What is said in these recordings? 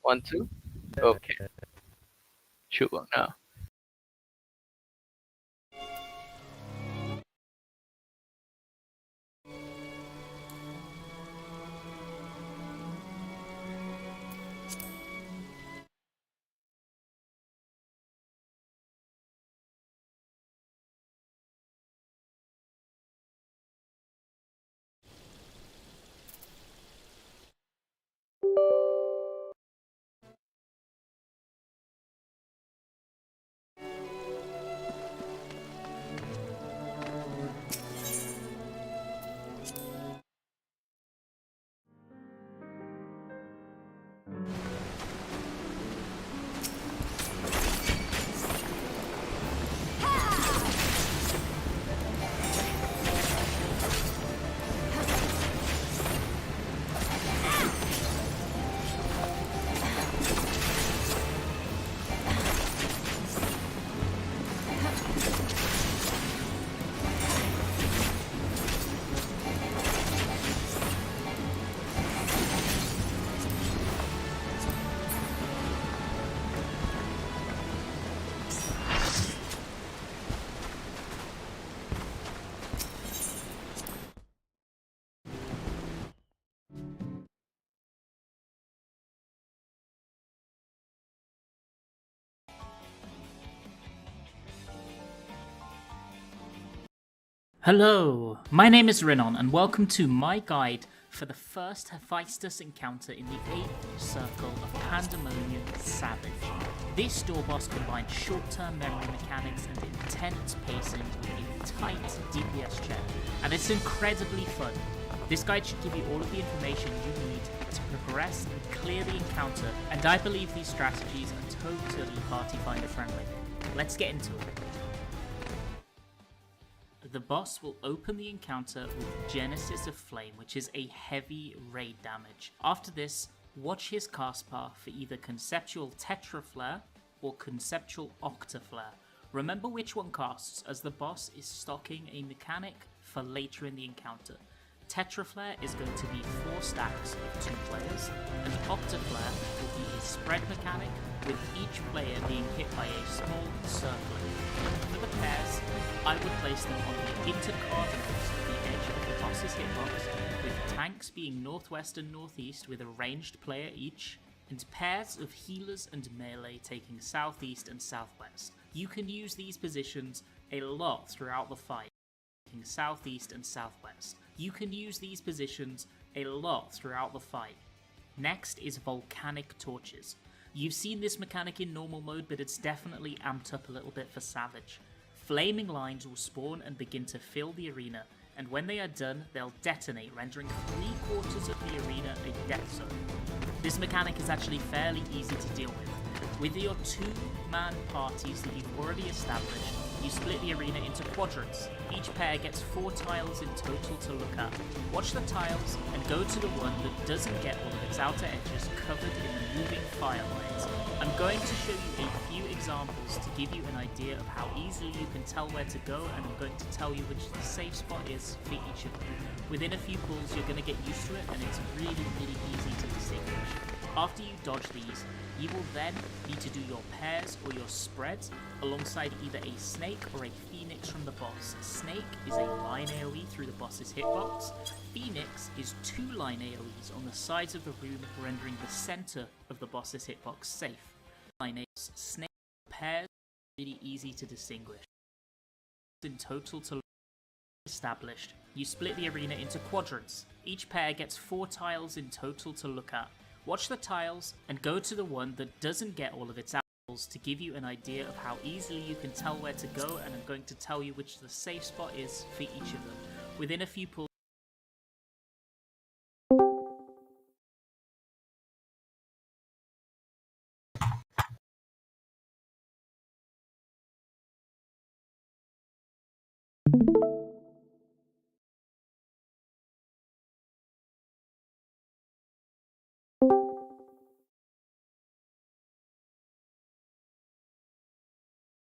One, two. Okay. Shoot one now. Hello, my name is Rinon, and welcome to my guide for the first Hephaestus encounter in the 8th Circle of Pandemonium Savage. This door boss combines short-term memory mechanics and intense pacing with a tight DPS check, and it's incredibly fun. This guide should give you all of the information you need to progress and clear the encounter, and I believe these strategies are totally party finder friendly. Let's get into it. The boss will open the encounter with Genesis of Flame, which is a heavy raid damage. After this, watch his cast path for either Conceptual Tetraflare or Conceptual Octaflare. Remember which one casts, as the boss is stocking a mechanic for later in the encounter. Tetraflare is going to be 4 stacks of 2 players, and Octaflare will be a spread mechanic with each player being hit by a small circlet. For the pairs, I would place them on the intercardinals at the edge of the boss's hitbox, with tanks being northwest and northeast with a ranged player each, and pairs of healers and melee taking southeast and southwest. You can use these positions a lot throughout the fight, taking southeast and southwest. You can use these positions a lot throughout the fight. Next is Volcanic Torches. You've seen this mechanic in normal mode, but it's definitely amped up a little bit for Savage. Flaming lines will spawn and begin to fill the arena, and when they are done, they'll detonate, rendering 3/4 of the arena a death zone. This mechanic is actually fairly easy to deal with. With your 2-man parties that you've already established, you split the arena into quadrants. Each pair gets 4 tiles in total to look at. Watch the tiles and go to the one that doesn't get all of its outer edges covered in the moving fire lines. I'm going to show you a few examples to give you an idea of how easily you can tell where to go, and I'm going to tell you which the safe spot is for each of them. Within a few pulls you're going to get used to it, and it's really easy to distinguish. After you dodge these, you will then need to do your pairs or your spreads alongside either a snake or a phoenix from the boss. Snake is a line AoE through the boss's hitbox. Phoenix is 2 line AoEs on the sides of the room, rendering the center of the boss's hitbox safe. Line AoEs, snake, pairs, really easy to distinguish. In total to established, you split the arena into quadrants. Each pair gets 4 tiles in total to look at. Watch the tiles and go to the one that doesn't get all of its apples to give you an idea of how easily you can tell where to go, and I'm going to tell you which the safe spot is for each of them. Within a few pulls.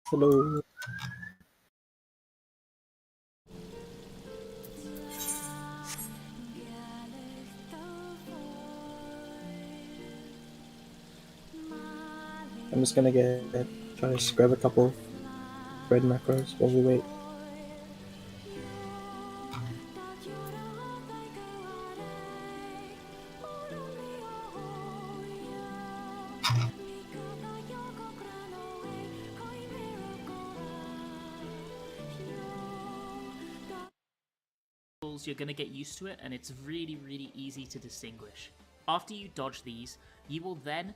Hello. I'm just gonna try to grab a couple bread macros while we wait. You're going to get used to it, and it's really easy to distinguish. After you dodge these, you will then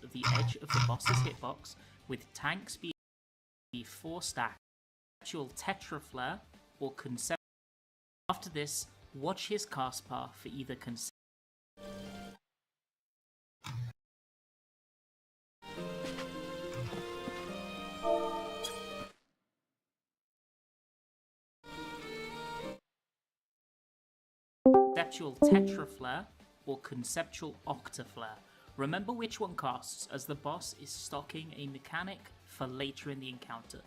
of the edge of the boss's hitbox, with tanks being 4 stacks, actual tetra flare or concept. After this, watch his cast path for either concept. Conceptual tetraflare or conceptual octaflare. Remember which one casts, as the boss is stocking a mechanic for later in the encounter.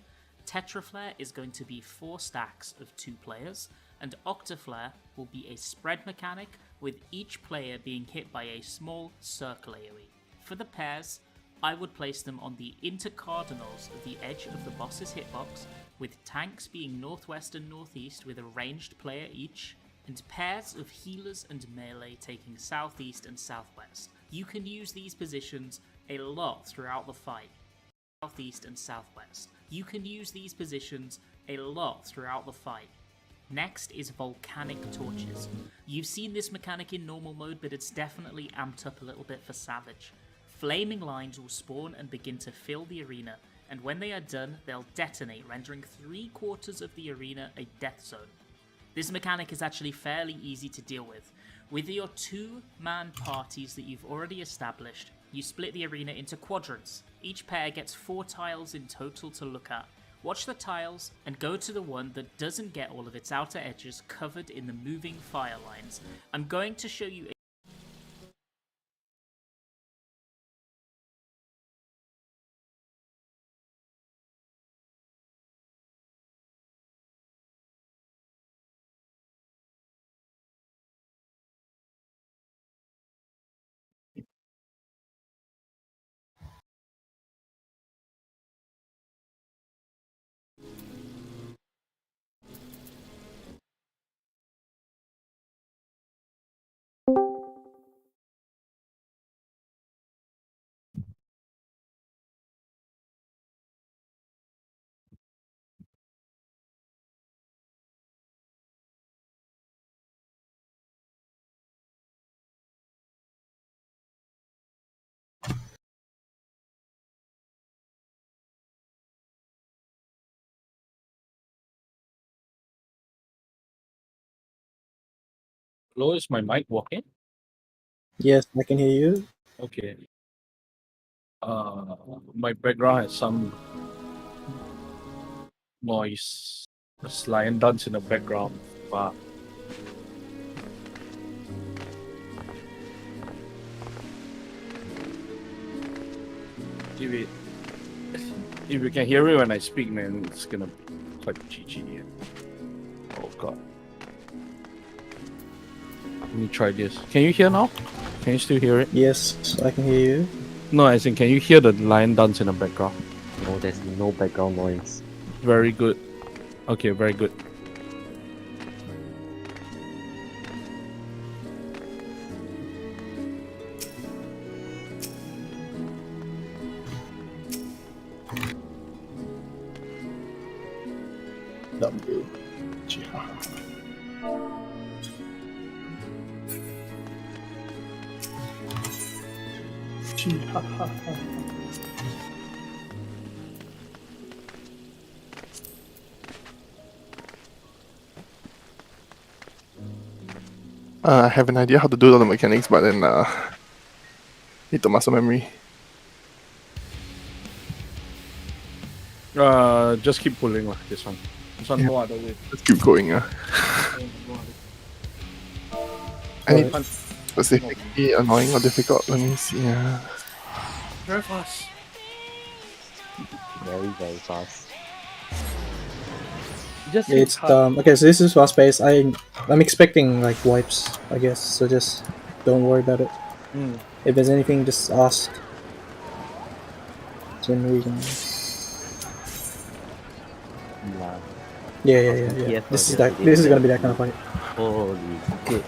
Tetraflare is going to be 4 stacks of 2 players, and octaflare will be a spread mechanic with each player being hit by a small circle AoE. For the pairs, I would place them on the intercardinals of the edge of the boss's hitbox, with tanks being northwest and northeast with a ranged player each, and pairs of healers and melee taking southeast and southwest. You can use these positions a lot throughout the fight. Southeast and southwest. You can use these positions a lot throughout the fight. Next is volcanic torches. You've seen this mechanic in normal mode, but it's definitely amped up a little bit for Savage. Flaming lines will spawn and begin to fill the arena, and when they are done, they'll detonate, rendering 3/4 of the arena a death zone. This mechanic is actually fairly easy to deal with. With your 2-man parties that you've already established, you split the arena into quadrants. Each pair gets 4 tiles in total to look at. Watch the tiles and go to the one that doesn't get all of its outer edges covered in the moving fire lines. I'm going to show you Hello, is my mic working? Yes, I can hear you. Okay. My background has some Noise. There's lion dance in the background. Wow. If you can hear it when I speak, man, it's gonna be quite GG. Oh god. Let me try this. Can you hear now? Can you still hear it? Yes, I can hear you. No, as in, can you hear the lion dance in the background? No, there's no background noise. Very good. Okay, very good. W. I have an idea how to do all the mechanics, but then need the muscle memory. Just keep pulling lah. This one. This one, Yeah. no other way. Let's keep going. Any specifically annoying or difficult? Let me see. Very fast. Very, very fast. Just It's okay. So this is fast paced. I'm expecting like wipes, I guess. So just don't worry about it. If there's anything, just ask. Then we can. Yeah. This is gonna be that kind of fight. Holy shit.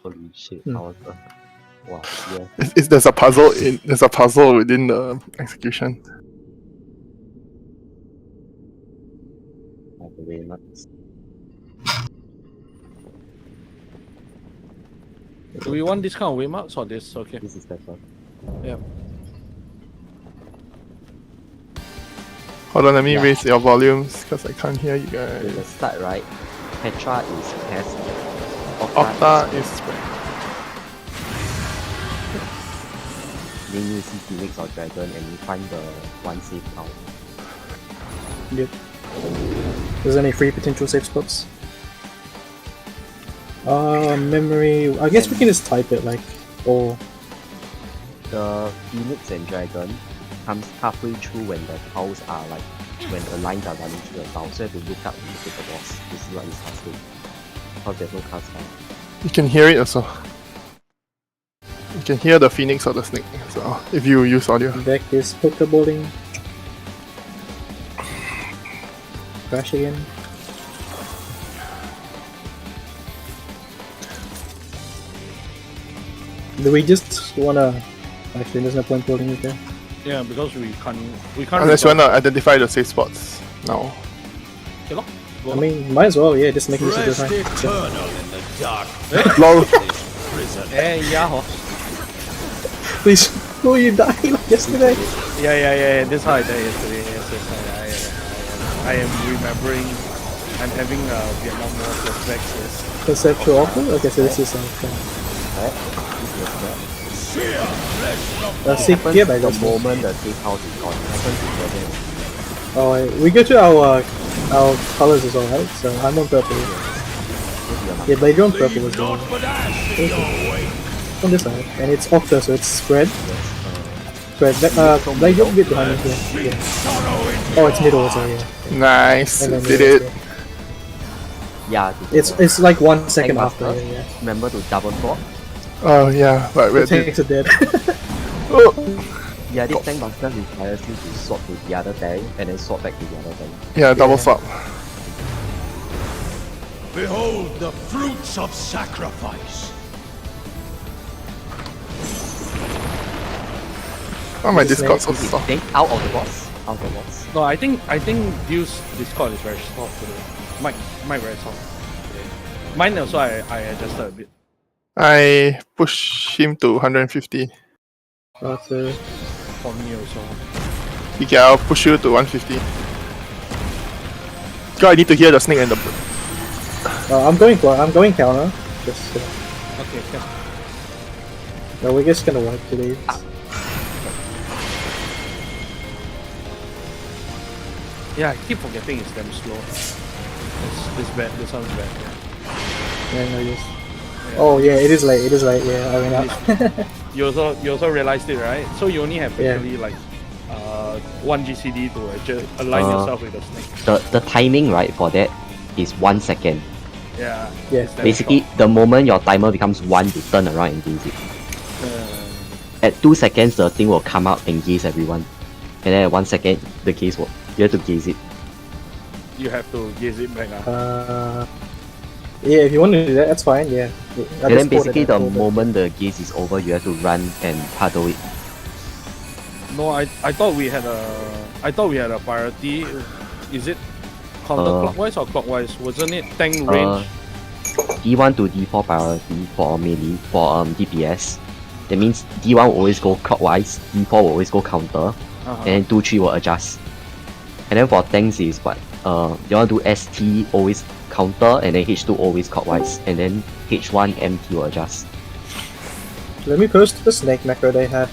Holy shit. Wow, yeah. There's a puzzle within the execution. Very nuts. Do we want this kind of waymarks or this? Okay. This is better. Yeah. Hold on, let me Yeah. raise your volumes because I can't hear you At the guys. start, right? Petra is pest. Octa is Then you see Phoenix or Dragon and you find the one safe out. Yep. There's any free potential save spots? Memory. I guess we can just type it like, or The Phoenix and Dragon comes halfway through when the tiles are like, when the lines are running through the tile, so you have to look up and look at the boss to see what is casting. Because there's no cast time. You can hear it also. You can hear the phoenix or the snake. So if you use audio. deck is pokeballing. Crash again. Do we just wanna? Actually, there's no point building it there. Yeah, because we can't. Unless you wanna identify the safe spots now. Okay, lor. Go I lor. mean, might as well. Yeah, just make this a good Rest time. So, eternal in the dark Lol. prison. Yeah, hor. please, oh, you died like yesterday. Yeah. This is how I died yesterday. Yes. I am remembering. I'm having Vietnam War flashbacks. Yes. Conceptual offer. Okay, so this is sick gear by The this. moment the safe house is gone, happens together. Oh, we go to our colors as well, right? So I'm on purple. Yeah, but you're on purple as well. On this side, and it's Octa, so it's spread. Spread. Like you're a bit behind me here. Yeah. Oh, it's middle, so yeah. Nice. And then Did middle, it. Yeah, It's like 1 second Tank after. Master. Yeah. remember to double swap. Oh yeah, but The wait. tanks are dead. Oh, Yeah, this tank master requires you to swap to the other tank and then swap back to the other tank. yeah, double swap. Behold the fruits of sacrifice. Oh, my Discord so Okay, soft. then out of the boss. Out of the boss. No, I think Dew's Discord is very soft today. Mine very soft today. Mine also I adjusted a bit. I push him to 150. But, For me also. Okay, I'll push you to 150. God, I need to hear the snake and the bird. I'm going counter. Just, Okay, okay. no, we're just gonna wipe today. Yeah, I keep forgetting it's damn slow. It's bad. This sounds bad. Yeah, no use. Oh yeah, it is late. It is late. Yeah, I went out. You also realized it, right? So you only have Yeah. actually like one GCD to actually align yourself with the snake. The timing, right, for that is 1 second. Yeah. Yeah. it's damn Basically, short. the moment your timer becomes 1, you turn around and gaze it. At 2 seconds, the thing will come out and gaze everyone. And then at 1 second, the gaze will, you have to gaze it. You have to gaze it back. Yeah, if you want to do that, that's fine. Yeah. I And then just quoted basically that the over. moment the gaze is over, you have to run and paddle it. No, I thought we had a priority. Is it counterclockwise or clockwise? Wasn't it tank range? D1 to D4 priority for melee, for DPS. That means D1 will always go clockwise, D4 will always go counter, and then 2, 3 will adjust. And then for tanks is what? You want to do ST always counter, and then H2 always clockwise, and then H1 MT will adjust. Let me post the snake macro they had.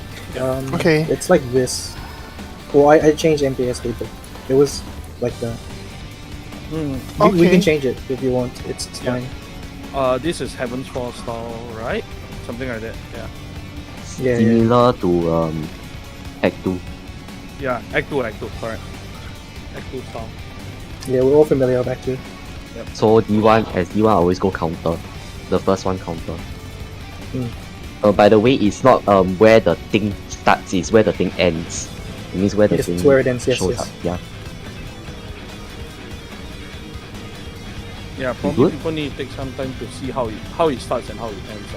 Okay. It's like this. Well, I changed MPS later. It was like that. We Okay. can change it if you want. It's Yeah. fine. This is Heaven's Fall style, right? Something like that. Yeah. Yeah, yeah. Similar to Act 2. Yeah. Act 2, correct. Act 2 style. Yeah, we're all familiar with that too. So D1 always go counter. The first one counter. By the way, it's not where the thing starts, it's where the thing ends. It means where the Yes, thing it's where it ends, yes, shows yes. up. Yeah. Yeah, probably Good. people need to take some time to see how it starts and how it ends.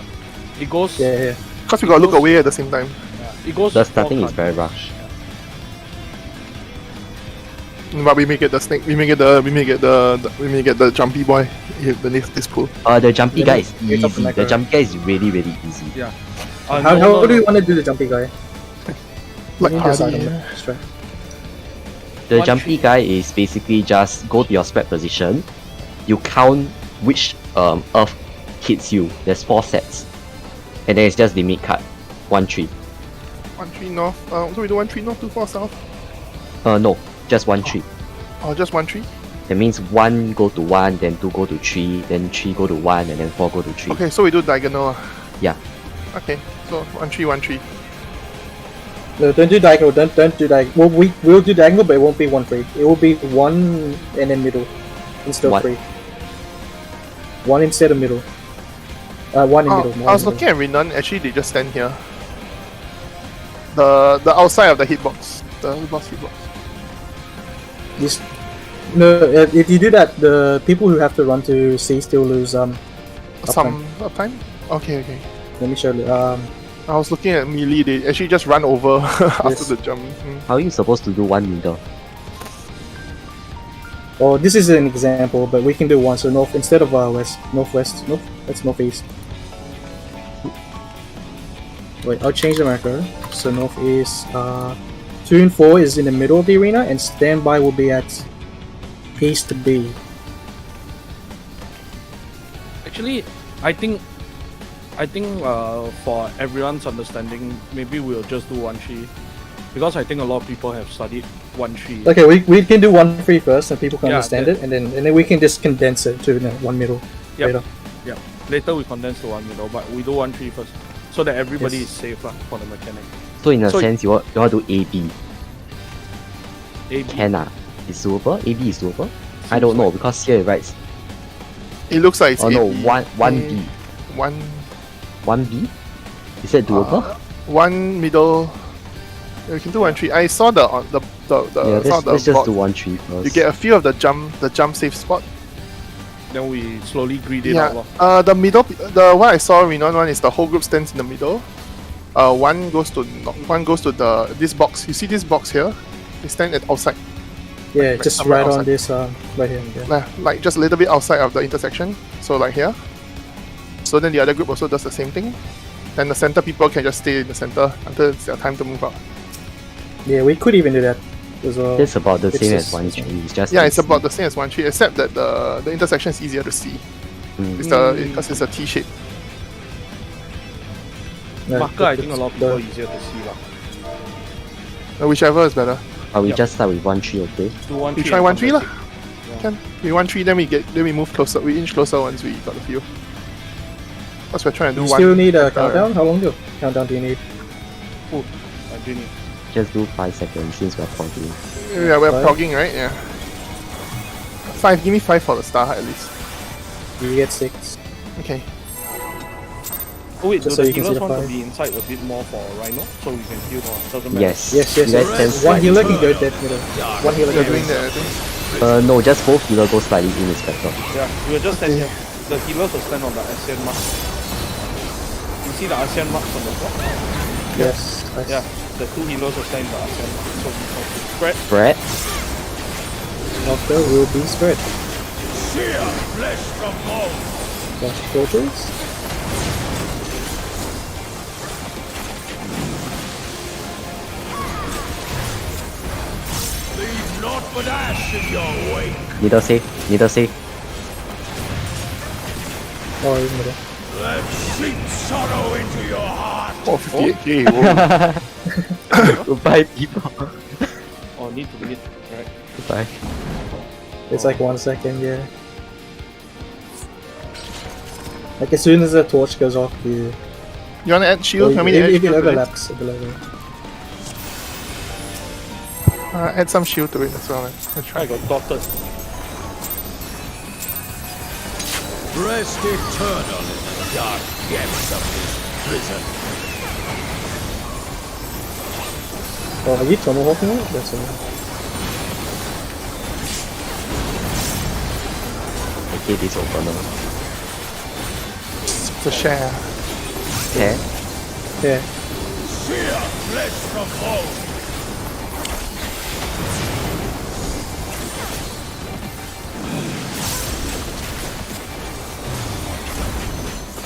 It goes. Yeah, yeah. Because we gotta look away at the same time. It goes. The starting four is very cards. rush. But we may get the snake. We may get the jumpy boy. The next this pool. The jumpy Yeah, guy is you're talking easy. like The a- jumpy guy is really, really easy. Yeah. How do you want to do the jumpy guy? Like You can decide hardy. on that. Straight. The One jumpy guy is basically just go to your spread position. You count which earth hits you. There's 4 sets, and then it's just limit cut 1 3. 1 3 north. So we do 1 3 north, 2 4 south. No, just 1 3. Or just 1 3. That means 1 go to 1, then 2 go to 3, then 3 go to 1, and then 4 go to 3. Okay, so we do diagonal. Yeah. Okay, so 1 3 1 3. No, don't do diagonal. Don't do diagonal. Well, we'll do diagonal, but it won't be 1 3. It will be 1 and then middle instead of One. 3. 1 instead of middle. 1 in middle. I was looking at Renan. Actually, they just stand here. The outside of the hitbox. The boss hitbox. This, no, if you do that, the people who have to run to C still lose Some uptime. Okay. Let me show you. I was looking at melee. They actually just run over after the jump. How are you supposed to do 1 middle? Well, this is an example, but we can do one. So north instead of west, northwest. Nope, that's northeast. Wait, I'll change the macro. So north is 2 and 4 is in the middle of the arena, and standby will be at east B. Actually, I think for everyone's understanding, maybe we'll just do 1 3, because I think a lot of people have studied 1 3. Okay, we can do 1 3 first, and people can Yeah, understand that- it, and then we can just condense it to 1 middle Yep. later. Yeah. Later we condense to 1 middle, but we do 1 3 first, so that everybody Yes. is safe for the mechanic. So in a So- sense, you want to do AB. A, B. Can It's doable? AB is doable? I don't know, because here it writes, It looks like it's oh no, 8B. 1B. 1B? Is that doable? 1 middle. We can do 1 3. I saw the yeah, saw the let's just board. do 1 3 first. You get a few of the jump safe spot. Then we slowly greed it out. Yeah. Lor. The middle. The one I saw Renan one is the whole group stands in the middle. One goes to this box. You see this box here? They stand at outside. Yeah, Like just somewhere right on outside. this right here. Yeah. Like just a little bit outside of the intersection. So like here. So then the other group also does the same thing. And the center people can just stay in the center until it's their time to move out. Yeah, we could even do that as well. That's about the It's same as just- 1 3. It's just Yeah, it's easy. about the same as 1 3, except that the intersection is easier to see. It's because it's a T shape. No, Marker, I think a lot of people are the- easier to see. Lah. Whichever is better. We Yep. just start with 1-3, okay? Do 1 We 3 try and 1-3 come lah. back in. Yeah. Can we 1-3, then we move closer. We inch closer once we got a few. Because we're trying to do You one. still need a better. countdown? How long do countdown do you need? Oh, Junior. Just do 5 seconds since we're talking. Yeah, we're Five. progging, right? Yeah. 5. Give me 5 for the star at least. You get 6. Okay. Oh wait, do Just so the you can see healers the want to five. be inside a bit more for Rhino? So we can heal more. Doesn't matter. Yes. Yes. You guys can One slide healer in. can go dead middle. One healer We're can doing go that, I think. No, just both healer go slightly in is better. Yeah, we will just stand here. The healers will stand on the ASEAN mark. You see the ASEAN marks on the floor? Yes. Nice. Yeah, the 2 healers will stand in the ASEAN mark. So we can spread. Brett, After will be spread. Sheer flesh from bone. Flash filters. Leave naught but ash in your wake. neither safe, neither safe. Oh, in middle. Let seep sorrow into your heart. Oh, 58k. Whoa. Goodbye, people. Oh, need to hit. Right. Goodbye. It's like 1 second, yeah. Like as soon as the torch goes off, you. You wanna add shield? I mean, add if it shield to it. overlaps, it will overlap. Add some shield to it as well. Let's try. I got dotted. Rest eternal in the dark depths of this prison. Oh, are you tomahawking it? That's all. Okay, this opener. It's a share. Okay. Yeah. Sheer flesh from bone.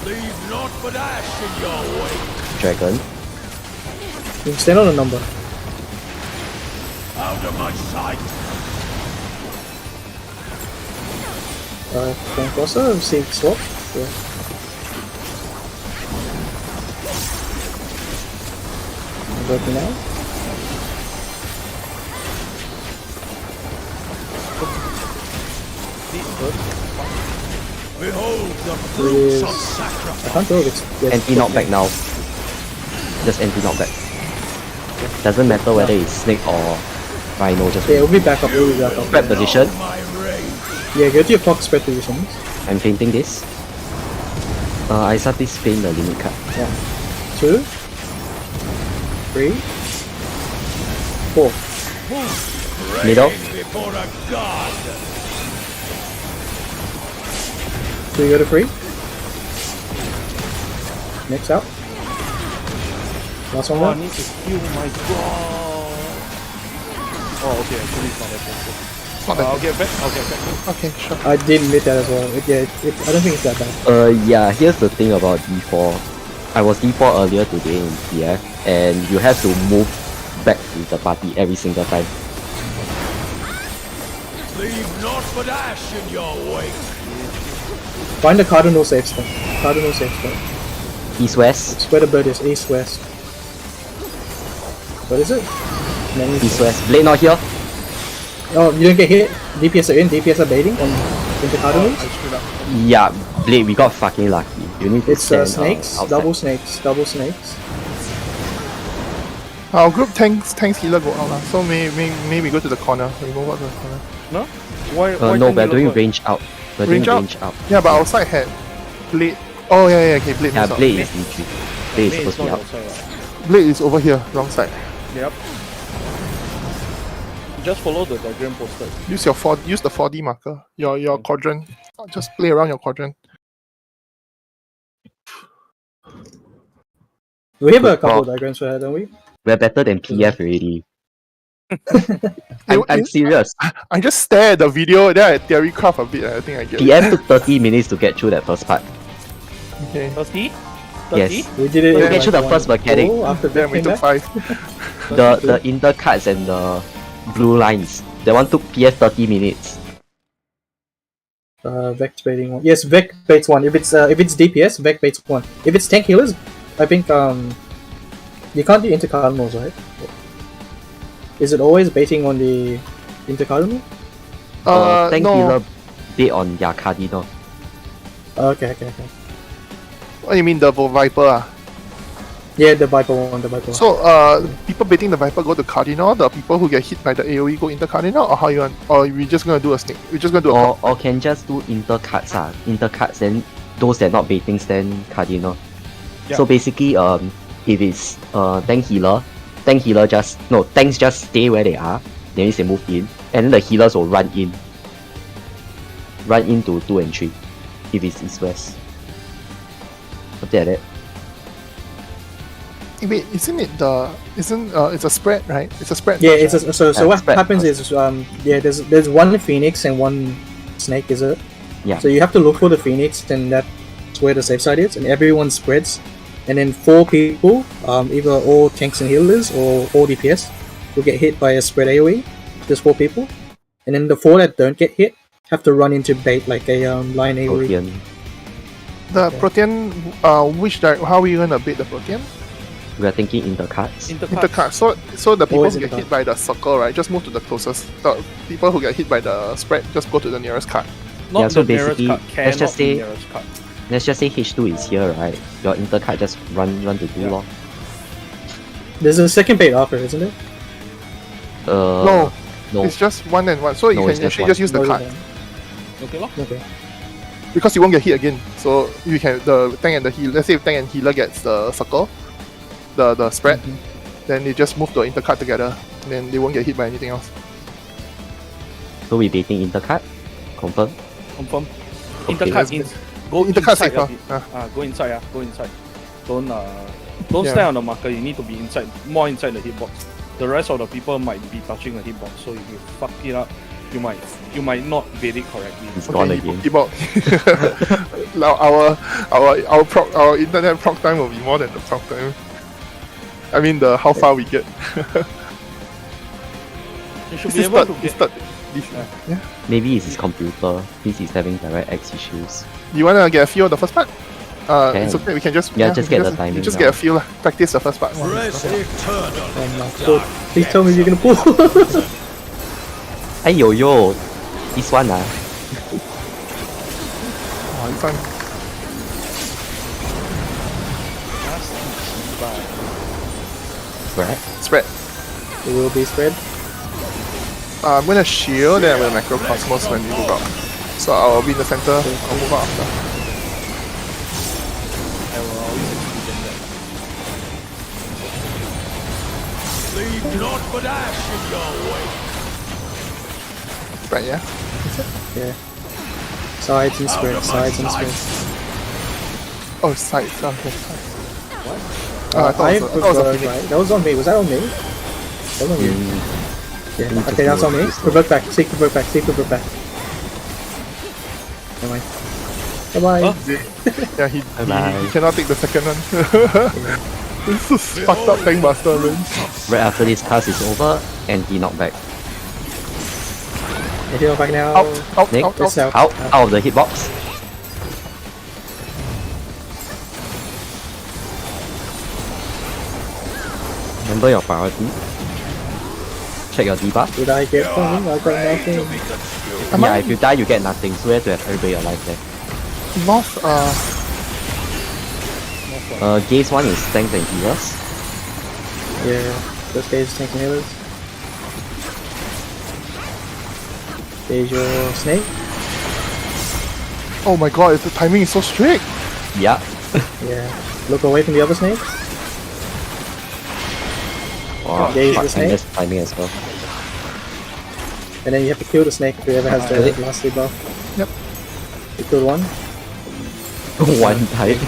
Leave naught but ash in your wake. Dragon. You can stand on a number. Out of my sight. Can crosser, see swap. Yeah. Working now. Behold the fruits of I sacrifice. can't tell if it's. yeah, Anti knockback now. Just anti knockback. Doesn't matter whether it's snake or rhino, just Yeah, it'll be back up, it'll be back up. spread position. My rage. Yeah, go to your clock spread positions. I'm fainting this. I start this pain the limit card. 2, 3, 4. Middle. Praying before a god. So you go to 3. Next out. Last one Oh, I more. need to heal my god. Oh, okay, actually it's not that bad. Not that I'll get back. Okay, sure. I did admit that as well. I don't think it's that bad. Yeah, here's the thing about D4. I was D4 earlier today in PF, and you have to move back with the party every single time. Leave naught but ash in your wake. Find the cardinal safe spot. Cardinal safe spot. East west, It's where the bird is. East, west. What is it? Many east west. Blade not here. Oh, you don't get hit? DPS are in, DPS are baiting on into cardinals? I screwed up. Yeah, Blade, we got fucking lucky. You need to It's stand snakes, outside. double snakes. Our group tanks healer go out lah. So maybe go to the corner. We move out to the corner. No? Why? No, can we're you doing look range out. We're Range doing out? range out. Yeah, but outside had blade. Oh yeah, okay, blade. Yeah, moves out. Blade is D3. Blade is Blade supposed to be not out. outside, right? Blade is over here, wrong side. Yep. Just follow the diagram posted. Use the 4D marker. Your quadrant. Just play around your quadrant. We have a Good couple call. of diagrams for that, don't we? We're better than PF already. I'm You- serious. I just stare at the video, then I theory craft a bit. I think I get it. PF took 30 minutes to get through that first part. Okay. 30? Yes. We did it. Yeah, in get you the first mechanic. After Then that we came took back. 5. The inter cards and the blue lines. That one took PF 30 minutes. Vect baiting one. Yes, Vec baits one. If it's DPS, Vec baits one. If it's tank healers, I think you can't do intercardinals, right? Is it always baiting on the intercardinal? Tank no. healer bait on their cardinal. Okay. What do you mean the Viper? Ah? Yeah, the Viper one, the Viper one. So people baiting the Viper go to Cardinal. The people who get hit by the AOE go into Cardinal, or how you want? Or we just gonna do a snake? We just gonna do a. Or can just do intercards. Intercards, then those that not baiting stand cardinal. Yeah. So basically, if it's tanks just stay where they are, then they move in, and then the healers will run into 2 and 3 if it's east west. Something like that. Wait, it's a spread, right? It's a spread. Yeah, merge, it's right? so what spread happens first. is there's one Phoenix and one Snake, is it? Yeah. So you have to look for the Phoenix, and that's where the safe side is, and everyone spreads, and then 4 people, either all tanks and healers or all DPS, will get hit by a spread AOE. Just 4 people, and then the 4 that don't get hit have to run into bait like a line AOE. Protean. The Protean, how are you gonna bait the Protean? We are thinking intercards. Intercard. So the people Always who get intercard. hit by the circle, right, just move to the closest. The people who get hit by the spread, just go to the nearest card. Not Yeah, so the nearest basically, card. let's Cannot just be say- nearest card. Let's just say H2 is here, right? Your intercard just run to 2 Yeah. lor. There's a second bait after, isn't it? No, No. it's just 1 and 1. So you No, can it's just actually one. just use the Or is card it- Okay, lor. Okay. because you won't get hit again. So you can the tank and the healer. Let's say if tank and healer gets the circle, the spread, then they just move the intercard together. And then they won't get hit by anything else. So we baiting intercard? Confirm? Confirm. Okay. Intercard in. Go Intercard inside safer. a bit. Go inside. Go inside. Don't Yeah. stand on the marker. You need to be inside, more inside the hitbox. The rest of the people might be touching the hitbox, so if you fuck it up, you might not bait it correctly. It's gone Okay, again. keep out. Now our internet proc time will be more than the proc time. I mean the how far we get. You should This be is able third, to this get. third. Yeah. Maybe it's his computer. This is having DirectX issues. You wanna get a feel of the first part? It's Can. okay. We can just Yeah, we just can get the timing You just down. get a feel lah. Practice the first part. Rest eternal in the Pull. dark Please tell me you're gonna pull. Hey yo, this one Oh, this one. right? Spread. It will be spread. I'm gonna shield, then I'm gonna macrocosmos when we move out. So I'll be in the center. I'll move out after. I will always explain that. Leave naught but ash in your wake. Spread, yeah. Yeah. Sides and spread. Sides and spread. Oh, side. Okay. Side. What? I I thought it was a prefer, Phoenix. right? That was on me. Was that on me? That was on you. Yeah. just Okay, that's on me. move this Revert back. Seek revert back. Seek revert back. Never mind. Bye bye. Huh? Yeah, he Bye-bye. cannot take the second one. This is fucked up tank master, man. Right after this cast is over, and he knocked back. If you're back now. Out, out, Nick, out, It's out. out. Out of the hitbox. Remember your priority. Check your debuff. Did I get something? I got nothing. Am Yeah, I if you die, you get nothing. So you have to have everybody alive there. lost? Gaze 1 is tanks and healers. Yeah. This guy's tanks and healers. There's your snake. Oh my god, the timing is so strict. Yeah. Yeah. Look away from the other snakes. Wow, Gaze fuck, the and snake. that's timing as well. And then you have to kill the snake if whoever has the Really? last debuff. Yep. You killed one. One time.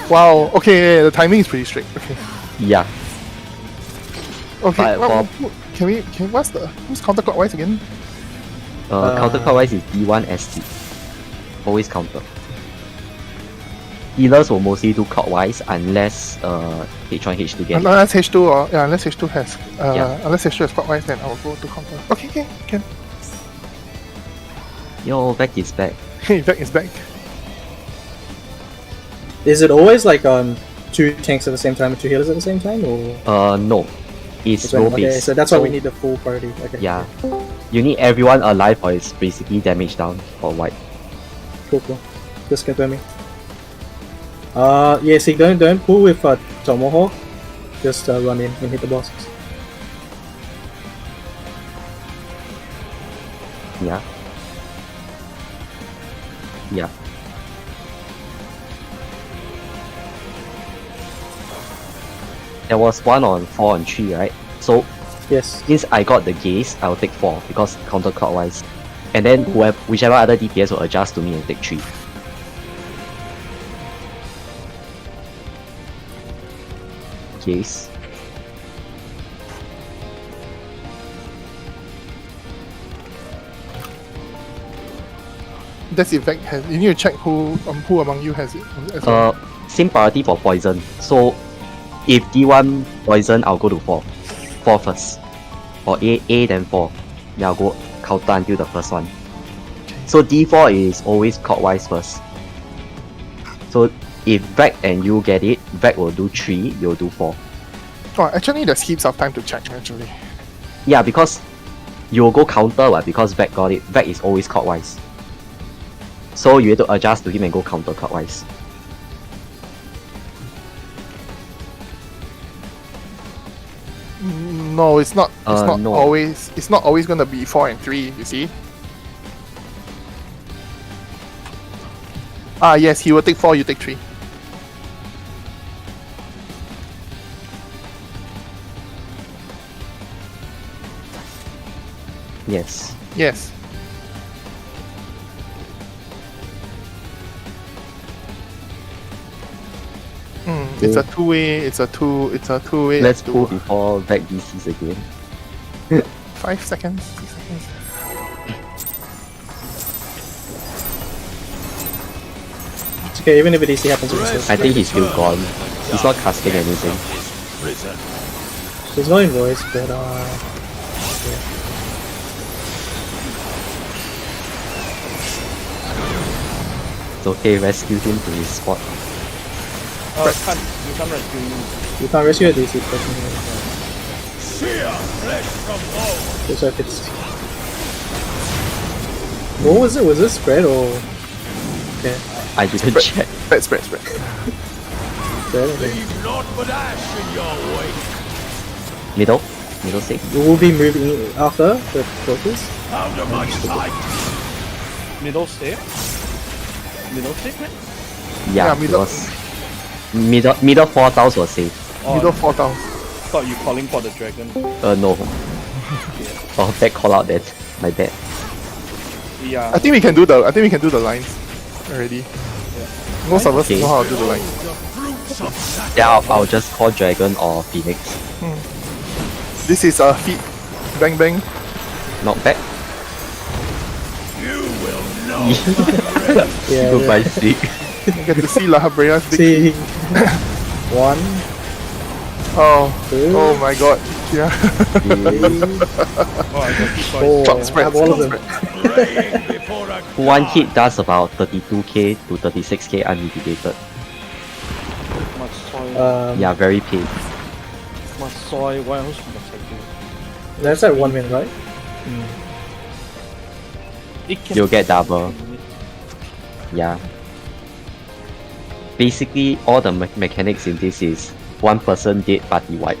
Wow. Okay, yeah, the timing is pretty strict. Okay. Yeah. Okay. But Well, what's who's counterclockwise again? Counterclockwise is D1 ST. Always counter. Healers will mostly do clockwise unless H1, H2 get it. Unless H2 or yeah, unless H2 has Yeah. unless H2 has clockwise, then I will go to counter. Okay, can. Yo, back is back. Hey, back is back. Is it always like 2 tanks at the same time and 2 healers at the same time, or No. It's It's random. roll Okay, based. so that's why we need the full party. Okay. Yeah. You need everyone alive or it's basically damage down for white. Cool. Just confirm me. Yeah, see, don't pull with Tomahawk. Just run in and hit the bosses. Yeah. Yeah. There was 1 on 4 and 3, right? So Yes. since I got the gaze, I'll take 4 because counterclockwise. And then whichever other DPS will adjust to me and take 3. Gaze. That's effect has. You need to check who among you has it. As well. Same priority for poison. So if D1 poison, I'll go to 4. 4 first. For A then 4. Then I'll go counter until the first one. So D4 is always clockwise first. So if Vec and you get it, Vec will do 3, you'll do 4. Oh, actually, there's heaps of time to check. Actually, Yeah, because you'll go counter because Vec got it. Vec is always clockwise. So you have to adjust to him and go counter clockwise. no, it's not. It's not no. always. It's not always gonna be 4 and 3. You see. Yes, he will take 4. You take 3. Yes. Yes. It's a two-way. It's a two-way. Let's pull before Vec DCs again. 5 seconds. 6 seconds. It's okay, even if a DC happens, it's still. I think he's still gone. He's not casting anything. Prison. There's no invoice, but It's okay, rescue him to his spot. You can't rescue me. you can't rescue a DC person. Sear flesh from bone. Just like it's. What was it? Was it spread or? Okay, I didn't check. Spread. spread. Okay. Leave naught but ash in your wake. Middle safe. We will be moving after the focus. Out of my sight. Middle safe? Middle safe, man? Yeah, Yeah, it middle. was middle 4 tiles was safe. Middle 4 down. Thought you calling for the dragon. No. Oh, bad call out then. My bad. Yeah. I think we can do the lines already. Most of us Okay. know how to do the lines. Fruits of sacrifice. Yeah, I'll just call Dragon or Phoenix. This is feet. Bang bang. Not bad. You will know. Yeah. Goodbye, Sick. You get to see La Habrea's big. See. 1, Oh. 2, Oh my god. Yeah. 3, Oh, I got hit by 4. Shot I spread. have all of them. Praying before a One god. hit does about 32k to 36k unmitigated. my soil. Yeah, very paid. My soil. Why else must I do? That's at 1 minute, right? It can You'll get double. Yeah. Basically, all the mechanics in this is one person dead party wipe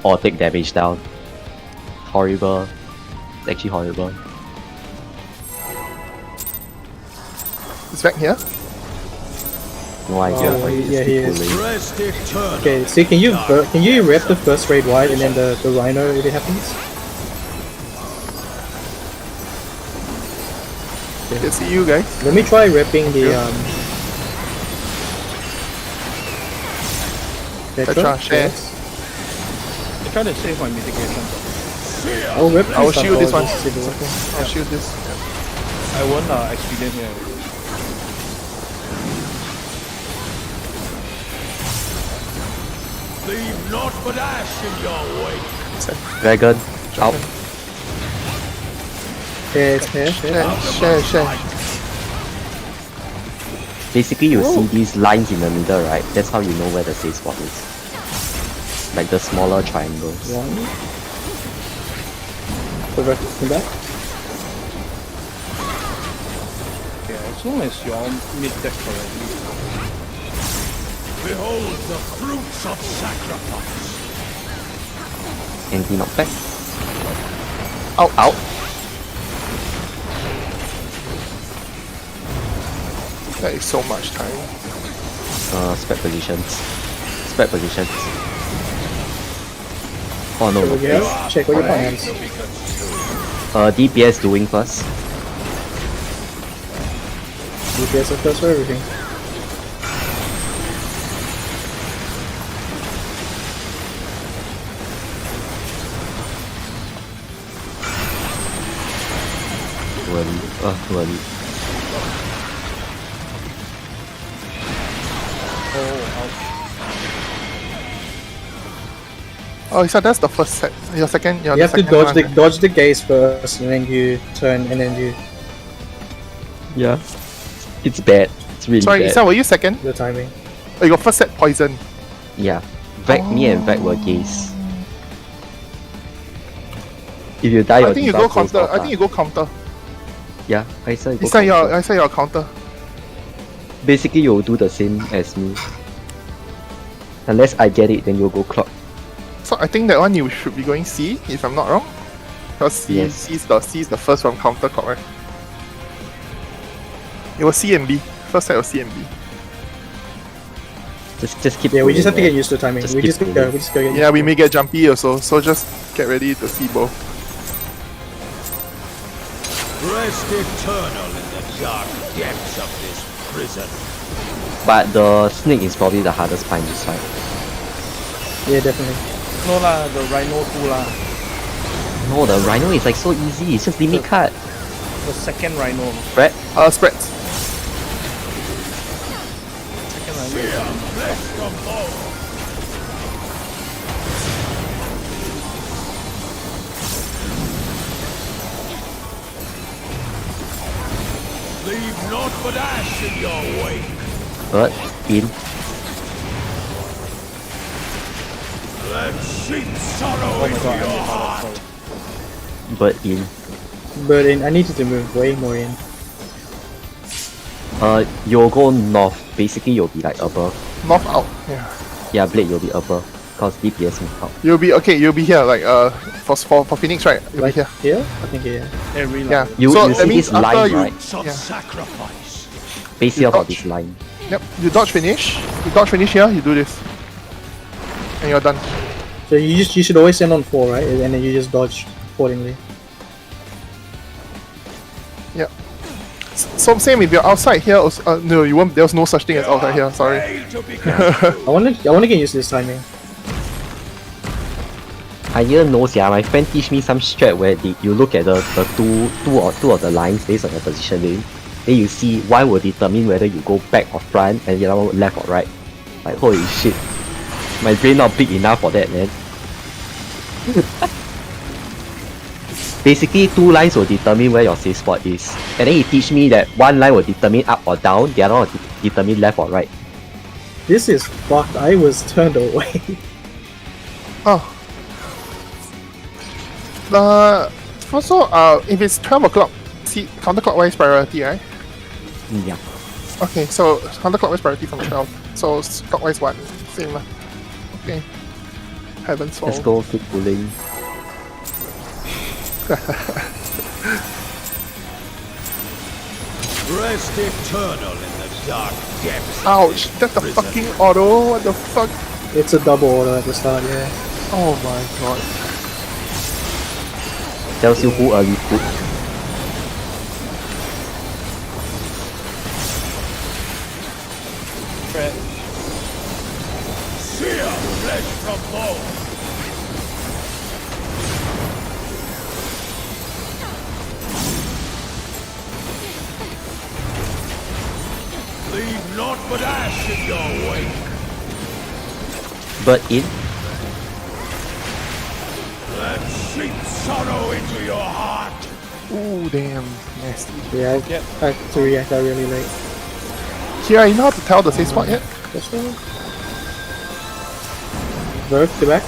or take damage down. Horrible. It's actually horrible. It's back here. No idea. Oh, why it's yeah, he too is. late. Rest eternal. Okay, see, can you rep the first raid wide and then the Rhino if it happens? Can see you guys. Let me try repping the Petra, share. yes. I try to save my mitigation. I'll rep I'll this shield up, this I'll one. just see the weapon. I'll shoot this. I won't expedient here. Leave naught but ash in your wake. Dragon, out. Okay, it's here. Share. Basically, you see these lines in the middle, right? That's how you know where the safe spot is. like the smaller triangles. One. Come back. Yeah, as long as you're mid deck correctly. Behold the fruits of sacrifice. Anti-knockback. Out. Out. That is so much time. Spread positions. Spread positions. Oh no. Yes. Check what your plans. DPS doing first. DPS of course for everything. Too early. Oh, so that's the first set. Your second. You have to dodge the gaze first, and then you turn, and then you Yeah. It's bad. It's really Sorry, bad. Isa, were you second? the timing. Oh, your first set poison. Yeah. Me and Vec were gaze. If you die, I your think you debuff go goes counter. off I lah. think you go counter. Yeah, I said go Isa, counter. your counter. Basically, you'll do the same as me. Unless I get it, then you'll go clock. So I think that one you should be going C, if I'm not wrong. Because C, Yes. C is the first from counter, correct? It was C and B. First set was C and B. Just keep. Yeah, we just have to going, get used to the timing. Just We keep just go. moving. We just go get. Yeah, we may get jumpy also, so just get ready to see both. Rest eternal in the dark depths of this prison. But the snake is probably the hardest part in this fight. Yeah, definitely. No lah, the Rhino too lah. No, the Rhino is like so easy. It's just limit cut. The second Rhino. Brett, Spreads. Second Rhino. Flesh from bone. Leave naught but ash in your wake. Bert, in. Let sheep sorrow into your heart. Bert, in. But I needed to move way more in. You'll go north. Basically, you'll be like above. North out. Yeah. Yeah, Blade, you'll be above. Cause DPS move out. You'll be okay. You'll be here like for Phoenix, right? You'll Like be here. here? I think yeah. Every Yeah. line. You so see that means this line, after you, right? Fruits of Yeah. sacrifice. Basically You about dodge. this line. Yep. You dodge finish. You dodge finish here. You do this, and you're done. So you should always send on 4, right? And then you just dodge accordingly. So same if you're outside here. Also, no, you won't. There's no such thing as outside here. Sorry. Fail to become I want to get used to this timing. I didn't know, yeah. My friend teach me some strat where you look at the two of the lines based on your positioning. Then you see one will determine whether you go back or front, and the other one left or right. Like holy shit, my brain not big enough for that, man. Basically, 2 lines will determine where your safe spot is, and then he teach me that 1 line will determine up or down, the other one will determine left or right. This is fucked. I was turned away. Oh. Also, if it's 12 o'clock, see counterclockwise priority, right? Yeah. Okay, so counterclockwise priority from 12. So clockwise 1, same lah. Okay. Heavens fall. Let's go, keep pulling. rest eternal in the dark depths. Ouch! That's the Prison. fucking auto. What the fuck? It's a double order at the start, yeah. Oh my god. Tells you who early put. Sear flesh from bone. Leave naught but ash in your wake. But in. Let sheep sorrow into your heart. Ooh, damn. Nasty. Yeah, I had to react that really late. Kira, you know how to tell the safe spot yet? That's right. Verb to back.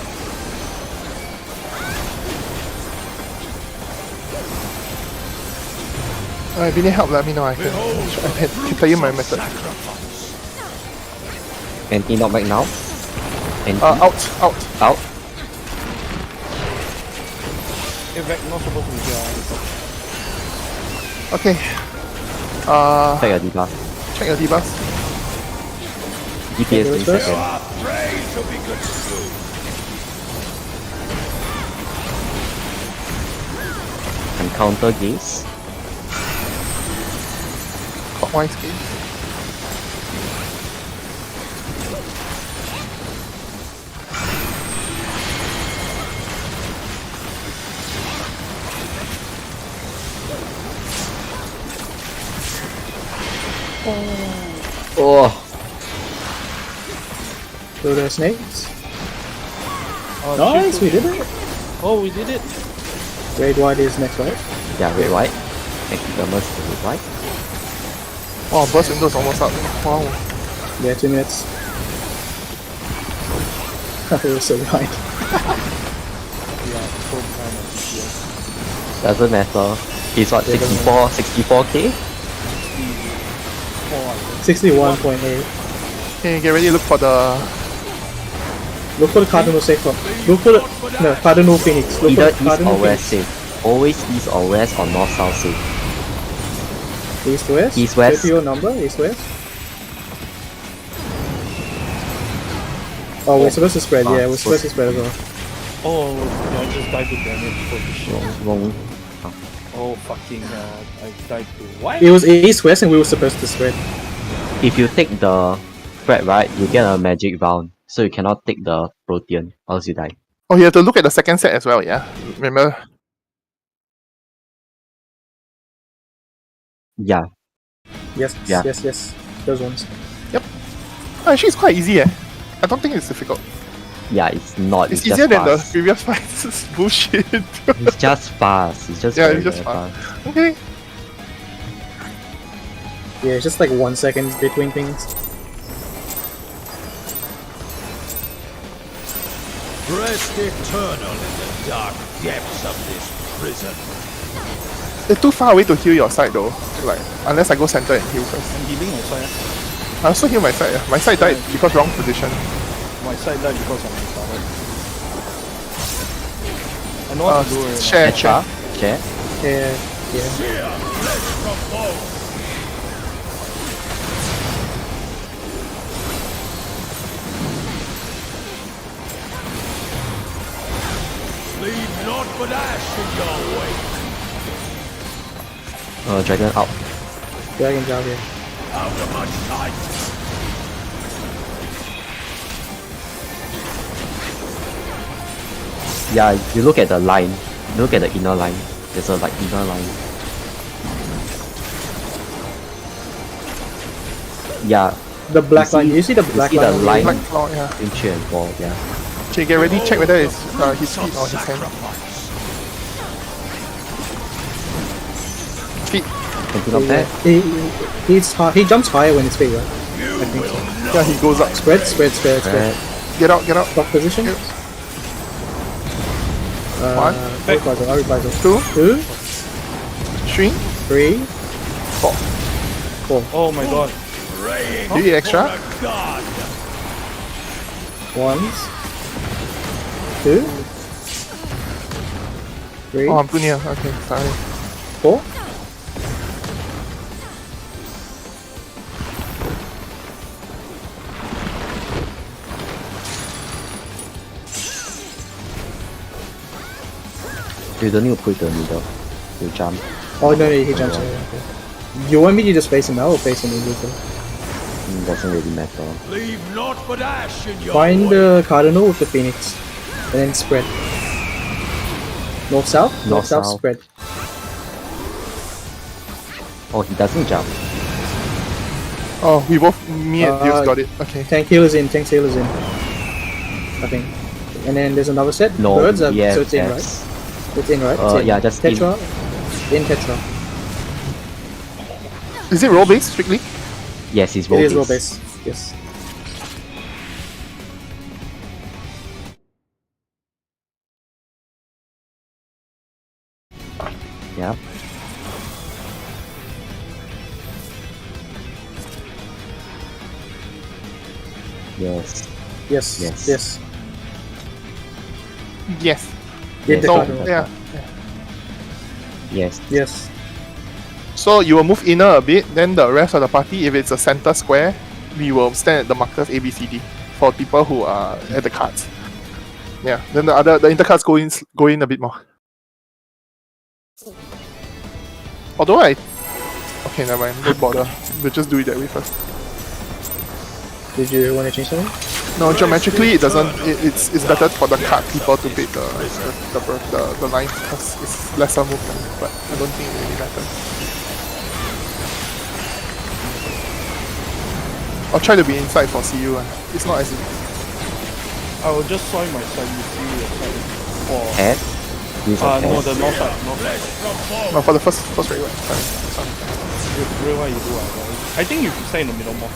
If you need help, let me know. I can tell you my method. Anti knockback now. Anti. Out. Out. Evac not supposed to be here. Okay. Check your debuff. Check your debuffs. DPS 3 first. seconds. Praise shall be good to you. And counter gaze. Clockwise gaze. Oh. Throw the snakes. Oh, Nice, shit. we did it. Oh, we did it. Red white is next, right? Yeah, red white. Ectodermis to red white. Oh, burst window's almost up. Wow. Yeah, 2 minutes. It was so behind. Yeah, so kind of DPS. Doesn't matter. He's what, 64k? 61.8. Okay, get ready. Look for the. Look for the Cardinal safe rock. Look for the Cardinal Phoenix. Look Either for the east Cardinal or west Phoenix. safe. Always east or west or north south safe. East west. East west. Your number. East west. Oh, we're supposed to spread. Yeah, we're supposed to spread as well. Oh, no, I just died to damage for the show. Wrong. Oh, fucking I died to what? It was east west, and we were supposed to spread. If you take the spread right, you get a magic round. So you cannot take the Protean, or else you die. Oh, you have to look at the second set as well. Yeah. Remember. Yeah. Yes, Yeah. yes. Those ones. Actually, it's quite easy. I don't think it's difficult. Yeah, it's not. It's just easier than the fast. previous fights. It's bullshit. It's just fast. It's just Yeah, very, it's just very fast. fast. Okay. Yeah, it's just like 1 second between things. Rest eternal in the dark depths of this prison. It's too far away to heal your side though. Like, unless I go center and heal first. I'm healing my side. I also heal my side. Yeah. My side died because wrong position. My side died because I'm retarded. I know what to do right now. Share. Extra. Share. Yeah. Sear flesh from bone. Leave naught but ash in your wake. Dragon out. Dragon's out here. Out of my sight. Yeah, you look at the line. Look at the inner line. There's a like inner line. Yeah. The black see- line. You see the black see line? the on line? Black claw, yeah. Between 3 and 4, yeah. Okay, get ready. Check whether it's his feet or his hand. Feet. Something like that. He jumps higher when it's feet, right? I think so. Yeah, he goes up. Spread. Right. Get out. Lock position. Yep. One. Reprisal. 2, 2, 3, 3, 4. 4. Oh my god. Do you extra? God. 1, 2, 3, Oh, I'm too near. Okay, sorry. 4. You don't need to push the needle. You jump. Oh no, he jumps higher. Okay. You want me to just face him now or face him immediately? Doesn't really matter. Leave naught but ash in your Find wake. the Cardinal with the Phoenix. And then spread. North south? North south North-south. spread. Oh, he doesn't jump. Oh, we both, me and Deus got it. Okay. Tank healers in, tank healers in. I think. And then there's another set. No, Birds are, yeah, so it's in, right? It's in, right? It's in. yeah, just in. Tetra. In Tetra. Is it roll based strictly? Yes, he's It roll is roll base. base. Yes. Yes. Yes. Yes. Yes. Yes. In the So card. yeah. Yes. Yes. So you will move inner a bit, then the rest of the party, if it's a center square, we will stand at the markers A, B, C, D for people who are at the cards. Yeah. Then the intercards go in a bit more. Although okay, never mind. Don't bother. We'll just do it that way first. Did you want to change something? No, geometrically it doesn't. It's better for the card people to beat the line because it's lesser movement. But I don't think it really matters. I'll try to be inside for CU. It's not as I will just soil my side, you see your side. For Head. Use a no, head. the north side, north side. no for the first red one. Sorry. Real what you do, right? I think you should stay in the middle more.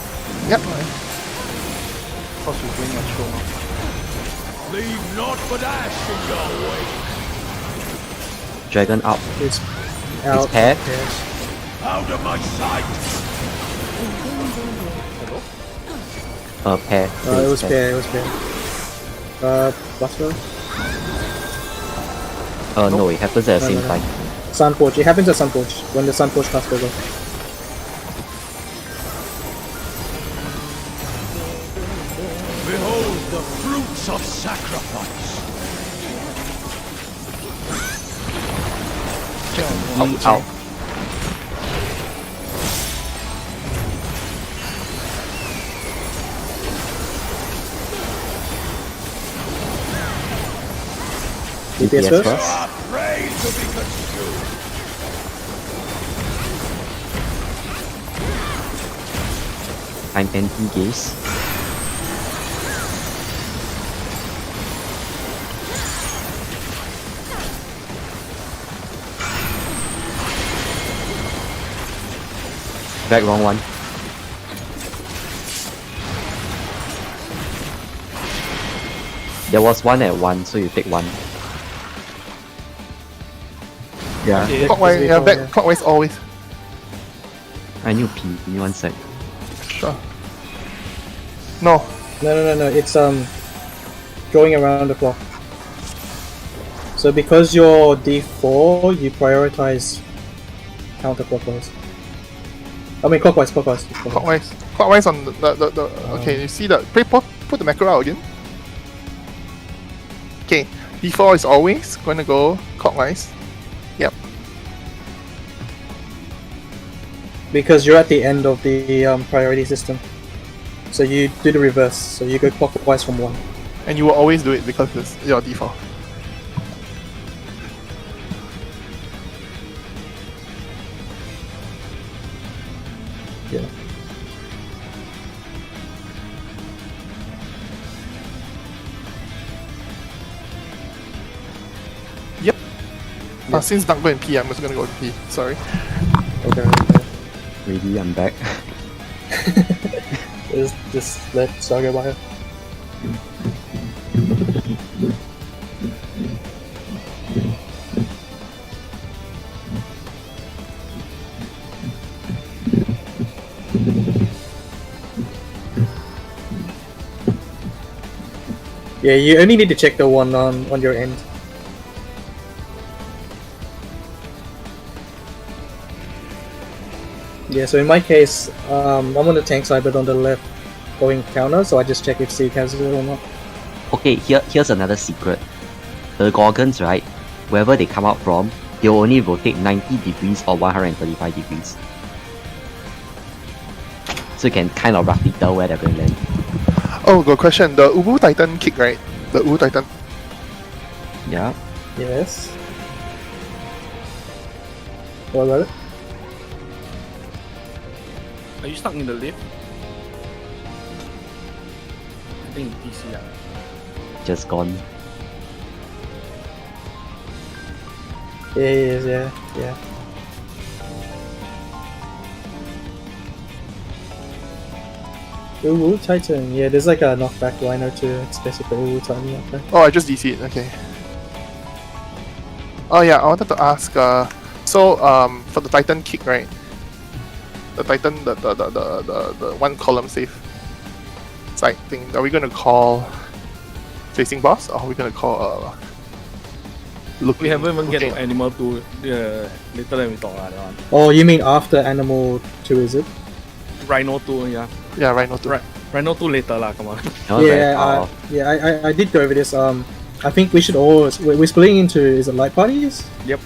Yep. Because you're doing a show now. Leave naught but ash in your wake. Dragon up. It's out. It's paired. Yes. Out of my sight. Pair. It was pair. It was pair. Buster? No, it happens at the same no. time. Sunforge. It happens at Sunforge when the Sunforge casts over. Behold the fruits of sacrifice. Out. DPS DPS first. Are prey to be consumed. I'm anti-gaze. Back wrong one. There was one at 1, so you take 1. Yeah, Okay, Clockwise, yeah, back yeah. clockwise always. I knew P. Give me 1 sec. Sure. No. No. It's going around the clock. So because you're D4, you prioritize counterclockwise. I mean clockwise. Clockwise on the okay, you see that put the macro out again. Okay, D4 is always going to go clockwise. Yep. Because you're at the end of the priority system. So you do the reverse. So you go clockwise from 1. And you will always do it because it's your default. Yeah. Yep. Since Dark go in P, I'm just gonna go with P. Sorry. Okay. Ready, I'm back. Just let Saga by. Yeah, you only need to check the one on your end. Yeah, so in my case, I'm on the tank side but on the left going counter, so I just check if Seek has it or not. Okay, here's another secret. The Gorgons, right? Wherever they come out from, they'll only rotate 90 degrees or 135 degrees. So you can kind of roughly tell where they're going to land. Oh, good question. The Ubu Titan kick, right? The Ubu Titan. Yeah. Yes. What about it? Are you stuck in the lift? I think it's DC. Just gone. Yeah. Uwu Titan, yeah, there's like a knockback line or two, it's basically Uwu Titan knockback. Oh, I just DC'd. Okay. Oh yeah, I wanted to ask. So for the Titan kick, right? The Titan, the one column save. side thing. Are we gonna call facing boss, or are we gonna call look? We haven't even get looking- to Animal 2. Later then we talk that one. Oh, you mean after Animal 2, is it? Rhino 2, yeah. Yeah, Rhino 2. Right. Rhino 2 later lah, come on. That was very Yeah, far. I did go over this. I think we should all we're splitting into, is it light parties? Yep.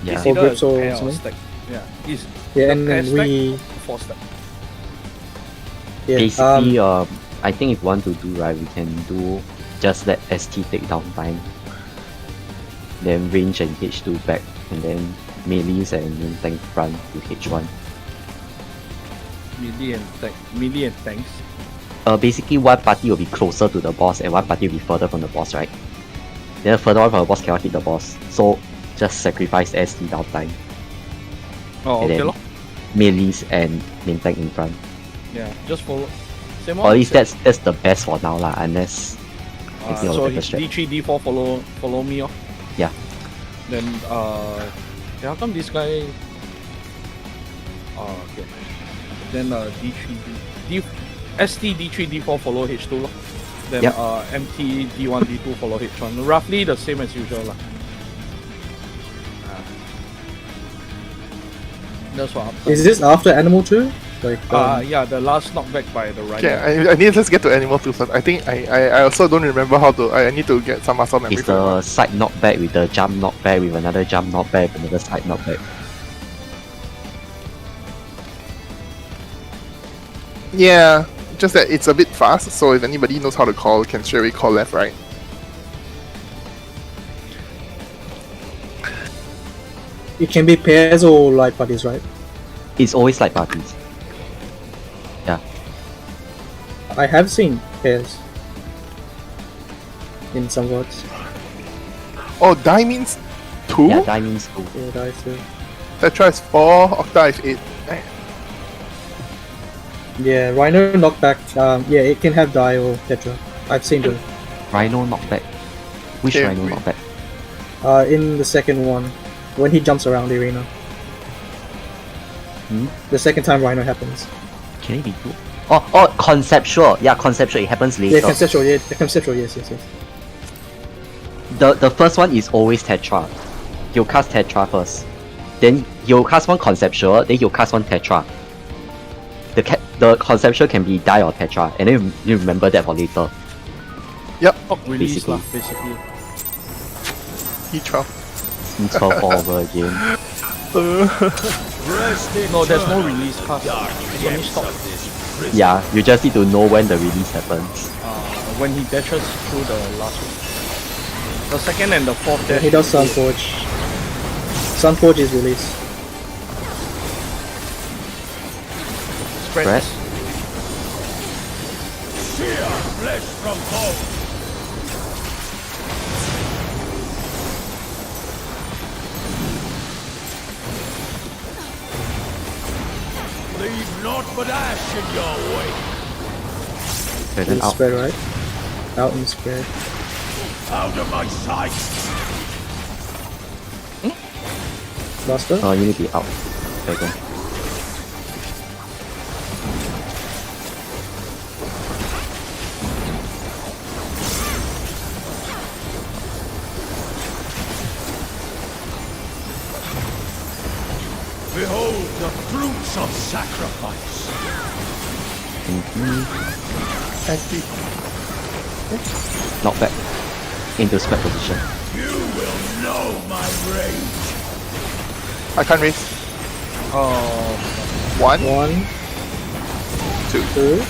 Yeah. It's Or either groups or pair something? stack. Yeah. It's Yeah, the and pair then stack, we 4 stack. yeah Basically, I think if we want to do right, we can do just let ST take down time, then range and H2 back, and then melees and main tank front to H1. Melee and tanks. Basically one party will be closer to the boss and one party will be further from the boss, right? Then the further one from the boss cannot hit the boss, so just sacrifice ST down time. Oh, And okay then lor. Melees and main tank in front. Yeah, just follow. Same Or at least one. that's the best for now lah, unless anything of So a better strat. D3, D4 follow me off. Yeah. Then yeah, how come this guy? Okay. Then D3, ST D3 D4 follow H2 lor. Then Yep. MT D1 D2 follow H1. Roughly the same as usual lah. That's what happened. is this after Animal 2? Like Yeah, the last knockback by the Rhino. Okay, I need let's get to Animal 2 first. I think I also don't remember how to. I need to get some muscle memory. It's for that the one. side knockback with the jump knockback with another jump knockback with another side knockback. Yeah, just that it's a bit fast. So if anybody knows how to call, can straight away call left, right? it can be pairs or light parties, right? It's always like parties. I have seen pairs in some words. Oh, die means 2. Yeah, that means two. Yeah, that is true. Tetra is 4. Octa is 8. Yeah, Rhino knockback. Yeah, it can have die or Tetra. I've seen them. Rhino knockback. Which Okay, Rhino wait. knockback? In the second one, when he jumps around the arena. The second time Rhino happens. Can it be two? Oh, conceptual. Yeah, conceptual. It happens later. Yeah, conceptual. Yeah, the conceptual. Yes. The first one is always Tetra. You'll cast Tetra first. Then you'll cast one conceptual, then you'll cast one Tetra. The conceptual can be die or Tetra, and then you remember that for later. Top release Basically. lah, basically. E12. It's 12 all over again. No, there's no release cast. It's only stop. Yeah, you just need to know when the release happens. When he dashes through the last one. The second and the fourth Yeah, dash. he does Sunforge. Sunforge is released. Spread. Press. Flesh from bone. Leave naught but ash in your wake. And In then out. spread, right? Out and spread. Out of my sight. Buster? Oh, you need to be out. Second. Behold the fruits of sacrifice. Knock back. Into spread position. You will know my rage. I can't raise. 1, 1, 2. 2,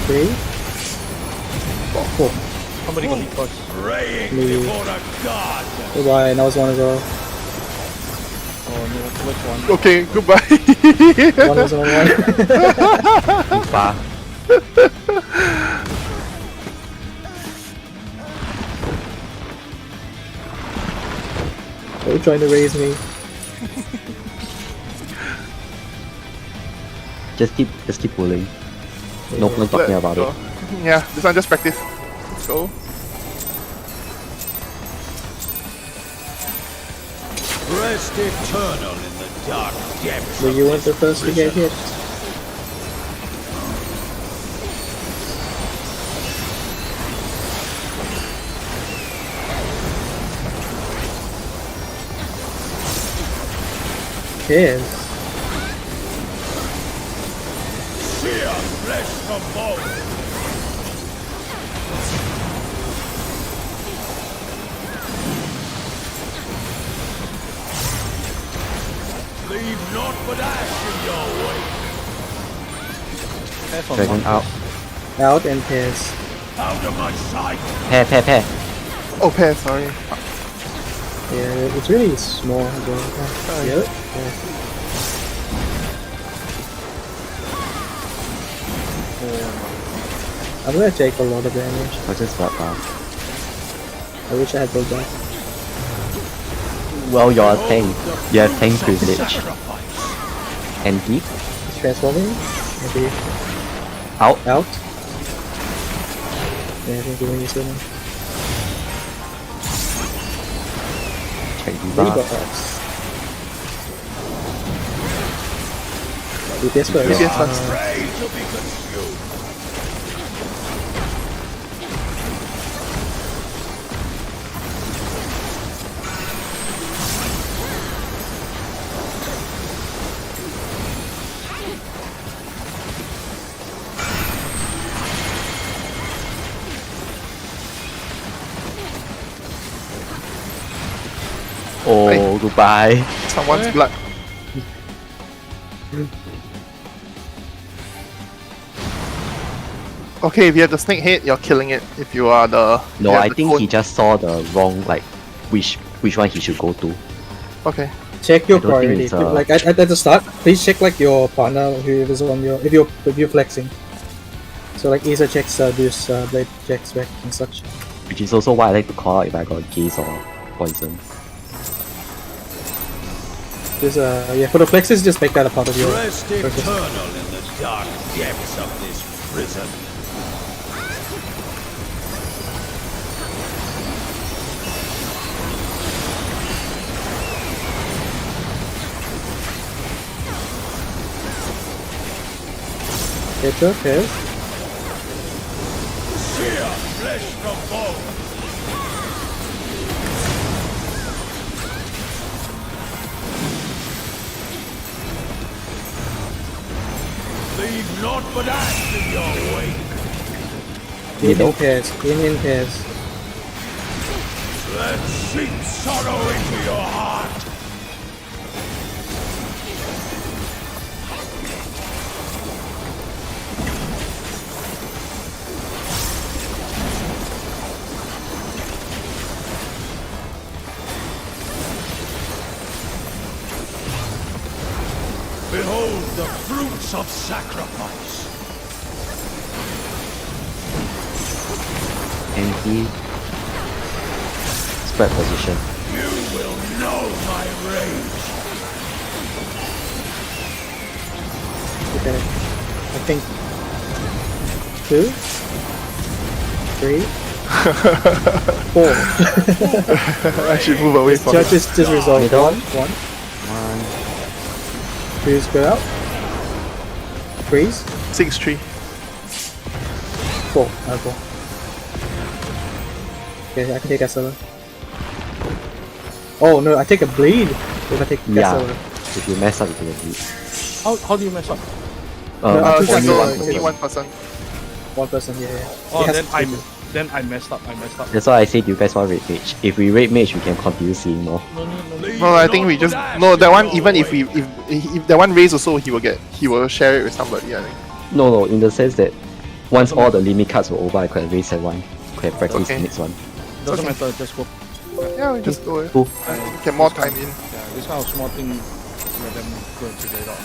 3, 4. Somebody got hit first. Praying Me. before a god. Goodbye, and that was one as well. Oh no, which one? Okay, goodbye. One was on one. Too far. Are you trying to raise me? Just keep pulling. No point talking about it. Yeah, this one just practice. Let's go. Rest eternal in the dark depths Were of you weren't the this first to get prison. hit? cares? Sear flesh from bone. Leave naught but ash in your wake. Dragon out. Out and pairs. Out of my sight. Pair. Oh, pair, sorry. Yeah, it's really small. Yeah. I'm gonna take a lot of damage. I just got back. I wish I had built that. Well, you're a tank. You have tank privilege. And deep. It's transforming. Maybe Out. out. Yeah, I think you're winning soon. Check Rebuffs. debuff. DPS first. DPS first. Pray to be consumed. Oh, Hey. goodbye. Someone's blood. Okay, if you have the snake head, you're killing it. If you are the... No, you have I the think cone- he just saw the wrong, like, which one he should go to. Okay. Check your I don't think priority. it's, Like at the start, please check like your partner who is on your if you're flexing. So like Isa checks this blade checks back and such. Which is also why I like to call out if I got gaze or poison. Just yeah, for the flexes, just make that a part of your Rest purpose. eternal in the dark depths of this prison. Get your pairs. Sear flesh from bone. Leave naught but ash in your wake. In pairs. In pairs. Let seep sorrow into your heart. Behold the fruits of sacrifice. And he spread position. You will know my rage. Okay. I think 2, 3, 4. I should move away from it. Just resolve. Middle. One. One. Freeze, go out. Freeze. 6-3. 4. 4. Okay, I can take Casella. Oh no, I take a bleed if I take Yeah. Casella. If you mess up, you will beat. How do you mess up? I took Only Casella. one Only person. one person. One person, yeah. Oh, It has then to I'm take it. then I messed up. That's why I said you guys want raid mage. If we raid mage, we can continue seeing more. No, I think we just... No, that one, even if that one raise also, he will share it with somebody, I think. No, in the sense that once all the limit cards were over, I could have raised that one. Could have practiced Okay. the next one. Doesn't matter. Just go. Yeah, we just go. Cool. Get more time in. Yeah, this kind of small thing, let them go and figure it out.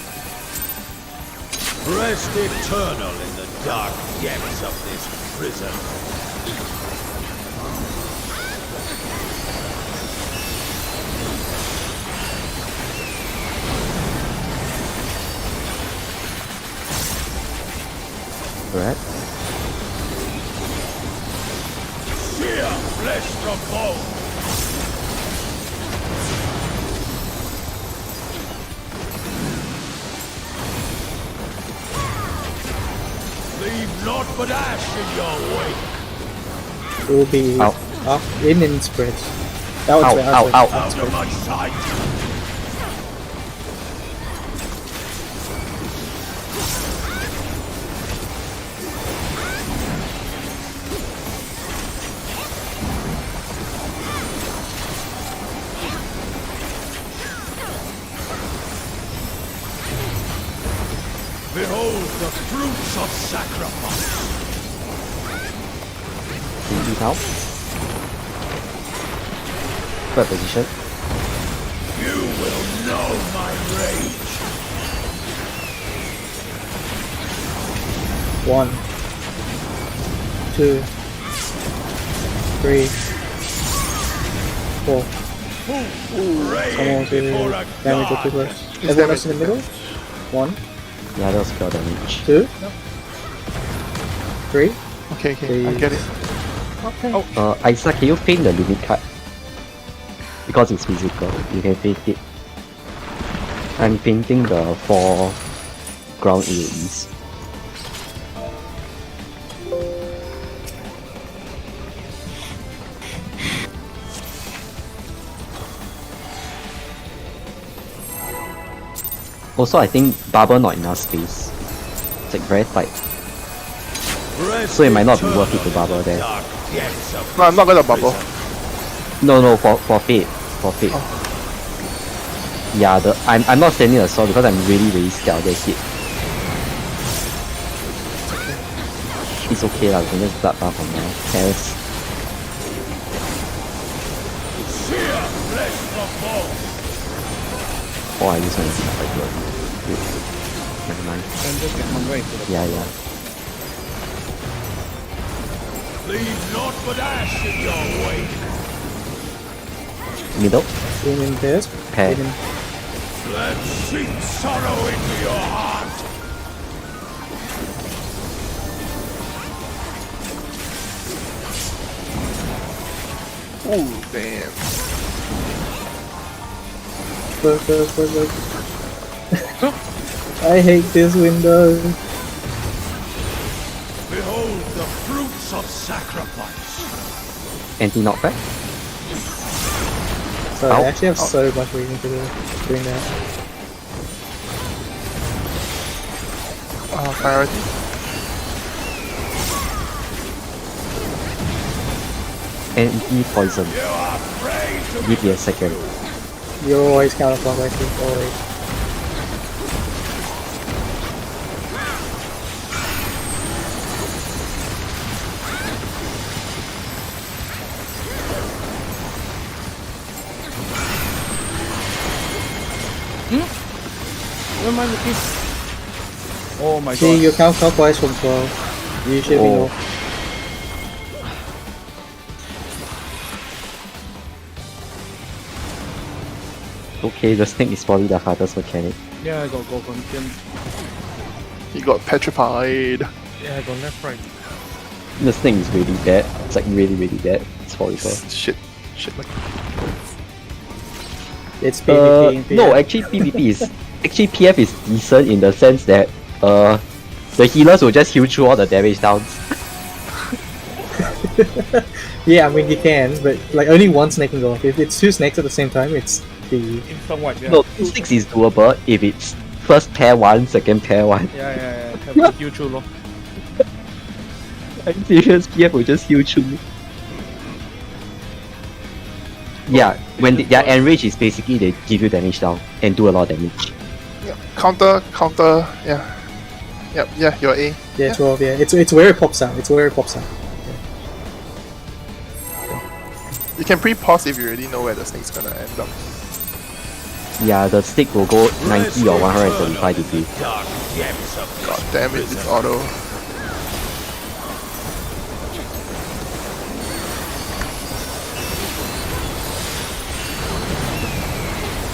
Rest eternal in the dark depths of this prison. Correct? Sear flesh from bone. Leave naught but ash in your wake. It will be Out. up, in and spread. That one's Out, spread, out, spread. out. Out of my sight. Behold the fruits of sacrifice. Eat out. Third position. You will know my rage. 1, 2, 3, 4. Rage Someone to before a damage the god. two first. Everyone else in the middle? 1, Yeah, that was pure damage. 2, 3. Okay, okay, I get it. Isaac, can you paint the limit card? Because it's physical, you can paint it. I'm painting the 4 ground AoEs. Also, I think Barber not enough space. It's like very tight. So it might not be worth it to Barber there. No, I'm not gonna bubble. No, for Fate. For Fate. Yeah, I'm not standing a sword because I'm really scared of that hit. It's okay lah, we can just bloodbath from now. Paris. Oh, I use one to fight blood. Never mind. Then just get hunger into the Yeah. Leave naught but ash in your wake. Middle. Aim in pairs. Pair. Aim in. Let's sink sorrow into your heart. Ooh, damn. Look. I hate this window. Behold the fruits of sacrifice. Anti-knockback. Sorry, Ow. I actually have so much reason to do doing that. Priority. Anti-poison. You are afraid to Give me a second. You're always counterclockwise, always. Never mind the kiss. Oh my See, god. you're counterclockwise from 12. You should be Oh. north. Okay, the snake is probably the hardest mechanic. Yeah, I got content. He got petrified. Yeah, I got left right. The snake is really bad. It's like really bad. It's horrible. Shit. Like It's PvP in No, PvP. actually PvP is actually PF is decent in the sense that the healers will just heal through all the damage downs. Yeah, I mean you can, but like only one snake can go off. If it's two snakes at the same time, it's the Instant wipe, yeah. No, 6 is doable if it's first pair 1, second pair 1. Yeah. Have to heal through lor. I'm serious, PF will just heal through. Yeah, when their enrage is basically they give you damage down and do a lot of damage. yeah. Counter, yeah. Yep, yeah, you're A. yeah 12. Yeah, it's where it pops out. You can pre-pause if you already know where the snake's gonna end up. Yeah, the stick will go 90 or 135 degrees. dark depths of God damn it, it's auto.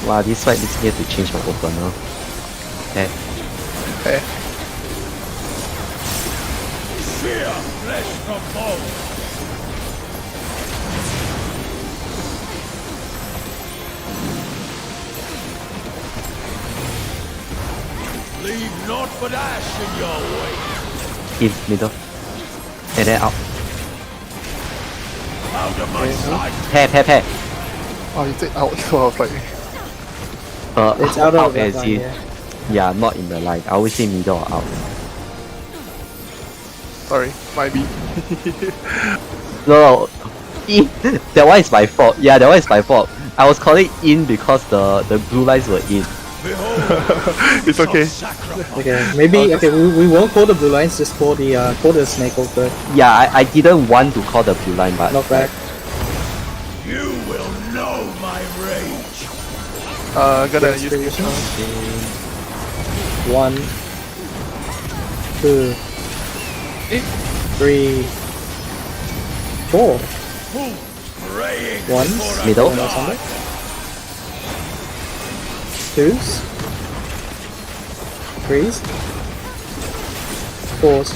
Wow, this fight leads me to change my opener. Okay. Hey. fear flesh from bone. Leave naught but ash in your wake. In middle. And then out. Out of my sight. Pair. Oh, you take out, so I was like, It's out of as that line, in, yeah. yeah, not in the line. I always say middle or out. sorry, might be. No, in. That one is my fault. Yeah, that one is my fault. I was calling in because the blue lines were in. It's okay. Okay, maybe okay. We won't call the blue lines. Just call the snake over. Yeah, I didn't want to call the blue line, but Knock back. You will know my rage. Gonna Yes, use previous this. one. 1, 2, 3, 4. Praying 1s. middle. One else on it. 2s. 3s. 4s.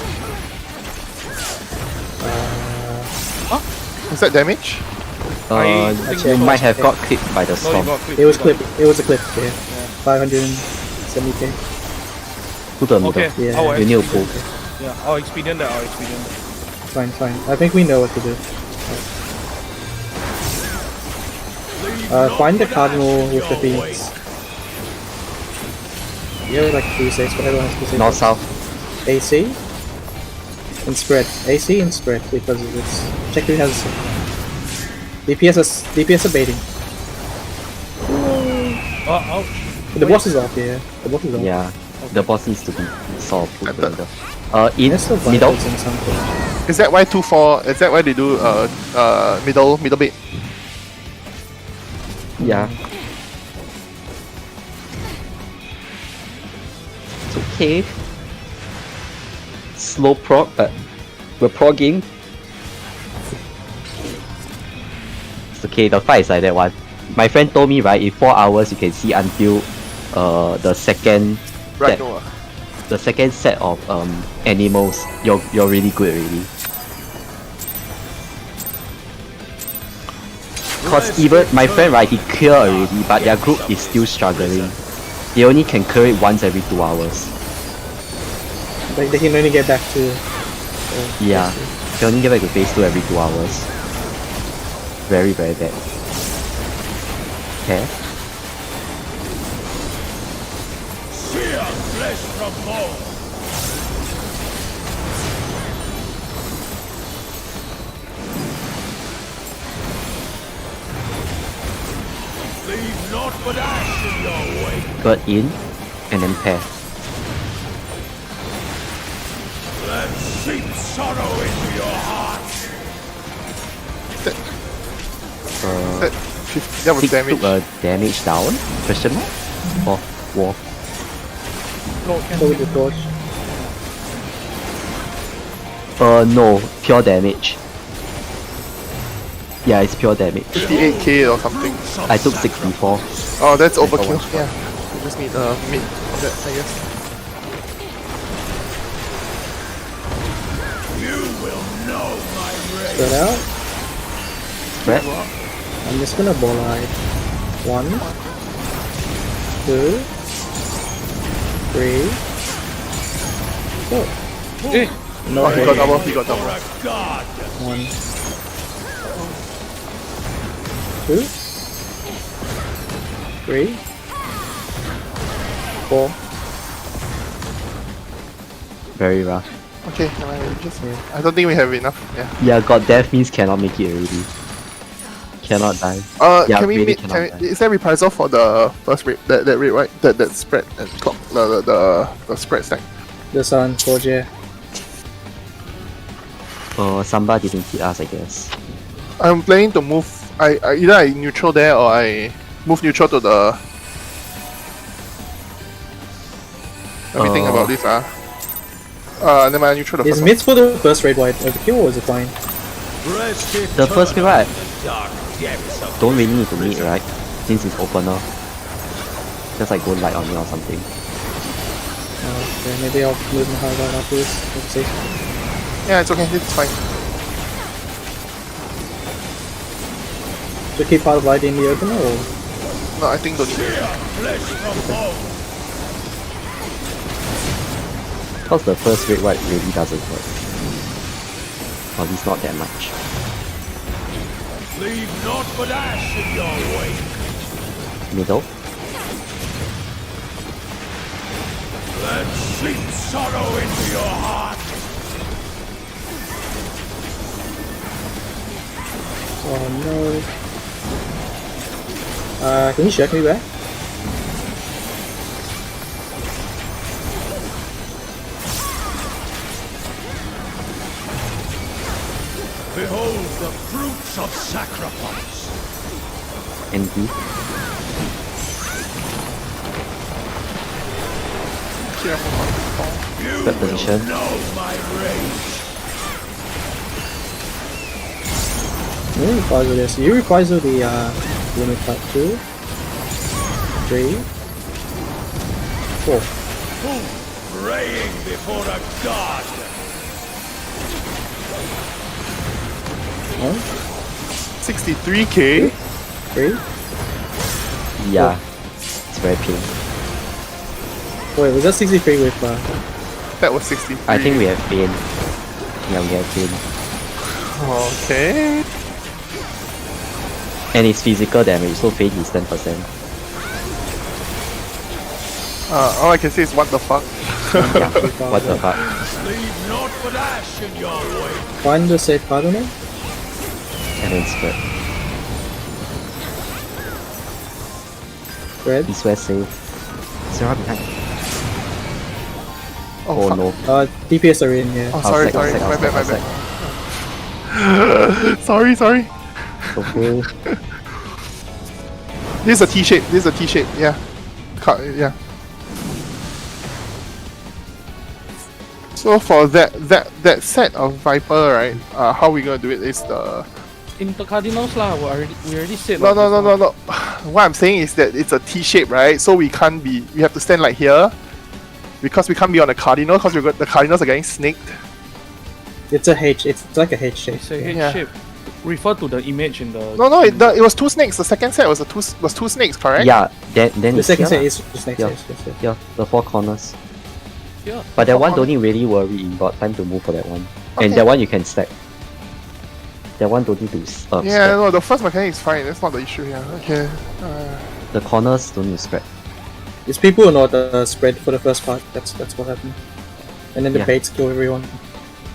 Is that damage? You might have got clipped by the No, storm. you got clipped. It was clipped. It was a clip. Yeah. 570k. To the middle. Okay, Yeah. our You need to pull. yeah, I'll expedient that. I'll expedient that. Fine, fine. I think we know what to do. Find the cardinal with the phoenix. Yeah, like 3-6, whatever has to say. North south. AC and spread. AC and spread because it's check who has DPS are baiting. Oh, ouch. The boss is off, yeah. The boss is off. Yeah, the boss needs to be sort of put At to the the- middle. In There's still middle. vitals in something. Is that why 2-4? Is that why they do middle bait? Yeah. It's okay. Slow prog, but we're progging. It's okay, the fight is like that one. My friend told me, right, in 4 hours you can see until the second Right, set, no. the second set of animals. You're really good already. Cause even my friend, right, he clear already, but their group is still struggling. They only can clear it once every 2 hours. Like they can only get back to. Yeah, they only get back to phase 2 every 2 hours. Very bad. Okay. Sear flesh from bone. Leave naught but ash in your wake. Got in, and then pair. Let seep sorrow into your heart. That was Tick damage. took a damage down? Question mark? Or war? Go with the torch. No, pure damage. Yeah, it's pure damage. 58k or something. I took 64. Oh, that's I overkill. forgot. Yeah. We just need mid of that, I guess. You will know my rage. Spread out. Spread? I'm just gonna ball eye. 1, 2, 3, 4. Eh, No, Oh, he got way. double. He got double. For a god. 1, 2, 3, 4. Very rough. Okay, I don't think we have enough. Yeah. Yeah, got death means cannot make it already. Cannot die. Yeah, Can we really meet? cannot die. Is there reprisal for the first raid? That raid, right? That spread and clock the spread stack. The sun, 4J. Samba didn't hit us, I guess. I'm planning to move. Either I neutral there or I move neutral to the. Let me think about this. Never mind, neutral the Is first mids for the first raid wide overkill or is it fine? Rest The first eternal right? in the dark depths of Don't really need to meet, right? Since it's opener. Just like go light on me or something. Okay, maybe I'll lose my high guard after this. Let's see. one. Yeah, it's okay. It's fine. Should keep part of light in the opener or? No, I think don't need it. flesh from bone. Cause the first red white really doesn't hurt. Or at least not that much. Leave naught but ash in your wake. Middle. Let seep sorrow into your heart. Oh no. Can you check me back? Behold the fruits of sacrifice. NP. Careful not to fall. You Third position. will know my rage. You reprisal this. You reprisal the limit part 2, 3, 4. Who praying before a god? 1, 63k. 3. Yeah. It's very pain. Wait, was that 63 with That was 63. I think we have pain. Yeah, we have pain. Okay. And it's physical damage, so pain is 10%. All I can say is what the fuck. Yeah. What the fuck? Leave naught but ash in your way. find the safe cardinal? And then spread. Red? East west save. Sarah behind. Oh fuck. no. DPS are in, yeah. Oh, sorry, Outside, sorry. outside, My bad, my outside, bad. Sorry, sorry. Okay. This is a T-shape. This is a T-shape. Yeah. Yeah. So for that set of Viper, right? How we gonna do it is the Intercardinals lah. We already said. no. What I'm saying is that it's a T-shape, right? So we can't be. We have to stand like here, because we can't be on the cardinal, because the cardinals are getting snaked. It's a H, it's like a H shape. It's a H Yeah. shape. Refer to the image in the. No. It was two snakes. The second set was two snakes, correct? Yeah, then The it's second here set lah. is just next, Yeah. yes. Yeah, the four corners. Yeah. But that Four one corners. don't need really worry, you got time to move for that one. Okay. And that one you can stack. That one don't need to Yeah, stack. no. The first mechanic is fine. That's not the issue here. Okay. The corners don't need to spread. These people are not spread for the first part, that's what happened. And then the Yeah. baits kill everyone.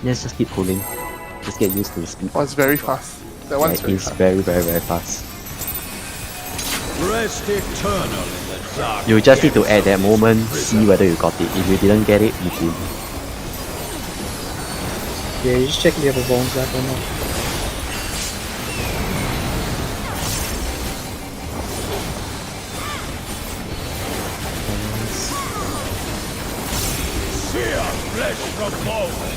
Let's just keep pulling. Just get used to the speed. Oh, it's very fast. That one's Like, very it's fast. very, very, very fast. Rest eternal in the dark. You just need to at depths that of this moment prison. see whether you got it. If you didn't get it, you did. Yeah, you just check if you have a bones back or not. Sear flesh from bone.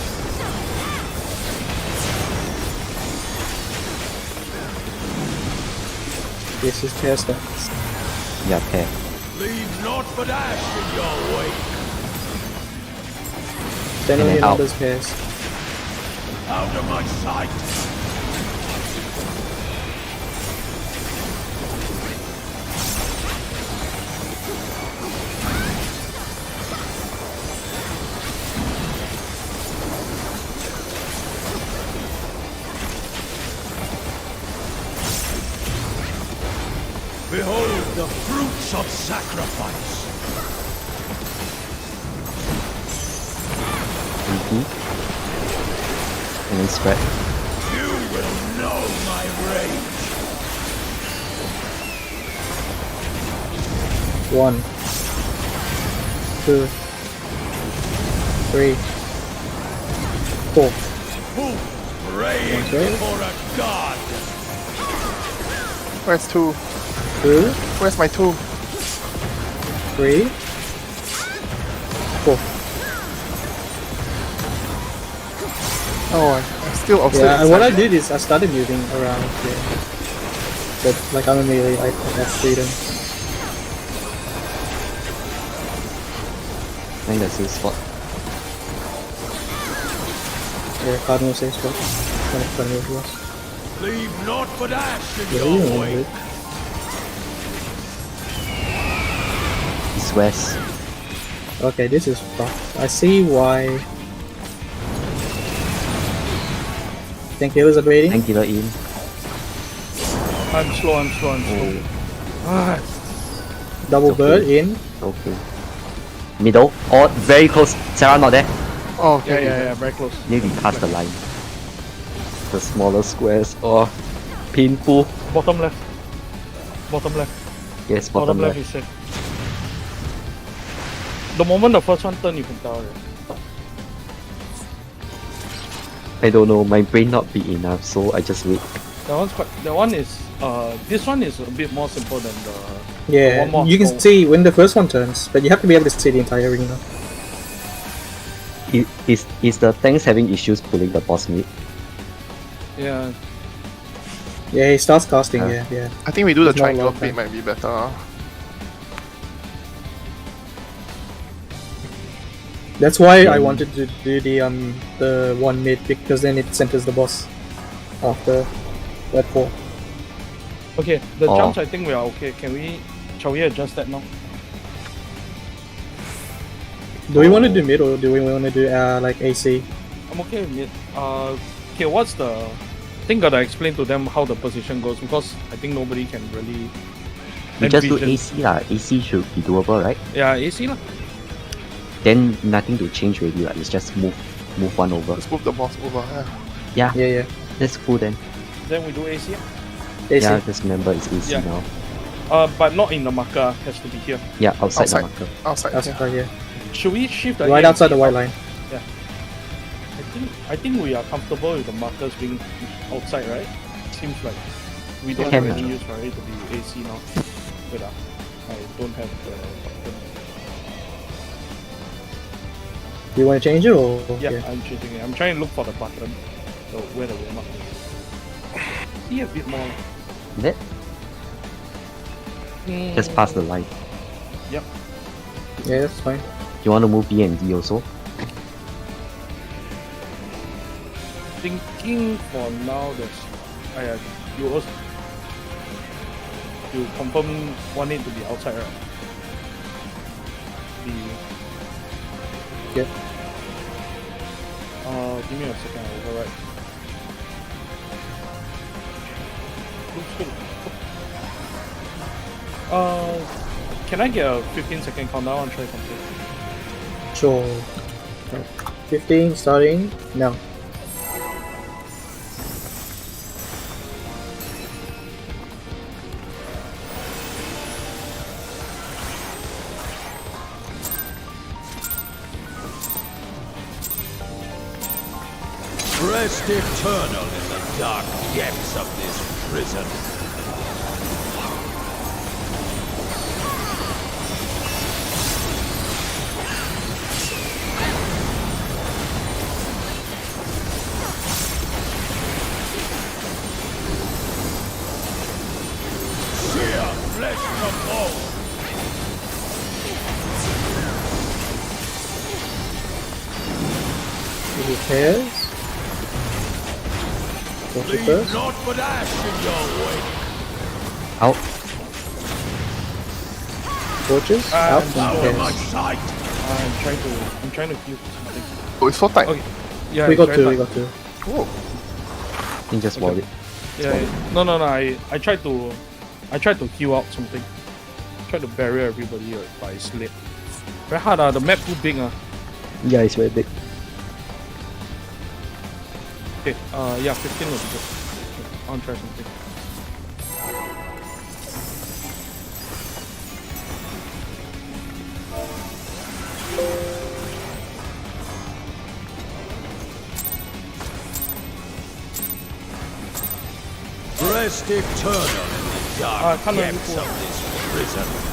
This is chaos stance. Yeah, pair. Leave naught but ash in your wake. Generally then out. numbers chaos. Out of my sight. Behold the fruits of sacrifice. And then spread. You will know my rage. 1, 2, 3, 4. Who praying Okay. before a god? Where's two? 2, Where's my two? 3, 4. Oh, I'm still obsessed. Yeah, and what I did is I started moving around here. But like I'm immediately I have freedom. Then the safe spot. Yeah, cardinal safe spot. Kind of move to us. Leave naught but ash in Yeah, you your know wake. it. East west. Okay, this is fucked. I see why. Think healers are waiting. Tank killer in. I'm slow. Oh, Ah, Double okay. bird in. okay. Middle. Or very close. Sarah not there. Oh, okay. yeah, very close. Maybe past the line. The smaller squares. Oh, painful. Bottom left. Bottom left. Yes, Bottom bottom left left. is safe. The moment the first one turn, you can tell. Right? I don't know, my brain not big enough, so I just wait. That one's quite. That one is. This one is a bit more simple than the. Yeah, one more you can goal. see when the first one turns, but you have to be able to see the entire arena. Is the tanks having issues pulling the boss mid? Yeah. Yeah, he starts casting. Yeah. Yeah. I think we do the It's not a triangle long plate time. might be better. That's why I wanted to do the one mid, because then it centers the boss after that 4. Okay. The Oh. jumps, I think we are okay. Shall we adjust that now? Do we want to do mid or do we want to do like AC? I'm okay with it. Okay. What's the? I think gotta explain to them how the position goes, because I think nobody can really. We just do envision- AC lah. AC should be doable, right? Yeah, AC lah. Then nothing to change already, like it's just move one over. Let's move the boss over. Yeah. Yeah, Yeah. that's cool then. Then we do AC. AC. Yeah, just remember it's AC Yeah. now. But not in the marker. Has to be here. Yeah, outside the Outside. marker. Outside. That's Yeah. right. Yeah. Should we shift the Right ANC outside the white up? line. I think we are comfortable with the markers being outside, right? Seems like we don't Can have any lah. use for it to be AC now. Wait, I don't have the button. Do you want to change it or? Yeah, I'm changing it. I'm trying to look for the button. So where the warm up is. See a bit more. That just pass the line. Yeah, that's fine. You want to move B and D also? Thinking for now, you also you confirm want it to be outside, right? Yeah. Give me a second. I'll override. Looks good. Can I get a 15-second countdown and try something? Sure. 15 starting now. Rest eternal in the dark depths of this prison. Sear flesh from bone. Repairs. What's the Leave first? naught but ash in your wake. Out. Torches. Out and Out of my repairs. sight. I'm trying to feel something. Oh, it's so tight. Okay. Yeah, We it's got very two. tight. We got two. Oh. You just wall it. Yeah. No. I tried to heal out something. Tried to bury everybody but I slipped. Very hard. The map too big. Yeah, it's very big. Okay. Yeah, 15 will be good. Okay, I want to try something. Rest eternal in the dark can't really depths pull. of this prison.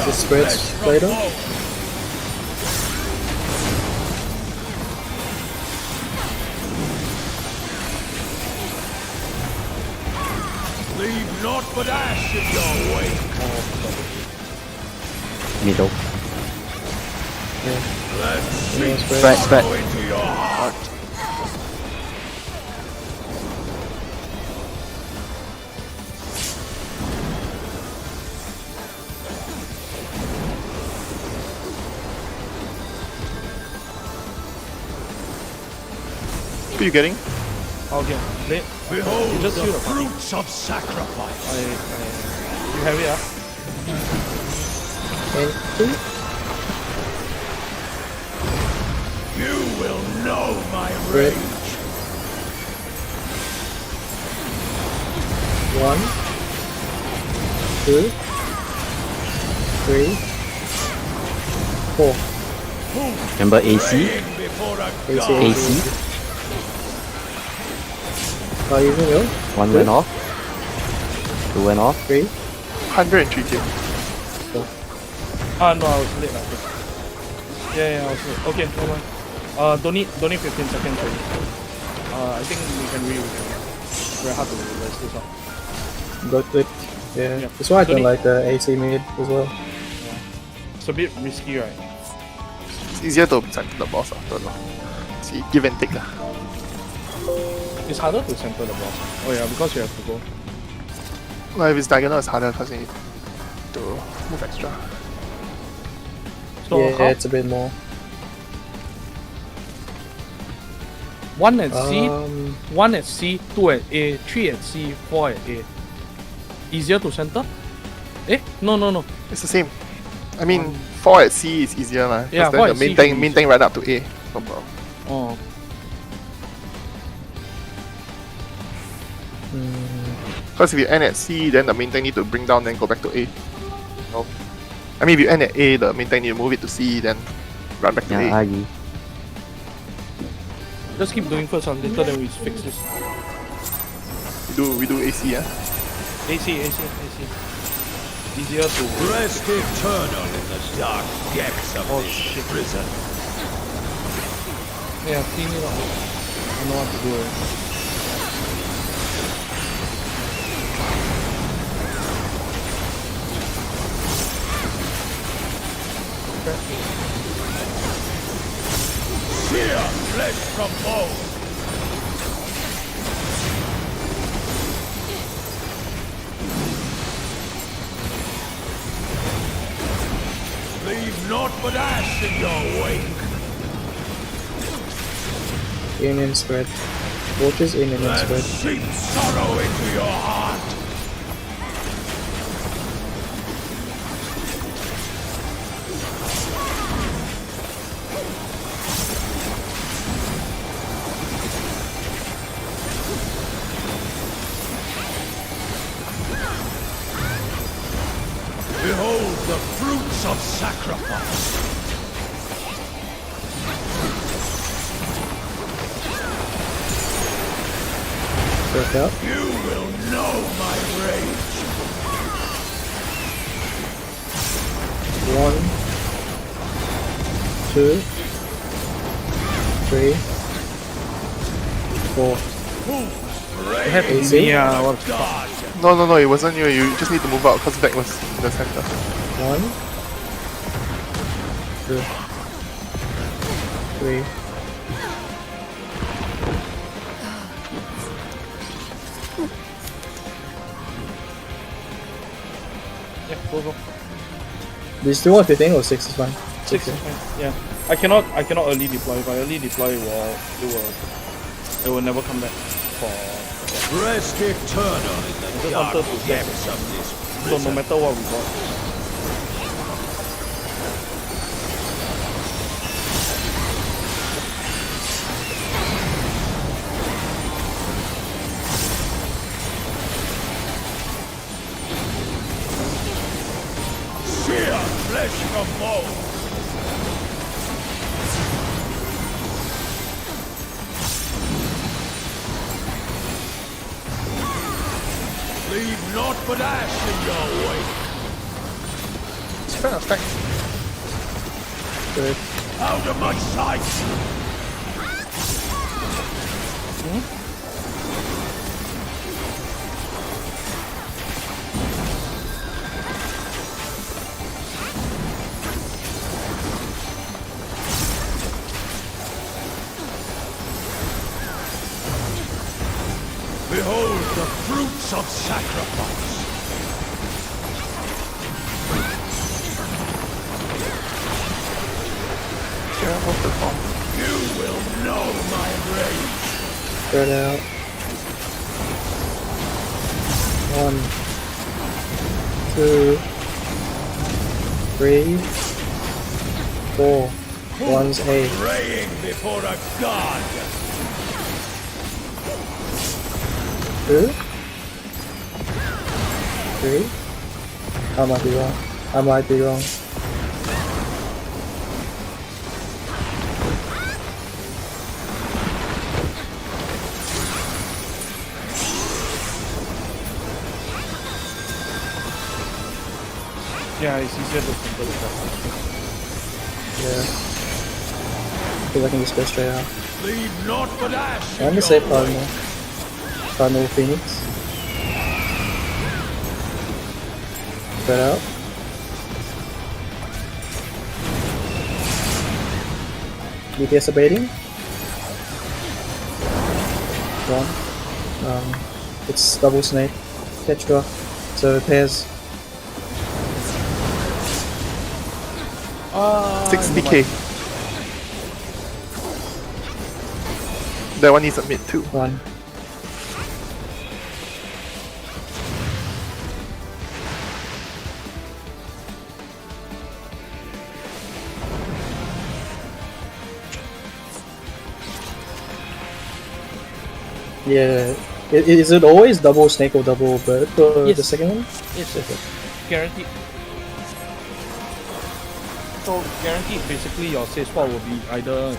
The spreads later. Leave naught but ash in your wake. Middle. Let Spread, spread. go into your heart. Who are you getting? Okay. Behold You just the heal the body. fruits of sacrifice. You have it, And two. You will know my Great. 1, 2, 3, 4. Remember AC? AC. AC. Using your 1 went off. 2 went off. 3. 103 K. Ah, no, I was late. Yeah, I was late. Okay, never mind. Don't need 15 seconds already. I think we can very hard to reverse this one. Got clipped. Yeah. Yeah. That's why I don't Don't like the AC mid as well. It's a bit risky, right? It's easier to center the boss after the see give and take. It's harder to center the boss. Oh yeah, because you have to go. Well, if it's diagonal, it's harder because you need to move extra. So yeah, how? it's a bit more. 1 at C, Um, 1 at C, 2 at A, 3 at C, 4 at A. Easier to center? Eh? No. It's the same. I mean, 4 at C is easier, lah. Yeah, 4 then the at C main should be tank run up to A. No problem. Oh. Because if you end at C, then the main tank need to bring down, then go back to A. No. I mean, if you end at A, the main tank need to move it to C, then run back to Yeah, A. I agree. Just keep doing first, later then we fix this. We do AC, yeah. AC. Easier to... Rest eternal in the dark depths of Oh this shit. prison. Yeah, clean it up. I know what to do already. Sear flesh from bone. Leave naught but ash in your wake. in and spread. Watches in and Let spread. seep sorrow into your heart. Behold the fruits of sacrifice. Break out. You will know my rage. 1, 2, 3, 4. It had to be AC? me, what the fuck. God. No, it wasn't you. You just need to move out because Vec was in the center. 1, 2, 3. Yeah, go. Do you still want 15 or 6 is fine? 6 is fine. Yeah. I cannot early deploy. If I early deploy, it will never come back for. Rest eternal in the Just dark wanted to get depths of this So prison. no matter what we got. Sear flesh from bone. Leave naught but ash in your wake. It's fair effect. Good. Out of my sight. Behold the fruits of sacrifice. Careful to fall. You will know my rage. Spread out. 1, 2, 3, 4. One's A. Praying before a god. 2, 3. I might be wrong. I might be wrong. Yeah, it's easier to control the traffic. Yeah. I think I can just go straight out. Leave not but ash. I'm gonna say Cardinal. Cardinal Phoenix. Spread out. BTS abating. 1. It's double snake. Tetra. So it pairs. 60k. That one needs a mid too. 1. Yeah. Is it always double snake or double bird for the Yes. second one? Yes, guaranteed. So guaranteed, basically your safe spot will be either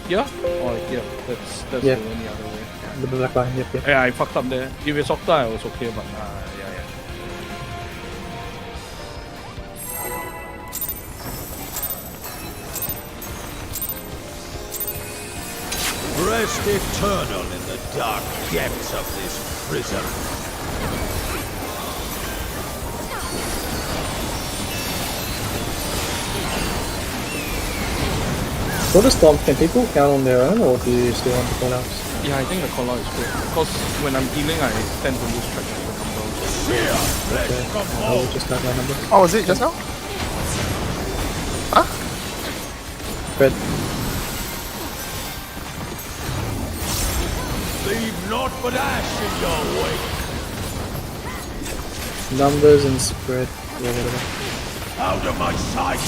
here or here. That's Yeah. the only other way. The black line, yep, yep. Yeah, I fucked up there. If it's Octa, I was okay, but yeah. Rest eternal in the dark depths of this prison. For the storm, can people count on their own or do you still want to call outs? Yeah, I think the call out is good. Because when I'm healing, I tend to lose track of the numbers. Okay. I will just type my number. Oh, was it just now? Huh? Red. Leave naught but ash in your wake. Numbers and spread. Yeah, whatever. Out of my sight.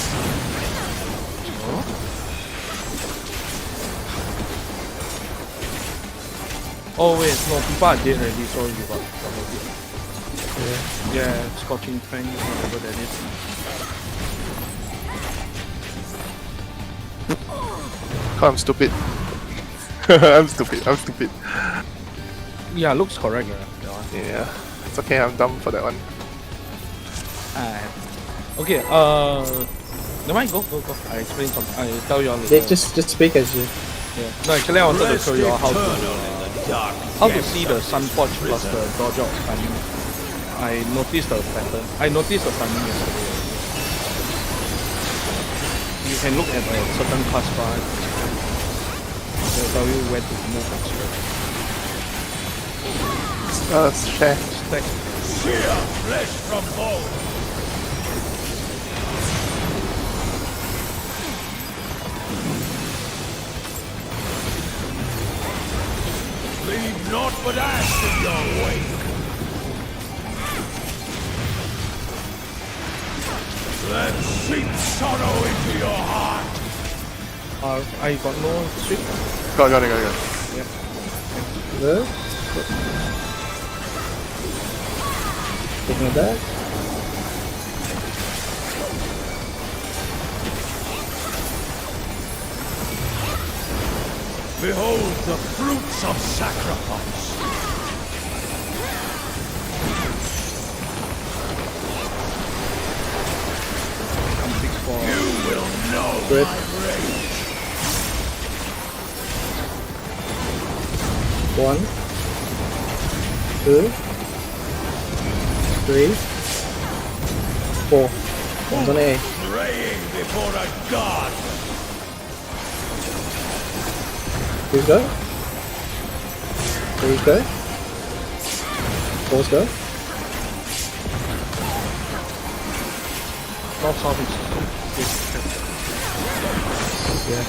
Oh wait, no, people are dead already, so you got double dead. Yeah. Yeah, Scorching Fang, whatever that is. Oh, I'm stupid. I'm stupid. Yeah, looks correct, yeah. That one. Yeah. It's okay, I'm dumb for that one. Okay, never mind, go. I explain something. I tell you all later. Yeah, just speak as you. Yeah. No, actually I wanted to show you all how How to see the Sunforge plus the dodge out timing. I noticed the pattern. I noticed the timing yesterday. You can look at a certain class bar. They'll tell you where to move extra. Share. Stack. sheer flesh from bone. Leave naught but ash in your wake. Let seep sorrow into your heart. I got no sweep. Got it. Good. Taking it back. Behold the fruits of sacrifice. I'm 6-4. You will know Good. my rage. 1, 2, 3, 4. One's on A. Praying before a god. Please go. 3 go. 4's go. North south is Yeah.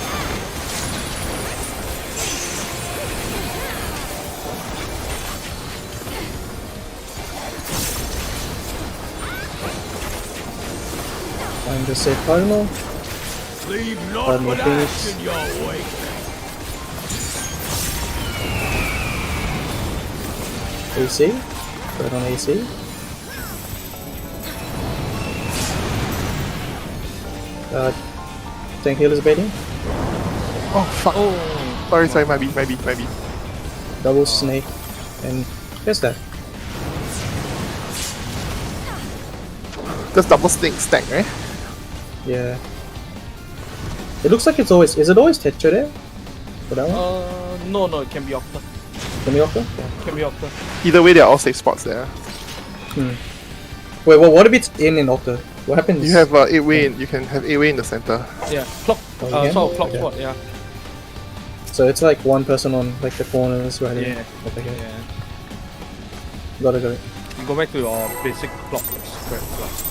Time to save Cardinal. Leave naught Cardinal but Phoenix. ash in your wake. AC. Right on AC. Tank heal is baiting. Oh fuck. Sorry, my beat. Double snake. And guess that. Just double snake stack, right? Yeah. It looks like it's always. Is it always Tetra there? For that one? No, it can be Octa. Can we offer? Can be Octa. Either way, they're all safe spots there. Wait, well, what if it's in Octa? What happens? You have 8-way. You can have 8-way in the center. Yeah, clock. Oh, you can? Clock Okay. spot. Yeah. So it's like one person on like the corners, right? Yeah. Okay. Yeah. Got it. You go back to your basic block spread plus.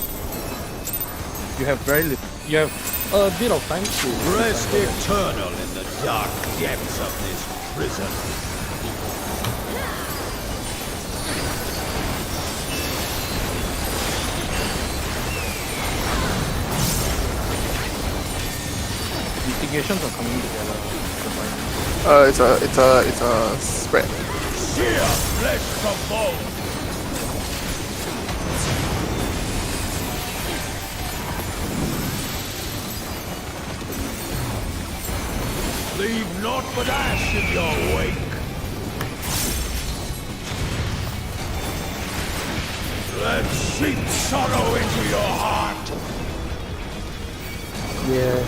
You have very little. You have a bit of time to Rest eternal in the dark depths of this prison. mitigations are coming together. It's a spread. Sheer flesh from bone. Leave naught but ash in your wake. Let seep sorrow into your heart. Yeah.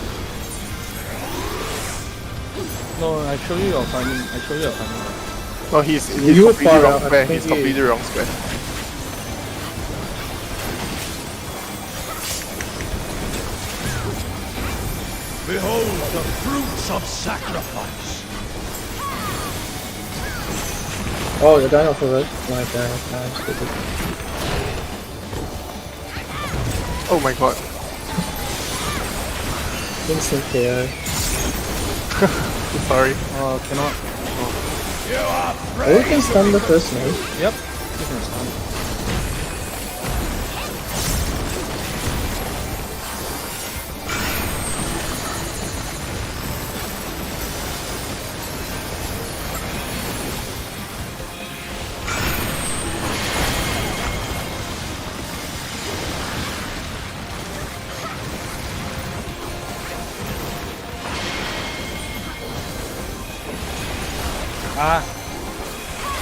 No, actually your timing. No, he's You were completely far wrong out. I square. think He's completely wrong square. Behold the fruits of sacrifice. Oh, you're dying off the road? My god, I'm stupid. Oh my god. Instant KO. Sorry. Cannot. You are Oh, we can stun the first node. Yep. You can stun.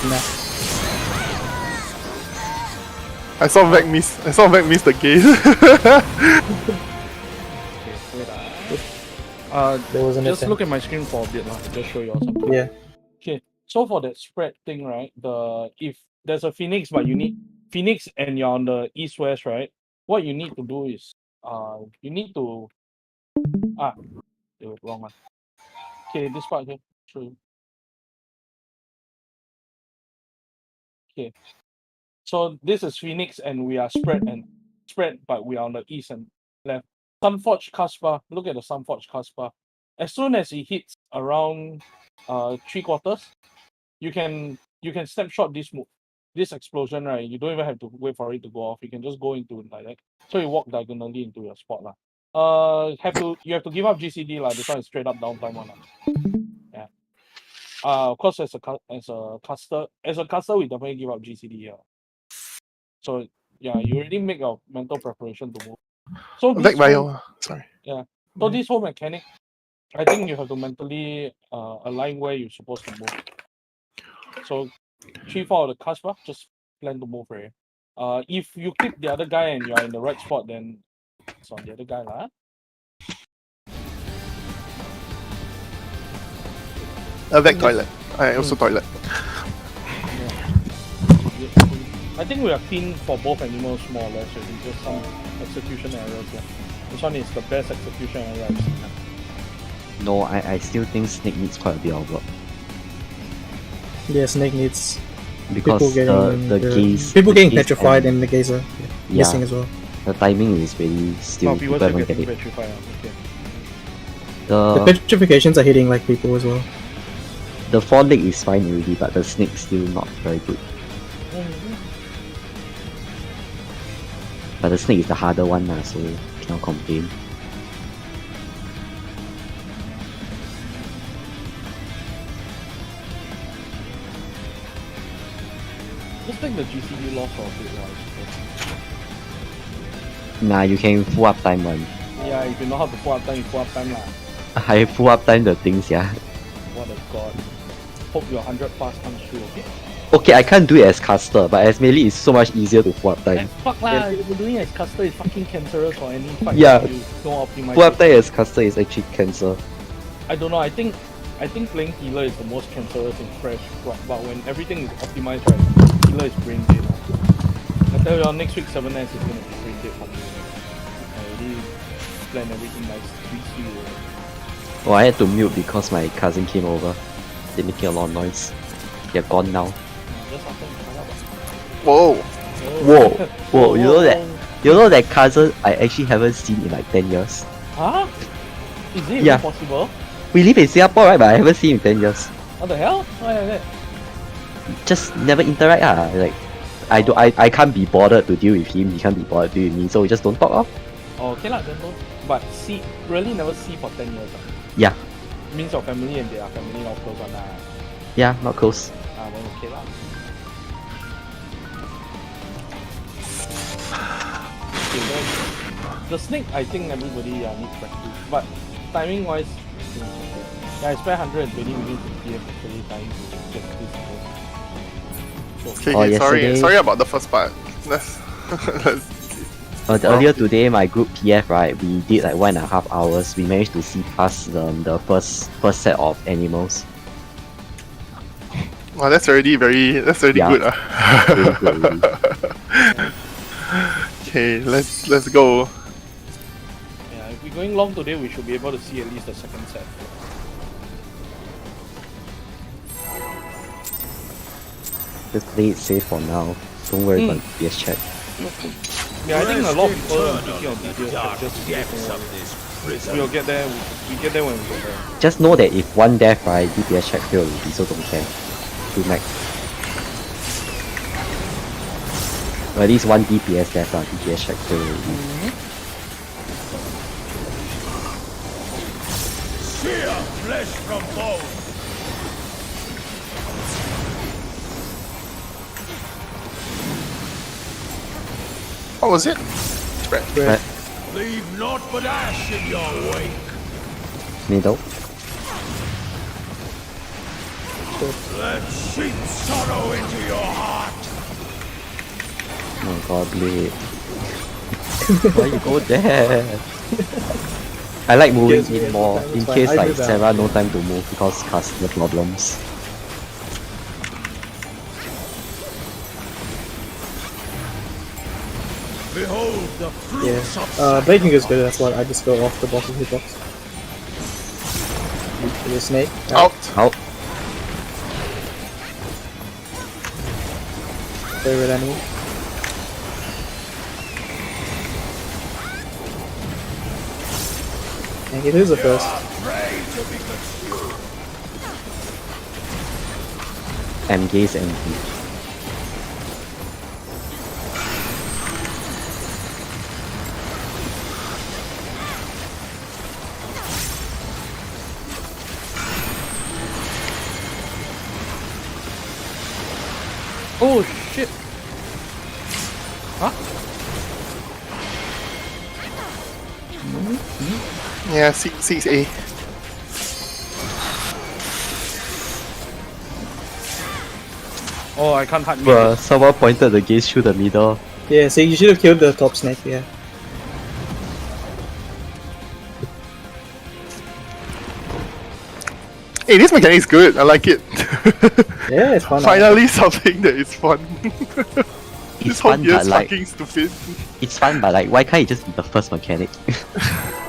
Nah. I saw Vec miss the gate. There was an Just attempt. look at my screen for a bit, just show you all something. Yeah. Okay, so for that spread thing, right? If there's a Phoenix, but you need Phoenix and you're on the east west, right? What you need to do is you need to wrong one. Okay, this part here. Show you. Okay. So this is Phoenix and we are spread, but we are on the east and left. Sunforge Caspar, look at the Sunforge Caspar. As soon as he hits around 3/4, you can snapshot this explosion, right? You don't even have to wait for it to go off. You can just go into it like that. So you walk diagonally into your spot lah. You have to give up GCD lah. This one is straight up downtime one lah. Yeah. Of course, as a caster, we definitely give up GCD here. So yeah, you already make your mental preparation to move. So Vec this bio. Sorry. so this whole mechanic, I think you have to mentally align where you're supposed to move. So 3/4 of the Caspar, just plan to move right. If you click the other guy and you're in the right spot, then it's on the other guy lah. Vec toilet. I also toilet. I think we are clean for both animals more or less. It's just some execution errors. Yeah. This one is the best execution error I've seen. No, I still think Snake needs quite a bit of work. Yeah, Snake needs Because people getting the gaze, people the getting gaze petrified and- and the gazer yeah, missing as well. the timing is really still People people haven't are get getting it. petrified. Okay. The petrifications are hitting like people as well. The 4 leg is fine already, but the snake still not very good. But the snake is the harder one lah, so cannot complain. Just take the GCU loss of it, Nah, you can full up time one. Yeah, if you know how to full up time, you full up time lah. I full up time the things, yeah. What a god. Hope your 100 pass comes true, okay? Okay, I can't do it as caster, but as melee it's so much easier to full up time. Fuck lah, you're doing it as caster is fucking cancerous for any fight Yeah. that you don't optimize. Full up it. time as caster is actually cancer. I don't know, I think playing healer is the most cancerous in Fresh, but when everything is optimized, right, healer is brain dead. I tell you, next week 7S is gonna be brain dead for me. I already planned everything nice, 3 Oh, I had to mute because my cousin came over. They're making a lot of noise. They're gone now. Just after you shut up. Whoa. Whoa, whoa, you know that cousin I actually haven't seen in like 10 years. Huh? Is it Yeah. even possible? We live in Singapore, right? But I haven't seen him in 10 years. What the hell? Why like that? Just never interact. Like, I can't be bothered to deal with him. He can't be bothered to deal with me. So we just don't talk. Oh, okay lah, then don't. But see, really never see for 10 years. Yeah, Means your family and their family not close one lah. yeah, not close. Then okay lah. Okay, then the snake, I think everybody needs practice. But timing wise, yeah, I spent 120 minutes in PF actually trying to get this. Okay, Oh, okay, sorry, yesterday- sorry about the first part. Let's, Earlier today, my group PF, right, we did like 1.5 hours. We managed to see past the first set of animals. Wow, that's already Yeah. good. Really good, really. Okay, let's go. Yeah, if we're going long today, we should be able to see at least the second set. Just play it safe for now. Don't worry about PS check. Yeah, I think a lot of people Rest thinking of eternal in the DPS dark just depths of this prison. we'll get there. We get there when we get there. Just know that if one death, right, DPS check fail already, so don't care. Do max. Or at least one DPS death, DPS check fail already. Sear flesh from bone. What was it? Spread. But Leave naught but ash in your wake. middle. Let sheep sorrow into your heart. Oh god, Blade. Why you go there? I like moving Yes, in yes, more, it's in fine. case I do like that. Sarah no time to move because customer problems. Behold the fruits of Yeah. Baking is good, that's why I just go off the boss's hitbox. To the snake. Out. Out. Favorite animal. And it is the first. prey to be consumed. Gaze empty. Oh shit! Huh? Yeah, 6A. Oh, I can't hide me. Bruh, someone pointed the gaze through the middle. Yeah, so you should have killed the top snake, yeah. Hey, this mechanic is good. I like it. Yeah, it's fun. Finally, something that is fun. It's This whole fun, year but is like, fucking stupid. it's fun, but like, why can't it just be the first mechanic?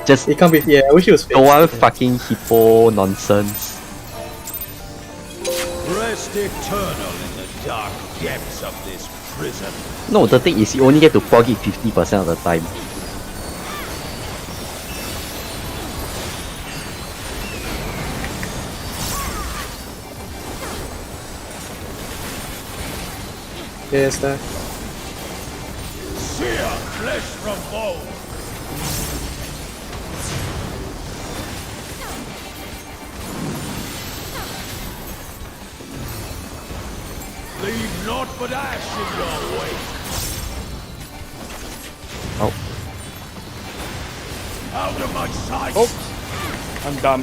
Just It can't be, yeah, I wish it was fixed. don't want fucking hippo nonsense. Rest eternal in the dark depths of this prison. No, the thing is, you only get to prog it 50% of the time. Yeah, it's that. Sear flesh from bone. Leave naught but ash in your wake. Oh, Out of my sight. Oops. I'm dumb.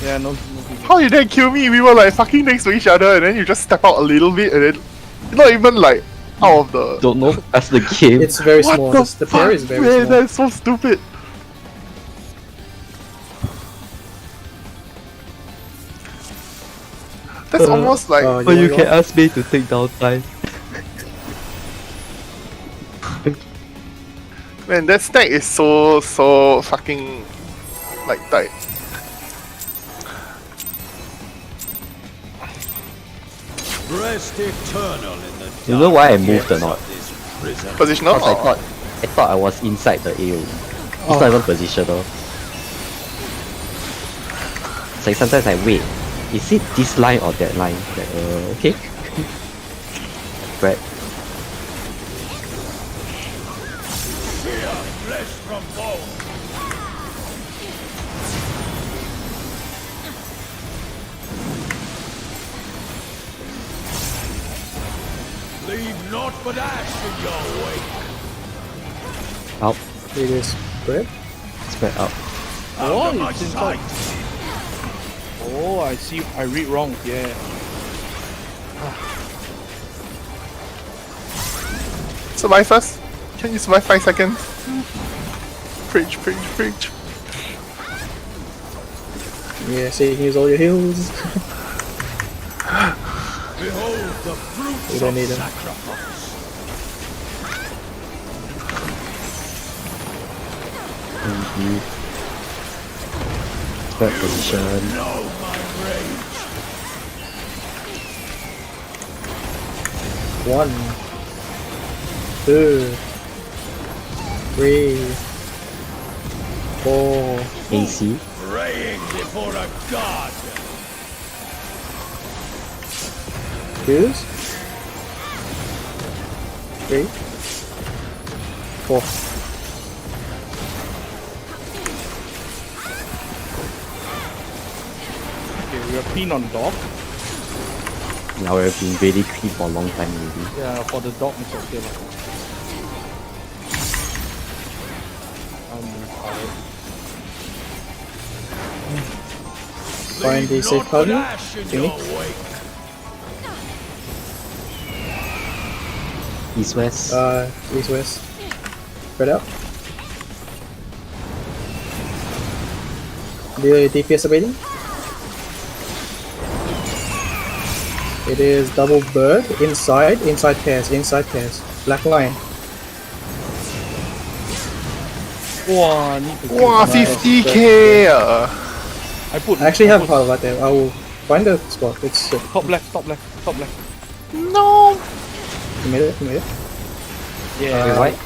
Yeah, no. How did that kill me? We were like fucking next to each other, and then you just step out a little bit, and then not even like out of the. don't know. That's the game. It's very What small. the The parry is fuck, very man? small. That's so stupid. That's almost like. But you can ask me to take down time. Man, that stack is so fucking like tight. Rest eternal in the You know why I dark moved or depths not? of this prison. Positional? Because I thought I was inside the AoE. It's not even positional. It's like sometimes I wait. Is it this line or that line? Like, okay. Right. Sheer flesh from bone. Leave naught but ash in your wake. Out. It is bread. Spread out. Oh, Out of my it's inside. sight. Oh, I see. I read wrong. Yeah. Survive first. Can you survive 5 seconds? Preach. Yeah, so you can use all your heals. Behold the fruits We don't of need them. sacrifice. Indeed. Spread position. Know my rage. 1, 2, 3, 4. AC. Praying before a god. Use 3, 4. Okay, we are pinned on dog. Now we've been really creep for a long time already. Yeah, for the dog it's okay lah. I'm tired. Find the Leave safe naught but partner. ash in Jimmy. your wake. East west. East west. Spread out. The DPS abating. It is double bird inside pairs. Black line. Wow, need to kill Wow, somebody. 50k! I actually have a pile right there. I will find the spot. It's Top left. No! you made it. Yeah. Red white.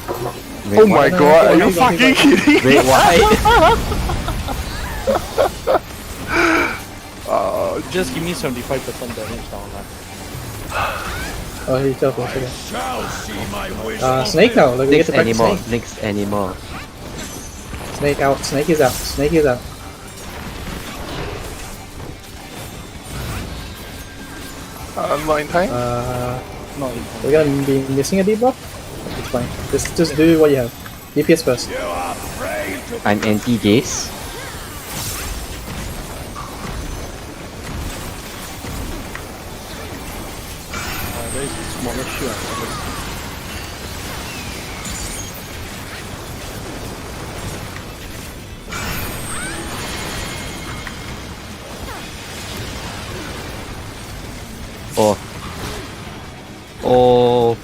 Red Oh my white. god, are you Red white. fucking kidding? Red white. Just give me 75% damage down lah. Oh, he teleports again. Shall see my wish. Snake now. Look, we get Next to practice animal. snake. Next animal. Snake out. Snake is out. I'm not in time. Not in We're gonna be missing a debuff. It's fine. Just do what you have. DPS first. You are prey to I'm anti-gaze. there is a smaller shield. Oh. Oh.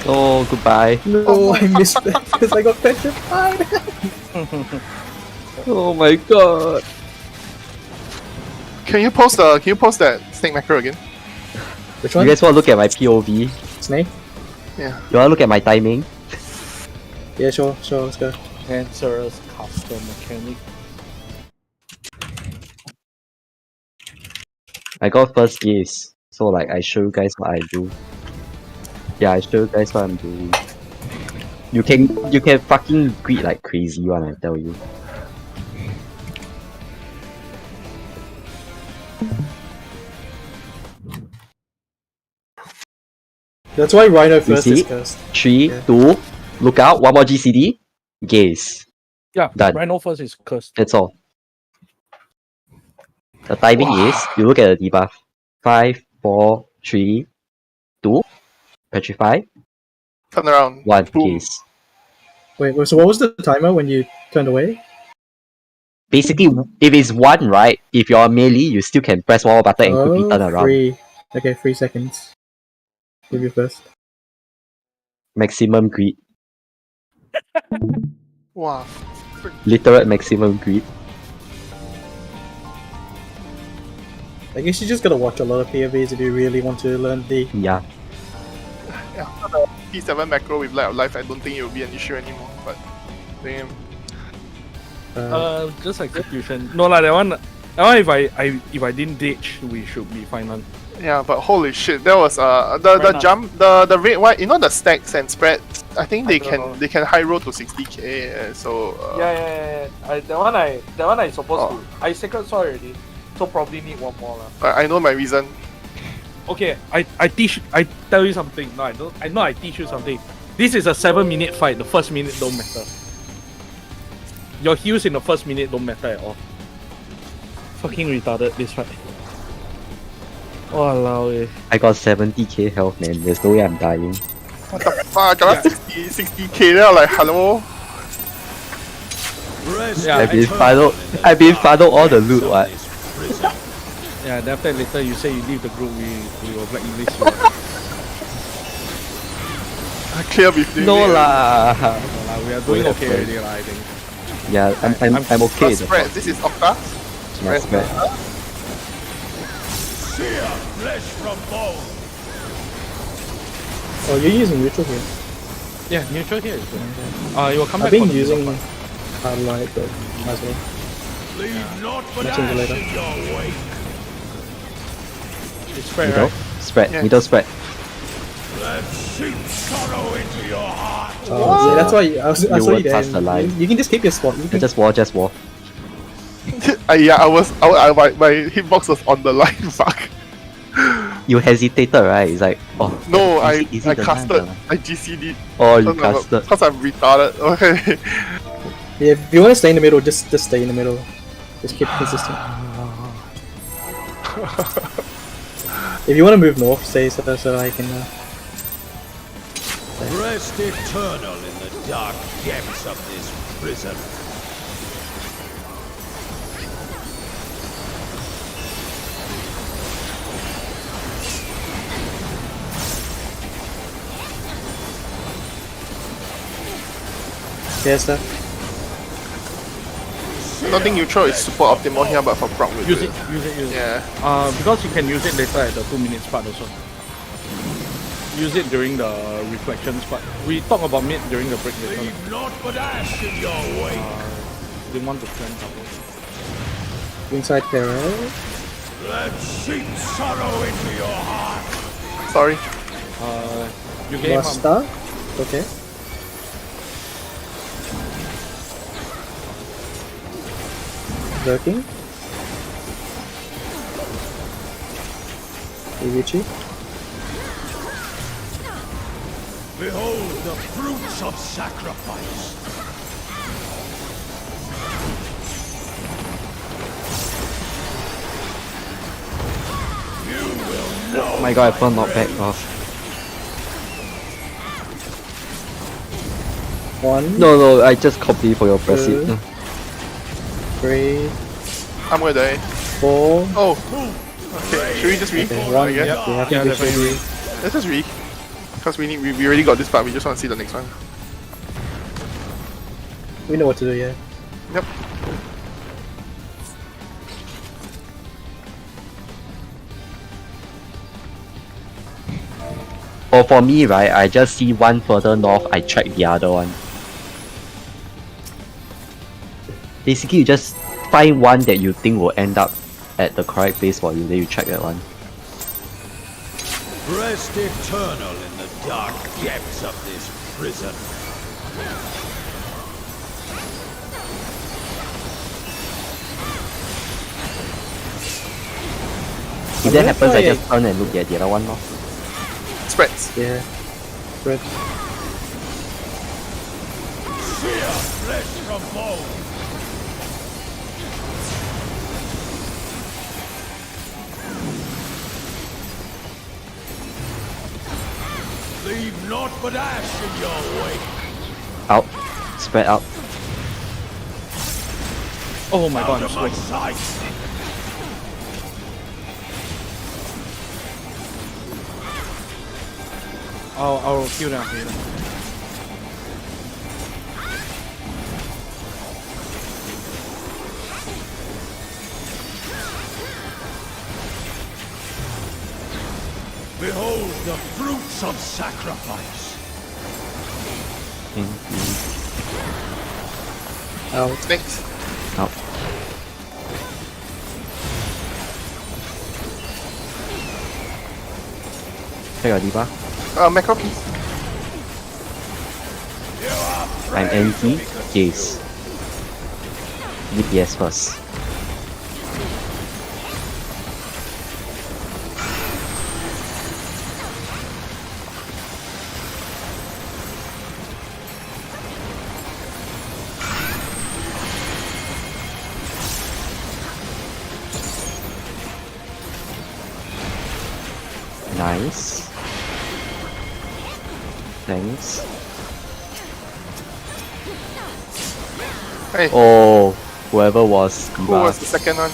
Oh, goodbye. No, I missed that because I got petrified. Oh my god. Can you post that snake macro again? Which You one? guys want to look at my POV? Snake? Yeah. You want to look at my timing? Yeah, sure. Let's go. Cancerous custom mechanic. I got first gaze. So like I show you guys what I do. Yeah, I show you guys what I'm doing. You can fucking greet like crazy one, I tell you. That's why Rhino You first see? is cursed. 3, Yeah. 2, look out, one more GCD, gaze. Yeah, Done. Rhino first is cursed. That's all. The timing is, you look at the debuff. 5, 4, 3, 2, petrify, Turn around. 1, Boom. gaze. Wait, so what was the timer when you turned away? Basically, if it's 1, right, if you're melee, you still can press one more button and quickly turn around. 3. Okay, 3 seconds. Give you first. Maximum greed. Wow. Literal maximum greed. I guess you just gotta watch a lot of POVs if you really want to learn the. Yeah. After the P7 macro with Light of Life, I don't think it will be an issue anymore. But damn. Just execution. No lah, that one if I didn't ditch, we should be fine on. Yeah, but holy shit, that was the Right jump, the rate white, you know, the stacks and spreads. I think they don't know. can high roll to 60k. So Yeah. That one I supposed to. I secret saw already, so probably need one more lah. I know my reason. Okay, I tell you something. No, I don't. I know I teach you something. This is a 7-minute fight. The first minute don't matter. Your heals in the first minute don't matter at all. Fucking retarded this fight. Walao eh. I got 70k health, man. There's no way I'm dying. What the fuck? I got 60k. Then I'm like, hello. Rest Yeah, I've been funneled all the loot, what? Yeah, then after later you say you leave the group, we will blacklist you. I clear between. No lah. We are doing Wait, okay okay. already lah, I think. Yeah, I'm okay. First spread. This is Octa. My spread. sear flesh from bone. Oh, you're using neutral here. Yeah, neutral here is good. You will come I've back been for the using neutral light, but might as well. Leave not but Much into ash later. in your wake. fight. It's spread, Middle. right? Spread. Yeah. Middle spread. Let sheep sorrow into your heart. Oh, see, that's why I saw you won't there. pass the line. You can just keep your spot. You can Just wall. Yeah, my hitbox was on the line. Fuck. You hesitated, right? It's like, oh. No, is I it the casted. line? I GC'd. Oh, you casted. Because I'm retarded. Okay. Yeah, if you want to stay in the middle, just stay in the middle. Just keep it consistent. If you want to move north, stay so I can. Rest eternal in the dark depths of this prison. Yeah, stuff. I don't think neutral is super optimal here, but for proc with Use it. Yeah. Because you can use it later at the 2 minutes part also. Use it during the reflections part. We talk about mid during the break later. Leave not but ash in your wake. Didn't want to plan double. Inside pair, right? Let sheep sorrow into your heart. Sorry. You gave him Master. Okay. Lurking. Ivichi. Behold the fruits of sacrifice. Oh my god, I found not back off. One, No, I just copy for your press it. 3, I'm gonna die. 4. Oh. Okay. Should we just re? Okay, 1. I guess. Yeah, I think Yeah, we definitely. should Let's just re. Because we already got this part. We just want to see the next one. we know what to do, yeah. Yep. Or for me, right, I just see one further north, I track the other one. Basically, you just find one that you think will end up at the correct place for you, then you track that one. Rest eternal in the dark depths of this prison. If that happens, I just turn and look at the other one. Lor. Spreads. Yeah. Spread. Sear flesh from bone. Leave naught but ash in your wake. Out. Spread out. Oh my god, Out I'm of my slow. sight. I'll heal down here. Behold the fruits of sacrifice. Out. Snakes. Out. Check your diva. Macro please. I'm anti Jace. DPS first. Nice. Thanks. Hey, Oh, whoever was who was the second one?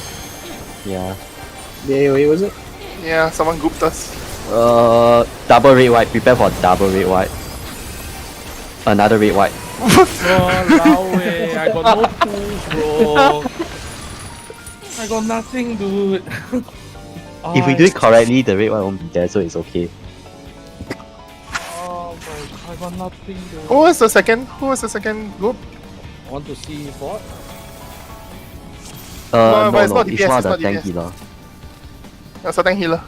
yeah. The AoE was it? Yeah, someone gooped us. Double red white. Prepare for double red white. Another red white. Oh, Lawe, I got no tools, bro. I got nothing, dude. If we do it correctly, the red white won't be there, so it's okay. Oh my god, I got nothing, dude. Who was the second? Who was the second goop? I want to see what? No, but No, it's no, not it's DPS, one it's of the not tank DPS. healer. That's a tank healer.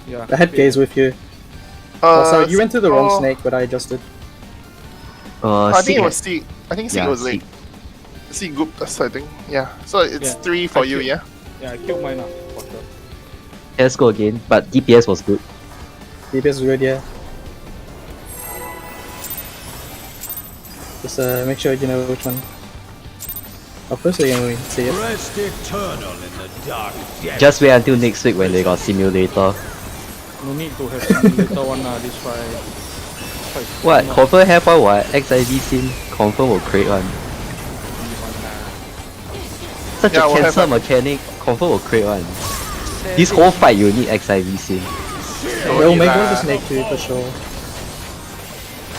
Yeah. I had gaze with you. Oh, sorry, you went to the wrong oh, snake, but I adjusted. I think Sig it was C. I think C yeah, was late. C gooped us, I think. Yeah. So it's Yeah. 3 for I you, killed- yeah? Yeah, I killed mine now. What the? Let's go again, but DPS was good. DPS is good, yeah. Just make sure you know which one. Oh, first we're gonna see it. Rest eternal in the dark depths. Just wait until next week when they got simulator. No need to have simulator one this fight. What? Confirm have one what? XIV sim confirm will create one. Such Yeah, a we'll have cancel one. mechanic, confirm will create one. This whole fight you need XIV sim. They'll make one to snake too, for sure.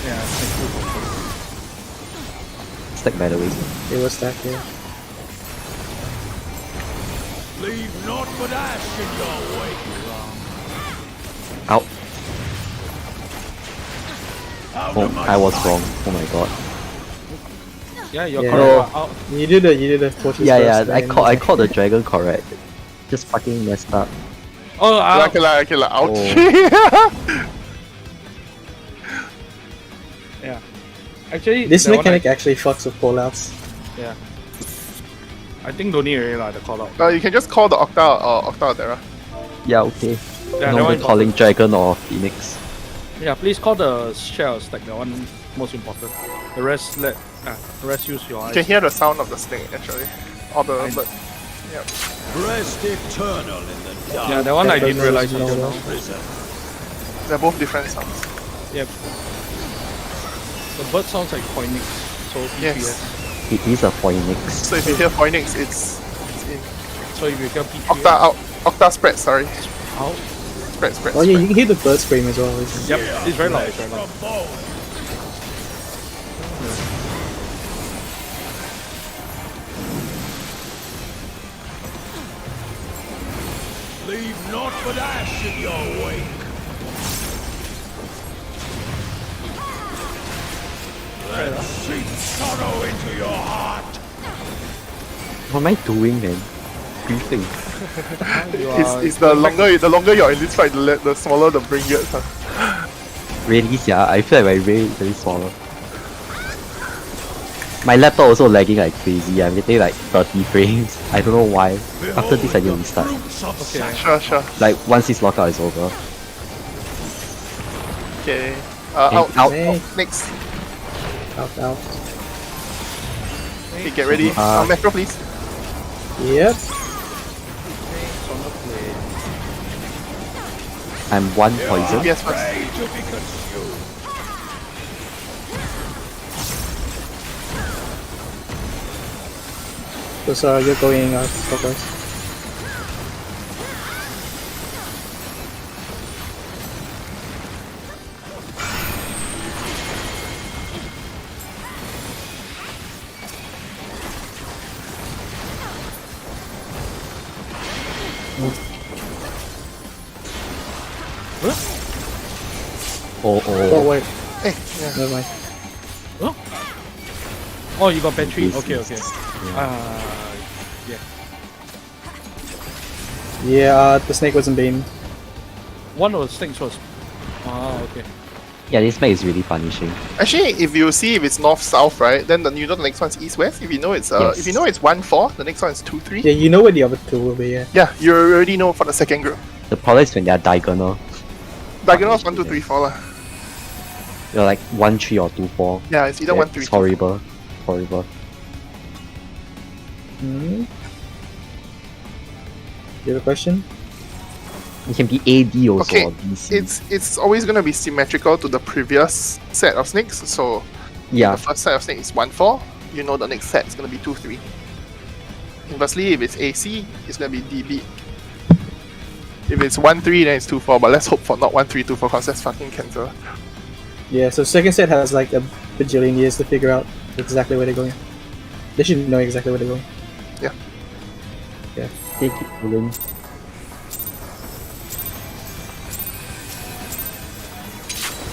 Yeah, thank you. Stack by the way. They were stacked here. Leave naught but ash in your wake. Out. Out Oh, of my I was sight. wrong. Oh my god. Yeah, you're Yeah. correct. No. Out. You did the fortress Yeah, first, yeah, I then- called the dragon correct. Just fucking messed up. Oh, out. Killer, ouch. Yeah. Actually, This that one mechanic actually fucks with callouts. Yeah. I think don't need really like the call out. You can just call the Octa or Octa Dera. Yeah, okay. Yeah, that No one calling dragon or phoenix. Yeah, please call the shell stack, that one most important. The rest the rest use your You eyes. can hear the sound of the snake actually. Or the I- bird. Rest eternal in the dark. Yeah, that one I That didn't doesn't realize know until well. now. Prison. They're both different sounds. Yep. The bird sounds like Phoenix, so PPS. Yes. It is a phoenix. So if you hear Phoenix, it's in. So if you hear PPS, Octa out. Octa spread, sorry. out. Spread. Oh yeah, you can hear the bird scream as well. Isn't it? Yep, it's very loud, it's very loud. From bone. Leave naught but ash in your wake. Let seep sorrow into your heart. What am I doing man? Briefing. You It's the longer you're in this fight, the smaller the brain gets. Huh? Really yeah, I feel like my brain is very smaller. My laptop also lagging like crazy. I'm getting like 30 frames. I don't know why. After this I need to Behold the restart. fruits of Okay. Sure. Like once this lockout is over. Okay. Okay, Out. out. Hey. Next. Out. Okay, get ready. Uh, Macro, please. Yep. I'm one poison. DPS first. Ready to be consumed. So you're going clockwise. Oh, Oh oh. wait, Hey, yeah. never mind. Oh, you got battery? This Okay, is- okay. yeah. Yeah. Yeah, the snake wasn't beamed. One of the snakes was. Okay. Yeah, this map is really punishing. Actually, if you see if it's north south, right, then you know the next one's east west. If you know it's Yes. if you know it's 1-4, the next one is 2-3. Yeah, you know where the other two will be. Yeah. Yeah, you already know for the second group. The problem is when they are diagonal. Diagonal is 1, 2, 3, 4 lah. They're like 1, 3 or 2, 4. Yeah, it's either Yeah, 1, 3, it's 2. horrible. Horrible. Hmm. You have a question? It can be AD also Okay, or DC. it's always gonna be symmetrical to the previous set of snakes. So yeah, the first set of snakes is 1-4. You know the next set is gonna be 2-3. Inversely, if it's AC, it's gonna be DB. If it's 1-3, then it's 2-4. But let's hope for not 1-3, 2-4, cause that's fucking cancer. Yeah. So second set has like a bajillion years to figure out exactly where they're going. They should know exactly where they're going. they keep pulling.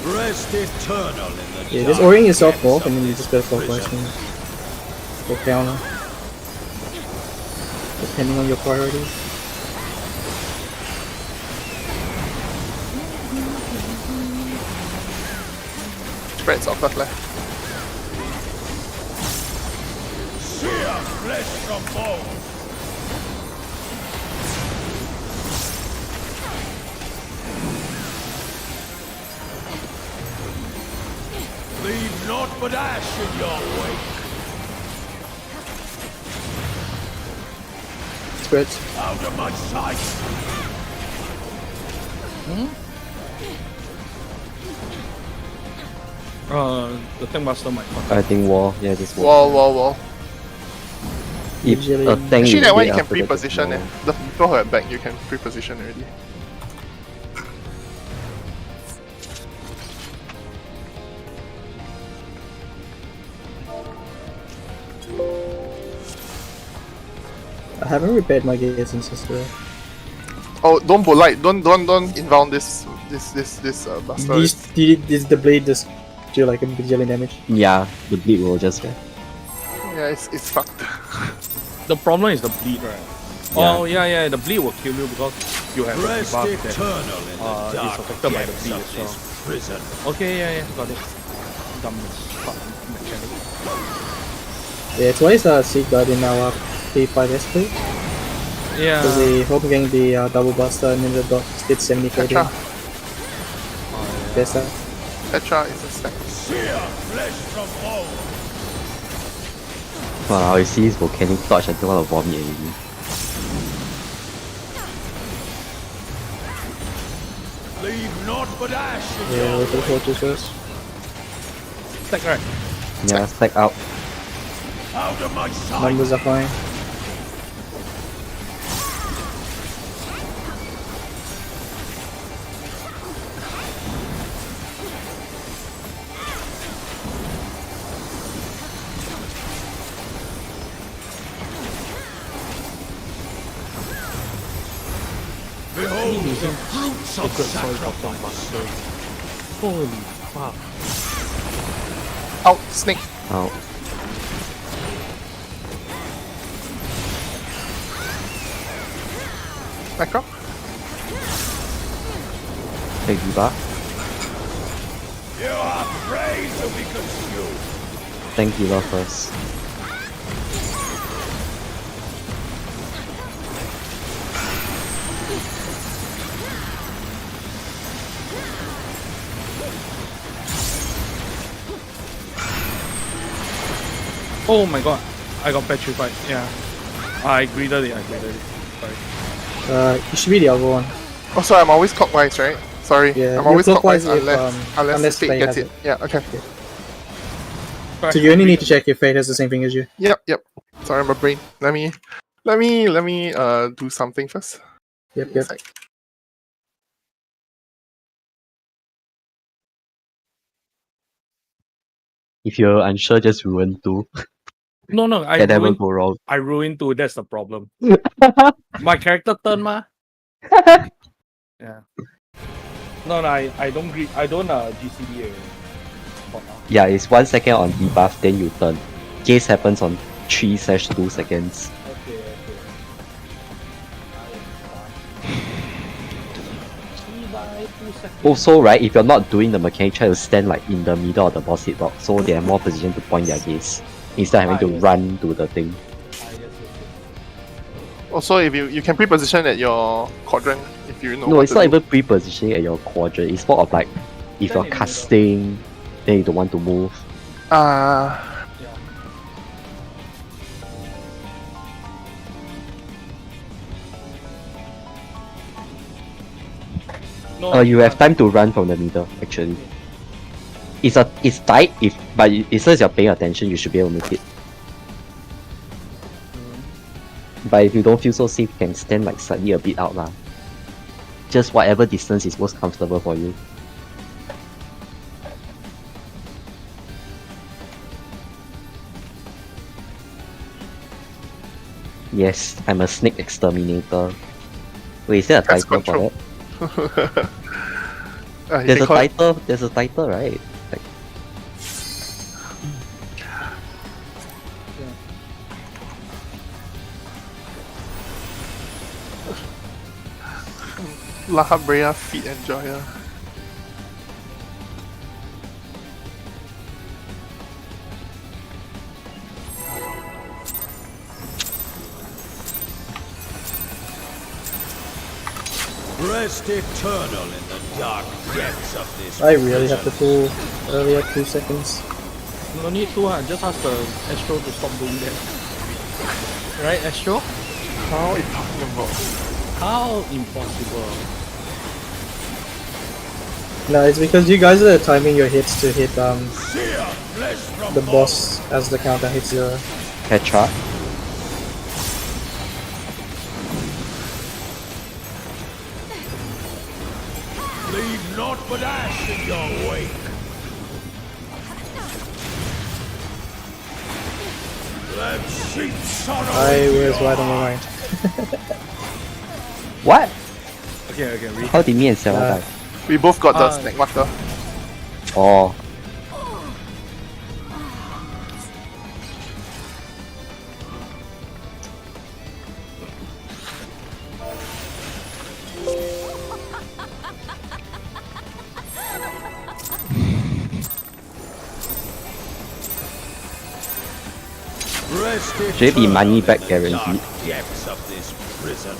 Rest eternal in the Yeah, just dark orient yourself depths off, and then you of just go this clockwise prison. and go down. Depending on your priorities. Spreads off that left. Sear flesh from bone. Leave naught but ash in your wake. Spreads. Out of my sight. The tank master might come. I think wall. Yeah, just wall. Wall. If Usually- a tank Actually, is that one dead you can after that, pre-position. just The people who are back, you can pre-position already. I haven't repaired my gear since yesterday. Oh, don't bolite. Don't inbound this buster. These the blade just do like a bajillion damage. Yeah, the bleed will just. Yeah, it's fucked. The problem is the bleed, right? Yeah. Oh, yeah, the bleed will kill you because you have a Rest debuff that eternal in the is dark affected by the depths bleed of as well. this prison. Okay, yeah, got it. Dumb as fuck mechanic. Yeah, it's why is Sea Guard in our p8S play? Yeah. Because they hope getting the double buster and then the dot did 70k Petra. damage. That's that. Petra is a stack. Sear flesh from bone. Wow, I see his volcanic torch. I don't want to vomit already. Leave naught but ash in Yeah, your wait for the torches first. Stack, right? Yeah, stack out. out of my sight. Numbers are fine. Behold the fruits of sacrifice. Holy fuck. Out, snake. Out. Macro. Take debuff. You are prey to be consumed. Tank healer first. Oh my god, I got petrified. Yeah, I greeted it. Sorry. It should be the other one. Oh, sorry, I'm always clockwise, right? Sorry, Yeah, I'm you're always clockwise, clockwise if, unless Faye Fate gets has it. Yeah, okay. So you only need to check if Fate has the same thing as you. Yep. Sorry, my brain. Let me do something first. Yep. It's like- If you're unsure, just ruin 2. No, I Can never ruined. go wrong. I ruined 2. That's the problem. My character turn ma. Yeah. No, I don't GCD. Yeah, it's 1 second on debuff, then you turn. Case happens on 3/2 seconds. Okay. Also, right, if you're not doing the mechanic, try to stand like in the middle of the boss hitbox, so they have more position to point their gaze instead of having to run to the thing. Also, if you can pre-position at your quadrant if you know. No, what it's to not do. even pre-positioning at your quadrant. It's more of like if Stand you're in the casting, then you don't want to move. No, You have time to run from the middle. Actually, it's tight. But as long as you're paying attention, you should be able to make it. But if you don't feel so safe, you can stand like slightly a bit out lah. Just whatever distance is most comfortable for you. Yes, I'm a snake exterminator. Wait, is there a That's title for control. that? You There's can a call it- title. There's a title, right? Like, La Habrea Feet Enjoyer. Rest eternal in the dark depths of this I really have to prison. pull earlier 2 seconds. No need to. Just ask the Astro to stop doing that. Right, Astro? How impossible. How impossible. No, it's because you guys are timing your hits to hit Sear flesh from the bone. boss as the counter hits your. Petra. Leave naught but ash in your wake. Let sheep sorrow I into was your right on my heart. mind. What? Okay, read. How did me and Sarah die? We both got the Uh, snack marker. Oh. Rest Should it be money eternal back in the guaranteed? dark depths of this prison.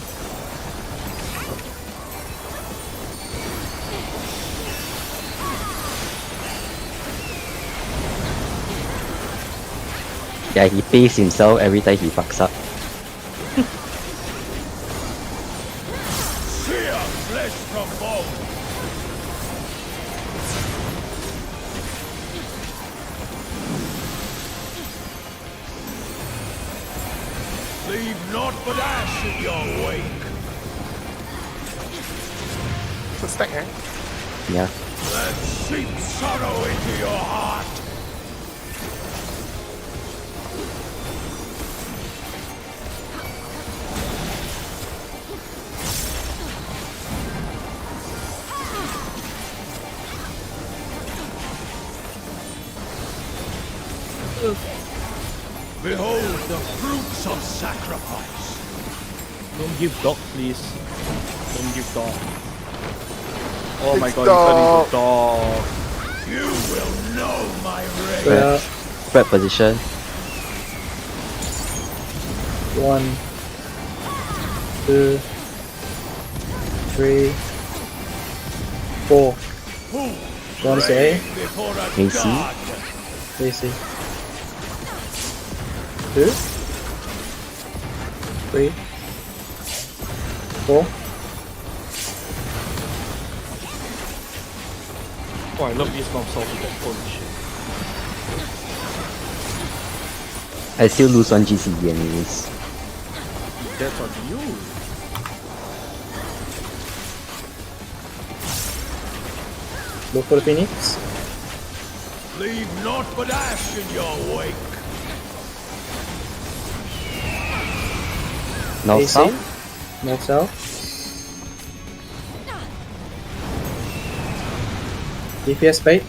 Yeah, he pays himself every time he fucks up. Sear flesh from bone. Leave naught but ash in your wake. It's a stack, right? Yeah. Let sheep sorrow into your heart. Behold the fruits of sacrifice. Don't give dog, please. Don't give dog. Oh my It's god, dog. you turned into dog. You will know my rage. Yeah, Spread position. 1, 2, 3, 4. Who You wanna say? before a Can you see? god? Easy. 2, 3, 4. Oh, I love these mob salty. Holy shit. I still lose 1 GCE anyways. That's on you. Look for the Phoenix. Leave naught but ash in your wake. Now AC. south? North south. DPS bait.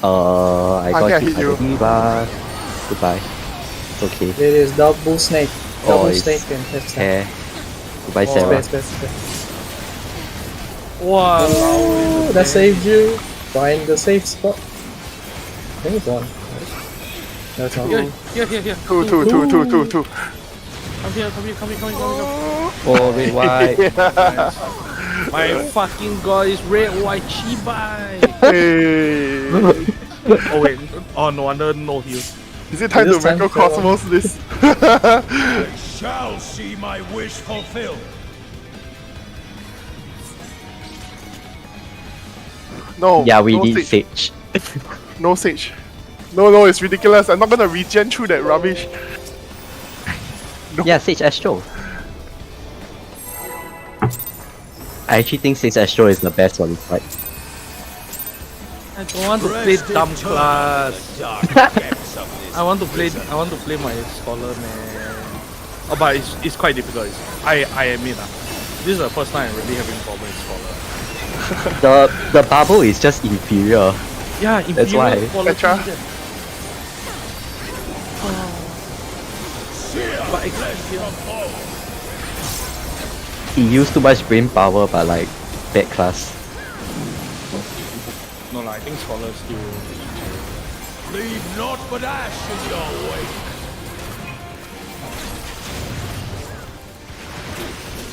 I got can't hit hit by you. the diva. Goodbye. It's okay. It is double snake. Double it's snake and head snake. Hair. Goodbye, Oh, Sarah. Space. Wow. Oh, that saved you. Find the safe spot. I think it's one. No, it's not. Here. Two. Come here. Oh, red, white. My fucking god is red, white, Chibai. Hey. Oh wait. Oh no wonder no heal. Is it time to This time macrocosmos this? I shall see my wish fulfilled. No. Yeah, we no need sage. Sage. No sage. No, it's ridiculous. I'm not gonna regen through that rubbish. Yeah, Sage Astro. I actually think Sage Astro is the best for this fight. I don't want to play dumb class. I want to play my scholar, man. Oh, but it's quite difficult. I admit this is the first time I'm really having problem with scholar. The bubble is just inferior. Yeah, That's why. quality. Petra? But exactly. He used too much brain power, but like bad class. No, I think scholar still. Leave naught but ash in your wake.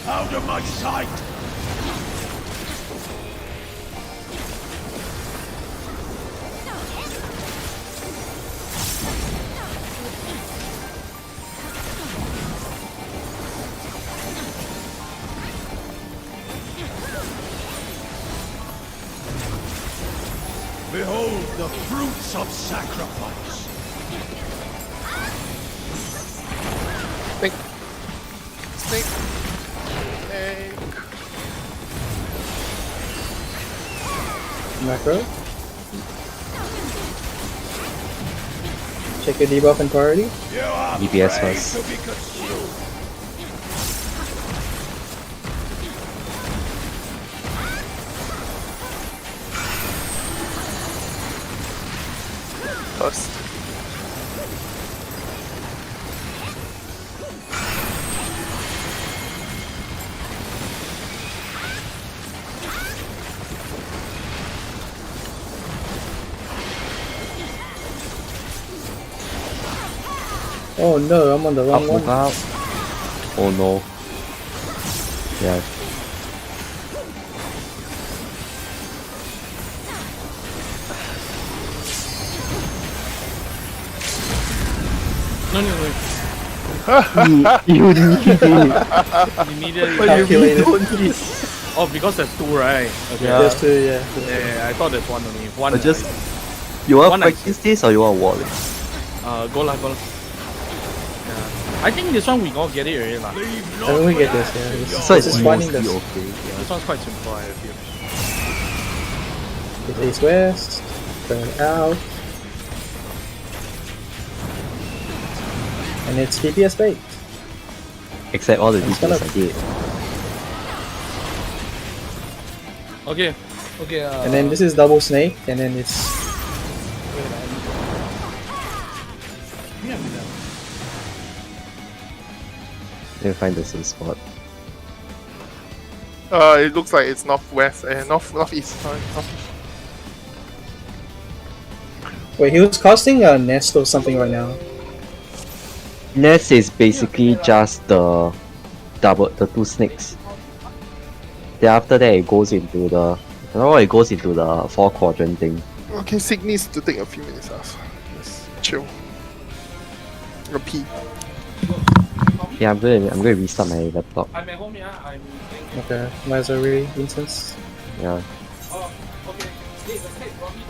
Out of my sight. Behold the fruits of sacrifice. Snake. Macro. Check your debuff and priority. You are DPS prey first. to be consumed. First. Oh no, I'm on the wrong Up, one. move out. Oh no. Yeah. No. You need it. Immediately. Calculated. Oh, because there's two, right? Okay. Yeah. There's two, yeah. Yeah, I thought there's one only. One. But just you want One to practice this or you want to walk it? Go lah. Yeah. I think this one we gonna get it already lah. Leave I naught think we but get this, ash yeah. in your So it's Just wake. finding mostly this. okay. Yeah. This one's quite simple, I feel. It's east west. Turn out. And it's DPS bait. Except all the It's details gonna- I did. Okay. And then this is double snake, and then it's Then find the same spot. It looks like it's northwest, northeast. Sorry, northeast. wait. He was casting a nest or something right now. Nest is basically just the two snakes. Then after that it goes into the it goes into the 4-quadrant thing. Okay, Sig needs to take a few minutes off. Just chill. A P. Yeah, I'm going to restart my laptop. I'm at home, yeah. I'm thinking. Okay, Misery instance. Yeah. Oh, okay. Hey, the cat brought me.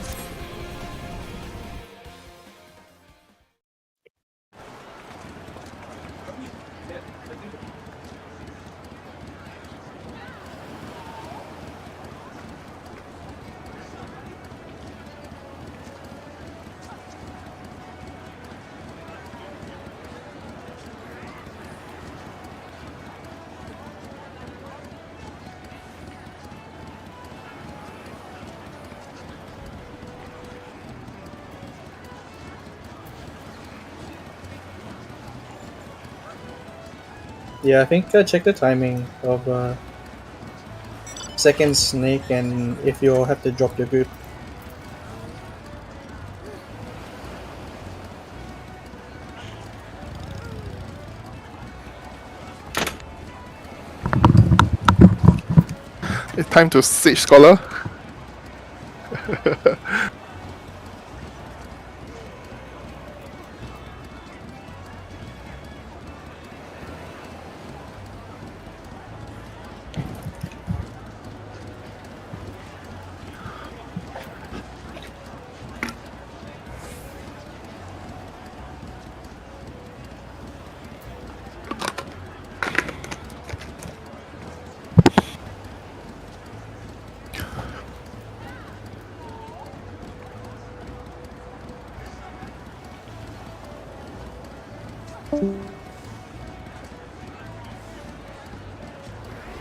Yeah, I think check the timing of second snake and if you have to drop your group. It's time to Sage Scholar.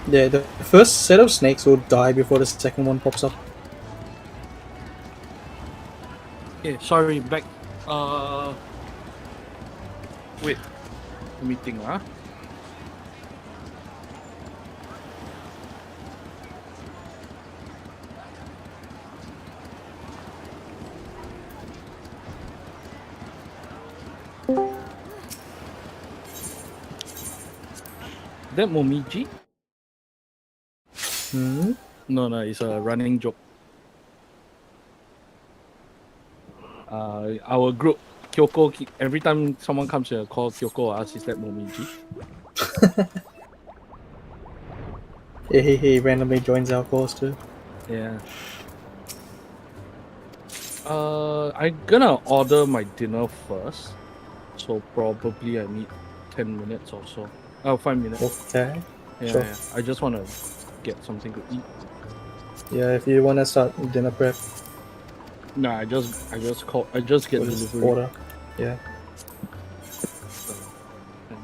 Yeah, the first set of snakes will die before the second one pops up. Okay, sorry, back. Wait. Meeting, huh? That Momiji? Hmm? No, it's a running joke. Our group, Kyoko, every time someone comes here, call Kyoko, ask, is that Momiji? He randomly joins our calls too. Yeah. I'm gonna order my dinner first. So probably I need 10 minutes or so. Oh, 5 minutes. Okay. Yeah, Sure. yeah. I just want to get something to eat. Yeah, if you wanna start dinner prep, Nah, I just get we'll just delivery. order. Yeah. So, and-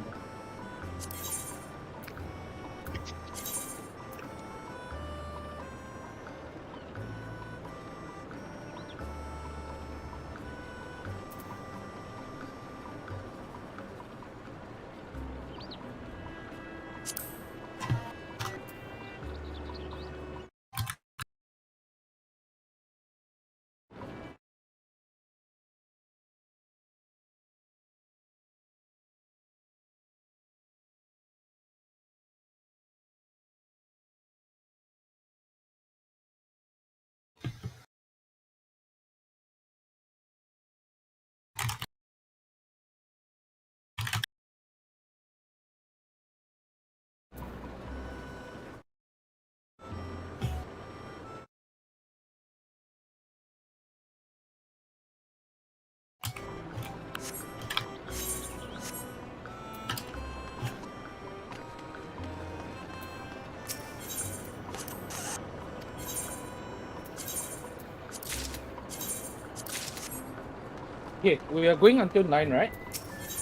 Okay, we are going until 9, right?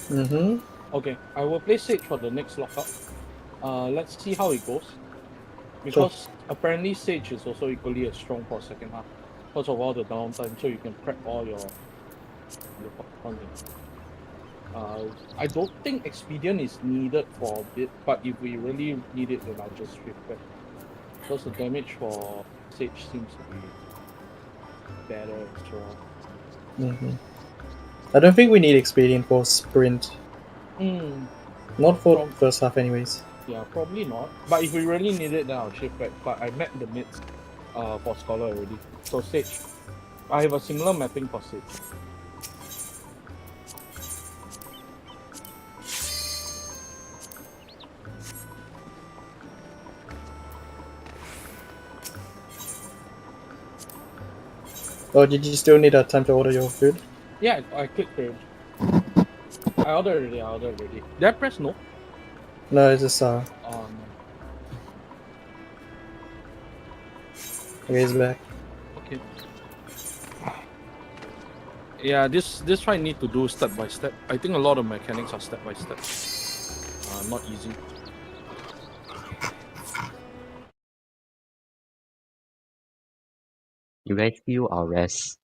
Mm-hmm. Okay, I will play Sage for the next lockup. Let's see how it goes. Because apparently Sage is also equally as strong for second half. Because of all the downtime, so you can prep all your content. I don't think Expedient is needed for a bit, but if we really need it, then I'll just shift back. Because the damage for Sage seems to be better as well. Mm-hmm. I don't think we need Expedient for sprint. Not for From- first half anyways. Yeah, probably not. But if we really need it, then I'll shift back. But I met the mids for Scholar already. So Sage, I have a similar mapping for Sage. Or did you still need time to order your food? Yeah, I clicked it. I ordered already. Did I press no? No, it's just No. okay, he's back. Okay. Yeah, this fight need to do step by step. I think a lot of mechanics are step by step. Not easy. You guys feel our rest.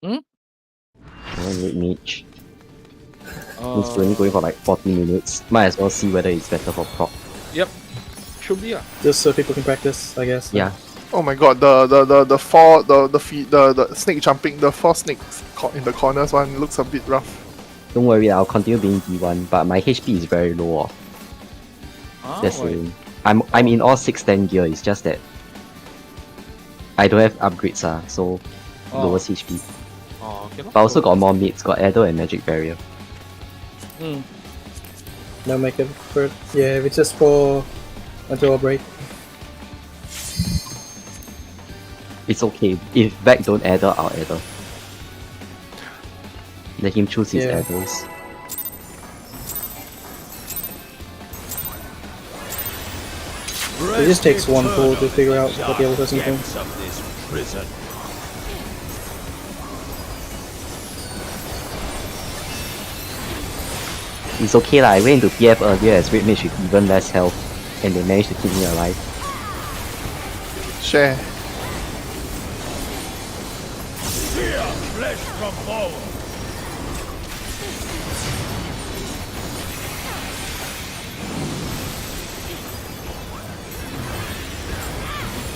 Hmm? I want to mage. Uh, It's only going for like 40 minutes. Might as well see whether it's better for proc. Yep. Should be Just so people can practice, I guess. Yeah. Oh my god, the four the snake jumping, the 4 snakes in the corners one looks a bit rough. Don't worry, I'll continue being D1, but my HP is very low. That's why? it. I'm in all 610 gear, it's just that I don't have upgrades, so lowest HP. Okay. But I also got more mates, got Adder and Magic Barrier. No make it for yeah, if it's just for until a break. It's okay. If back don't Adder, I'll Adder. Let him choose his Yeah. Adders. It just takes one pull to figure out what the other person thinks. Of this prison. It's okay lah, I went into PF earlier as Red Mage with even less health, and they managed to keep me alive. Share. Fear flesh from bone.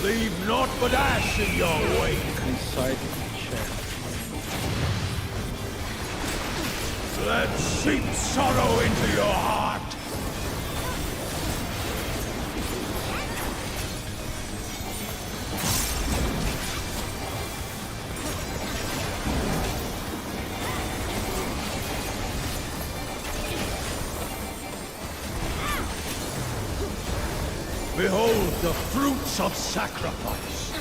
Leave naught but ash in your wake. Inside check. Let seep sorrow into your heart. Behold the fruits of sacrifice.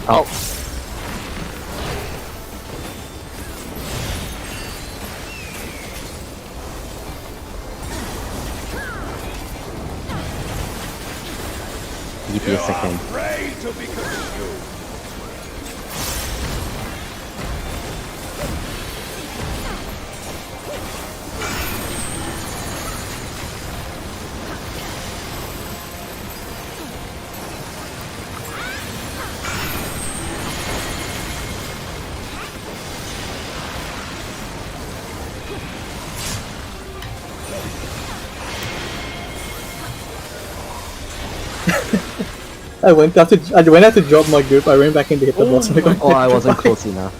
Oh. Give me a second. Afraid to be consumed. I went out to drop my group, I ran back in to hit the boss and I got Oh, I wasn't close enough.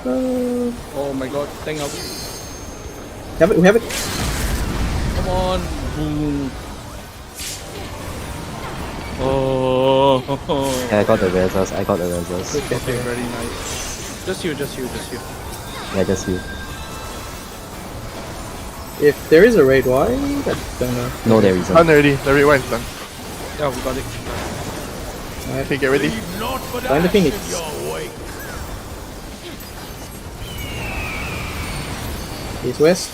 Oh my god, thank you. We have it. Come on. Boom. Oh. Yeah, I got the reses, I got the reses. Okay, very nice. Just you. Yeah, just you. If there is a raid, why? I don't know. No, there isn't. Done already. The red one is done. Yeah, we got it. Okay, get ready. Leave naught but Find the ash in Phoenix. your wake. East west.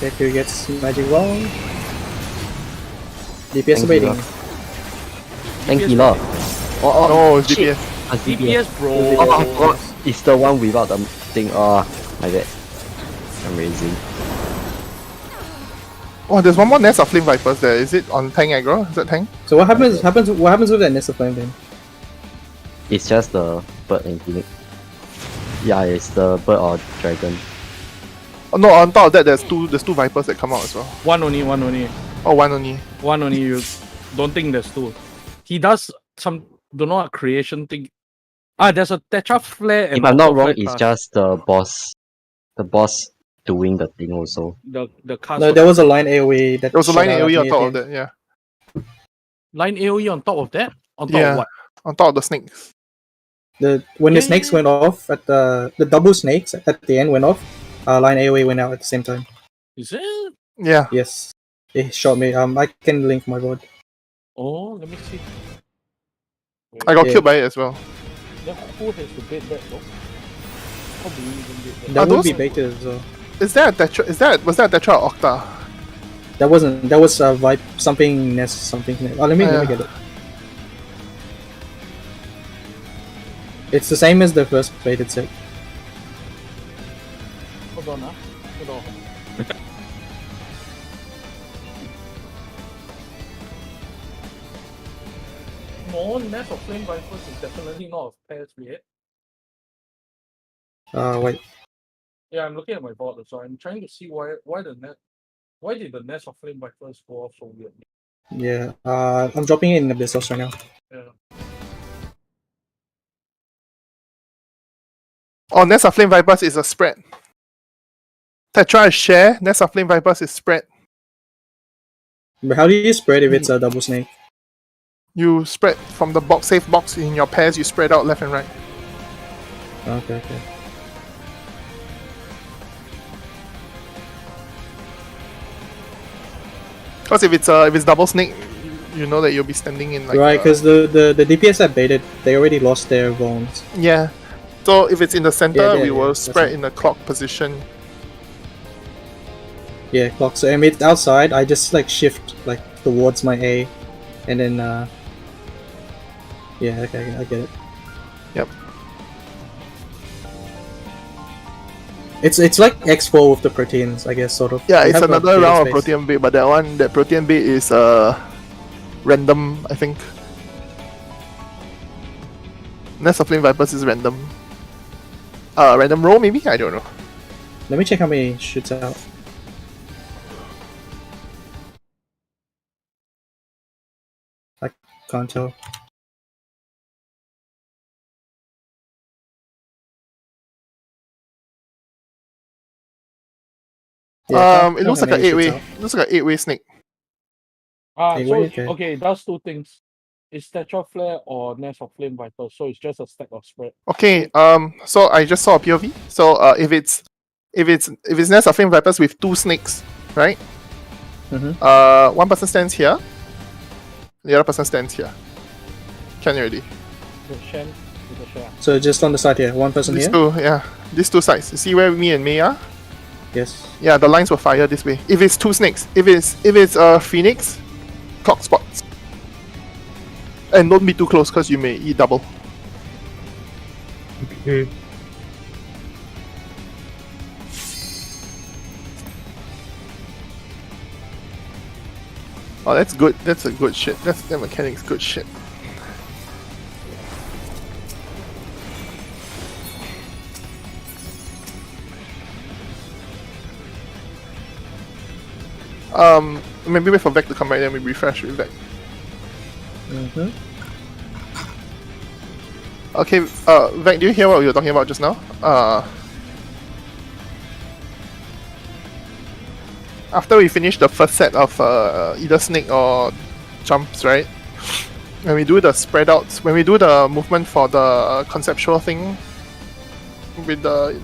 Check who gets magic wall. DPS Thank waiting. you. Thank you, Lord. Oh, No, it's shit. DPS. Ah, DPS. DPS, bro. Oh, it's the one without the thing. Oh, my bad. Amazing. Oh, there's one more nest of flame vipers there. Is it on tank aggro? Is that tank? So what happens with that nest of flame then? It's just the bird and phoenix. Yeah, it's the bird or dragon. Oh no, on top of that there's two vipers that come out as well. One only. Oh, one only. One only. You don't think there's two. He does some don't know what creation thing. There's a Tetra Flare and If I'm not Auto wrong, Flare it's cast. just the boss. The boss doing the thing also. the cast. No, there was a line AoE that There was a line shut out AoE on at top the of end. that, yeah. line AoE on top of that. On top Yeah. of what? On top of the snakes. When Yeah, the snakes went off at the double snakes at the end went off, line AoE went out at the same time. Is it? Yeah. Yes. He shot me. I can link my board. Oh, let me see. I got Yeah. killed by it as well. Then who has to bait that though? How do you even bait that? That Are would those- be baited as well. Is that a Tetra? Was that a Tetra or Octa? That wasn't. That was Vibe something Nest something. Oh, let me Yeah. get it. It's the same as the first baited set. Hold on, hold on. No, Nest of Flame Rifles is definitely not a pairs yet. Wait. Yeah, I'm looking at my board, so I'm trying to see why did the Nest of Flame Rifles go off so weird? Yeah. I'm dropping it in the Abyssals right now. Yeah. Oh, Nest of Flame Vipers is a spread. Tetra is share. Nest of Flame Vipers is spread. But how do you spread if it's a double snake? You spread from the box safe box in your pairs. You spread out left and right. Okay. Okay. Because if it's double snake, you know that you'll be standing in like Right, because the DPS that baited, they already lost their bones. yeah. So if it's in the center, Yeah, we yeah, will that's spread it. in the clock position. Yeah, clock. So if it's outside, I just like shift like towards my A, and then yeah, okay, I get it. Yep. It's like X4 with the proteins, I guess, sort of. Yeah, You it's have a another bigger round of space. protein bait, but that protein bait is random, I think. Nest of Flame Vipers is random. Random roll maybe? I don't know. Let me check how many shoots out. I can't tell. Yeah, I can't It tell looks how like an many shoots 8-way. out. Looks like an 8-way snake. Hey, So wait, it's, okay. okay, it does two things. It's Tetra Flare or Nest of Flame Viper, so it's just a stack of spread. Okay, so I just saw a POV. So if it's Nest of Flame Vipers with two snakes, right? Mm-hmm. One person stands here, the other person stands here. Can you already? The Shen with the Shen. So just on the side here, one person These here. two, yeah. These two sides. You see where me and May are? Yes. Yeah, the lines will fire this way. If it's two snakes, if it's Phoenix, clock spots. And don't be too close because you may eat double. Oh, that's good. That's a good shit. That mechanic's good shit. Maybe wait for Vec to come back, then we refresh with Vec. Mm-hmm. Okay, Vec, do you hear what we were talking about just now? After we finish the first set of either snake or jumps, right? When we do the spread outs, when we do the movement for the conceptual thing with the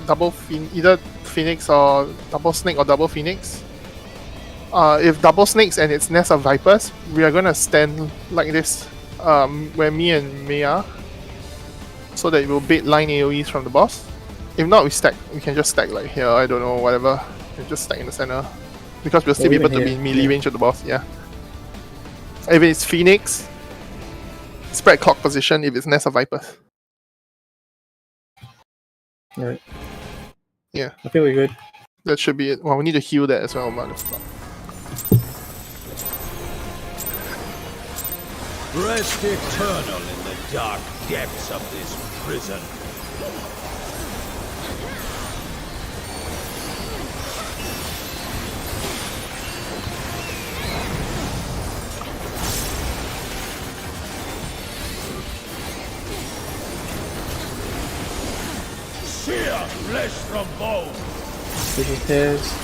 either Phoenix or double snake or double Phoenix, if double snakes and it's Nest of Vipers, we are gonna stand like this, where me and May are, so that it will bait line AoEs from the boss. If not, we stack. We can just stack like here, I don't know, whatever. We just stack in the center. Because we'll still be able even to be here, in melee yeah. range of the boss, yeah. If it's Phoenix, spread clock position. If it's Nest of Vipers. Alright. Yeah. I think we're good. That should be it. Well, we need to heal that as well, motherfucker. Rest eternal in the dark depths of this prison. Sear flesh from bone. This is his.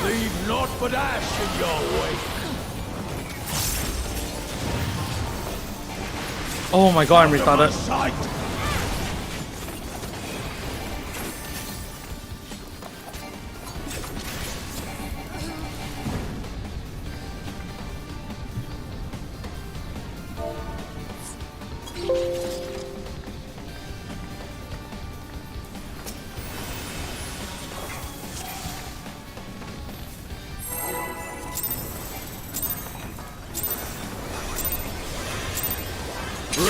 Leave naught but ash in your wake. Oh my god, I'm retarded. Sight.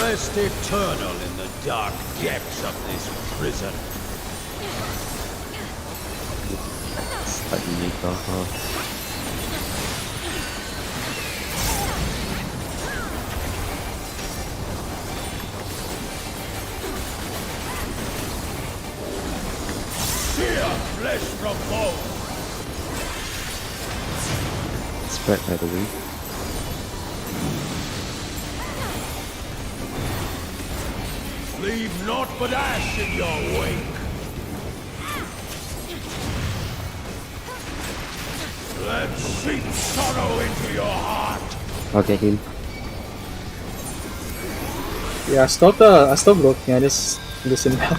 Rest eternal in the dark depths of this prison. Slightly later, huh? Sear flesh from bone. Spread by the way. Leave naught but ash in your wake. Let seep sorrow into your heart. I'll get him. Yeah, I stopped looking, I just listen now.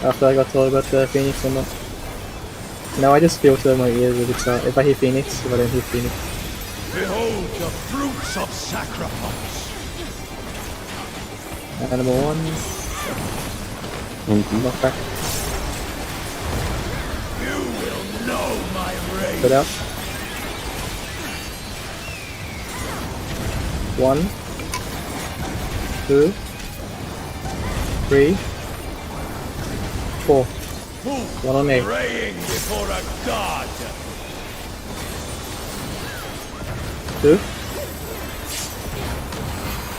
After I got told about the Phoenix and that. Now I just filter my ears if I hear Phoenix, if I don't hear Phoenix. Behold the fruits of sacrifice. Animal 1, knockback, You will know my rage. put out. 1, 2, 3, 4. Who 1 on me. praying before a god? 2,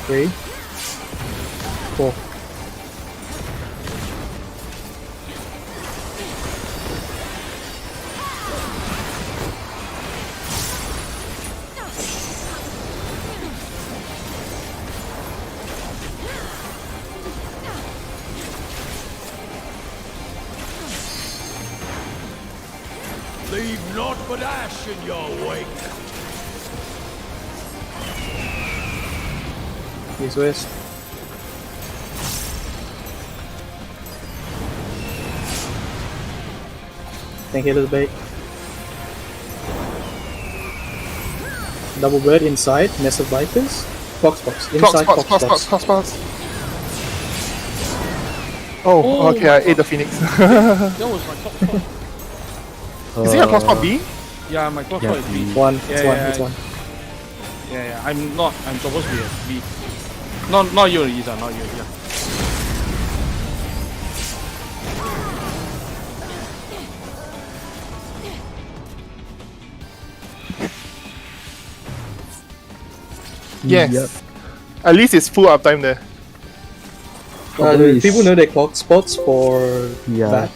3, 4. Leave naught but ash in your wake. East west. Thank you, little bait. Double bird inside, nest of vipers. Fox, inside Fox. Oh, okay, I ate the Phoenix. That was my top spot. Is it a cross spot B? Yeah, my top Yeah, spot is B. One, Yeah, it's yeah, one, yeah. it's one. Yeah, I'm supposed to be a B. Not you, Isa, not you, yeah. Yes. Yep. At least it's full uptime there. Nice. People know their clock spots for Yeah. that.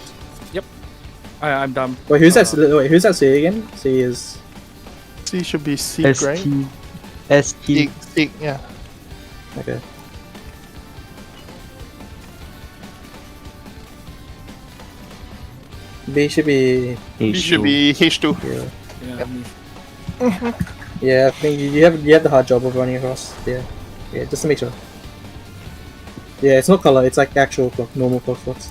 I'm done. Wait, who's that? Wait, who's that? Say again. Say is C should be Seek, right? ST. Seek, yeah. okay. B should be B should be H2. here. Yeah, Yeah, I think you have the hard job of running across. Yeah, just to make sure. Yeah, it's not color. It's like actual clock, normal clock spots.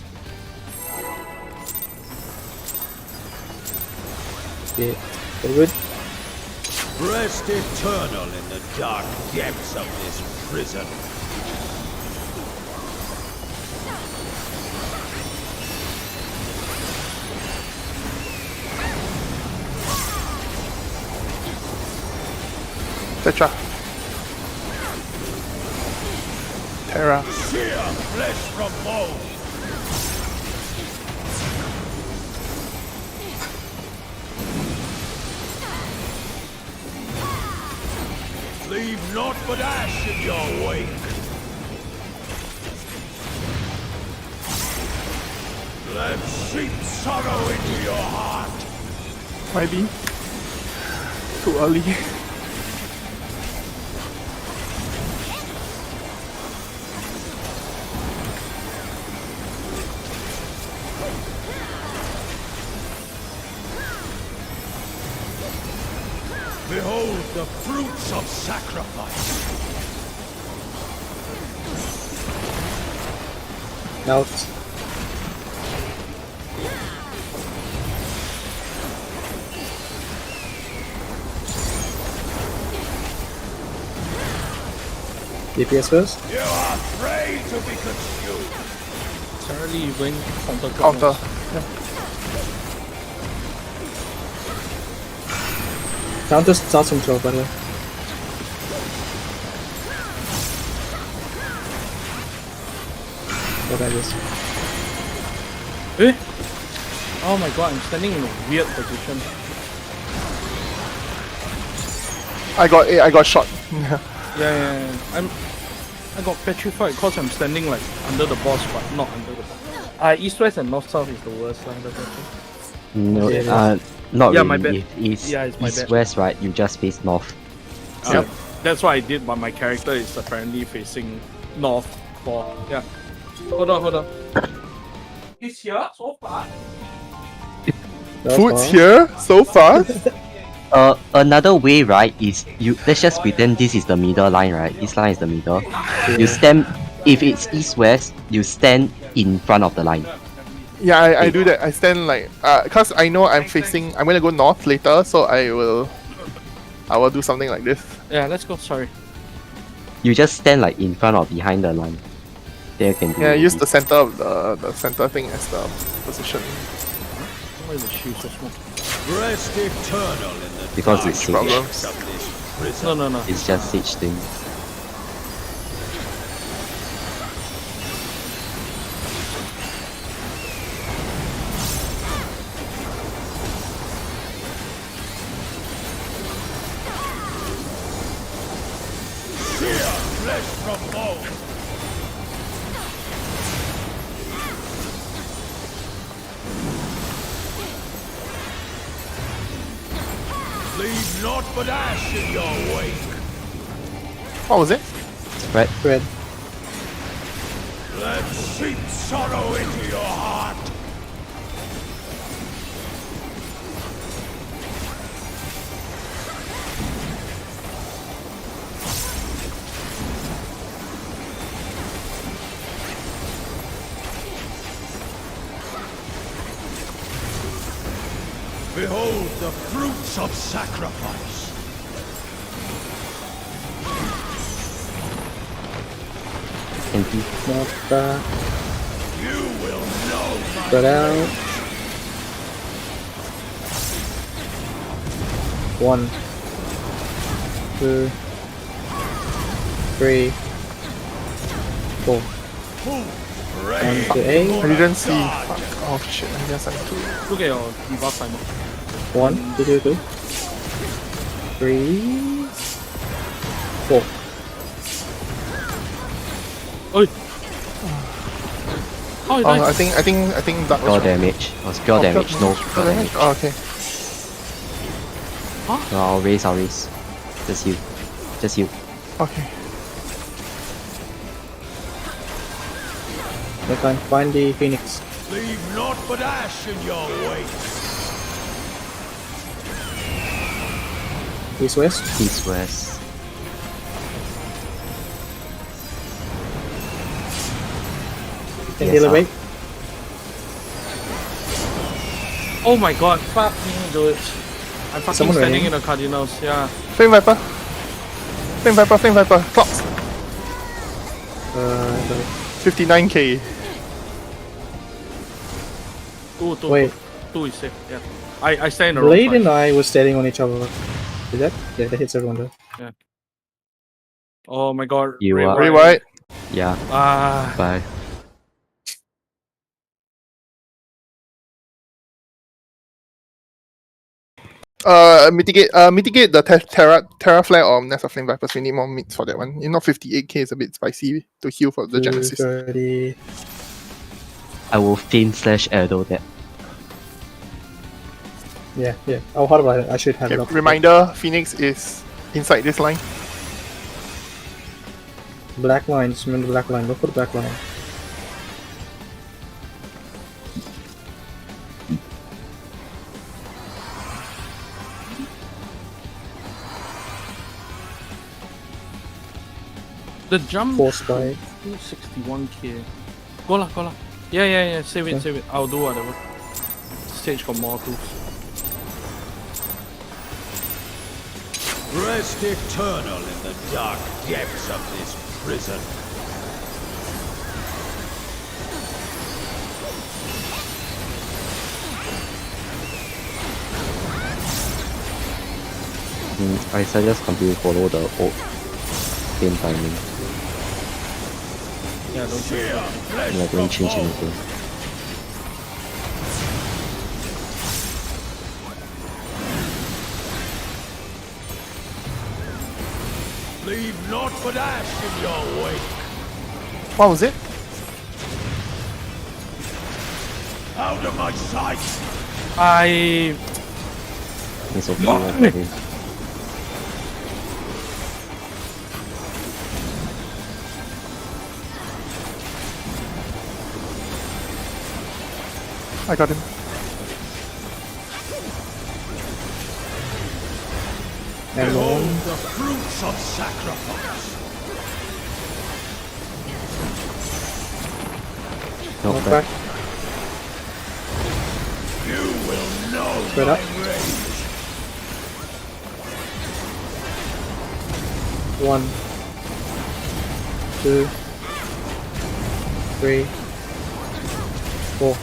Yeah, very good. Rest eternal in the dark depths of this prison. Tetra. Terra. Sear flesh from bone. Leave naught but ash in your wake. Let seep sorrow into your heart. Might be. Too early. Behold the fruits of sacrifice. Out. DPS first. You are afraid to be consumed. Charlie wing counter. Counter. Counter starts from 12, by the way. What I just. Eh? Oh my god, I'm standing in a weird position. I got shot. Yeah. I got petrified because I'm standing like under the boss, but not under the boss. East, west, and north, south is the worst line of it. No, Okay, it not Yeah, really. my bad. If it's Yeah, it's my east bad. west, right, you just face north. Yep. That's what I did, but my character is apparently facing north. Yeah. Hold on. He's here so far. Food's here so fast. Another way, right, is you let's just pretend this is the middle line, right? This line is the middle. You stand if it's east west, you stand in front of the line. Yeah, I do that. I stand like cause I know I'm gonna go north later, so I will do something like this. Yeah, let's go. Sorry. You just stand like in front or behind the line. There you can do Yeah, it. use the center of the center thing as the position. Why is the shoe so small? Rest eternal in the Because dark it's siege. depths of this prison. No. It's just siege thing. Sear flesh from bone. Leave naught but ash in your wake. What was it? Right? Red. Let seep sorrow into your heart. Behold the fruits of sacrifice. Thank you. Not that. You will know my Spread out. 1, 2, 3, 4. Pray to A. I didn't see. Fuck. Oh shit! I guess I'm too. Look at your debuff, Simon. 1, 2, 2, 2. 3, 4. Oi! How did Oh, I think that was Pure wrong. damage. It was pure damage, no pure damage. Oh, okay. No, I'll raise. Just you. Okay. I can't find the Phoenix. Leave naught but ash in your wake. East west. East west. Can Yes, elevate. Oh my god, fuck me, dude. I'm fucking Someone standing running. in the Cardinals, yeah. Flame Viper. Clocks. 59k. Two. Wait. Two is safe, yeah. I stand in the Blade wrong and side. I were standing on each other. Did that? Yeah, that hits everyone though. Oh my god. You Ray are- Ray White. Yeah, Ah, bye. Mitigate the Terra Flare or Nest of Flame Vipers. We need more meats for that one. You know, 58k is a bit spicy to heal for the Genesis. 230. I will feint slash arrow that. Yeah. Oh, how about it? I should have Okay, it up. reminder, Phoenix is inside this line. Black line. Just remember the black line. Look for the black line. the jump. Force spike. 261k. Go lah. Yeah. Save it. I'll do whatever. Stage got more tools. Rest eternal in the dark depths of this prison. I suggest continue to follow the old game timing. Yeah, don't change. Like, don't change anything. Leave naught but ash in your wake. What was it? Out of my sight. I It's okay. I got him. And Behold one. the fruits of sacrifice. Not Knock bad. back. You will know Spread my up. rage. 1, 2, 3, 4.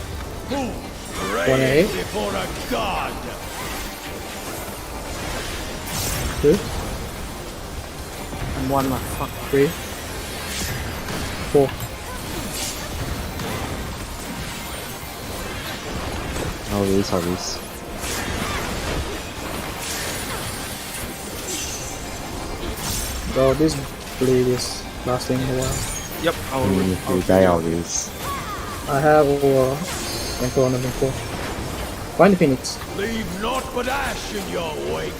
Fools, One rage eight. before a god. 2, I'm one lah. Fuck. 3, 4. I'll raise. So this blade is lasting a while. Yep, If you die, I'll raise. I have over info on the info. Find the Phoenix. Leave naught but ash in your wake.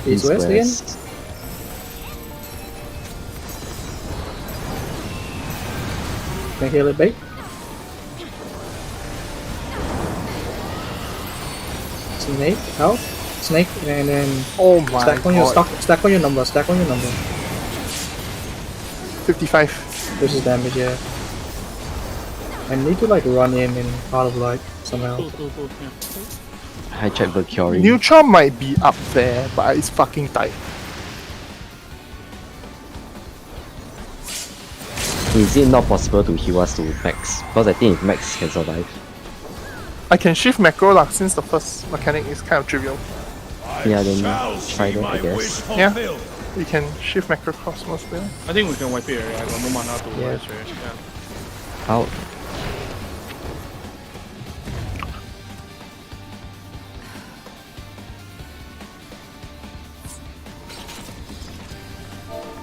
East west again. Can I heal it back? Snake out. Snake and then Oh my stack on your god. stack on your number. Stack on your number. 55. This is damage, yeah. I need to like run in and out of light somehow. I checked Mercury. Neutral might be up there, but it's fucking tight. Is it not possible to heal us to max? Because I think if max can survive. I can shift macro lah, since the first mechanic is kind of trivial. Yeah, then Shall try see that, my I guess. wish Yeah. fulfilled. You can shift macro across mostly. I think we can wipe it already. I got no mana to Yeah. rise already. Yeah. Out.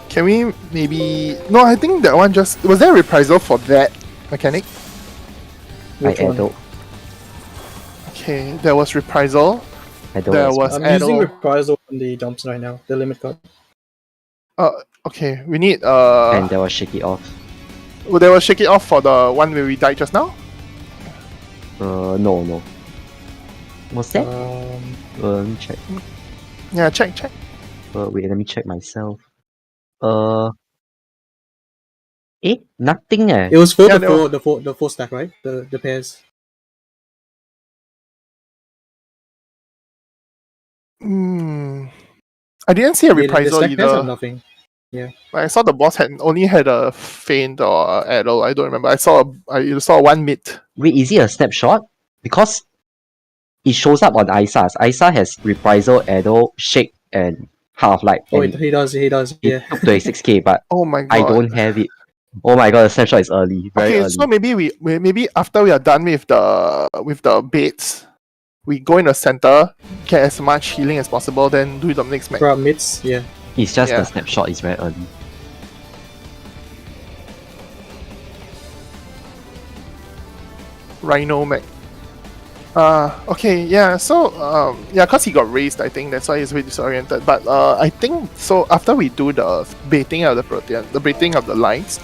Can we maybe... No, I think that one just... Was there a reprisal for that mechanic? I Which one? Edo. Okay, there was reprisal. Edo There as was I'm using Edo. reprisal on the dumps right now. The limit card. Okay, we need... and there was Shake It Off. Well, there was Shake It Off for the one where we died just now? No. What's that? Um, Let me check. Yeah, check. Wait, let me check myself. Nothing it was for Yeah, the four stack, right? The pairs. I didn't see a The reprisal stack pairs have either. nothing. I saw the boss only had a feint or arrow. I don't remember. I saw one mid. Wait, is it a snapshot? Because it shows up on Isa's. Isa has reprisal, Edo, Shake, and Half Light. Oh, And he does. it Yeah. took 26k, but Oh my god. I don't have it. Oh my god, the snapshot is early. Very Okay, early. so maybe after we are done with the baits, we go in the center, get as much healing as possible, then do the next match. Grab mids. Yeah. It's just Yeah. the snapshot is very early. Rhino mech. Okay, yeah, so cause he got raised, I think that's why he's a bit disoriented. But I think so after we do the baiting of the protean, the baiting of the lines,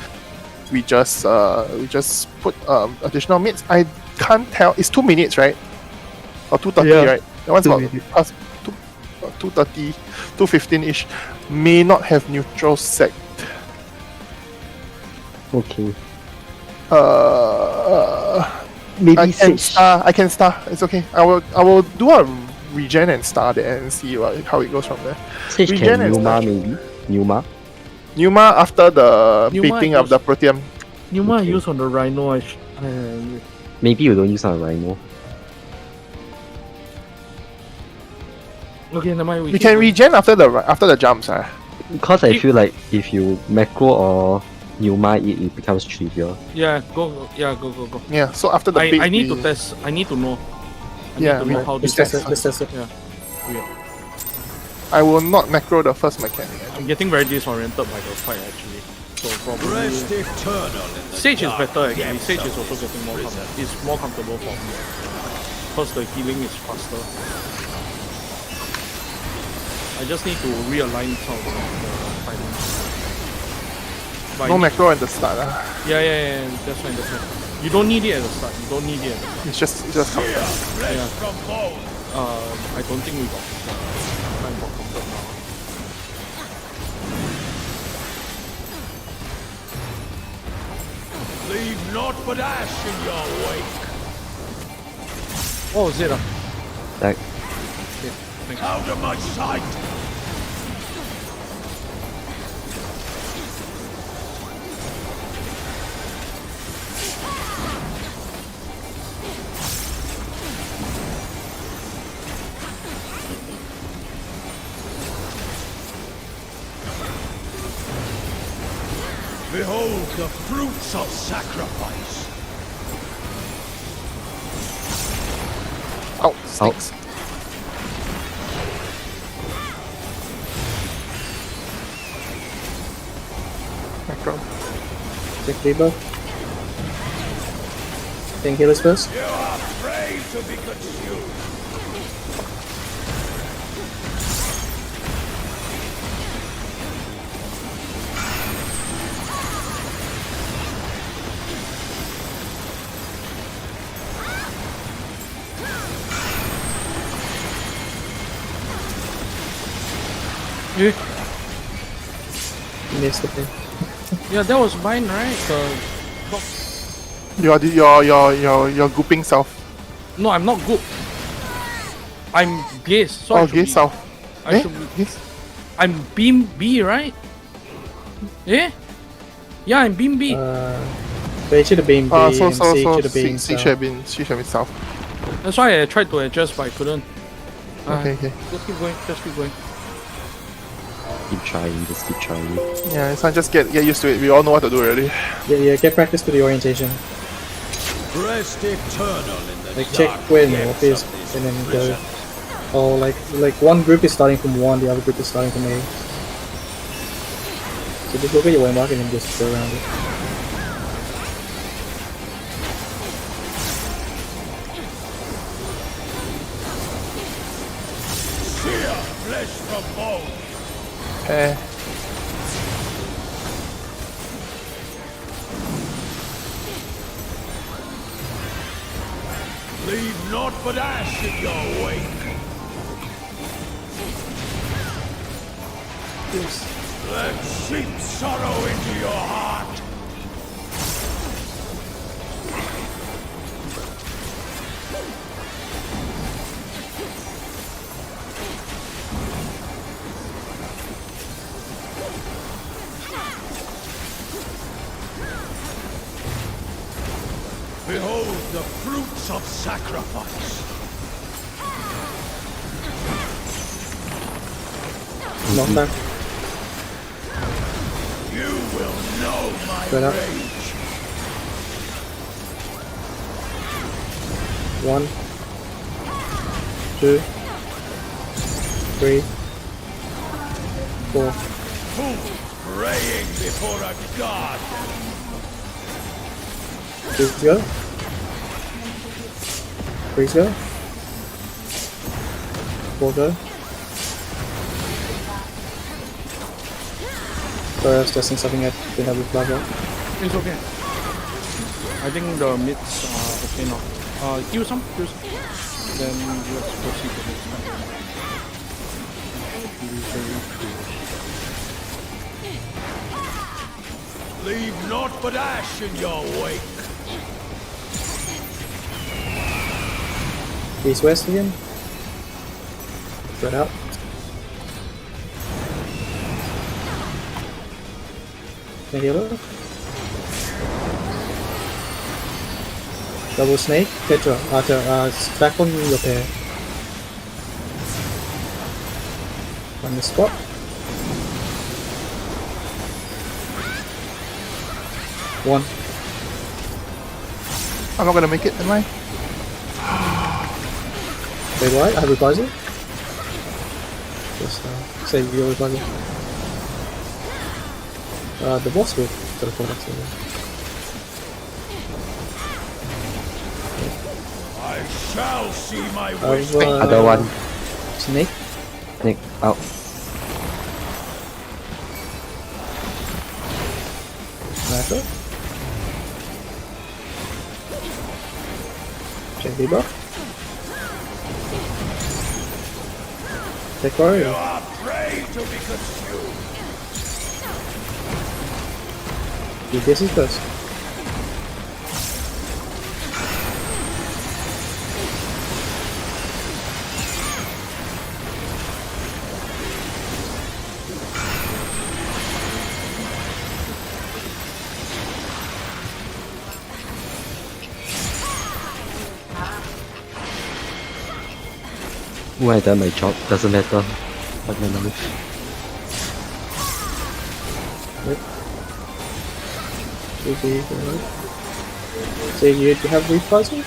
we just put additional mids. I can't tell. It's 2 minutes, right? Or 2:30, Yeah, right? That one's 2 about minutes. past 2:30, 2:15 ish. May not have neutral sec. Okay. Uh, Maybe I can Sage. I can star. It's okay. I will do a regen and star there and see how it goes from there. Sage Regen can and Numa Sage. maybe. Numa. Numa after the Numa beating of is- the Proteum. Numa Okay. use on the Rhino. Maybe you don't use on Rhino. Okay, never mind. We can regen after the jumps. Because I feel like if you macro or Numa it becomes trivial. Yeah, go. Yeah, so after the bait, I need we- to test. I need to know. I Yeah, need to know we- how Let's this test it. works. Let's test it. Yeah. Weird. I will not macro the first mechanic. I'm getting very disoriented by the fight actually. So probably Rest eternal in the Sage is dark better actually. depths Sage of is also this getting more prison. it's more comfortable for me. Because the healing is faster. I just need to realign some of the fighting. But No I need- macro at the start. Yeah, that's fine. You don't need it at the start. You don't need it at the start. It's just counter. Flesh Yeah. from bone. I don't think we got time for comfort now. Leave naught but ash in your wake. What was it? Like Out of my sight. Behold the fruits of sacrifice. Oh, stinks. Macro. Take debuff. Think healers first. You are prey to be consumed. Missed the thing. Yeah, that was mine, right? Your grouping self. No, I'm not good. I'm Gaze. So I Oh, should gay be- self. I should be- Yes. I'm Beam B, right? Eh? Yeah, I'm Beam B. So it should have been B and C should have been C should have been south. That's why I tried to adjust, but I couldn't. Okay. Just keep going. just keep trying. Yeah, it's not just get used to it. We all know what to do already. Yeah, get practice to the orientation. Rest eternal in the Like check dark where depths north is of this and then go. prison. Or like one group is starting from 1, the other group is starting from A. So just look at your waymark and then just go around it. Sear flesh from bone. Leave naught but ash in your wake. Let sheep sorrow into your heart. Behold the fruits of sacrifice. Knockback. You will know my Straight up. rage. 1, 2, 3, 4. Fool praying before a god. Freeze go. Freeze go. 4 go. Sorry, I was testing something I didn't have with flag up. It's okay. I think the mids are okay now. Heal some. Then let's proceed to the next one. Leave naught but ash in your wake. East west again. Spread out. Can you heal it? Double snake. Tetra. Back on your pair. On the spot. 1. I'm not gonna make it, am I? Wait, what? I have reprisal? Just save your reprisal. The boss will teleport actually. I shall see my I've, wish. Other one. Snake? Snake out. Sniper? Check debuff. Take warrior. Are prey to be consumed. Do this is first. When I done my job, doesn't matter. But my knowledge. So you have reprisal?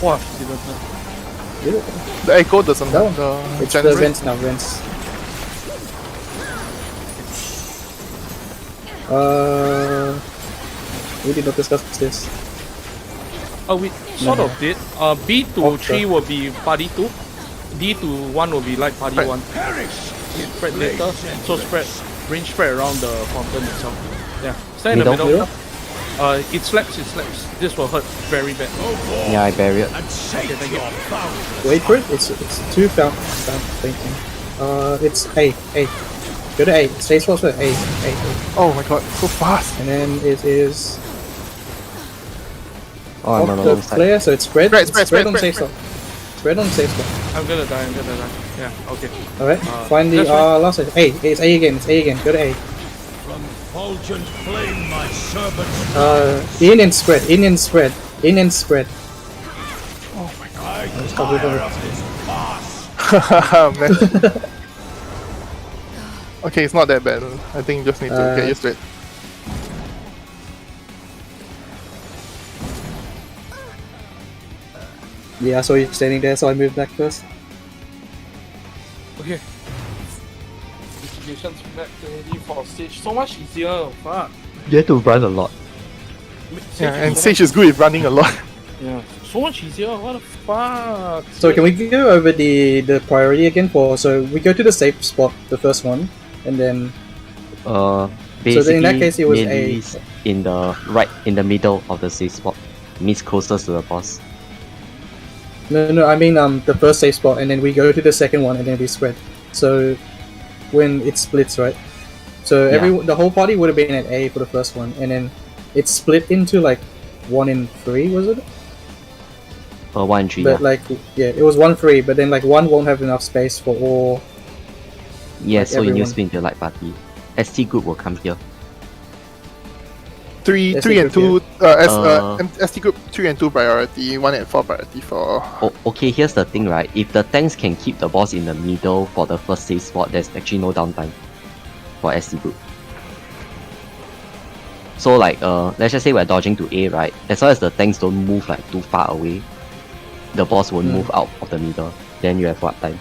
Wow, he does not. Yeah. The echo doesn't No, have the it's the generate. vents now, vents. We did not discuss this. We sort of did. B to Okay. 3 will be party 2. D to 1 will be like party Right. 1. Perish. Spread later. So spread, range spread around the fountain itself. Yeah. Stand in the Middle? middle. It slaps, it slaps. This will hurt very bad. Yeah, I bury it. And shake thank you. your boundaries. Wait for it. It's 2 fainting. It's A. Go to A. Stay close with A. Oh my god, so fast. And then it is Oh, I'm on the off wrong the side. player, so it's spread. Spread, It's spread, spread spread, on spread, safe spot. Spread on safe spot. I'm gonna die. Yeah, okay. Alright. Uh, Find the that's right. last side. A. It's A again. It's A again. Go to A. From fulgent flame, my servants. In and spread. In and spread. In and spread. I cover, tire cover. of this farce. Man. Okay, it's not that bad. I think you just need to get used to it. Yeah, I saw you standing there, so I moved back first. Okay. Distribution's back ready for stage. So much easier. Fuck. You have to run a lot. Yeah, and Sage is good with running a lot. Yeah. So much easier. What the fuck? So can we go over the priority again for? So we go to the safe spot, the first one, and then Basically, then in that case it was melee is in the right, in the middle of the safe spot. Means closest to the boss. no, I mean the first safe spot, and then we go to the second one, and then we spread. So when it splits, right? So Yeah. the whole party would have been at A for the first one, and then it split into like 1 in 3, was it? 1 and 3, But yeah. like it was 1-3, but then like 1 won't have enough space for all. Yeah, like so you need everyone. to spin into light party. ST group will come here. 3 ST and group, 2 ST group 3 and 2 priority, 1 and 4 priority for Okay, here's the thing, right? If the tanks can keep the boss in the middle for the first safe spot, there's actually no downtime for ST group. So like, let's just say we're dodging to A, right? As long as the tanks don't move like too far away, the boss won't move out of the middle. Then you have what time?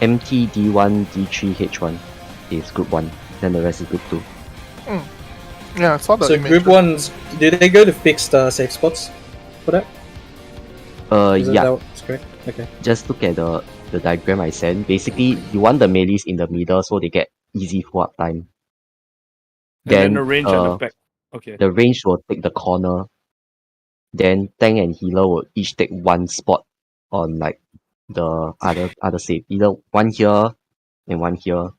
MT, D1, D3, H1 is group 1. Then the rest is group 2. yeah, I saw the So image. group ones, did they go to fixed safe spots for that? Is Yeah. that's correct. Okay. Just look at the diagram I sent. Basically, you want the melees in the middle so they get easy follow-up time. And then the range at the back. Okay. The range will take the corner. Then tank and healer will each take one spot on like the other save. Either one here and one here.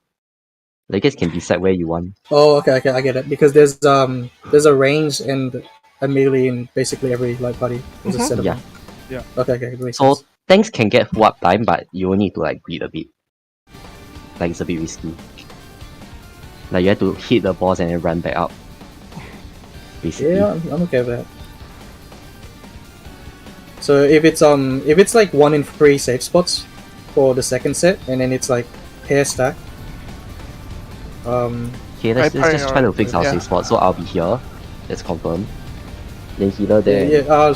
You guys can decide where you want. Oh, okay, I get it. Because there's a range and a melee in basically every light party. There's a set of Yeah. them. Yeah. Okay, it makes So sense. tanks can get full up time, but you will need to like breathe a bit. Like it's a bit risky. Like you have to hit the boss and then run back out. Basically. Yeah, I'm okay with that. So if it's like 1 in 3 safe spots for the second set, and then it's like pair stack, Okay, let's I just try to fix our yeah. safe spot. So I'll be here. Let's confirm. Then healer Yeah, there. yeah.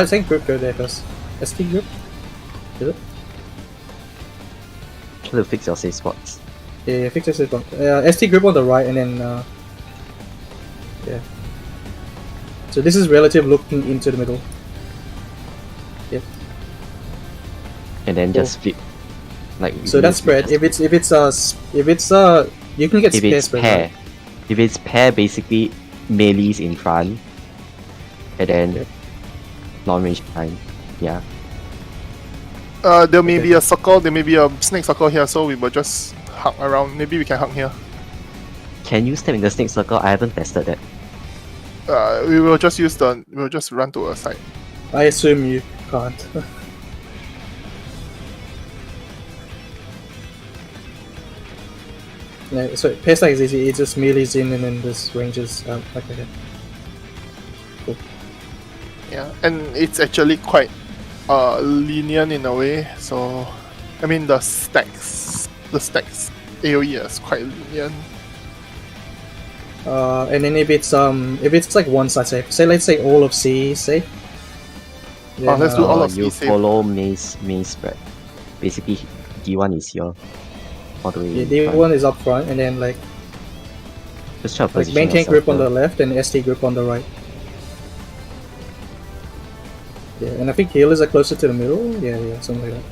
Same group go there first. ST group. Is it? Try to fix your safe spots. Yeah, fix this one. ST group on the right, and then yeah. So this is relative looking into the middle. Yep. And then just flip. Like So that's spread. If it's you can get if pair it's spread. pair. Right? If it's pair, basically melee's in front. And then Yep. long range behind. Yeah. There may Okay. be a circle, there may be a snake circle here, so we will just hug around. Maybe we can hug here. Can you step in the snake circle? I haven't tested that. We will just we'll just run to a side. I assume you can't. No, so pair stack is easy. It just melees in and then this ranges out like that. Yeah, and it's actually quite lenient in a way. So, I mean the stacks AOE is quite lenient. And then if it's like one side safe, say let's say all of C safe. Then, Let's do all of you C safe. follow maze spread. Basically, D1 is here. All the way. yeah, in the front. one is up front, and then like Just try to position main tank yourself group on the there. left and ST group on the right. Yeah, and I think healers are closer to the middle. Yeah, something like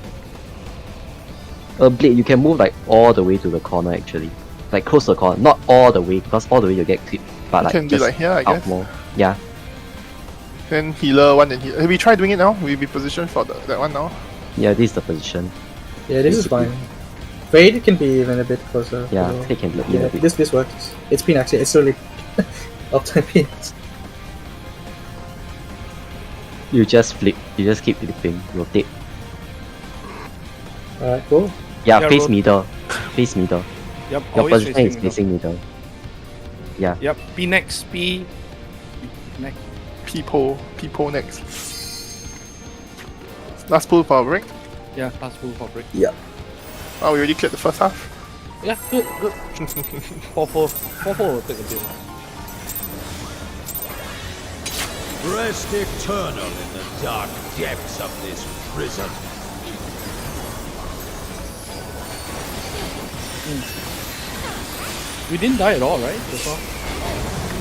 that. Blade, you can move like all the way to the corner actually. Like close to the corner. Not all the way, because all the way you'll get clipped. But like Can be just like here, I out guess. more. Yeah. Then healer one and healer. We try doing it now. We be positioned for that one now. Yeah, this is the position. Yeah, this is fine. Fade can be even a bit closer. Yeah, as well. Fade can be even Yeah, a bit. this works. It's been actually it's really uptime peanuts. You just flip. You just keep flipping. Rotate. Alright, cool. Yeah, Yeah, face rot- middle. Face middle. Yep, Your always position is facing middle. facing middle. Yeah. Yep, P next, P next. People next. Last pull for a break. Yeah, last full for break. Oh, we already cleared the first half. Yeah, good. 4-4 will take a bit. Rest eternal in the dark depths of this prison. We didn't die at all, right? So far?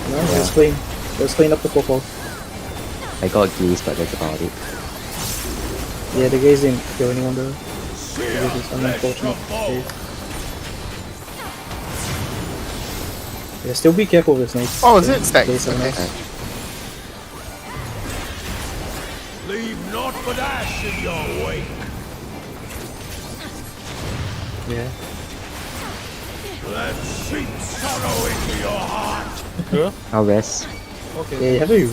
No, let's clean. Let's clean up the 4-4. I got gaze, but that's about it. Yeah, the gaze didn't kill anyone though. This is an unfortunate case. Yeah, still be careful with snakes. Oh, is it stacked? Gaze someone Okay. else. Leave naught but ash in your wake. Yeah. Let sheep sorrow into your heart. Yeah? I'll rest. Okay. Yeah, you have to be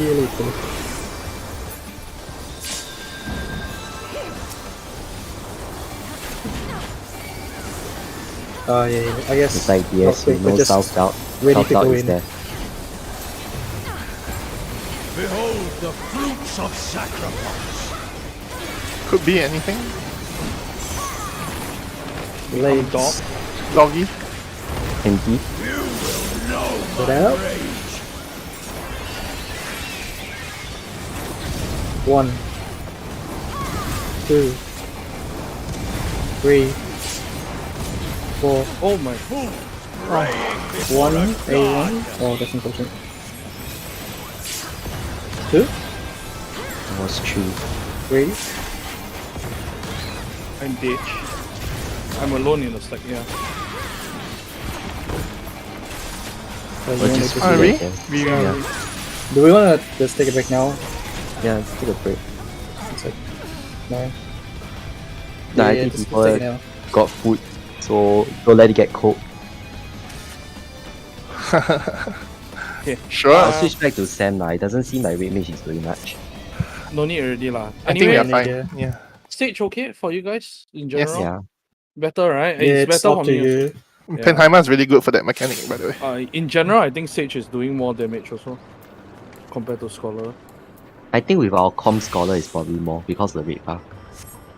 really quick. Yeah, I guess. It's like yes, quick, you but know just self doubt. ready Self to doubt go is in. there. Behold the fruits of sacrifice. Could be anything. Blades. Dog. Loggy. And he Put out. 1, 2, 3, 4. Oh my. 1, A1. Oh, that's unfortunate. 2, was true. 3. I'm ditch. I'm alone in the stack, yeah. Oh, Or yeah, just maybe- Are we? I guess. We Yeah. Do we wanna just take a break now? Yeah, let's take a break. It's like 9. Nah, I Yeah, think just people take it now. got food, so don't let it get cold. Sure. I'll switch back to Sam now. It doesn't seem like Red Mage is doing much. No need already lah. I think we Anyway, are fine. yeah. Yeah. stage okay for you guys in Yes. general? Yeah. Better, right? Yeah, it's it's better up for to me. you. Yeah. Penheimer is really good for that mechanic, by the way. In general, I think Sage is doing more damage also compared to Scholar. I think with our Com Scholar is probably more because of the red buff.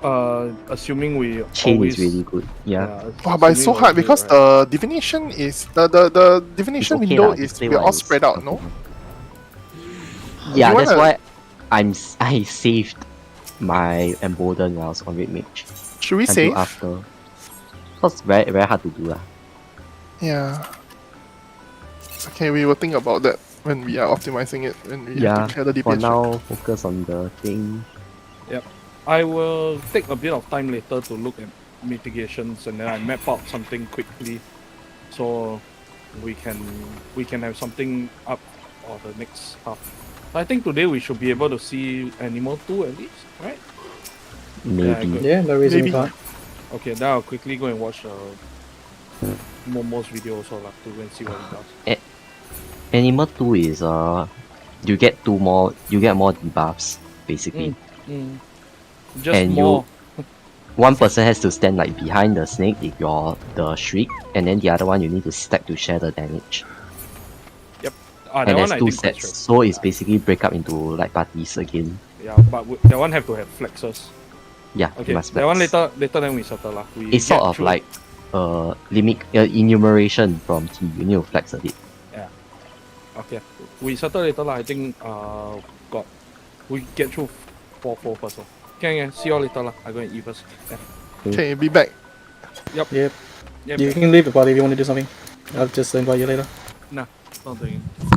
Assuming we Chain always, is really good. Yeah. Wow, but it's so assuming hard we do it because right. the divination is the It's divination okay window lah. is Just play we're what all is spread out, no? comfortable. Do Yeah, you that's wanna- why I saved my embolden when I was on red mage Should we until save? after. Cause very hard to do lah. Yeah. Okay, we will think about that when we are optimizing it, when we have Yeah. to clear the DPS. For check. now, focus on the thing. I will take a bit of time later to look at mitigations and then I map out something quickly, so we can have something up for the next half. I think today we should be able to see animal 2 at least, right? Maybe. good. Yeah, no reason we Maybe. can't. Okay, then I'll quickly go and watch Momo's video also lah to go and see what he does. Animal 2 is you get more debuffs basically. Just And more. One person has to stand like behind the snake if you're the shriek, and then the other one you need to stack to share the damage. That And one there's I two think quite sets, straight. so it's basically break up into like parties again. Yeah, but that one have to have flexes. Yeah, you Okay, must that one flex. later then we settle lah. It's sort of like limit enumeration from T. You need to flex a bit. Okay, we settle later lah. I think we get through 4 first. Okay, see you all later lah. I go and eat first. Yeah. Okay, be back. Yep. Yep. You can leave the party if you want to do something. I'll just invite you later. Nah, not doing it.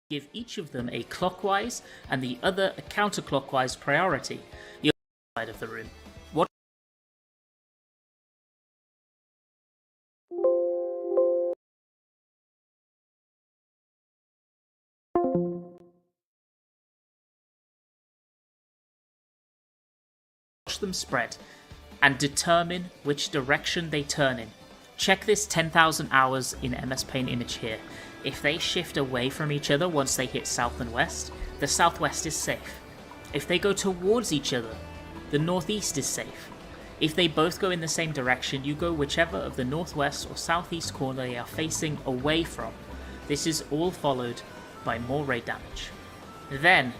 Give each of them a clockwise and the other a counterclockwise priority. You're side of the room. Watch them spread and determine which direction they turn in. Check this 10,000 hours in MS Paint image here. If they shift away from each other once they hit south and west, the southwest is safe. If they go towards each other, the northeast is safe. If they both go in the same direction, you go whichever of the northwest or southeast corner they are facing away from. This is all followed by more raid damage. Then,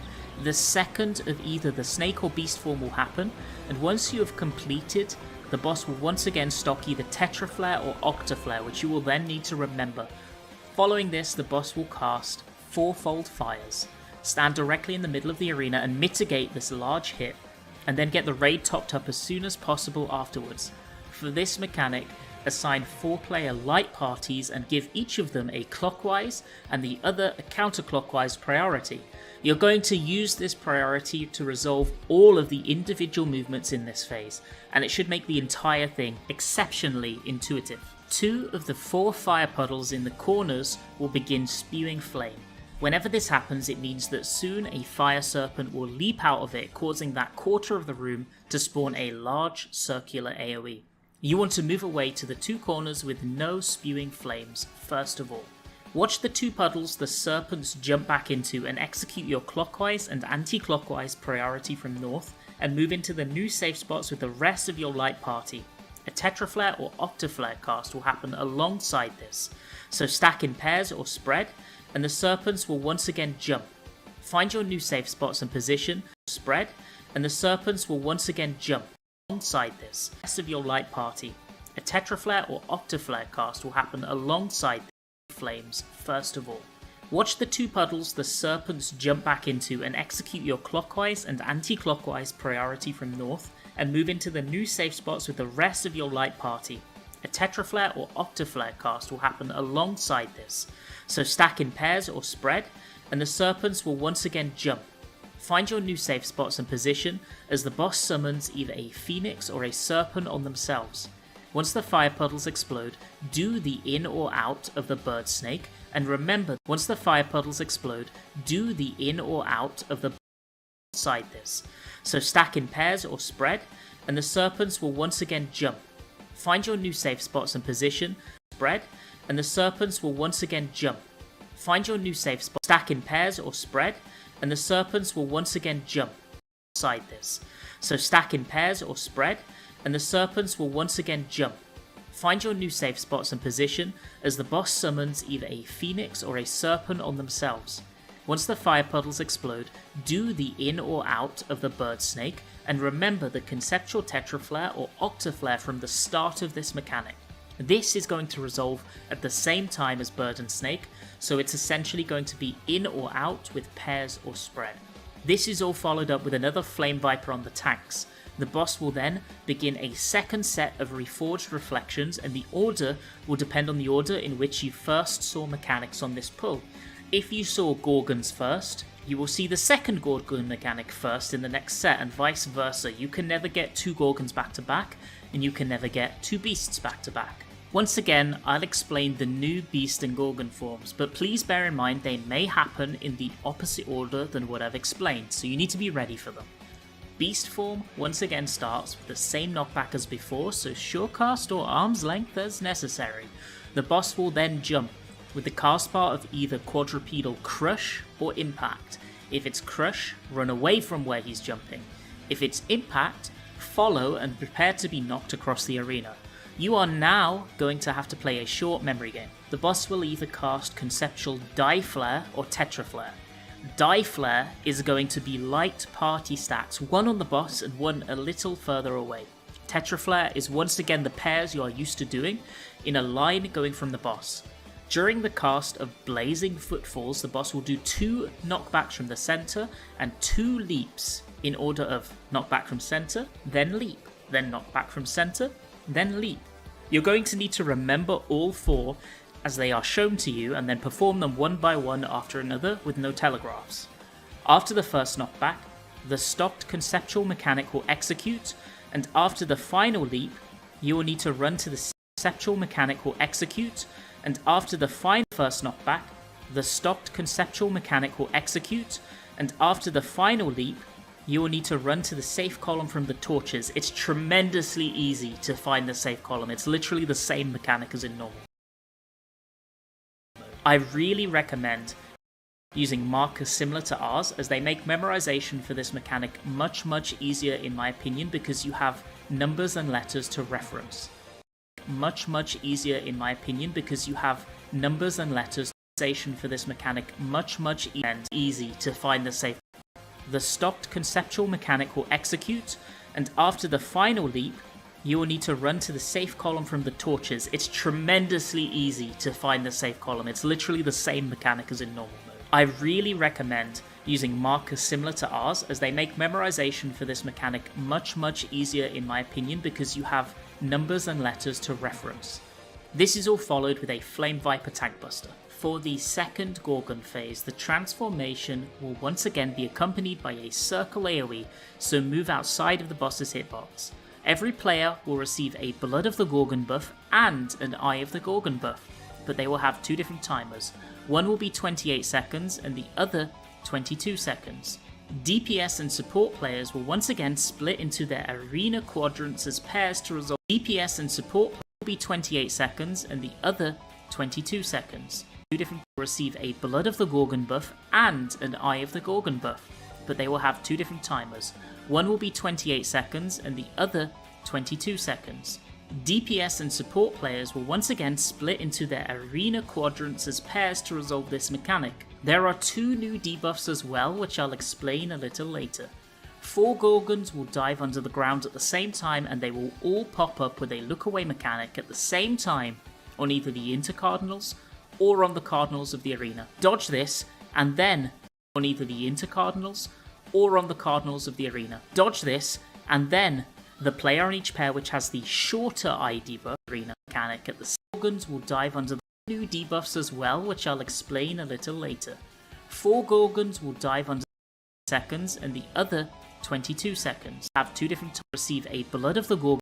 the second of either the snake or beast form will happen, and once you have completed, the boss will once again stock either Tetraflare or Octaflare, which you will then need to remember. Following this, the boss will cast Fourfold Fires, stand directly in the middle of the arena and mitigate this large hit, and then get the raid topped up as soon as possible afterwards. For this mechanic, assign 4-player light parties and give each of them a clockwise and the other a counterclockwise priority. You're going to use this priority to resolve all of the individual movements in this phase, and it should make the entire thing exceptionally intuitive. 2 of the 4 fire puddles in the corners will begin spewing flame. Whenever this happens, it means that soon a fire serpent will leap out of it, causing that quarter of the room to spawn a large circular AoE. You want to move away to the 2 corners with no spewing flames first of all. Watch the 2 puddles the serpents jump back into and execute your clockwise and anti-clockwise priority from north, and move into the new safe spots with the rest of your light party. A Tetraflare or Octaflare cast will happen alongside this, so stack in pairs or spread, and the serpents will once again jump. Find your new safe spots and position, spread, and the serpents will once again jump. Alongside this, the rest of your light party. A Tetraflare or Octaflare cast will happen alongside the flames first of all. Watch the 2 puddles the serpents jump back into and execute your clockwise and anti-clockwise priority from north, and move into the new safe spots with the rest of your light party. A Tetraflare or Octaflare cast will happen alongside this, so stack in pairs or spread, and the serpents will once again jump. Find your new safe spots and position as the boss summons either a phoenix or a serpent on themselves. Once the fire puddles explode, do the in or out of the bird snake, and remember, once the fire puddles explode, do the in or out of the side this. So stack in pairs or spread, and the serpents will once again jump. Find your new safe spots and position, spread, and the serpents will once again jump. Find your new safe spot, stack in pairs or spread, and the serpents will once again jump. Side this. So stack in pairs or spread, and the serpents will once again jump. Find your new safe spots and position as the boss summons either a phoenix or a serpent on themselves. Once the fire puddles explode, do the in or out of the bird snake, and remember the conceptual Tetraflare or Octaflare from the start of this mechanic. This is going to resolve at the same time as bird and snake, so it's essentially going to be in or out with pairs or spread. This is all followed up with another Flame Viper on the tanks. The boss will then begin a second set of reforged reflections, and the order will depend on the order in which you first saw mechanics on this pull. If you saw Gorgons first, you will see the second Gorgon mechanic first in the next set, and vice versa. You can never get 2 Gorgons back to back, and you can never get 2 Beasts back to back. Once again, I'll explain the new Beast and Gorgon forms, but please bear in mind they may happen in the opposite order than what I've explained, so you need to be ready for them. Beast form once again starts with the same knockback as before, so surecast or arm's length as necessary. The boss will then jump, with the cast bar of either quadrupedal Crush or Impact. If it's Crush, run away from where he's jumping. If it's Impact, follow and prepare to be knocked across the arena. You are now going to have to play a short memory game. The boss will either cast conceptual Die Flare or Tetraflare. Die Flare is going to be light party stacks, one on the boss and one a little further away. Tetraflare is once again the pairs you are used to doing, in a line going from the boss. During the cast of Blazing Footfalls, the boss will do 2 knockbacks from the center and 2 leaps in order of knockback from center, then leap, then knockback from center, then leap. You're going to need to remember all 4 as they are shown to you, and then perform them one by one after another with no telegraphs. After the first knockback, the stocked conceptual mechanic will execute, and after the final leap, you will need to run to the conceptual mechanic will execute, and after the final first knockback, the stocked conceptual mechanic will execute, and after the final leap, you will need to run to the safe column from the torches. It's tremendously easy to find the safe column. It's literally the same mechanic as in normal. I really recommend using markers similar to ours, as they make memorization for this mechanic much easier in my opinion, because you have numbers and letters to reference. Much easier in my opinion, because you have numbers and letters for this mechanic much easy to find the safe. The stocked conceptual mechanic will execute, and after the final leap, you will need to run to the safe column from the torches. It's tremendously easy to find the safe column. It's literally the same mechanic as in normal mode. I really recommend using markers similar to ours, as they make memorization for this mechanic much easier in my opinion, because you have numbers and letters to reference. This is all followed with a Flame Viper Tank Buster. For the second Gorgon phase, the transformation will once again be accompanied by a circle AoE, so move outside of the boss's hitbox. Every player will receive a Blood of the Gorgon buff and an Eye of the Gorgon buff, but they will have two different timers. One will be 28 seconds and the other 22 seconds. DPS and support players will once again split into their arena quadrants as pairs to resolve. DPS and support players will be 28 seconds and the other 22 seconds. Two different will receive a Blood of the Gorgon buff and an Eye of the Gorgon buff, but they will have two different timers. One will be 28 seconds and the other 22 seconds. DPS and support players will once again split into their arena quadrants as pairs to resolve this mechanic. There are two new debuffs as well, which I'll explain a little later. 4 Gorgons will dive under the ground at the same time, and they will all pop up with a look away mechanic at the same time on either the intercardinals or on the cardinals of the arena. Dodge this, and then on either the intercardinals or on the cardinals of the arena. Dodge this, and then the player on each pair which has the shorter eye debuff arena mechanic at the Gorgons will dive under the new debuffs as well, which I'll explain a little later. 4 Gorgons will dive under seconds and the other 22 seconds. Have two different to receive a Blood of the Gorgon,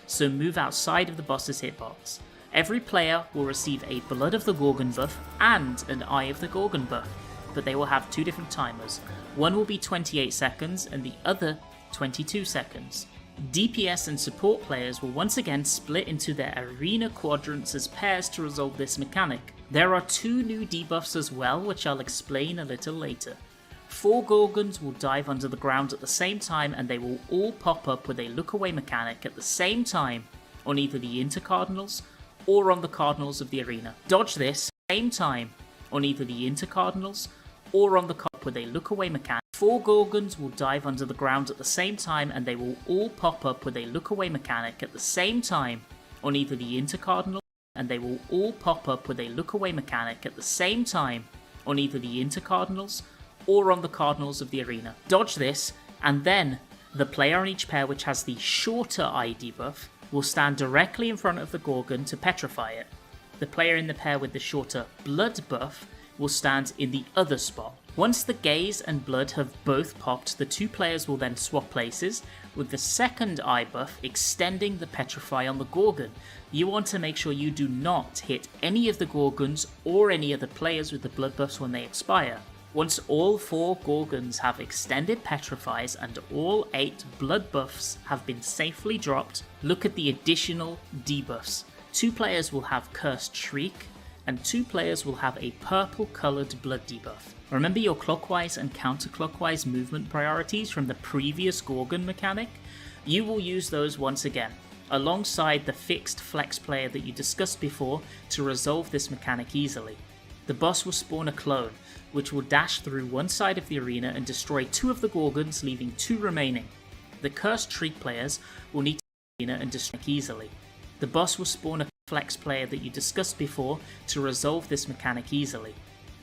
so move outside of the boss's hitbox. Every player will receive a Blood of the Gorgon buff and an Eye of the Gorgon buff, but they will have two different timers. One will be 28 seconds and the other 22 seconds. DPS and support players will once again split into their arena quadrants as pairs to resolve this mechanic. There are two new debuffs as well, which I'll explain a little later. 4 Gorgons will dive under the ground at the same time, and they will all pop up with a look away mechanic at the same time on either the intercardinals or on the cardinals of the arena. Dodge this same time on either the intercardinals or on the with a look away mechanic. 4 Gorgons will dive under the ground at the same time, and they will all pop up with a look away mechanic at the same time on either the intercardinals, and they will all pop up with a look away mechanic at the same time on either the intercardinals or on the cardinals of the arena. Dodge this, and then the player on each pair which has the shorter eye debuff will stand directly in front of the Gorgon to petrify it. The player in the pair with the shorter blood buff will stand in the other spot. Once the gaze and blood have both popped, the two players will then swap places, with the second eye buff extending the petrify on the Gorgon. You want to make sure you do not hit any of the Gorgons or any other players with the blood buffs when they expire. Once all 4 Gorgons have extended petrifies and all 8 blood buffs have been safely dropped, look at the additional debuffs. 2 players will have Cursed Shriek, and 2 players will have a purple coloured blood debuff. Remember your clockwise and counterclockwise movement priorities from the previous Gorgon mechanic? You will use those once again, alongside the fixed flex player that you discussed before, to resolve this mechanic easily. The boss will spawn a clone, which will dash through one side of the arena and destroy 2 of the Gorgons, leaving 2 remaining. The Cursed Shriek players will need to the arena and destroy easily. The boss will spawn a flex player that you discussed before to resolve this mechanic easily.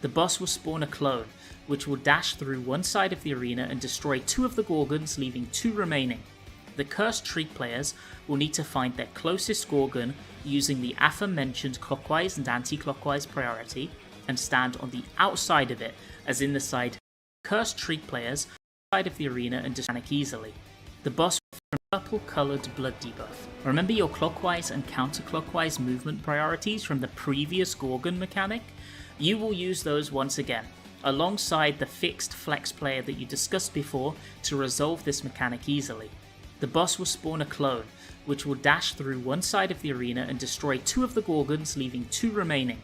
The boss will spawn a clone, which will dash through one side of the arena and destroy 2 of the Gorgons, leaving 2 remaining. The Cursed Tree players will need to find their closest Gorgon using the aforementioned clockwise and anti-clockwise priority and stand on the outside of it, as in the side. Cursed Tree players side of the arena and panic easily. The boss will from purple coloured blood debuff. Remember your clockwise and counterclockwise movement priorities from the previous Gorgon mechanic? You will use those once again, alongside the fixed flex player that you discussed before to resolve this mechanic easily. The boss will spawn a clone, which will dash through one side of the arena and destroy 2 of the Gorgons, leaving 2 remaining.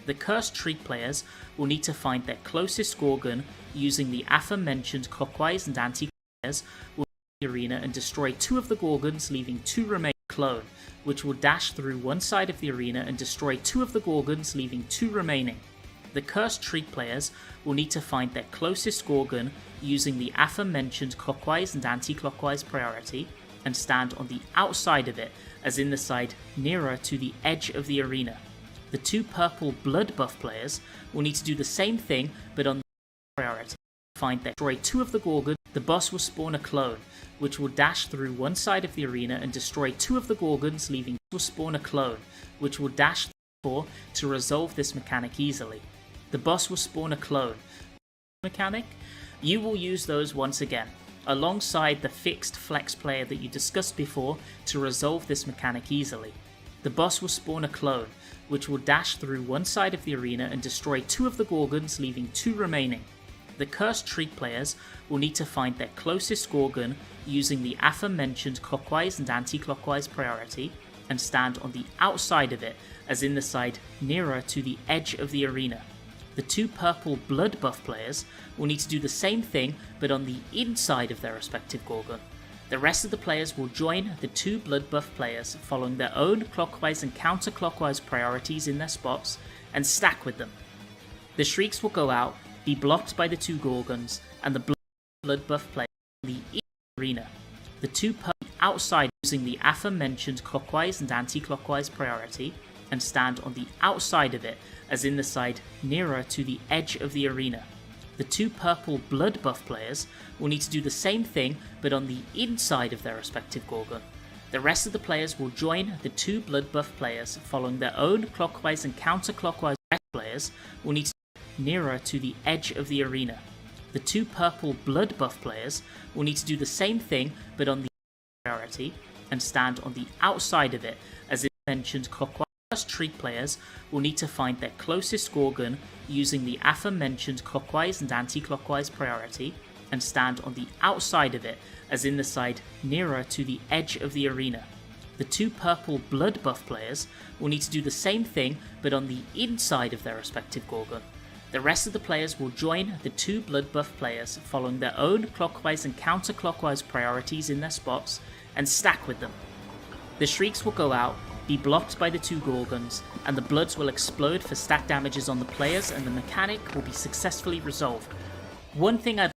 The Cursed Tree players will need to find their closest Gorgon using the aforementioned clockwise and anti-players will the arena and destroy 2 of the Gorgons, leaving 2 remaining. Clone, which will dash through one side of the arena and destroy 2 of the Gorgons, leaving 2 remaining. The Cursed Tree players will need to find their closest Gorgon using the aforementioned clockwise and anti-clockwise priority and stand on the outside of it, as in the side nearer to the edge of the arena. The 2 purple blood buff players will need to do the same thing but on the priority. Find that destroy 2 of the Gorgon, the boss will spawn a clone, which will dash through one side of the arena and destroy 2 of the Gorgons, leaving will spawn a clone, which will dash through to resolve this mechanic easily. The boss will spawn a clone mechanic. You will use those once again, alongside the fixed flex player that you discussed before to resolve this mechanic easily. The boss will spawn a clone, which will dash through one side of the arena and destroy 2 of the Gorgons, leaving 2 remaining. The Cursed Tree players will need to find their closest Gorgon using the aforementioned clockwise and anti-clockwise priority and stand on the outside of it, as in the side nearer to the edge of the arena. The 2 purple blood buff players will need to do the same thing but on the inside of their respective Gorgon. The rest of the players will join the 2 blood buff players following their own clockwise and counterclockwise priorities in their spots and stack with them. The shrieks will go out, be blocked by the 2 Gorgons, and the blood buff players in the arena. The 2 purple outside using the aforementioned clockwise and anti-clockwise priority and stand on the outside of it, as in the side nearer to the edge of the arena. The 2 purple blood buff players will need to do the same thing but on the inside of their respective Gorgon. The rest of the players will join the 2 blood buff players following their own clockwise and counterclockwise players will need to nearer to the edge of the arena. The 2 purple blood buff players will need to do the same thing but on the priority and stand on the outside of it, as mentioned clockwise. Tree players will need to find their closest Gorgon using the aforementioned clockwise and anti-clockwise priority and stand on the outside of it, as in the side nearer to the edge of the arena. The 2 purple blood buff players will need to do the same thing but on the inside of their respective Gorgon. The rest of the players will join the 2 blood buff players following their own clockwise and counterclockwise priorities in their spots and stack with them. The shrieks will go out, be blocked by the 2 Gorgons, and the bloods will explode for stat damages on the players, and the mechanic will be successfully resolved. One thing I'd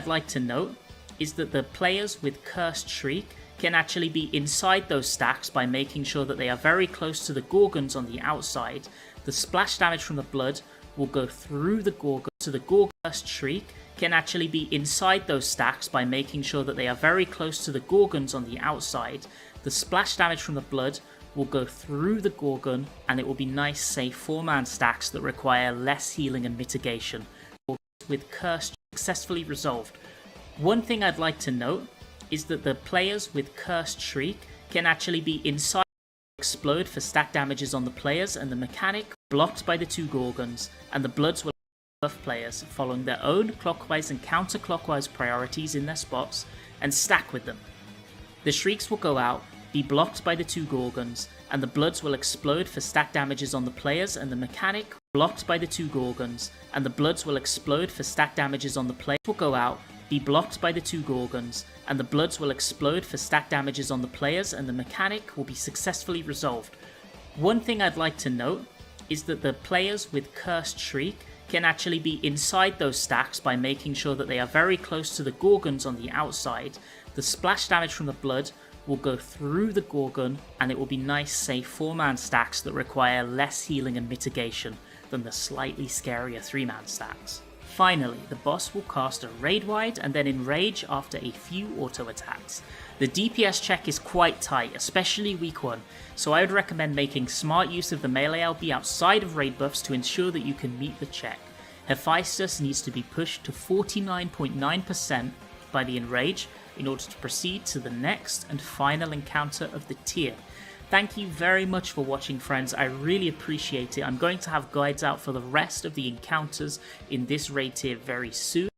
I'd like to note is that the players with Cursed Shriek can actually be inside those stacks by making sure that they are very close to the Gorgons on the outside. The splash damage from the blood will go through the Gorgon, so the Cursed Shriek can actually be inside those stacks by making sure that they are very close to the Gorgons on the outside. The splash damage from the blood will go through the Gorgon, and it will be nice, safe 4-man stacks that require less healing and mitigation, with Cursed successfully resolved. One thing I'd like to note is that the players with Cursed Shriek can actually be inside explode for stack damages on the players, and the mechanic blocked by the 2 Gorgons, and the Bloods will buff players following their own clockwise and counterclockwise priorities in their spots and stack with them. The Shrieks will go out, be blocked by the 2 Gorgons, and the Bloods will explode for stack damages on the players, and the mechanic blocked by the 2 Gorgons, and the Bloods will explode for stack damages on the players will go out, be blocked by the 2 Gorgons, and the Bloods will explode for stack damages on the players, and the mechanic will be successfully resolved. One thing I'd like to note is that the players with Cursed Shriek can actually be inside those stacks by making sure that they are very close to the Gorgons on the outside. The splash damage from the blood will go through the Gorgon, and it will be nice, safe 4-man stacks that require less healing and mitigation than the slightly scarier 3-man stacks. Finally, the boss will cast a raid wide and then enrage after a few auto attacks. The DPS check is quite tight, especially week 1, so I would recommend making smart use of the melee LB outside of raid buffs to ensure that you can meet the check. Hephaestus needs to be pushed to 49.9% by the enrage in order to proceed to the next and final encounter of the tier. Thank you very much for watching, friends. I really appreciate it. I'm going to have guides out for the rest of the encounters in this raid tier very soon.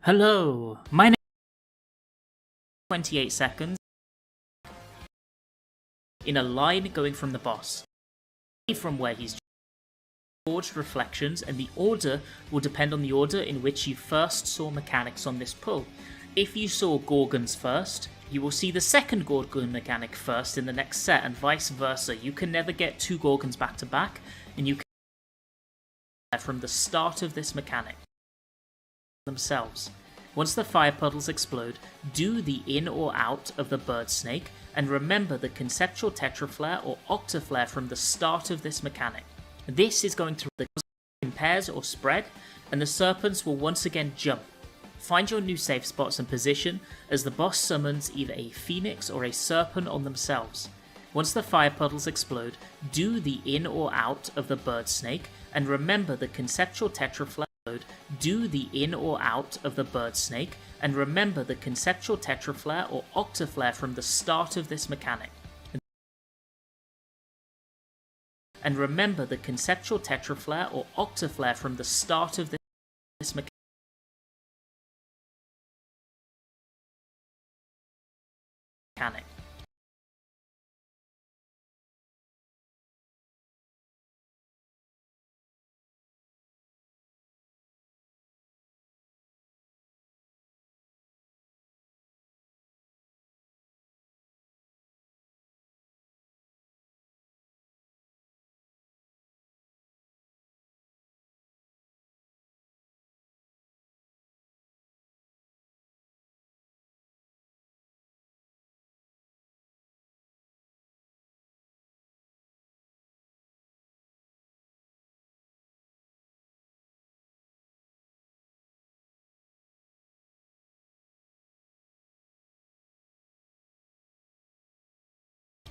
Hello, my name is 28 seconds in a line going from the boss, from where he's forged reflections, and the order will depend on the order in which you first saw mechanics on this pull. If you saw Gorgons first, you will see the second Gorgon mechanic first in the next set, and vice versa. You can never get 2 Gorgons back to back, and you can from the start of this mechanic themselves. Once the fire puddles explode, do the in or out of the bird snake, and remember the conceptual tetraflare or octaflare from the start of this mechanic. This is going to the in pairs or spread, and the serpents will once again jump. Find your new safe spots and position as the boss summons either a phoenix or a serpent on themselves. Once the fire puddles explode, do the in or out of the bird snake, and remember the conceptual tetraflare mode, do the in or out of the bird snake, and remember the conceptual tetraflare or octaflare from the start of this mechanic. And remember the conceptual tetraflare or octaflare from the start of this mechanic.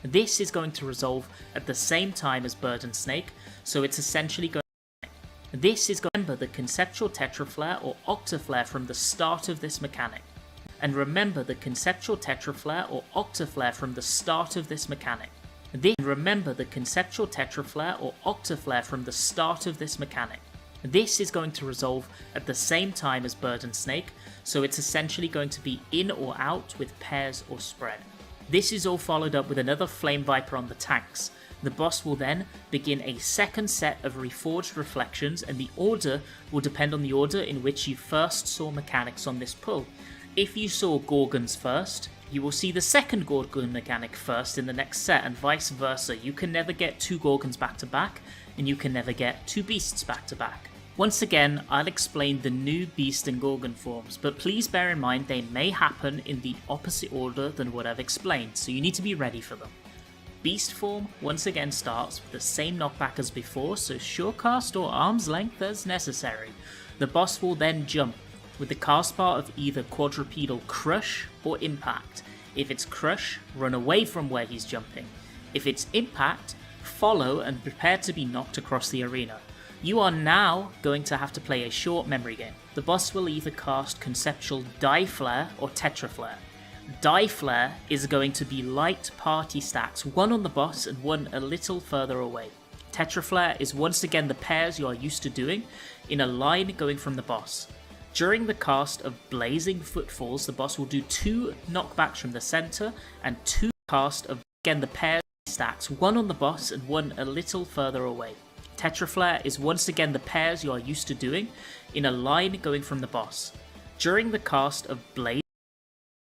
This is going to resolve at the same time as bird and snake, so it's essentially going. This is going to remember the conceptual tetraflare or octaflare from the start of this mechanic. And remember the conceptual tetraflare or octaflare from the start of this mechanic. Remember the conceptual tetraflare or octaflare from the start of this mechanic. This is going to resolve at the same time as bird and snake, so it's essentially going to be in or out with pairs or spread. This is all followed up with another Flame Viper on the tanks. The boss will then begin a second set of reforged reflections, and the order will depend on the order in which you first saw mechanics on this pull. If you saw Gorgons first, you will see the second Gorgon mechanic first in the next set, and vice versa. You can never get 2 Gorgons back to back, and you can never get 2 Beasts back to back. Once again, I'll explain the new Beast and Gorgon forms, but please bear in mind they may happen in the opposite order than what I've explained, so you need to be ready for them. Beast form once again starts with the same knockback as before, so surecast or arm's length as necessary. The boss will then jump, with the cast bar of either quadrupedal crush or impact. If it's crush, run away from where he's jumping. If it's impact, follow and prepare to be knocked across the arena. You are now going to have to play a short memory game. The boss will either cast conceptual die flare or tetraflare. Die flare is going to be light party stacks, one on the boss and one a little further away. Tetraflare is once again the pairs you are used to doing, in a line going from the boss. During the cast of Blazing Footfalls, the boss will do 2 knockbacks from the center and 2 cast of again the pairs stacks, one on the boss and one a little further away. Tetraflare is once again the pairs you are used to doing, in a line going from the boss. During the cast of Blaze,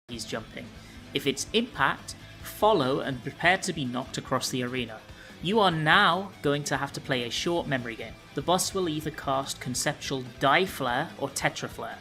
he's jumping. If it's impact, follow and prepare to be knocked across the arena. You are now going to have to play a short memory game. The boss will either cast conceptual die flare or tetraflare.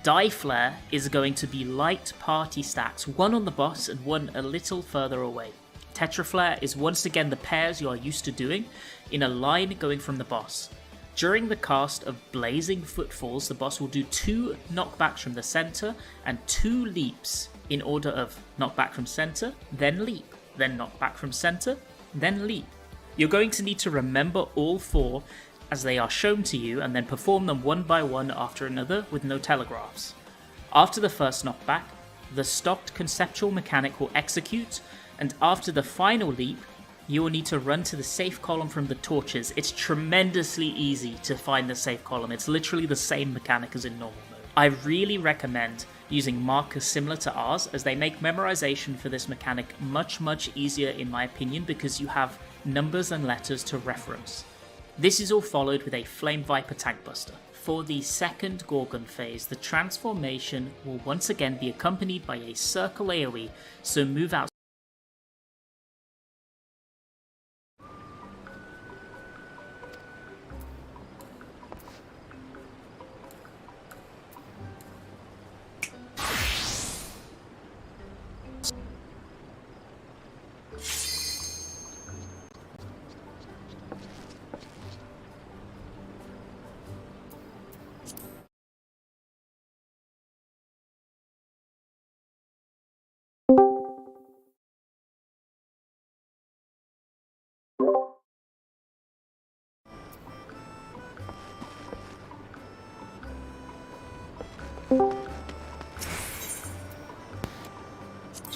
Die flare is going to be light party stacks, one on the boss and one a little further away. Tetraflare is once again the pairs you are used to doing, in a line going from the boss. During the cast of Blazing Footfalls, the boss will do 2 knockbacks from the center and 2 leaps, in order of knockback from center, then leap, then knockback from center, then leap. You're going to need to remember all 4 as they are shown to you, and then perform them one by one after another with no telegraphs. After the first knockback, the stocked conceptual mechanic will execute, and after the final leap, you will need to run to the safe column from the torches. It's tremendously easy to find the safe column. It's literally the same mechanic as in normal mode. I really recommend using markers similar to ours, as they make memorization for this mechanic much easier in my opinion, because you have numbers and letters to reference. This is all followed with a Flame Viper Tank Buster. For the second Gorgon phase, the transformation will once again be accompanied by a circle AoE, so move out.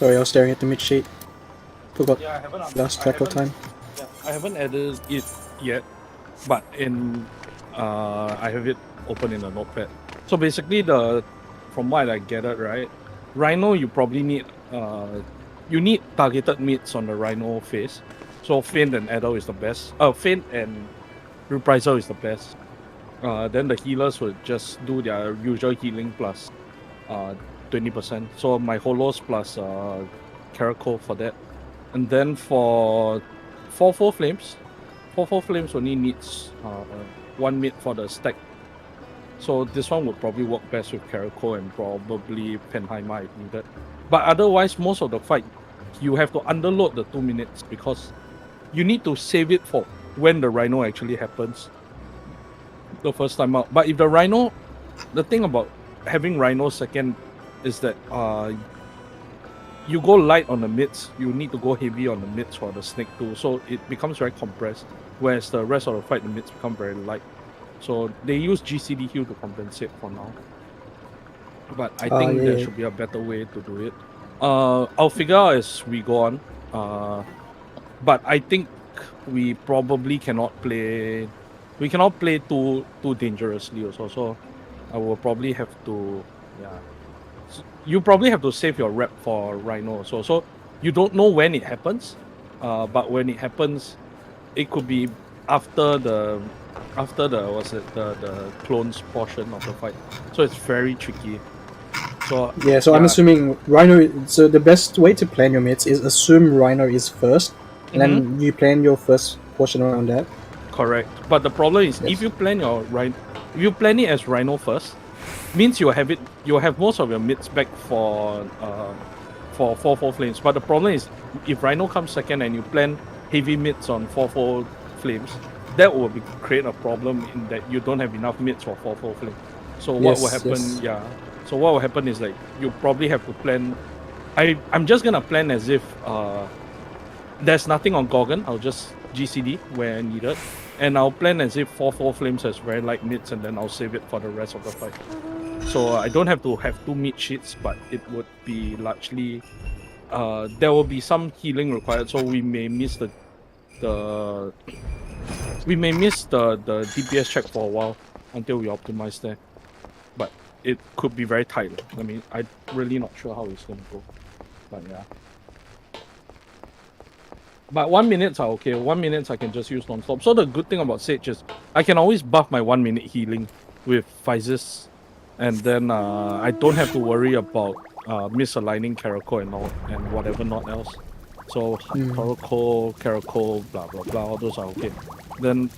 Sorry, I was staring at the mid sheet. Forgot Yeah, I haven't. last I tackle haven't- time. Yeah, I haven't added it yet, but I have it open in the notepad. So basically, from what I gathered, right, Rhino you probably need you need targeted mids on the Rhino face. So Feint and Adder is the best. Feint and Reprisal is the best. Then the healers would just do their usual healing plus 20%. So my Holos plus Caracol for that. And then for 4 Flames, 4 Flames only needs 1 mid for the stack. So this one would probably work best with Caracol and probably Penheimer if needed. But otherwise, most of the fight, you have to underload the 2 minutes because you need to save it for when the Rhino actually happens the first time out. But if the Rhino, the thing about having Rhino second is that you go light on the mids, you need to go heavy on the mids for the snake too. So it becomes very compressed. Whereas the rest of the fight, the mids become very light. So they use GCD heal to compensate for now. But I think there should be a better way to do it. I'll figure out as we go on. But I think we probably cannot play. We cannot play too dangerously also. So I will probably have to, yeah. You probably have to save your rep for Rhino. So you don't know when it happens, but when it happens, it could be after the the clones portion of the fight. So it's very tricky. So Yeah, so I'm assuming Rhino. So the best way to plan your mids is assume Rhino is first, and then you plan your first portion around that. Correct. But the problem is Yes. if you plan it as Rhino first, means you have most of your mids back for 4 flames. But the problem is if Rhino comes second and you plan heavy mids on 4 flames, that will create a problem in that you don't have enough mids for 4 flames. So what will happen? Yes. Yeah. So what will happen is like you probably have to plan. I'm just gonna plan as if there's nothing on Gorgon. I'll just GCD where needed. And I'll plan as if 4 flames has very light mids and then I'll save it for the rest of the fight. So I don't have to have 2 mid sheets, but it would be largely there will be some healing required, so we may miss the DPS check for a while until we optimize there. But it could be very tight. I mean, I'm really not sure how it's gonna go. But yeah. But 1 minutes are okay. 1 minute I can just use non-stop. So the good thing about Sage is I can always buff my 1 minute healing with Physis. And then I don't have to worry about misaligning Caracol and whatever not else. So Caracol, blah blah blah, all those are okay. Then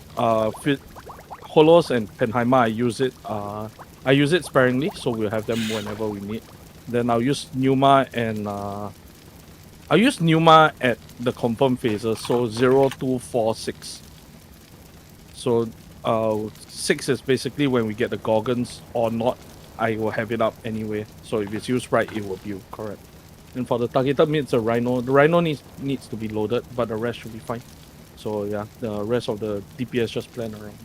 Holos and Penheimer I use it sparingly, so we'll have them whenever we need. Then I'll use Numa and I'll use Numa at the confirm phases, so 0, 2, 4, 6. So 6 is basically when we get the Gorgons or not, I will have it up anyway. So if it's used right, it will be correct. And for the targeted mids, the Rhino needs to be loaded, but the rest should be fine. So yeah, the rest of the DPS just plan around.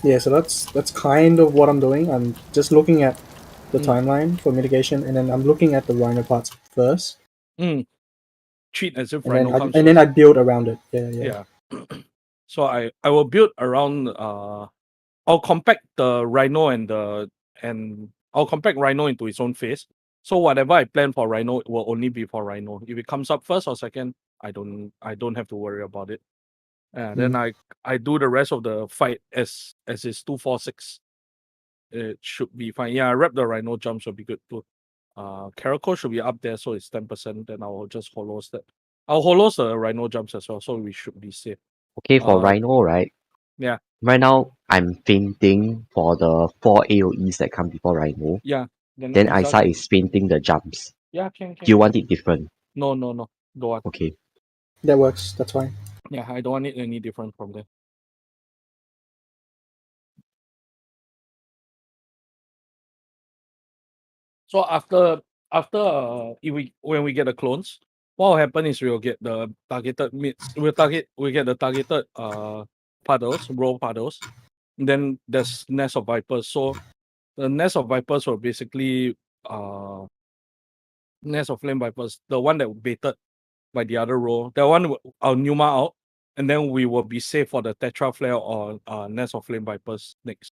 Yeah, so that's kind of what I'm doing. I'm just looking at the timeline for mitigation, and then I'm looking at the Rhino parts first. Treat as if and Rhino then comes and then I build around it. Yeah. So I will build around I'll compact the Rhino and I'll compact Rhino into its own phase. So whatever I plan for Rhino it will only be for Rhino. If it comes up first or second, I don't have to worry about it. Then I do the rest of the fight as is 2, 4, 6. It should be fine. Yeah, I wrap the Rhino jumps will be good too. Caracol should be up there, so it's 10%. Then I'll just holos that. I'll holos the Rhino jumps as well, so we should be safe. Okay, for Rhino, right? Yeah. Right now, I'm fainting for the 4 AoEs that come before Rhino. Yeah. Then Isa is fainting the jumps. Yeah, can. Do you want it different? No. Don't want. Okay. That works. That's fine. Yeah, I don't want it any different from there. So after when we get the clones, what will happen is we'll get the targeted mids. We get the targeted puddles, roll puddles. Then there's Nest of Vipers. So the Nest of Vipers were basically Nest of Flame Vipers, the one that baited by the other row. That one I'll Numa out, and then we will be safe for the Tetra Flare or Nest of Flame Vipers next.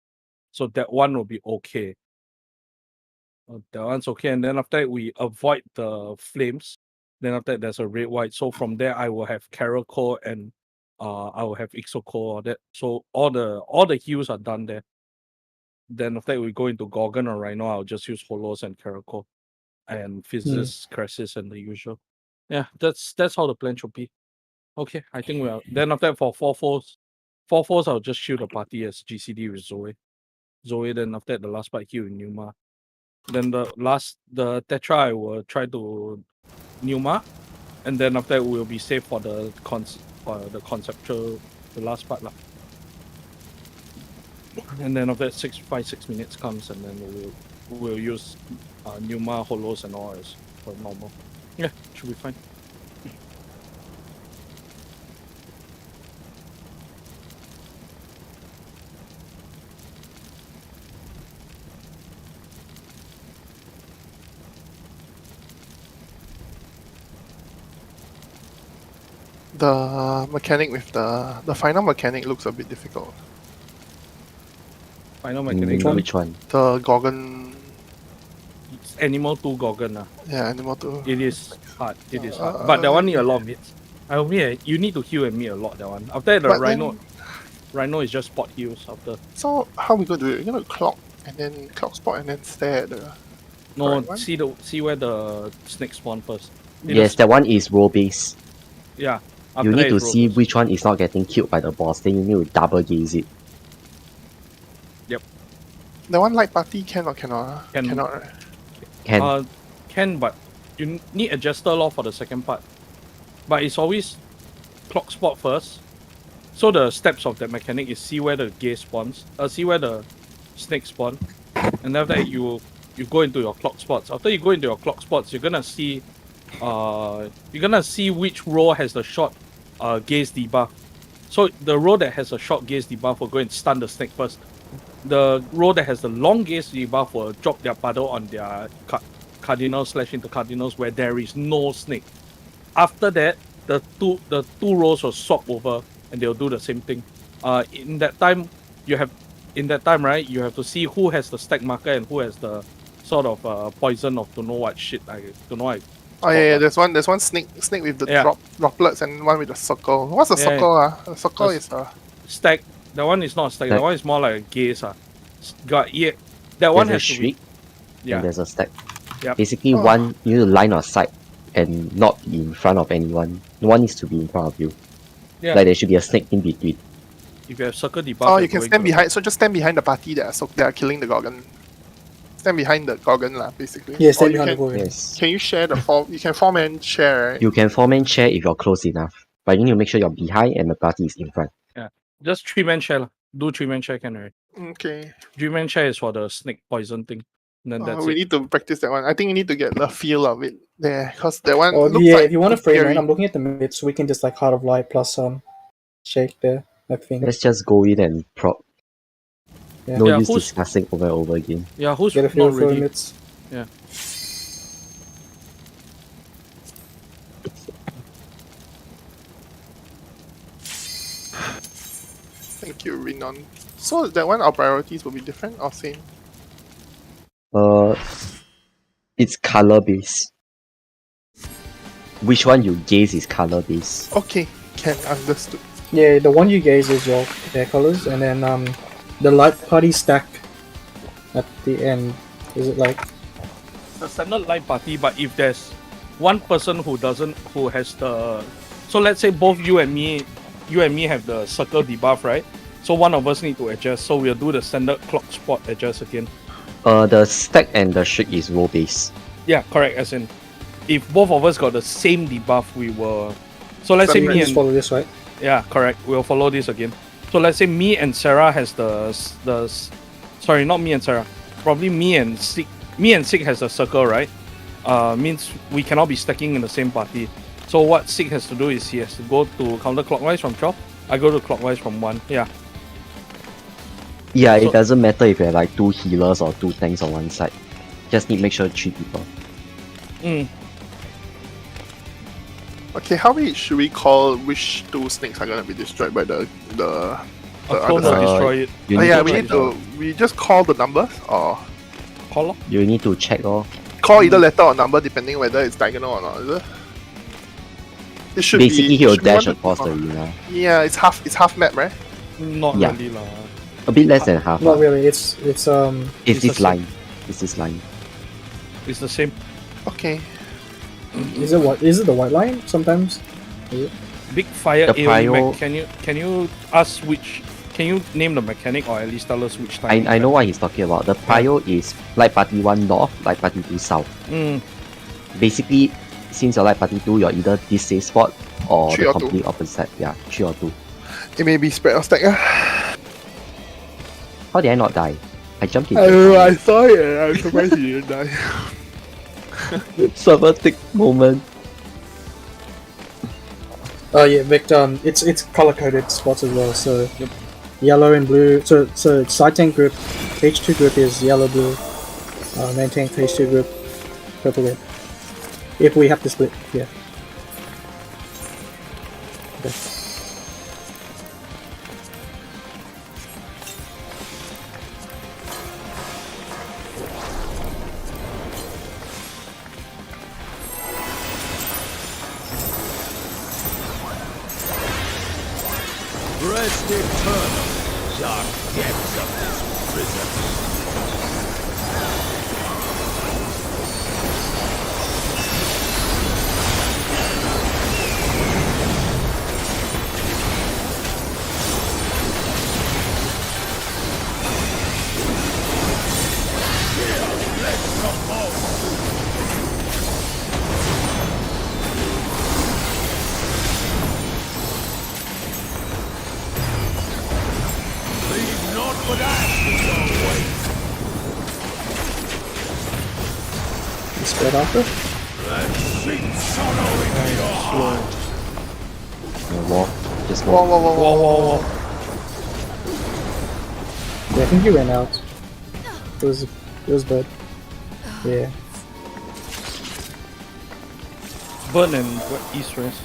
So that one will be okay. That one's okay, and then after that we avoid the flames. Then after that there's a red white. So from there I will have Caracol and I will have Ixoco or that. So all the heals are done there. Then after that we go into Gorgon or Rhino, I'll just use Holos and Caracol and Physis, Crisis and the usual. Yeah, that's how the plan should be. Okay, I think we are. Then after that for 4/4s, I'll just shield the party as GCD with Zoe. Then after that the last part heal with Numa. Then the Tetra I will try to Numa, and then after that we'll be safe for the conceptual, the last part lah. And then after that 6 minutes comes, and then we'll use Numa, Holos and all as for normal. Yeah, should be fine. The mechanic with the final mechanic looks a bit difficult. Final mechanic. Which one? The Gorgon, It's Animal 2 Gorgon. yeah, Animal 2. It is hard. It is hard. But that one need a lot of hits. You need to heal and me a lot, that one. After that, the But Rhino is just spot heals after. So how we gonna do it? We're gonna clock and then clock spot and then stare at the. No, correct one? see where the snake spawn first. Yes, that one is row base. Yeah. You after need that to is see Robust. which one is not getting killed by the boss, then you need to double gaze it. The one light party can or cannot? Can. Cannot, right? Can. Can, but you need adjuster law for the second part. But it's always clock spot first. So the steps of that mechanic is see where the gaze spawns, see where the snake spawn, and after that you go into your clock spots. After you go into your clock spots, you're gonna see which row has the short gaze debuff. So the row that has a short gaze debuff will go and stun the snake first. The row that has the long gaze debuff will drop their paddle on their cardinal / into cardinals where there is no snake. After that, the two rows will swap over and they'll do the same thing. In that time, right, you have to see who has the stack marker and who has the sort of poison of don't know what shit. I don't know. Oh yeah, there's one snake with the Yeah. droplets and one with the circle. What's a Yeah, circle? The circle The is a. Stack. That one is not a stack. That Stack. one is more like a gaze. That one There's a has to be. shriek Yeah. and there's a stack. Yep. Basically, one you need to line of sight and not in front of anyone. One needs to be in front of you. Yeah. Like there should be a snake in between. If you have circle debuff. Oh, you're you can going stand to- behind. So just stand behind the party that are killing the Gorgon. Stand behind the Gorgon lah, basically. Yeah, Or stand you behind the can, Gorgon. Yes. Can you share the four? You can 4-man share, right? You can form and share if you're close enough. But you need to make sure you're behind and the party is in front. Just 3-man share. Lah. Do 3-man share can already. Okay. 3-man share is for the snake poison thing. And then that's We it. need to practice that one. I think you need to get the feel of it there, because that one Oh, looks yeah, like if you want to frame scary. it, I'm looking at the mid, so we can just like Heart of Light plus shake there, I think. Let's just go in and prop. Yeah. No Yeah, use who's- discussing over and over again. Yeah, who's Get a feel not for ready? mids. Yeah. Thank you, Renon. So that one, our priorities will be different or same? It's color based. Which one you gaze is color based. Okay, can understood. Yeah, the one you gaze is your hair colors, and then the light party stack at the end. Is it like The standard light party, but if there's one person who has the, so let's say both you and me have the circle debuff, right? So one of us need to adjust. So we'll do the standard clock spot adjust again. The stack and the shriek is row based. Yeah, correct. As in, if both of us got the same debuff, we will. So let's so say we me can just and follow this, right? yeah, correct. We'll follow this again. So let's say me and Sarah has sorry, not me and Sarah. Probably me and Sig. Me and Sig has a circle, right? Means we cannot be stacking in the same party. So what Sig has to do is he has to go to counterclockwise from 12. I go to clockwise from 1. Yeah. Yeah, So- it doesn't matter if you have like 2 healers or 2 tanks on one side. Just need to make sure 3 people. Mm. Okay, how should we call which 2 snakes are gonna be destroyed by the A clone other will side? destroy it. You Oh need yeah, to we check need to we just call the numbers or Call lor. You need to check call either letter or number depending whether it's diagonal or not, is it? It should Basically, be, he'll should be dash 1 to across 2. the arena. Yeah, it's half map, right? Not Yeah. really lah. A bit less than half. Not ah. really. It's It's It's this the line. It's this line. It's the same. Okay. is it what? Is it the white line sometimes? Big fire The AoE prio- can you ask which? Can you name the mechanic or at least tell us which time? I know what he's talking about. The prio is Light Party 1 north, Light Party 2 south. Mm. Basically, since you're Light Party 2, you're either this safe spot or 3 the or 2. complete opposite. Yeah, 3 or 2. It may be spread or stack. How did I not die? I jumped in. I saw it and I'm surprised you didn't die. Server-tick moment. Oh yeah, Victor. It's color coded spots as well. So Yep. yellow and blue. So side tank group, H2 group is yellow blue. Main tank H2 group, purple red. If we have to split, yeah. Okay. Rest eternal, dark depths of this prison. Leave naught but ash in your way. You spread after. And sink sorrow into your heart. Walk. Just Whoa, walk. whoa, whoa, whoa. Whoa, whoa, whoa. Yeah, I think he ran out. It was bad. Yeah. Burn and east west.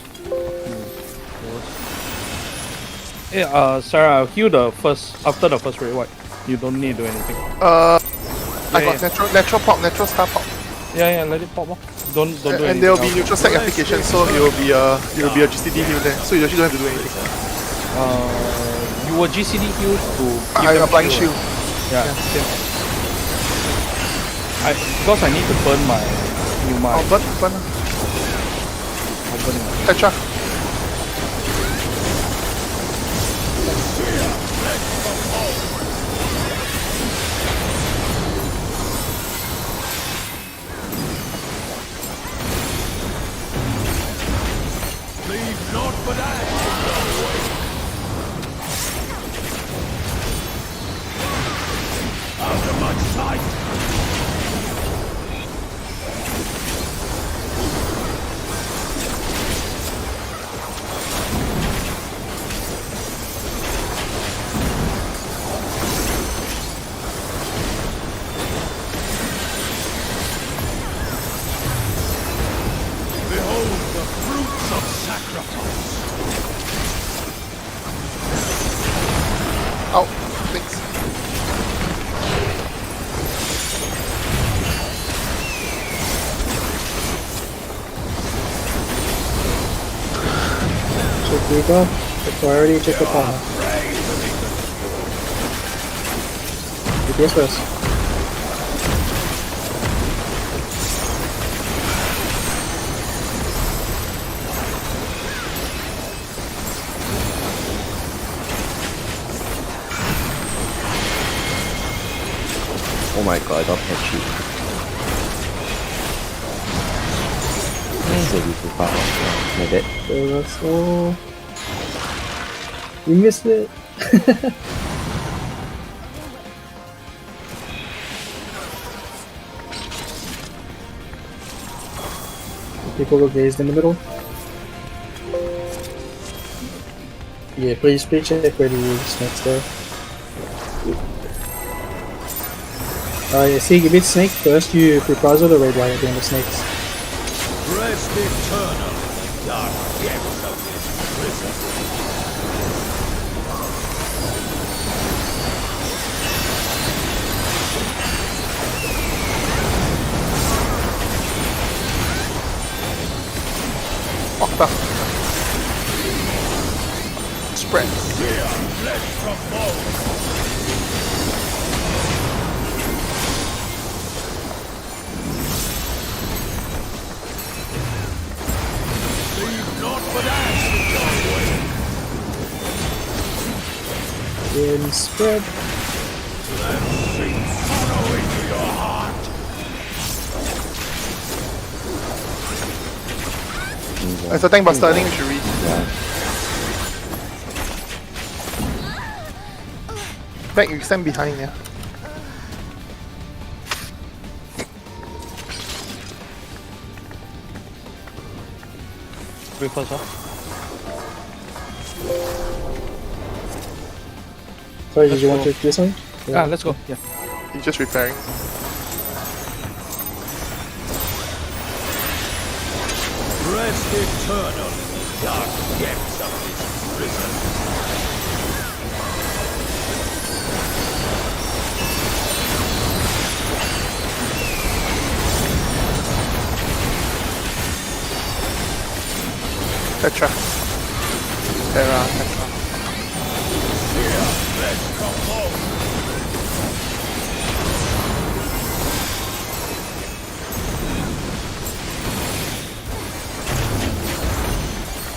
Yeah, Sarah, I'll heal after the first red white. You don't need to do anything. I Yeah, got natural pop, natural star pop. Yeah, let it pop off. Don't do anything. And there will be else. neutral stack application, so it will be a GCD heal there. So you actually don't have to do anything. You were GCD heal to give I'm them applying shield. Yeah, same. Because I need to burn my Oh, burn. I'll burn it. Tetra. Leave naught but ash in your way. Out of my sight. Behold the fruits of sacrifice. Oh, thanks. Check Reaper. The priority, check the partner. DPS first. Oh my god, I got patchy. That's really too far. My bad. Oh, you missed it. People go gazed in the middle. Yeah, please check where the snakes there. See, if it's snake first, you reprisal the raid while you're doing the snakes. Rest eternal in the dark depths of this prison. Octa. Spread. Fear, flesh from bone. Leave not but ash in your way. In spread. Then sink sorrow into your heart. It's a tank buster, I think we should read. Back, you stand behind, yeah. Wait first, huh? Sorry, did you want to do something? Ah, let's go. Yeah. He's just repairing. Rest eternal in the dark depths of this prison. Petra. Terra, Petra. Fear, flesh from bone.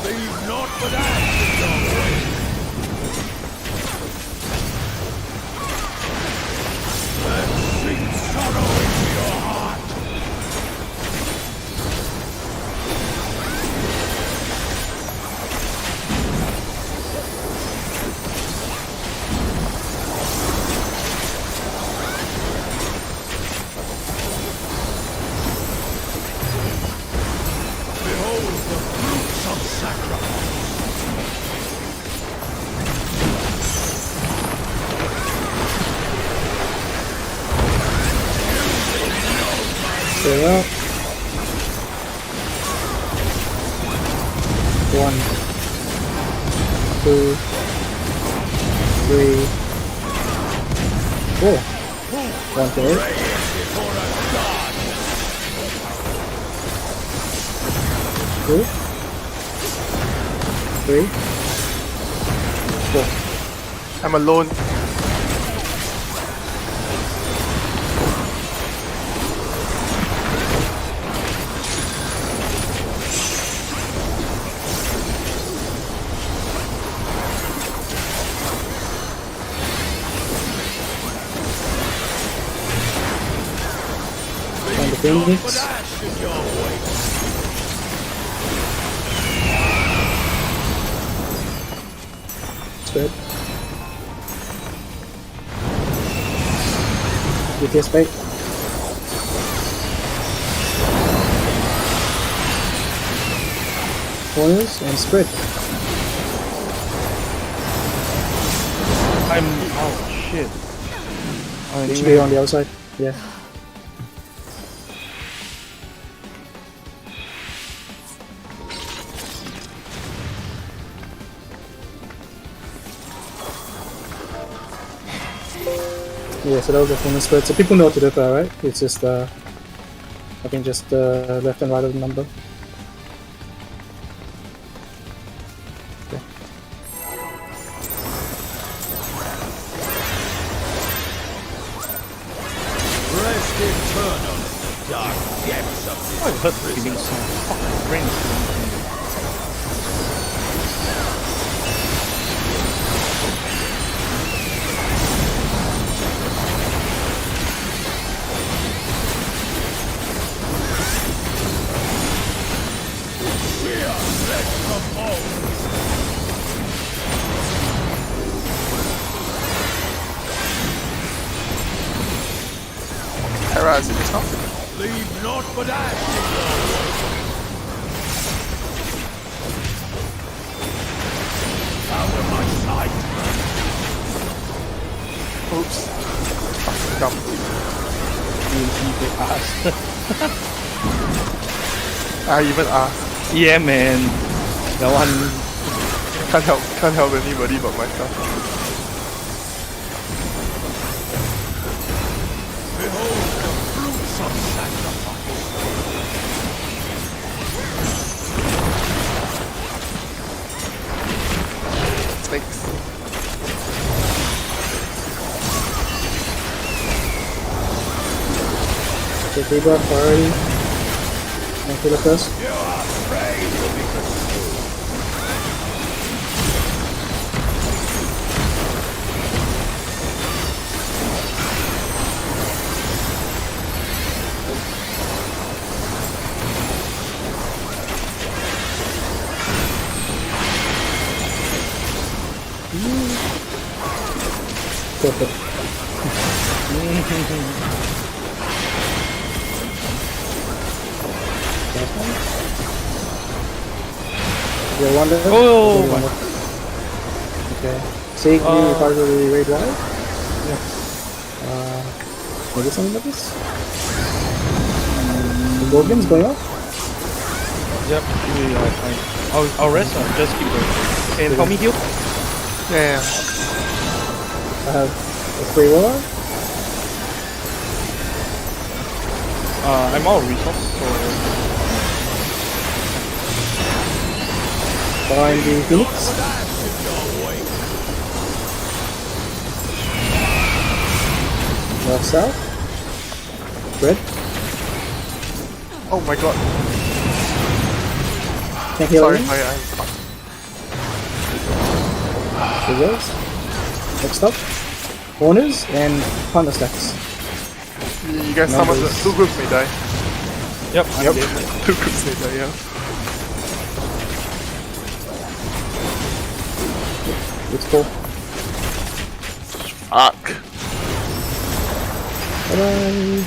Leave not but ash in your way. Then sink sorrow into your heart. Behold the fruits of sacrifice. Clear out. 1, 2, 3, 4. 1 to 8. Before a god. 2, 3, 4. I'm alone. And the But Phoenix. ash in your way. Spread. DPS bait. Corners and spread. I'm. Oh shit. It should be on the outside. Yeah. Yeah, so that was the corner spread. So people know what to do for that, right? It's just I think just left and right of the number. Rest eternal in the dark depths of this Oh, it hurts prison. feeling so fucking brain. Fear, flesh from bone. Terra is in this now. Leave not but ash in your way. Out of my sight. Oops. Fucking dumb. P8S. I even asked. Yeah, man. That one. Can't help anybody but myself. Behold the fruits of sacrifice. Snakes. Okay, Libra priority. And kill the first. You are afraid to be consumed. Perfect. Last one. You wonder? Oh, my. Okay. Say you partially raid wide? Yeah. What is something like this? The Gorgon's going off? Yep, we are fine. I'll rest, just keep going. And help me heal. Yeah. I have a free roller. I'm out of resource, so Find the Phoenix. North south. Red. Oh my god. Can't heal Sorry, him. Reserves. Next up. Owners and partner stacks. You guys, some of the two groups may die. yep, I'm dead. Two groups may die, yeah. It's cool. Fuck. Bye-bye.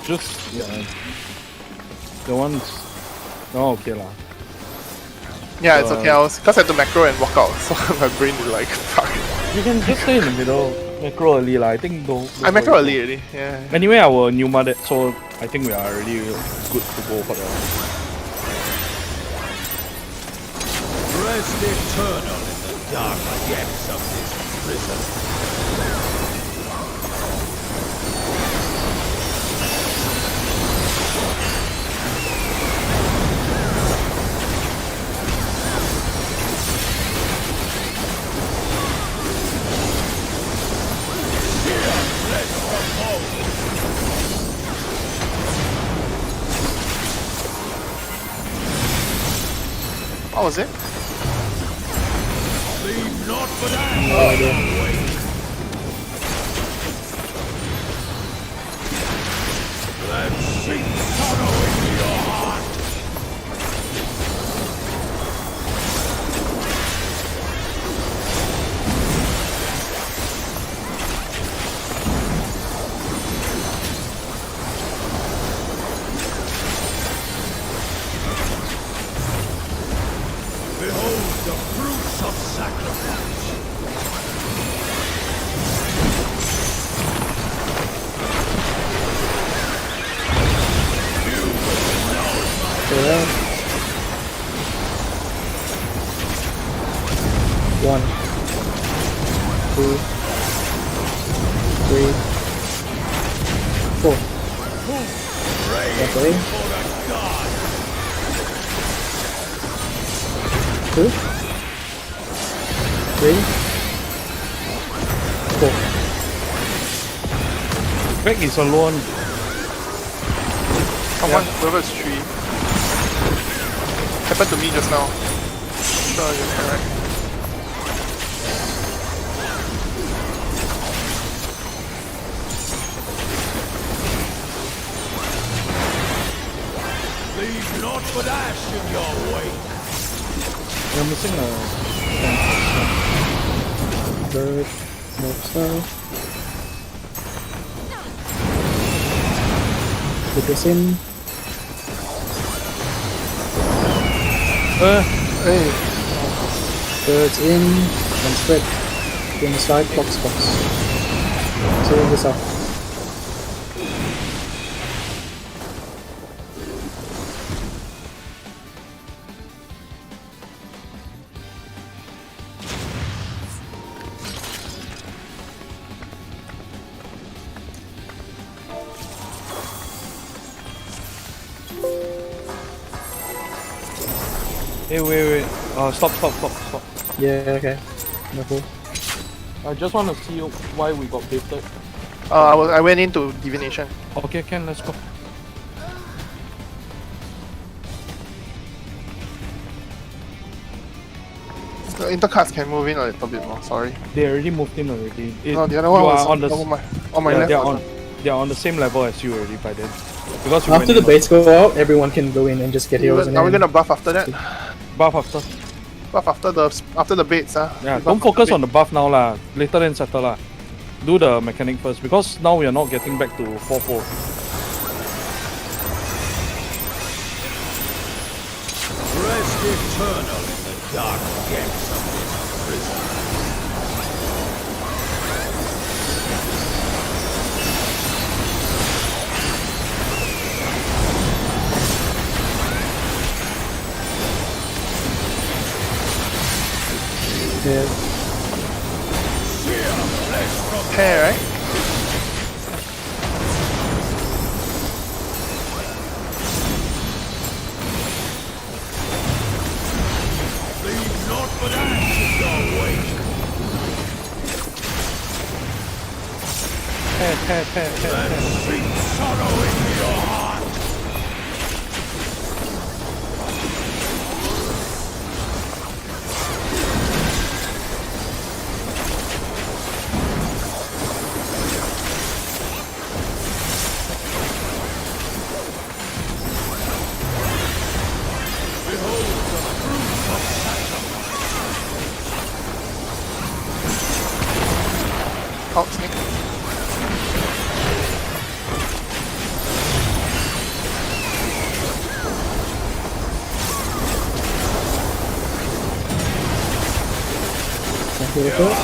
Just the ones. Oh, okay lah. Yeah, it's okay. Because I had to macro and walk out, so my brain is like, fuck. You can just stay in the middle. Macro early lah. I think don't I macro early already, yeah. Anyway, our new mod, so I think we are already good to go for the. Rest eternal in the dark depths of this prison. What was it? Leave not but ash. Let seek sorrow in your heart. Behold the fruits of sacrifice. Yeah. 1, 2, 3, 4. Okay. 2, 3, 4. Greg is alone. Someone, whoever is 3. Happened to me just now. Sure, you're correct. Leave naught but ash in your wake. You're missing a. Bird. North south. Put this in. Hey. Birds in and spread inside box. So this up. Hey, wait. Stop. Yeah, okay. No cool. I just want to see why we got baited. I went into divination. Okay, Ken, let's go. The intercards can move in a little bit more. Sorry. They already moved in already. No, the other one you was are on the on my left. they're on the same level as you already by then. Because you After went the in baits go out, everyone can go in and just get heroes. Are we gonna buff after that? buff after. Buff after the baits, Yeah, don't focus on the buff now lah. Later then settle lah. Do the mechanic first because now we are not getting back to 4-4. Rest eternal in the dark depths of this prison. Yeah. Hair, right? Leave naught but ashes your wake. Sweet sorrow in your heart. Out snake. Here it goes.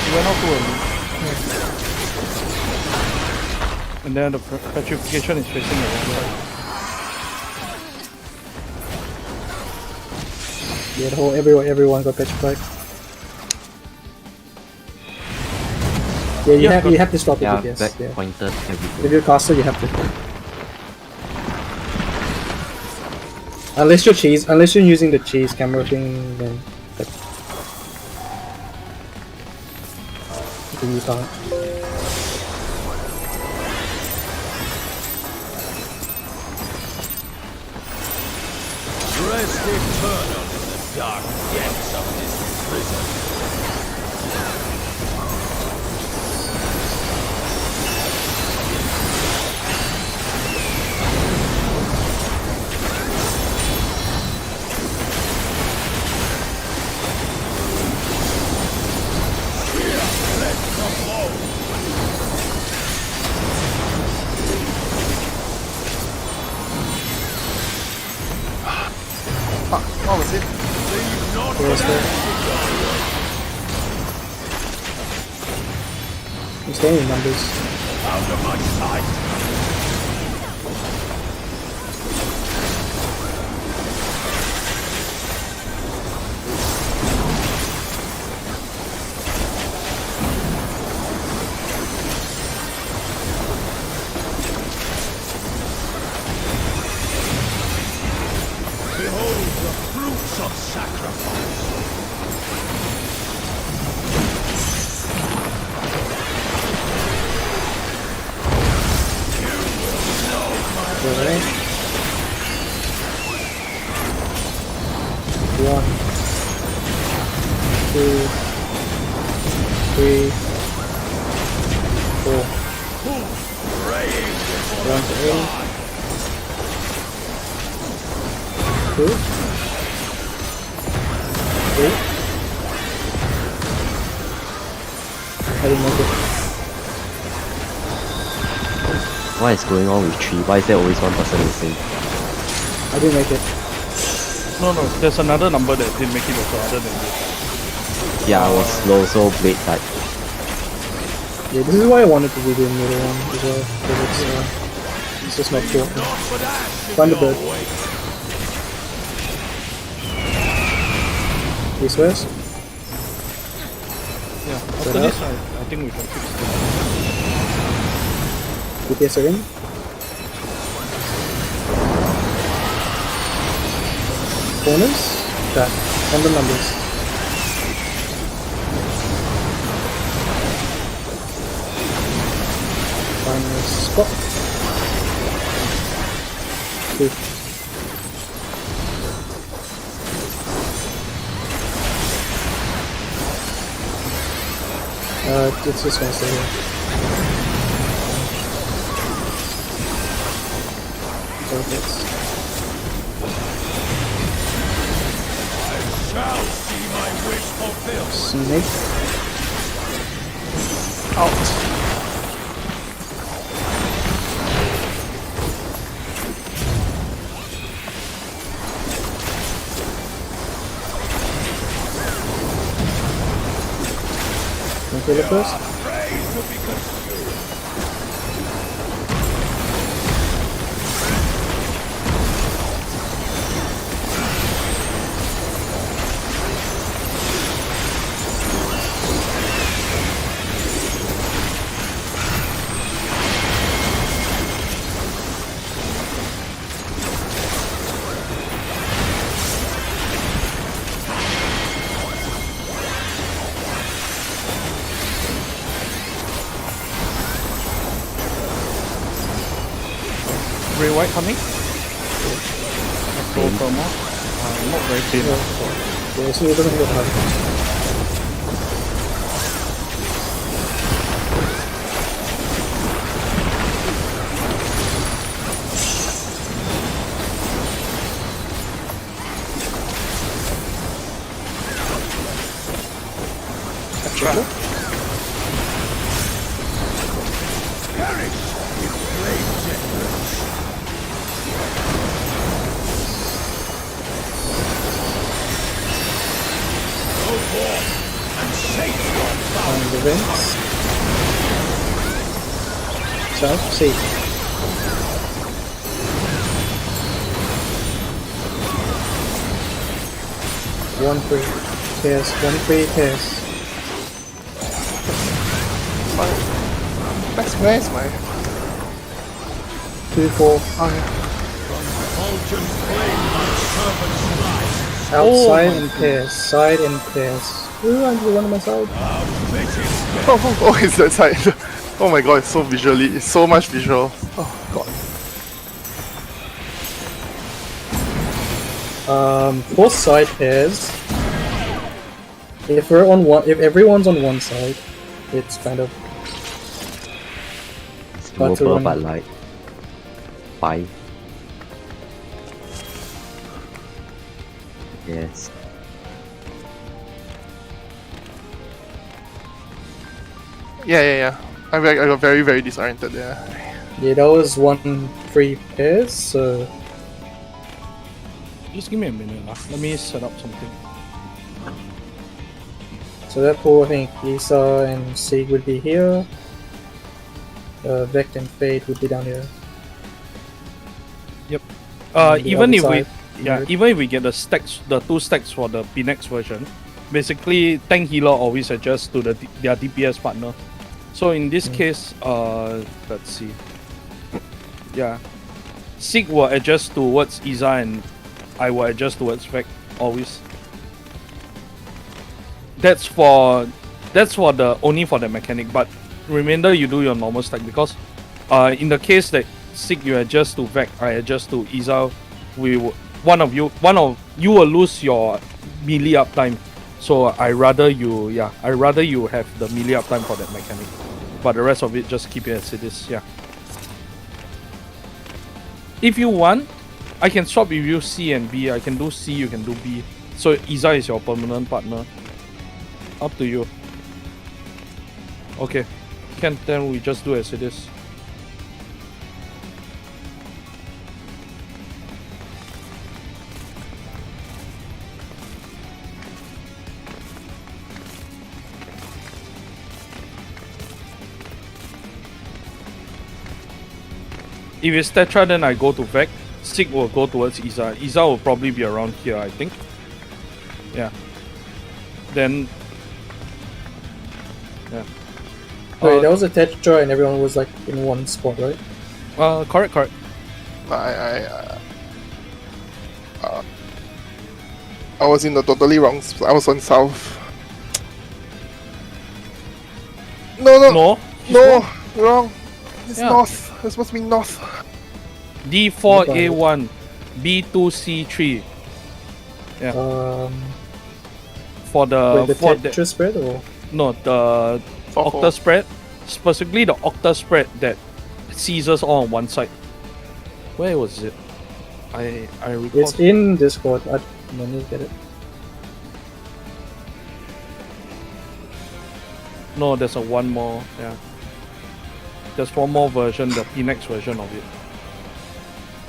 We went out too early. And then the petrification is facing the wrong side. Yeah, the whole everyone got petrified. Yeah, you have to stop it. Yeah, Yes. back Yeah. pointed everything. If you're caster, you have to. Unless you're using the cheese camera thing, then you can't. Rest eternal in the dark depths of this prison. Fuck, what was it? You're staying in numbers. Out of my sight. Behold the fruits of sacrifice. Alright. 1, 2, 3, 4. One to A. Two. Three. I didn't make it. What is going on with 3? Why is there always one person missing? I didn't make it. No, there's another number that didn't make it also other than this. Yeah, I was slow, so Blade died. Yeah, this is why I wanted to do the middle one as well, because it's just not cool. Find the bird. East west. Yeah, after this I think we can fix it. DPS are in. Corners. Back. On the numbers. Find a spot. Two. It's just gonna stay here. Perfect. Shall see my wish fulfilled. Snake. Out. Can you kill it first? Grey white coming. Let's go for more. Not very thin. Yeah, see, it doesn't get hard. Find the vents. South, see. One free pass, one free pass. Where's my? 2, 4. Fulgent flame like serpent's light. Outside and pass, side and pass. Ooh, I'm the one on my side. Oh, it's that side. Oh my god, it's so visually, it's so much visual. Oh god. Both side pairs. If we're on one, if everyone's on one side, it's kind of It's But to doable, run- but like fine. Yes. Yeah. I got very disoriented there. yeah. That was one free pairs. So Just give me a minute lah. Let me set up something. that pool, I think Lisa and Sig would be here. Vect and Fade would be down here. And the Even other if we side, even if we get the stacks, the 2 stacks for the p8S version, basically tank healer always adjusts to their DPS partner. So in this case, let's see. Yeah, Sig will adjust towards Iza and I will adjust towards Vec always. That's for the only for the mechanic. But remember, you do your normal stack because, in the case that Sig you adjust to Vec, I adjust to Iza. One of you will lose your melee uptime. So I rather you have the melee uptime for that mechanic. But the rest of it just keep it as it is. Yeah. If you want, I can swap with you C and B. I can do C, you can do B. So Iza is your permanent partner. Up to you. Okay. Can then we just do as it is. If it's Tetra, then I go to Vec. Sig will go towards Iza. Iza will probably be around here, I think. Yeah. Then... Yeah. Wait, that was a Tetra and everyone was like in one spot, right? Correct. I was in the totally wrong. I was on south. No, wrong. It's Yeah. north. It's supposed to be north. D4A1, B2C3. For Wait, the for Tetra spread or? no, the octa spread, specifically the octa spread that seizes all on one side. Where was it? I recall. It's in Discord. Let me get it. No, there's a one more. Yeah, there's one more version, the p8S version of it.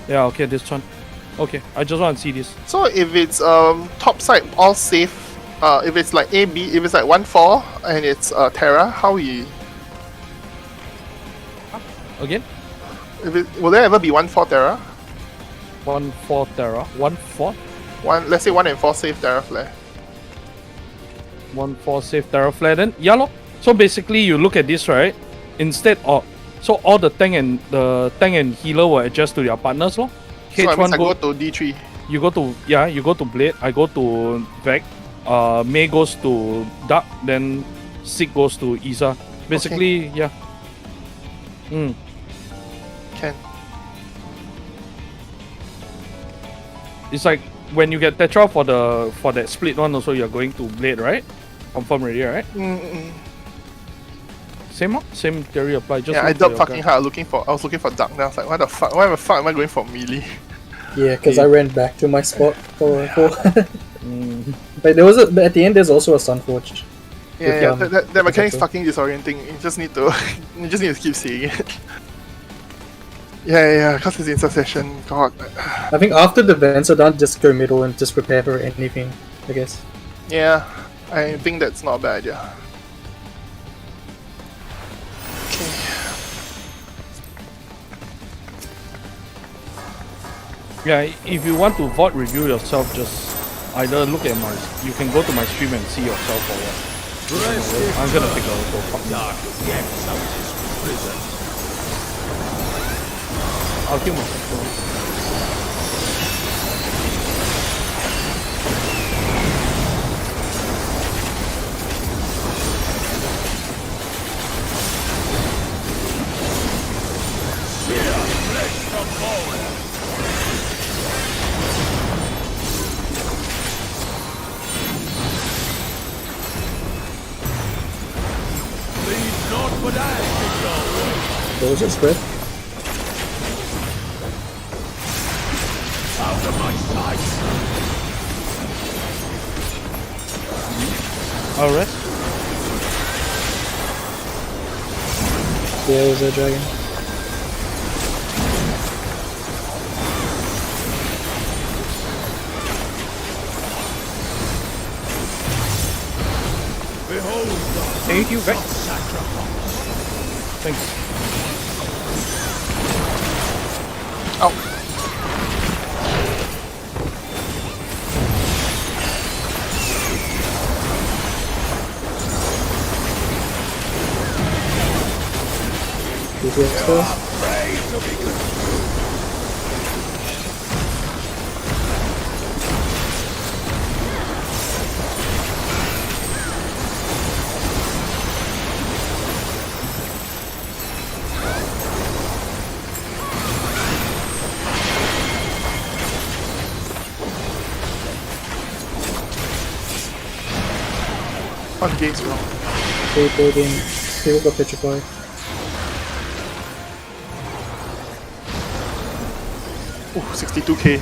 Yeah, okay, this one. Okay, I just want to see this. So if it's top side all safe, if it's like A B, if it's like 1-4 and it's Terra, how we? Again? If it, will there ever be 1-4 Terra? 1-4 Terra. 1-4? Let's say 1 and 4 safe Terra flare. 1-4 safe Terra flare then? Yeah lor. So basically you look at this, right? Instead of so all the tank and healer will adjust to their partners lor. So I H1 go to D3. you go to Blade, I go to Vec, Mei goes to Dark, then Sig goes to Iza. Basically, yeah. Can. It's like when you get Tetra for that split one also you're going to Blade, right? Confirm already, right? Same theory apply. Just Yeah, I look for dubbed your fucking guy. hard I was looking for Dark. Then I was like, why the fuck am I going for melee? Yeah, because I ran back to my spot for. But there was at the end. There's also a Sunforged. Yeah, that mechanic's Tetra. fucking disorienting. You just need to keep seeing it. Yeah, because it's in succession. God. I think after the vents are done, just go middle and just prepare for anything. I guess. Yeah, I think that's not a bad idea. Yeah, if you want to VOD review yourself, just either look at you can go to my stream and see yourself or what. I'm gonna take a look. Dark depths of this prison. I'll kill myself. Those are spread. Out of my sight. Alright. There was a dragon. Behold the Thank you, Vec. sacrifice. Thanks. DPS first. Pray to be good. What game's wrong? People game. People got petrified. Ooh, 62k.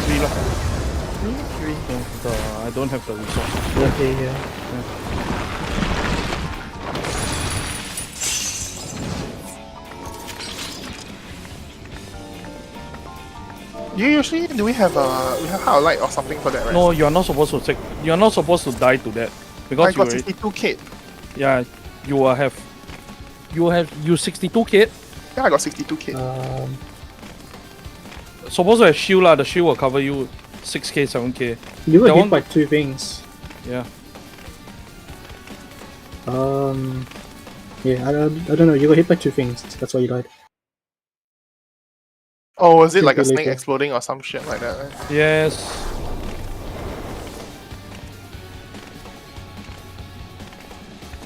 Three lah. I don't have the resource. Okay, yeah. Do we have heart light or something for that, right? No, you're not supposed to take. You're not supposed to die to that I because you got already, 62k. yeah, you will have. You 62 kid. Yeah, I got 62k. Supposed to have shield lah. The shield will cover you 6k, 7k. You were That hit one- by 2 things. Yeah. Yeah, I don't know. You got hit by 2 things. That's why you died. Oh, was it like a Maybe snake later. exploding or some shit like that? Right? Yes.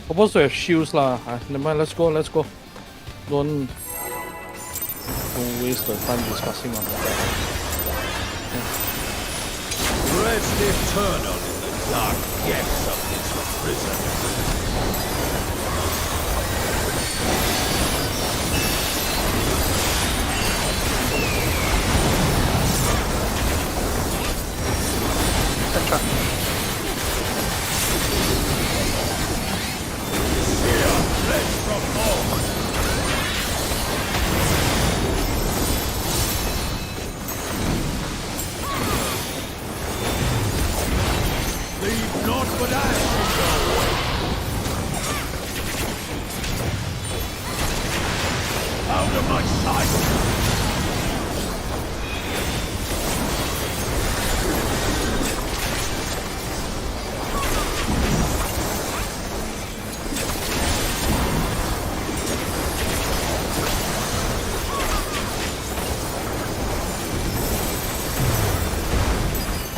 Supposed to have shields lah. Never mind. Let's go. Don't waste the time discussing on that. Rest eternal in the dark depths of this prison. Leave naught but ash in your way. Out of my sight!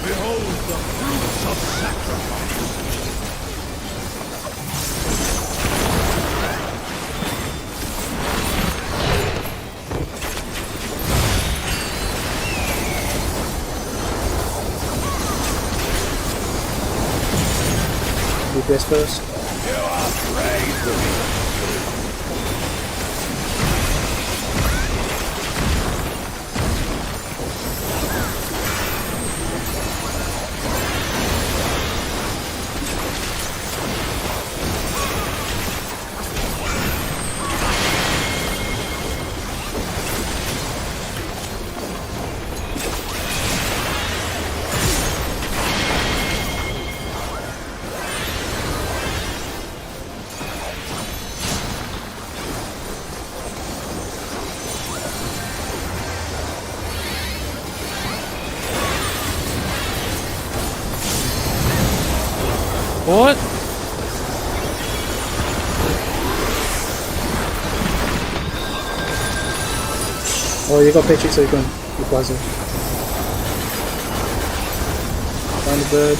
Behold the fruits of sacrifice! DPS first. You are praised to me! What? Oh, you got Patrick, so you can reply him. Find the bird.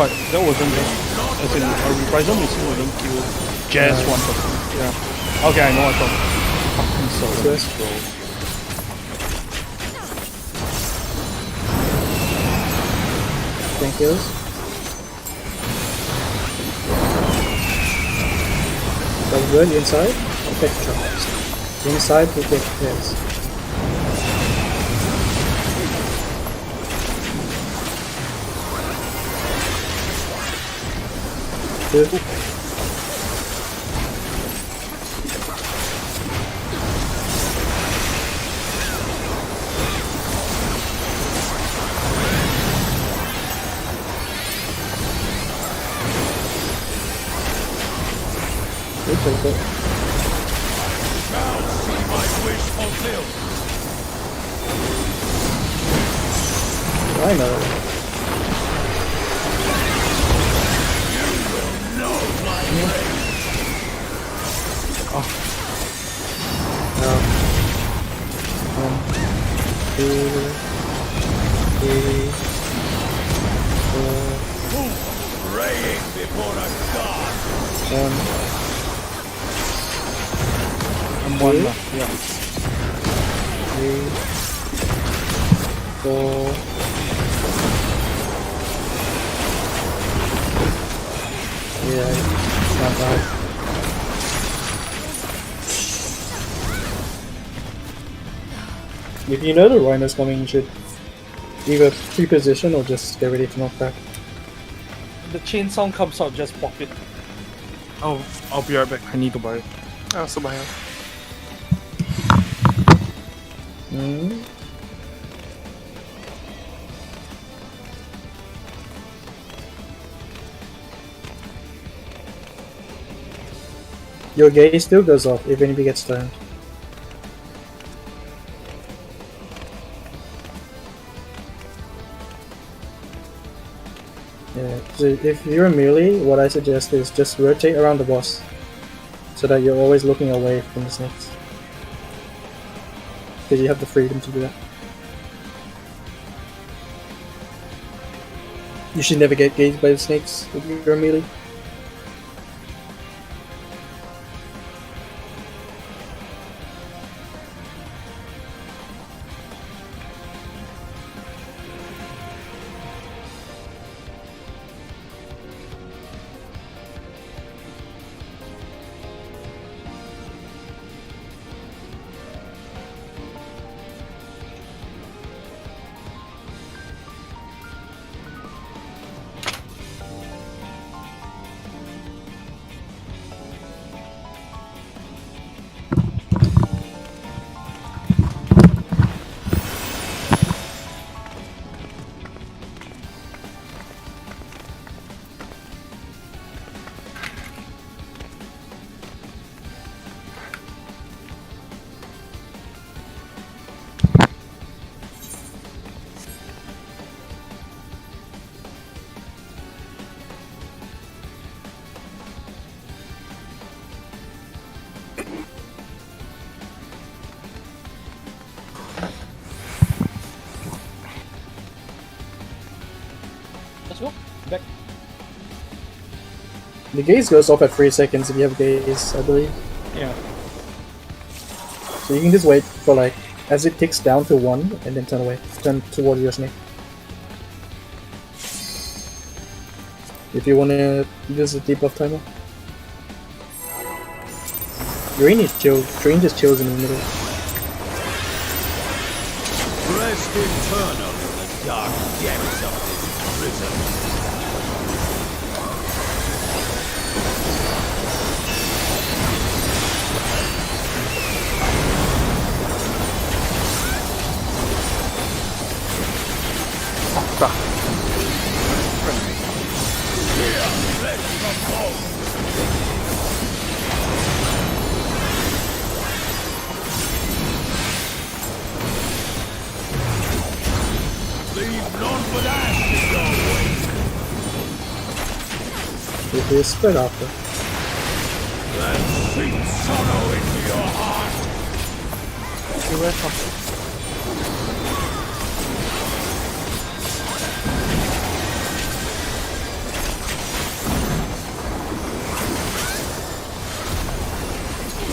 But that wasn't just. As in, a reprisal missile wouldn't kill just one person. Yeah. Okay, I know what I'm fucking so. Yes. Bro. 10 kills. That's good. Inside. Okay, charged. Inside, we take hits. Good. Good, take it. Shall see my wish fulfilled! I know. Now, 1, 2, 3, 4, Praying before a god! 1, I'm one lah. Yeah. 3, 4, Nice. If you know the Rhino's coming, you should either pre-position or just get ready to knock back. The chain sound comes out, just pop it. I'll be right back. I need to buy it. Ah, so bahaya. Hmm. Your gaze still goes off if anybody gets turned. Yeah, so if you're a melee, what I suggest is just rotate around the boss so that you're always looking away from the snakes. Because you have the freedom to do that. You should never get gazed by the snakes if you're a melee. Let's go. Back. The gaze goes off at 3 seconds if you have gaze, I believe. Yeah. So you can just wait for like, as it ticks down to 1 and then turn away. Turn toward your snake. If you wanna use the debuff timer. Green is chill. Green just chills in the middle. Rest eternal in the dark depths of this prison. If you spread after. Sink sorrow into your heart.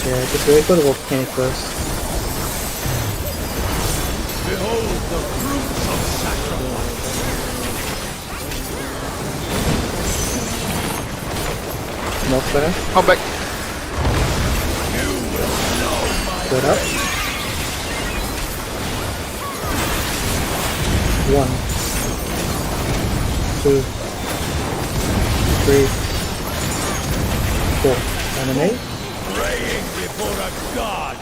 Yeah, just wait for the volcanic first. Behold the fruits of sacrifice. Not fair. Come back. Spread up. 1, 2, 3, 4. Animate. Praying before a god.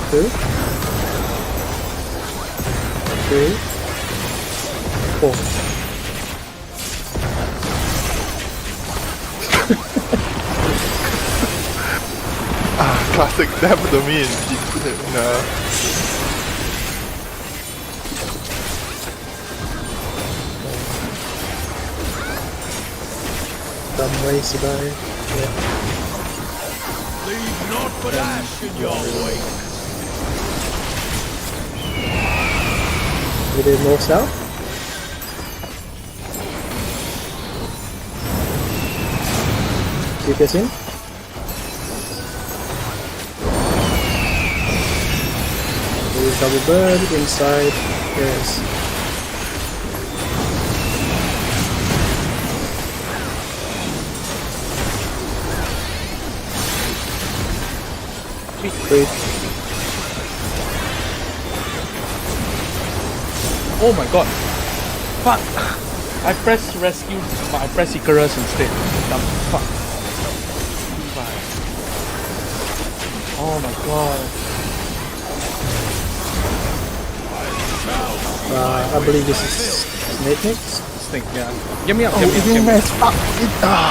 2, 3, 4. Classic dab to me in Dumb ways to die. Yeah. Leave naught but ash in your wake. We did north south. Keep this in. There's double bird inside. There's Wait. Oh my god. Fuck. I pressed rescue, but I pressed Icarus instead. Dumb fuck. Oh my god. I believe this is Snake Mix. Stink, yeah. Get me up, Oh, get me up, it get me up. messed up.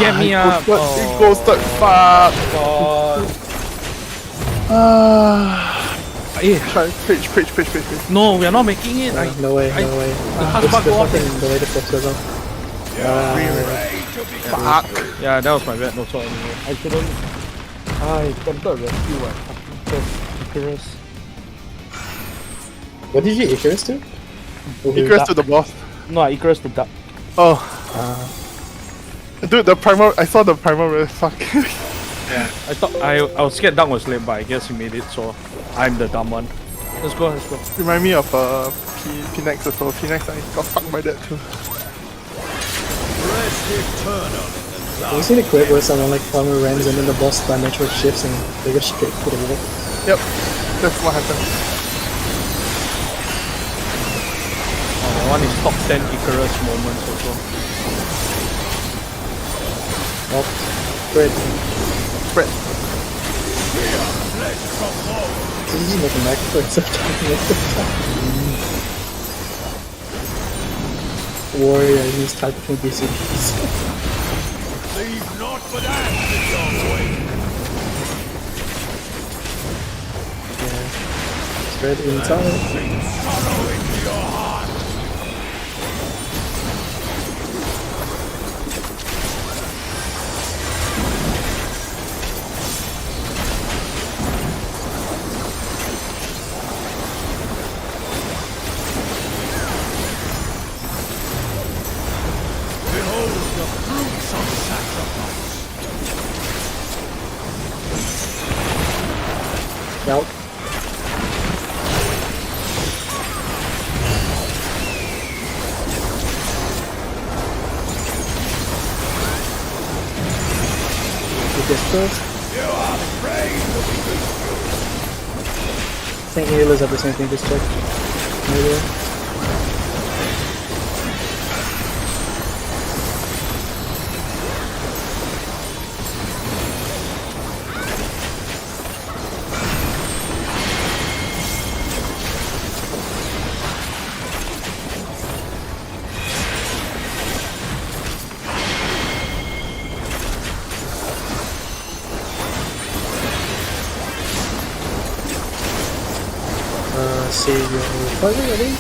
Get me up. It ghosted. Fuck. God. Try preach. No, we are not making it. No way. The It's Hasbah the go off. fucking the way the fox goes off. Fuck. Yeah, that was my bad. No fault anyway. I shouldn't. I attempted rescue. I fucking pressed Icarus. What did you Icarus to? Equals to the boss. No, I Icarus to duck. Oh. Dude, the primal. I saw the primal. Fuck. Yeah, I thought I was scared Duck was late, but I guess he made it, so I'm the dumb one. Let's go. Remind me of P8S as well. P8S, I got fucked by that too. Rest eternal in the Have you seen a clip where someone like farmer runs and then the boss dimension shifts and they go straight to the wall? Yep, that's what happened. Oh, that one is top 10 Icarus moments also. Oh, great. Spread. This is looking like for such warrior, he's typing BCBs. leave not but ash in your way. Spread inside. Sing sorrow into your heart. Behold the fruits of sacrifice. Nope. This first. You are afraid to be I think healers have the same thing, just check. Maybe. See your poison, I think.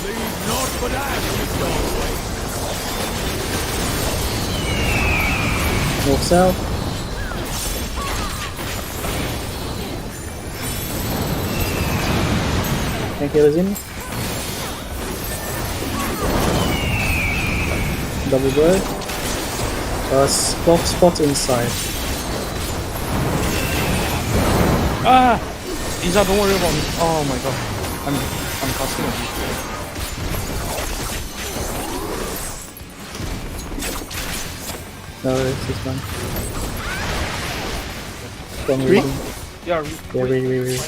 leave not but ash in your way. North south. Tank healers in. Double bird. Spot inside. Ah! Isa, don't worry about me. Oh my god. I'm casting on you. No, it's this one. From Re? reading. Yeah, Yeah, read.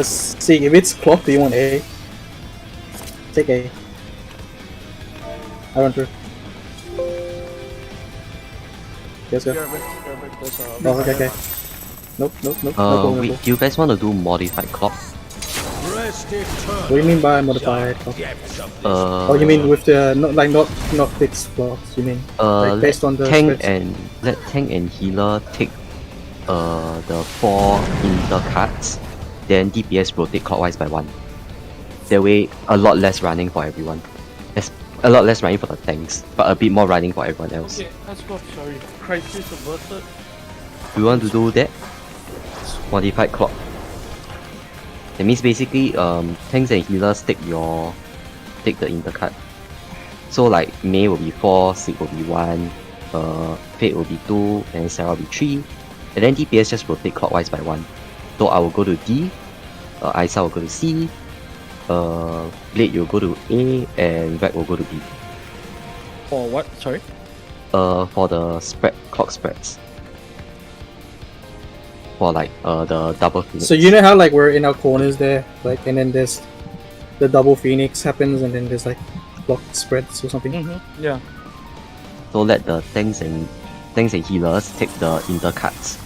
See, if it's clock, do you want A? Take A. I run through. Let's go. Oh, okay. Nope. No problem. Do you guys want to do modified clock? Rest eternal. What do you mean by modified clock? Depths of this Oh, you mean with the not fixed blocks? You mean like based on the tank spreads? and let tank and healer take the 4 inter cards, then DPS rotate clockwise by 1. That way, a lot less running for everyone. There's a lot less running for the tanks, but a bit more running for everyone else. Okay, let's go. Sorry. Crisis averted. Do you want to do that? Modified clock. That means basically tanks and healers take the intercut. So like May will be 4, Sig will be 1, Fate will be 2, and Sarah will be 3. And then DPS just rotate clockwise by 1. So I will go to D, Isa will go to C, Blade will go to A, and Vec will go to B. For what? Sorry? For the clock spreads. For like the double phoenix. So you know how like we're in our corners there, like, and then there's the double phoenix happens, and then there's like block spreads or something. Mm-hmm. Yeah. So let the tanks and healers take the intercuts.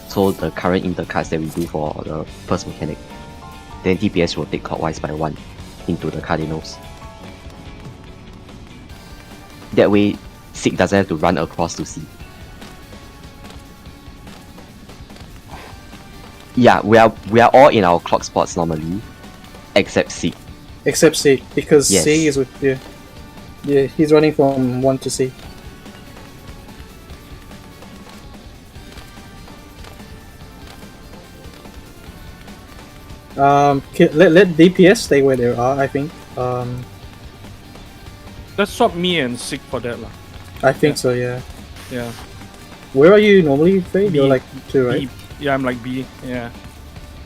So the current intercuts that we do for the first mechanic. Then DPS will take clockwise by 1 into the cardinals. That way, Sig doesn't have to run across to C. Yeah, we are all in our clock spots normally, except C. Except C, because Yes. C is with yeah, he's running from 1 to C. Let DPS stay where they are, I think. Let's swap me and Sig for that lah. I think so, yeah. Yeah. Where are you normally, Faye? You're B. like 2, right? B. Yeah, I'm like B. Yeah.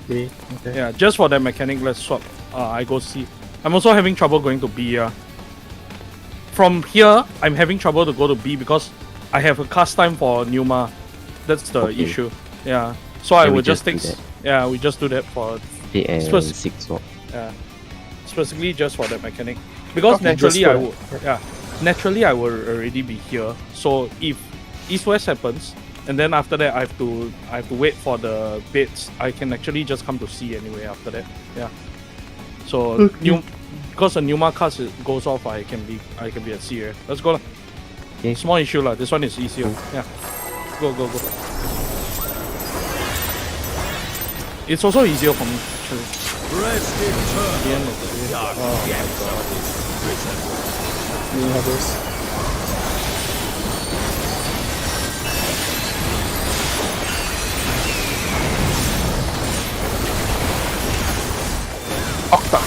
B. Okay. Yeah, just for that mechanic, let's swap. I go C. I'm also having trouble going to B. From here, I'm having trouble to go to B because I have a cast time for Numa. That's the Okay. issue. Yeah. So I Then we will just just do take. that. Yeah, we just do that for. Fate and Suppose- Sig swap. Yeah. Specifically just for that mechanic. Because Okay, naturally just I for would. Yeah. Naturally I will already be here. So if East West happens, and then after that I have to wait for the bits. I can actually just come to C anyway after that. Yeah. So because the Numa cast goes off, I can be at C. Let's go lah. Okay. Small issue lah. This one is easier. Yeah. Go. It's also easier for me actually. Rest eternal Yeah, in the dark depths of this prison. You have this. Octa.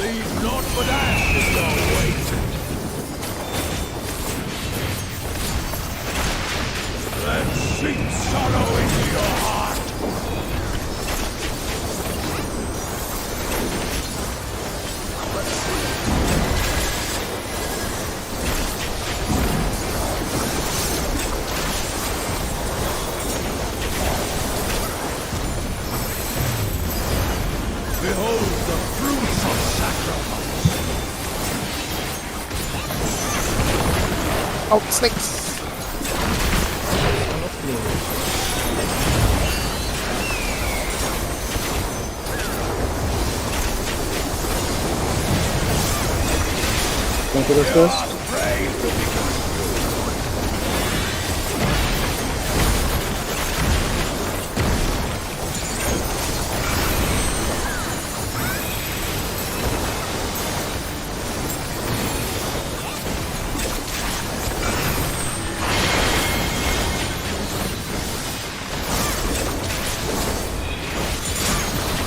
Leave naught but ash in your wake. Let sink sorrow into your heart. Behold the fruits of sacrifice. Oh, snakes. Going for this first.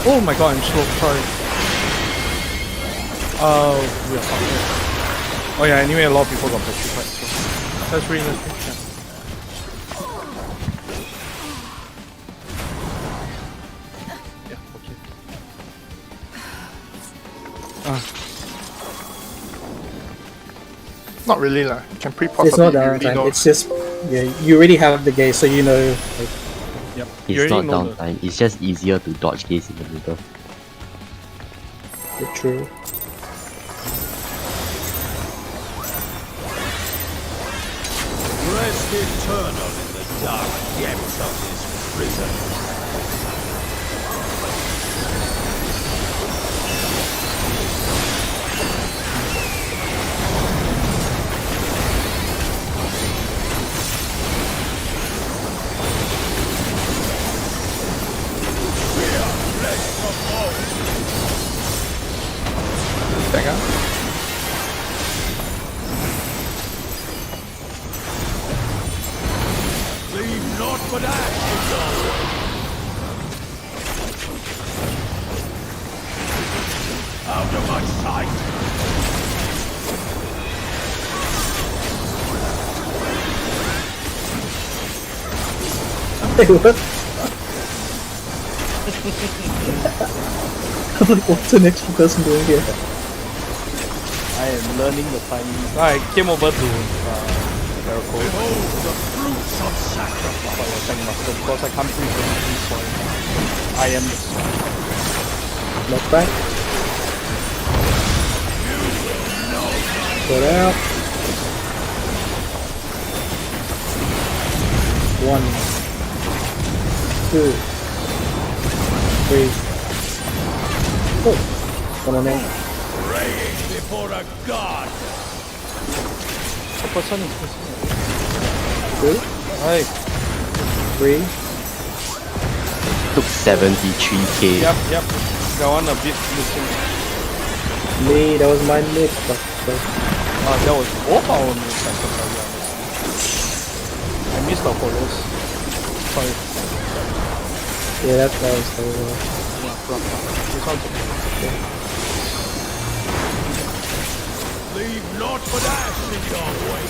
Oh my god, I'm slow. Sorry. We are fucked. Oh yeah, anyway, a lot of people got petrified. So let's read. Yeah. Yeah, okay. Not really lah. You can pre-pause It's a not bit, you really downtime. know. It's just you already have the gauge, so you know. Like, Yep. You It's already not know the- downtime, it's just easier to dodge gaze in the middle. the true. Rest eternal in the dark depths of this prison. but ash in your way. Out of my sight! Hey, what? I'm like, what's the next person doing here? I am learning the timing. I came over to Jericho Behold the fruits of sacrifice! for your tank master because I can't breathe the this soil. I am the soil. Knock back. Put out. 1, 2, 3. Oh, come on in. Praying before a god! The person is missing. 2, Hey, 3. Took 73k. yep. That one a bit missing. Me, that was my mid. Fuck. That was both our new sacrifice. I missed our follows. Sorry. Yeah, that was terrible. This one's okay. Leave naught but ash in your way!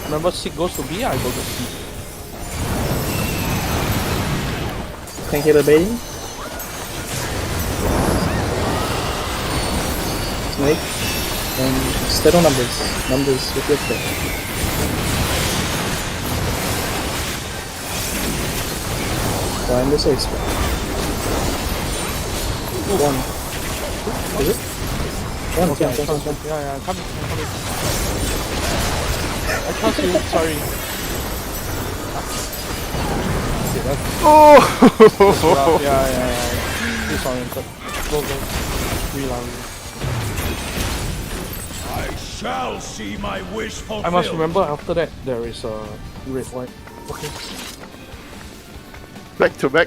Remember, C goes to B, I go to C. Thank you, the baiting. Snake. And steady on numbers. Numbers with your play. Find the safe spot. 1. Is it? 1, Okay, jump. yeah, come. I trust you, sorry. Okay, that's Oh! rough. Yeah. Disoriented. Go. Reload. I shall see my wish fulfilled! I must remember after that there is a red white. Okay. Back to back.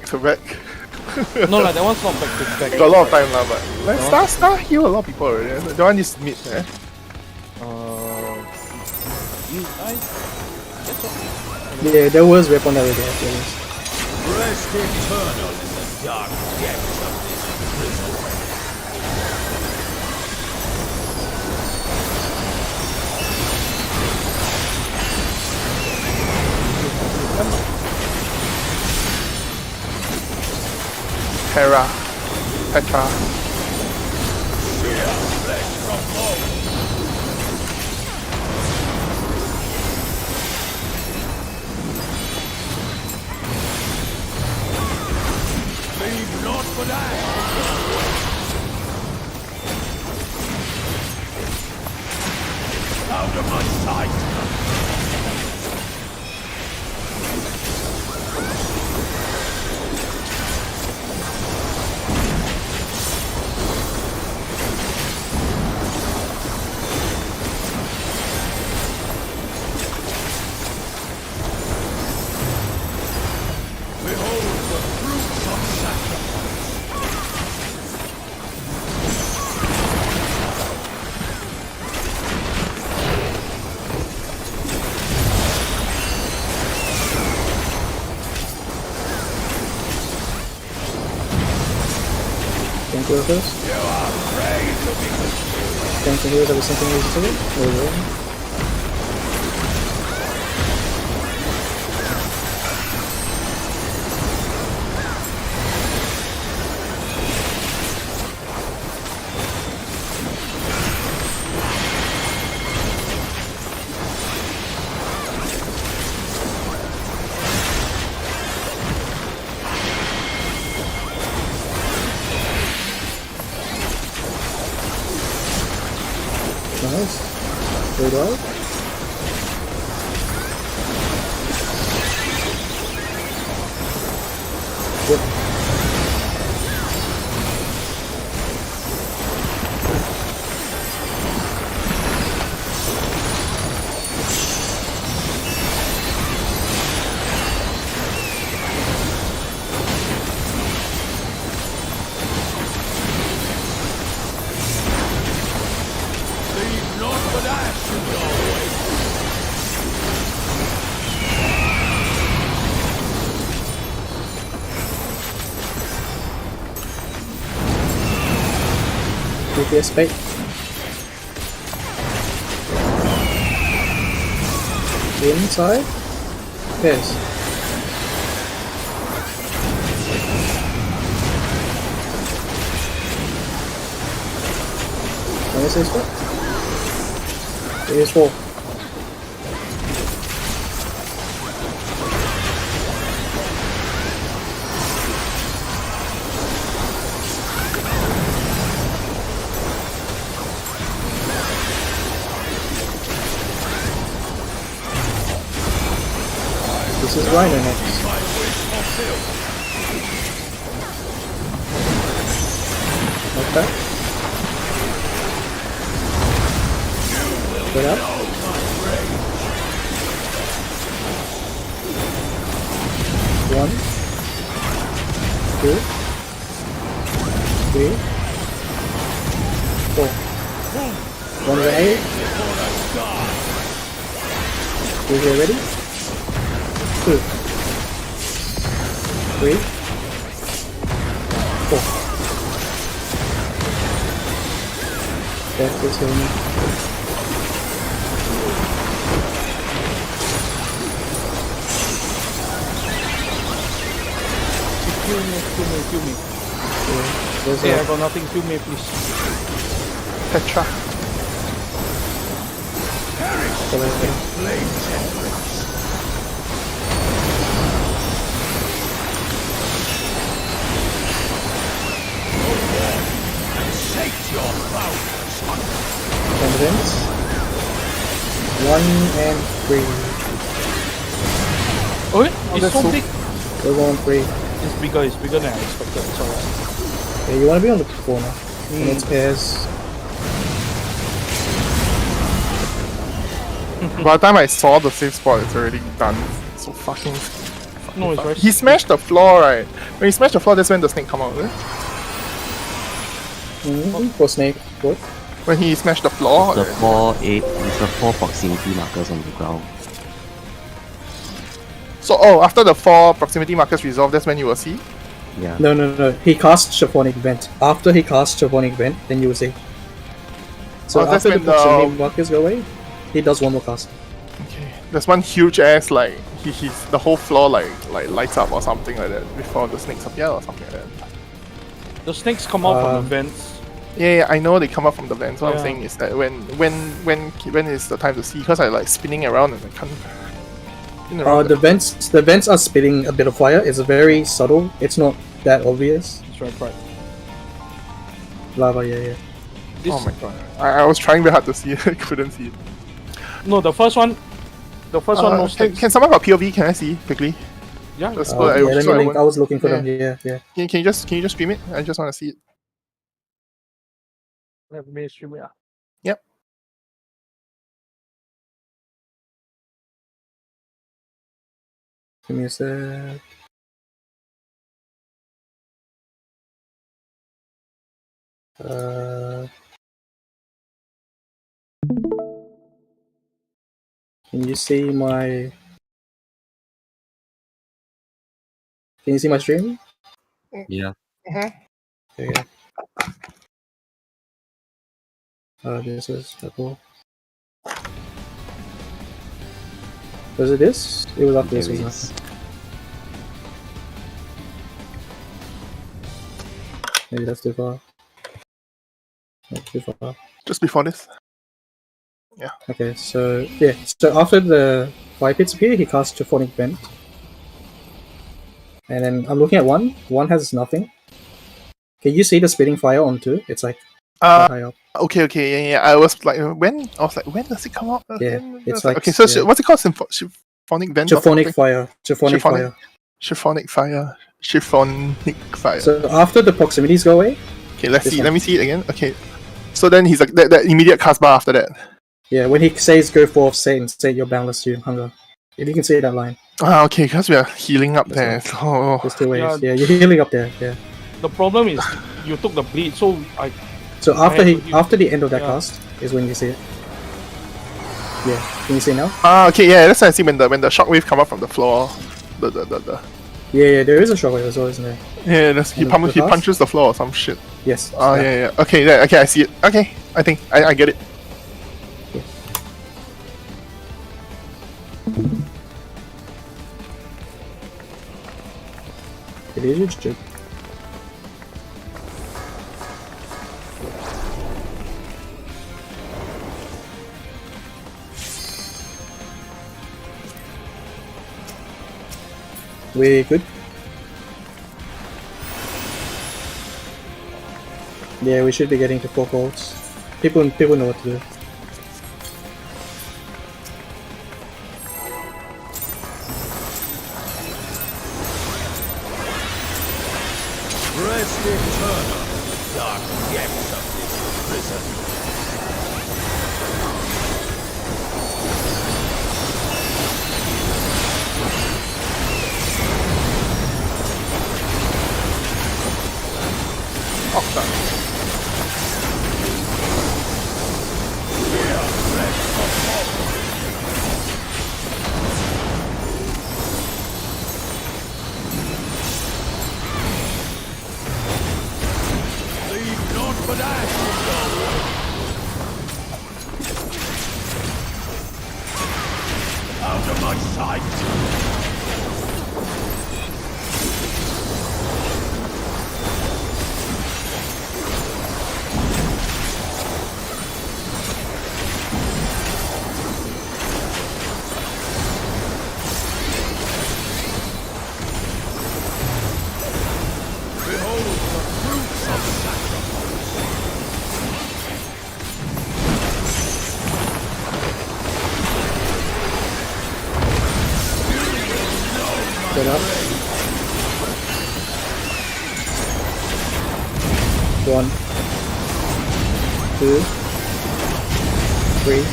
No, that one's not back to back. Got a lot of time now, but let's start heal a lot of people already. The one is mid, eh? Yeah, there was weapon already. I think. Rest eternal in the dark depths of this prison. Petra. Sheer flesh from bone! Leave naught but ash! Out of my sight! Behold the fruits of sacrifice! Thank you, first. You are prey to be consumed! Thank you, there was something easy to it. Nice. Very well. Yep. Leave naught but ash APS spade. Inside. Yes. Can I say spot? It is 4. This is Rhino next. Okay. Get up. 1, 2, 3, 4. 1 to 8. You get ready? 2, 3, 4. Death is healing me. Kill me. There's Hey, a I got nothing. Kill me, please. Petra. Convince. 1 and 3. Oh, it's that's so so- big. We're going 3. It's bigger than I expected. It's alright. Yeah, you want to be on the corner. And it's pairs. By the time I saw the safe spot, it's already done. So fucking. No, it's right. He smashed the floor, right? When he smashed the floor, that's when the snake come out, right? For snake. What? When he smashed the floor. The 4 with the 4 proximity markers on the ground. So, after the 4 proximity markers resolve, that's when you will see. Yeah. No. He cast Chiffonic Vent. After he casts Chiffonic Vent, then you will see. So Oh, that's after the when the- proximity markers go away, he does one more cast. Okay. There's one huge ass, like, he's the whole floor, like lights up or something like that before the snakes appear or something like that. The snakes come out from the vents. Yeah, I know they come up from the vents. What I'm Yeah. saying is that when is the time to see? Because I like spinning around and I can't. spin around The vents are spitting a bit of fire. It's very subtle. It's not that obvious. It's right. Lava, yeah. This, Oh my god! I was trying very hard to see it. I couldn't see it. No, the first one. The first one, no snakes. Can someone got POV? Can I see quickly? Yeah. Just Yeah, so I, let so me I link. won't- I was looking for Yeah. them. Yeah. Can you just stream it? I just want to see it. Let me stream it. Yep. Give me a sec. Can you see my? Can you see my stream? Yeah. Okay. This is cool. Was it this? It was after this, There wasn't is. it? Maybe that's too far. Not too far. Just before this. Okay, so yeah, so after the fire pits appear, he casts Chiffonic Vent. And then I'm looking at one. One has nothing. Can you see the spitting fire on 2? It's like high up. Okay, yeah. I was like, when does it come out? Yeah, Then it's I was like- okay. So yeah. what's it called? Symphonic vent. or Chiffonic something? fire. Chiffonic fire. Chiffonic fire. Chiffonic fire. So after the proximities go away, Okay, let's this see. one. Let me see it again. Okay. So then he's like that immediate cast bar after that. yeah, when he says go forth, Satan, say you're boundless to hunger. If you can see that line, Okay, because we are healing up there. That's So, there's 2 ways. Yeah. Yeah, you're healing up there. Yeah. The problem is you took the bleed, so I. So after have to heal. after the end of that Yeah. cast is when you see it. Yeah, can you see now? okay, yeah, that's what I see when the shockwave come up from the floor. The Yeah, there is a shockwave as well, isn't there? Yeah, he And the cast? punches the floor or some shit. Yes. Oh yeah. Okay, there. Okay, I see it. Okay, I think I get it. It is huge joke. We good? Yeah, we should be getting to 4 calls. People know what to do. Rest eternal in the dark depths of this prison. Leave naught but ash in your way. Out of my sight! Behold the fruits of sacrifice. Get up. 1, 2, 3,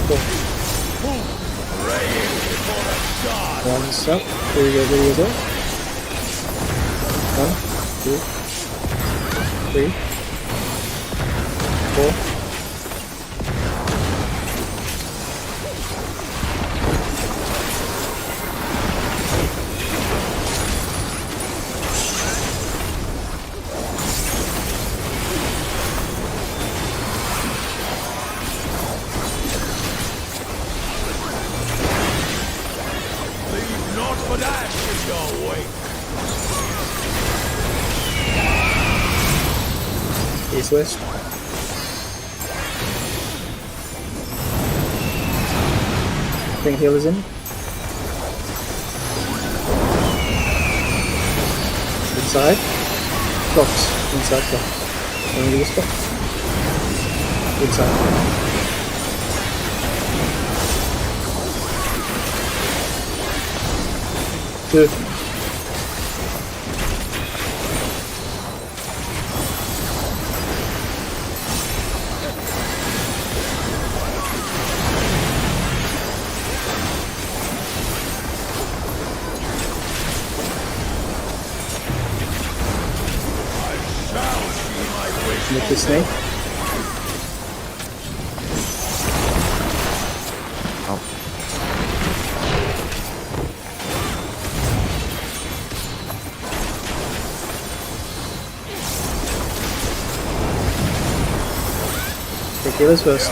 4. Praying before a god. One step. Here we go. 1, 2, 3, 4. Leave naught but ash in your wake. East west. Think heal is in. Inside. Clocks. Inside clock. Only this clock. Inside. Two. Make the snake. Take healers first.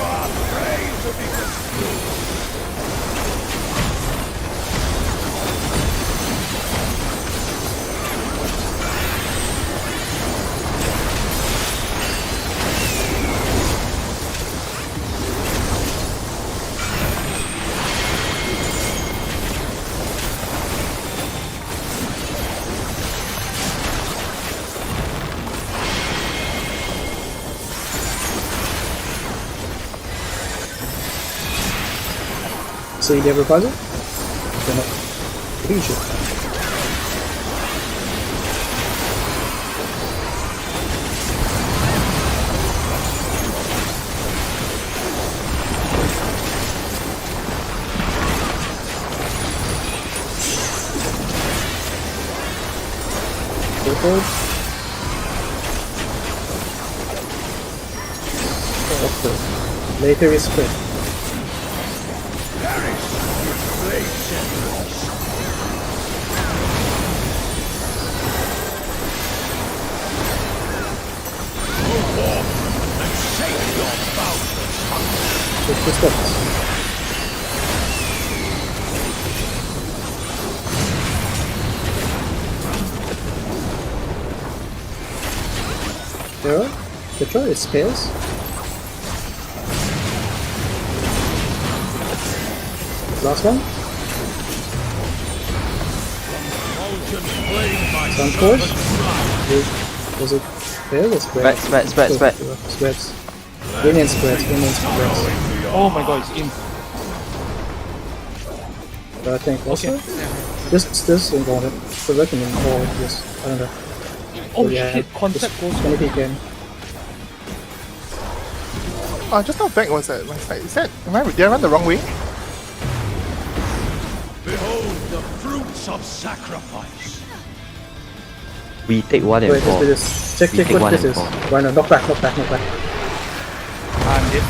So you have a puzzle? You're not. I think you should. Go forward. Okay. Later is spread. It's just spots. Zero. Citra, it spares. Last one. Sunforce. Was it fair or spread? Spread. Spreads. Win and spreads. Oh my god, it's in. But I think also this involved. So that can involve this. I don't know. Oh yeah, shit, concept goes. Gonna be again. Just how back was that? Is that? Did I run the wrong way? Behold the fruits of sacrifice. We take 1 and Wait, 4. this. Check We take what one this and is. four. Why not? Knock back. And it.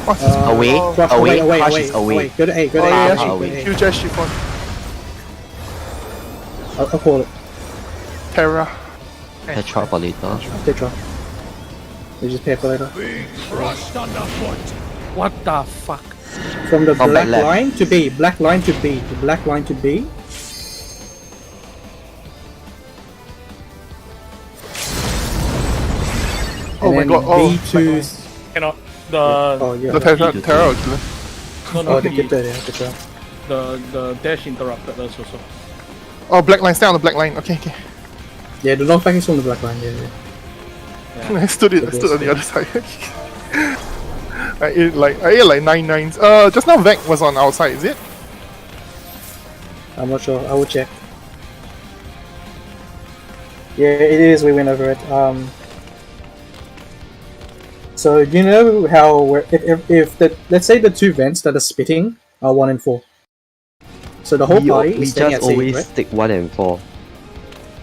What's this? Away. Crush is away. Go to A. Go to Yeah, A. yeah, away. Huge ass chiffon. I'll call it. Terra. Tetra for later. Tetra. You just pay for later. Being crushed underfoot. What the fuck? From the From black left. line to B. Black line to B. The black line to B. Oh my And god, oh, B to. Cannot. The Oh yeah. The Terra will kill him. Oh, they get there. Yeah, Tetra. the dash interrupted us also. Oh, black line, stay on the black line. Okay. Yeah, the knockback is from the black line. Yeah. I stood on the other side. I ate like 9-9s. Just now Vec was on our side, is it? I'm not sure. I will check. Yeah, it is. We went over it. So you know how if let's say the two vents that are spitting are 1 and 4. So the whole party We is staying just at safe, always right? take 1 and 4.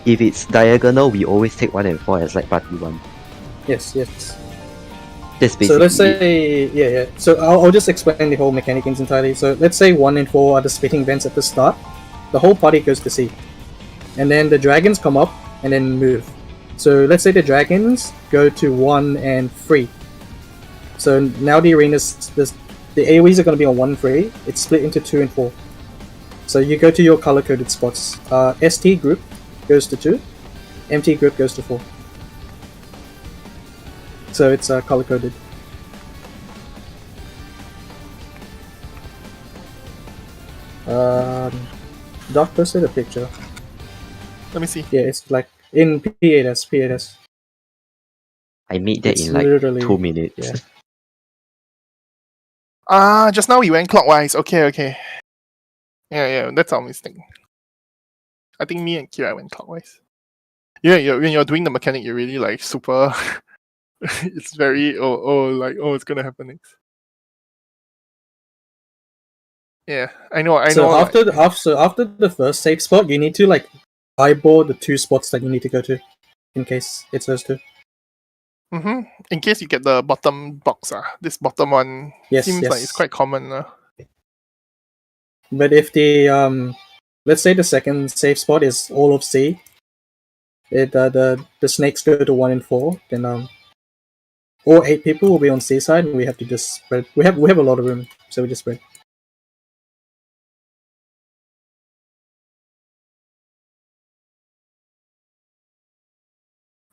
If it's diagonal, we always take 1 and 4 as like party 1. Yes. That's basically So let's say yeah. So I'll just explain the whole mechanic entirely. So let's say 1 and 4 are the spitting vents at the start. The whole party goes to C, and then the dragons come up and then move. So let's say the dragons go to 1 and 3. So now the arenas, the AoEs are going to be on 1 and 3. It's split into 2 and 4. So you go to your color coded spots. ST group goes to 2, MT group goes to 4. So it's color coded. Doc posted a picture. Let me see. Yeah, it's like in p8S. I made that It's in like literally- 2 minutes. yeah. Just now we went clockwise. Okay. Yeah, that's our mistake. I think me and Kira went clockwise. Yeah, when you're doing the mechanic, you're really like super. It's very it's gonna happen next. Yeah, I know. So like- after the first safe spot, you need to like eyeball the 2 spots that you need to go to, in case it's those 2. In case you get the bottom box, this bottom one Yes, seems like yes. it's quite common. But if the let's say the second safe spot is all of C, the snakes go to 1 and 4, then all 8 people will be on C side, and we have to just spread. We have a lot of room, so we just spread.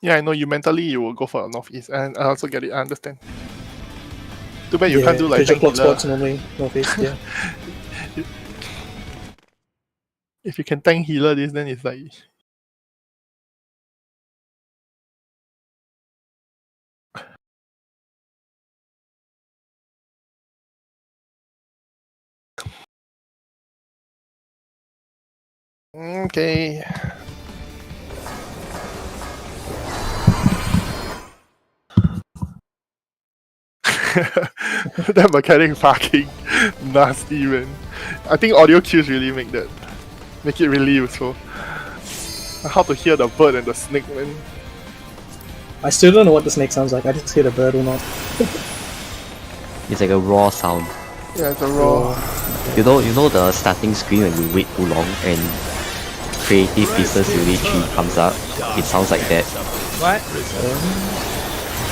Yeah, I know you mentally you will go for northeast, and I also get it. I understand. Too bad you can't do like treasure tank clock healer. spots normally northeast. Yeah. If you can tank healer this, then it's like. Okay. That mechanic fucking nasty, man. I think audio cues really make it really useful. How to hear the bird and the snake, man. I still don't know what the snake sounds like. I just hear the bird or not. It's like a raw sound. Yeah, it's a raw. You know the starting screen when you wait too long and Creative Pieces Unit 3 comes up? It sounds like that. What?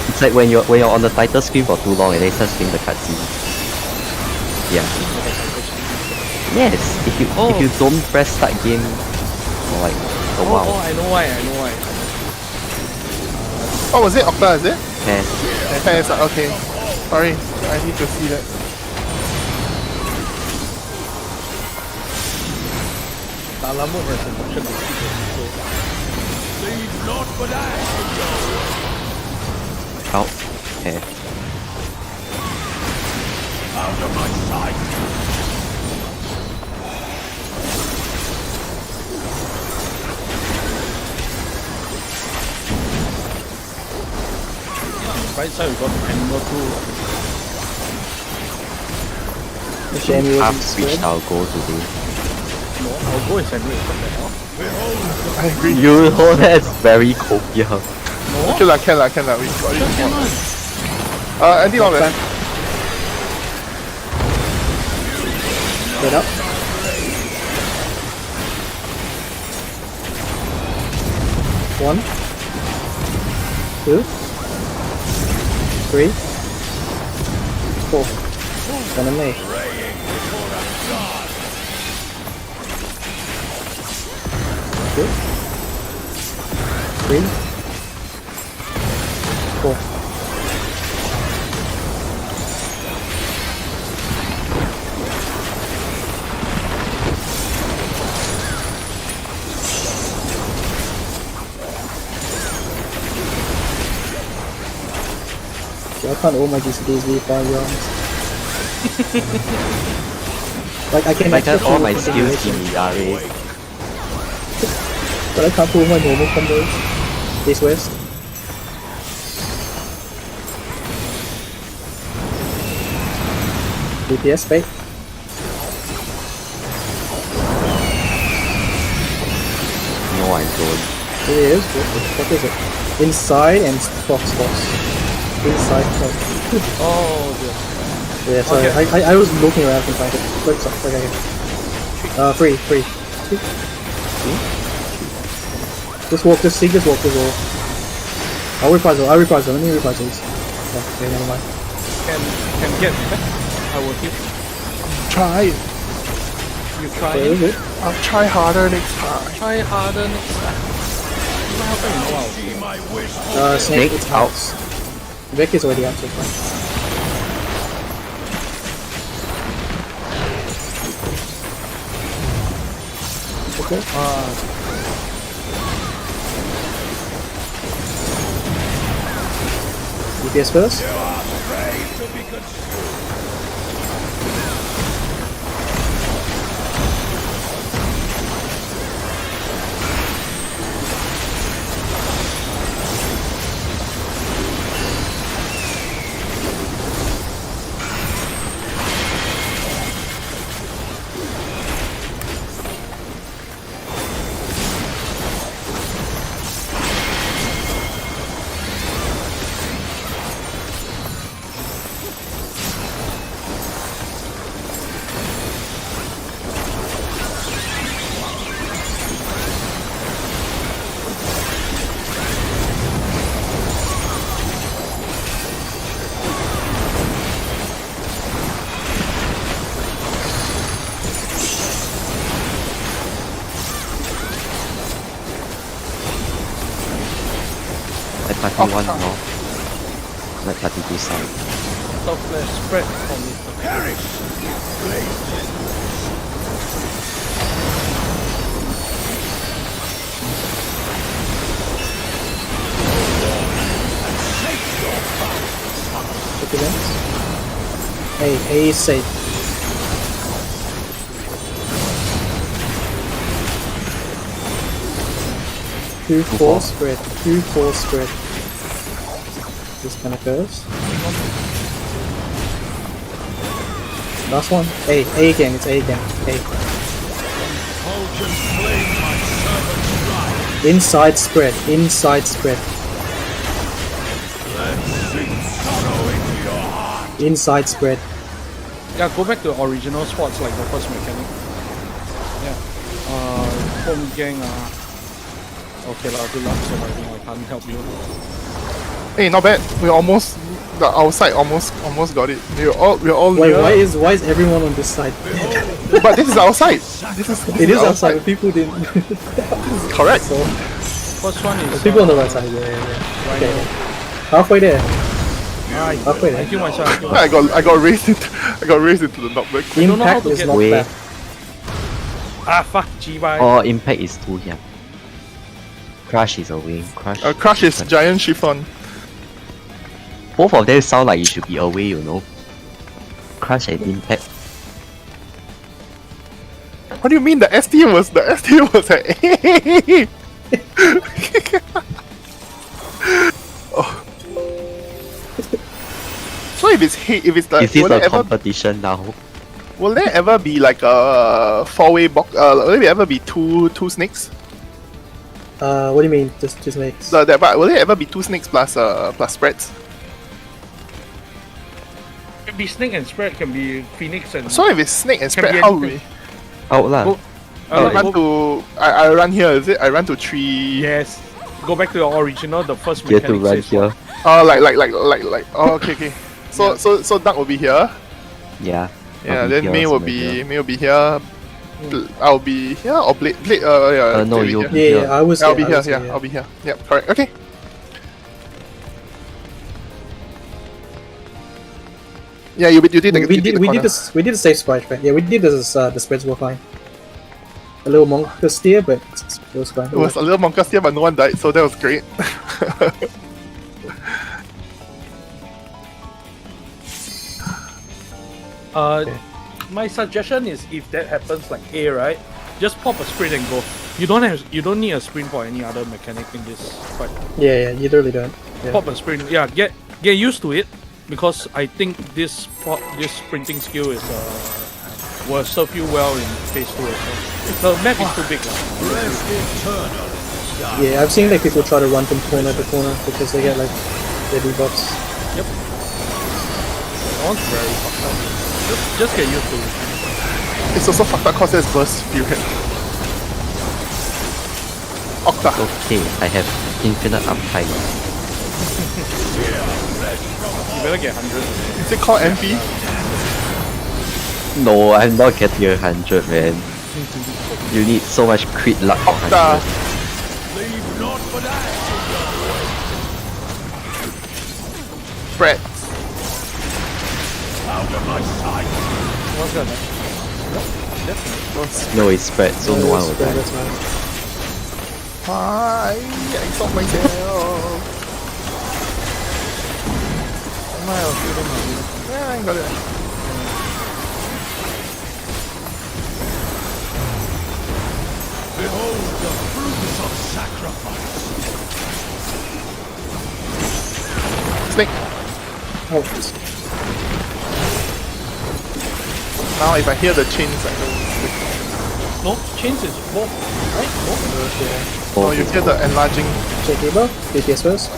It's like when you're on the title screen for too long and then start seeing the cutscene. Yeah. Yes. If you don't press start game for like a while. Oh, I know why. Oh, was it Octa? Is it? Yes. Yes, okay. Sorry, I need to see that. Alamo has an option to keep it, so Leave not but ash. Out. Yes. Out of my sight. right side we got animal too. The shame you Half wasn't switched spread. our goal today. No, our goal is animal. What the hell? I agree. You know that's very copious. No? Okay lah, can lah. We got it. Andy not bad. Get up. One. 2. 3. 4. Gonna make. 2. 3. 4. I can't all my DCDs be 5 rounds. Like I can I got all my actually skills configuration, in Yare. but I can't pull my normal combos. East west. DPS bait. No, I don't. It is. What is it? Inside and Fox. Inside Fox. Oh dear. Yeah, sorry. Okay. I was looking around and trying to click something. Okay. Free. Just walk this wall. I'll reprisal. Let me reprisal these. Okay, never mind. Can get I will hit. Try. You try Okay, it. good. I'll try harder next time. Try harder next time. What happened in a while? See my wish. Snake, Snake it's out. out. Vic is already out so far. Okay. DPS first. You are afraid to be consumed. Let party 1 north. Let party 2 south. Southwest spread from it. Perish. Take events. A is safe. Two, four spread. This kind of curves. Last one. A again. It's A again. A. Fulgent flame my servant's right. Inside spread. Let's sink sorrow into your heart. Inside spread. Yeah, go back to the original spots like the first mechanic. Yeah. Home gang. Okay lah, good luck surviving. I can't help you. Hey, not bad. We're almost the outside. Almost got it. We're all Wait, near. why is everyone on this side? But this is outside. This It is outside, but people didn't. Correct. So First one is people on the right side. Yeah. Okay. Halfway there. Halfway there. I kill myself. I got raised into the knockback. don't know how Impact to is get not away. bad. Ah, fuck, G-Bye. Oh, impact is 2 here. Crush is away. Crush is giant chiffon. Both of them sound like it should be away, you know. Crush and impact. What do you mean the ST was at A? Oh. So if it's like Is this will a there competition now? will there ever be like a 4-way box? Will there ever be two snakes? What do you mean? Just makes. But will there ever be 2 snakes plus spreads? Can be Snake and Spread, can be Phoenix and... So if it's snake and Can spread, be how anything. we? Out lah. Go- I run here, is it? I run to 3. Yes. Go back to your original, the first You have to mechanic run says here. Oh, like. Oh, okay. So Duck will be here. Yeah. Yeah, I'll be then here, May so will maybe be here. I'll be here or Blade. Yeah. no, Blade will you'll be be here. here. Yeah, I was. I'll be I here. was Yeah, I'll be here. Yep, correct. Okay. Yeah, you did the We did corner. this. We did the safe splash, right? Yeah, we did this. The spreads were fine. A little monker steer, but it was fine. It was a little monka steer, but no one died, so that was great. My suggestion is if that happens like A, right? Just pop a sprint and go. You don't need a sprint for any other mechanic in this fight. Yeah, you really don't. Yeah. Pop a sprint. Yeah, get used to it because I think this sprinting skill is will serve you well in phase 2 as well. The map is too big. Rest eternal. Yeah, I've seen like people try to run from corner to corner because they get like their debuffs. That one's very fucked up. Just get used to it. It's also fucked up because there's burst period. Octa. Okay, I have infinite uptime. You better get 100. Is it called MP? No, I'm not getting 100, man. You need so much crit luck for Octa. 100. Leave not for that. Spread. Out of my sight. What's that? No, it's spread, so no one will Yeah, die. that's nice. Hi, I exalt myself. Yeah, I got it. Behold the fruits of sacrifice. Snake. Oh, Now if I hear the chains, I know. No, chains is both, right? Both. Oh, you hear the enlarging. check debuff. p8S first.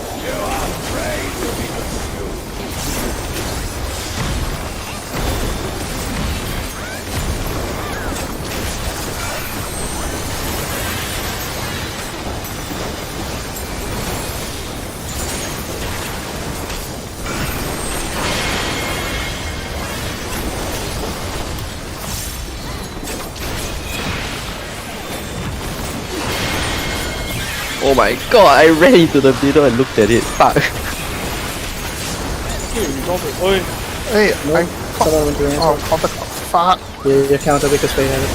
Oh my god, I ran into the middle and looked at it. Fuck. Okay, resolve it. Oi, Hey, No, I someone went to answer. oh, counter. Fuck. Yeah, counter because they have it.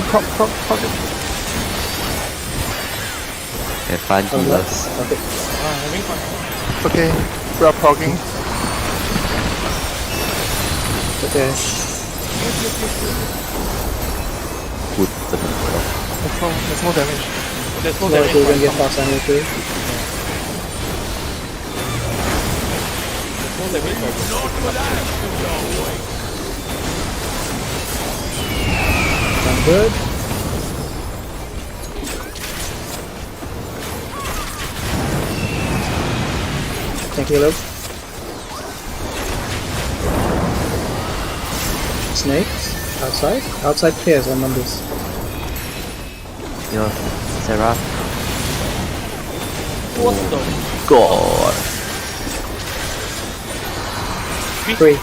Prop. Have fun, Oh, healers. okay. having fun. It's okay. We are progging. Okay. Good to know. There's no damage. There's no No, damage. we're gonna get fast angle too. No damage. Sound good. Thank you, Luke. Snakes. Outside. Outside pairs on numbers. Yeah, Sarah. What the? God. 3.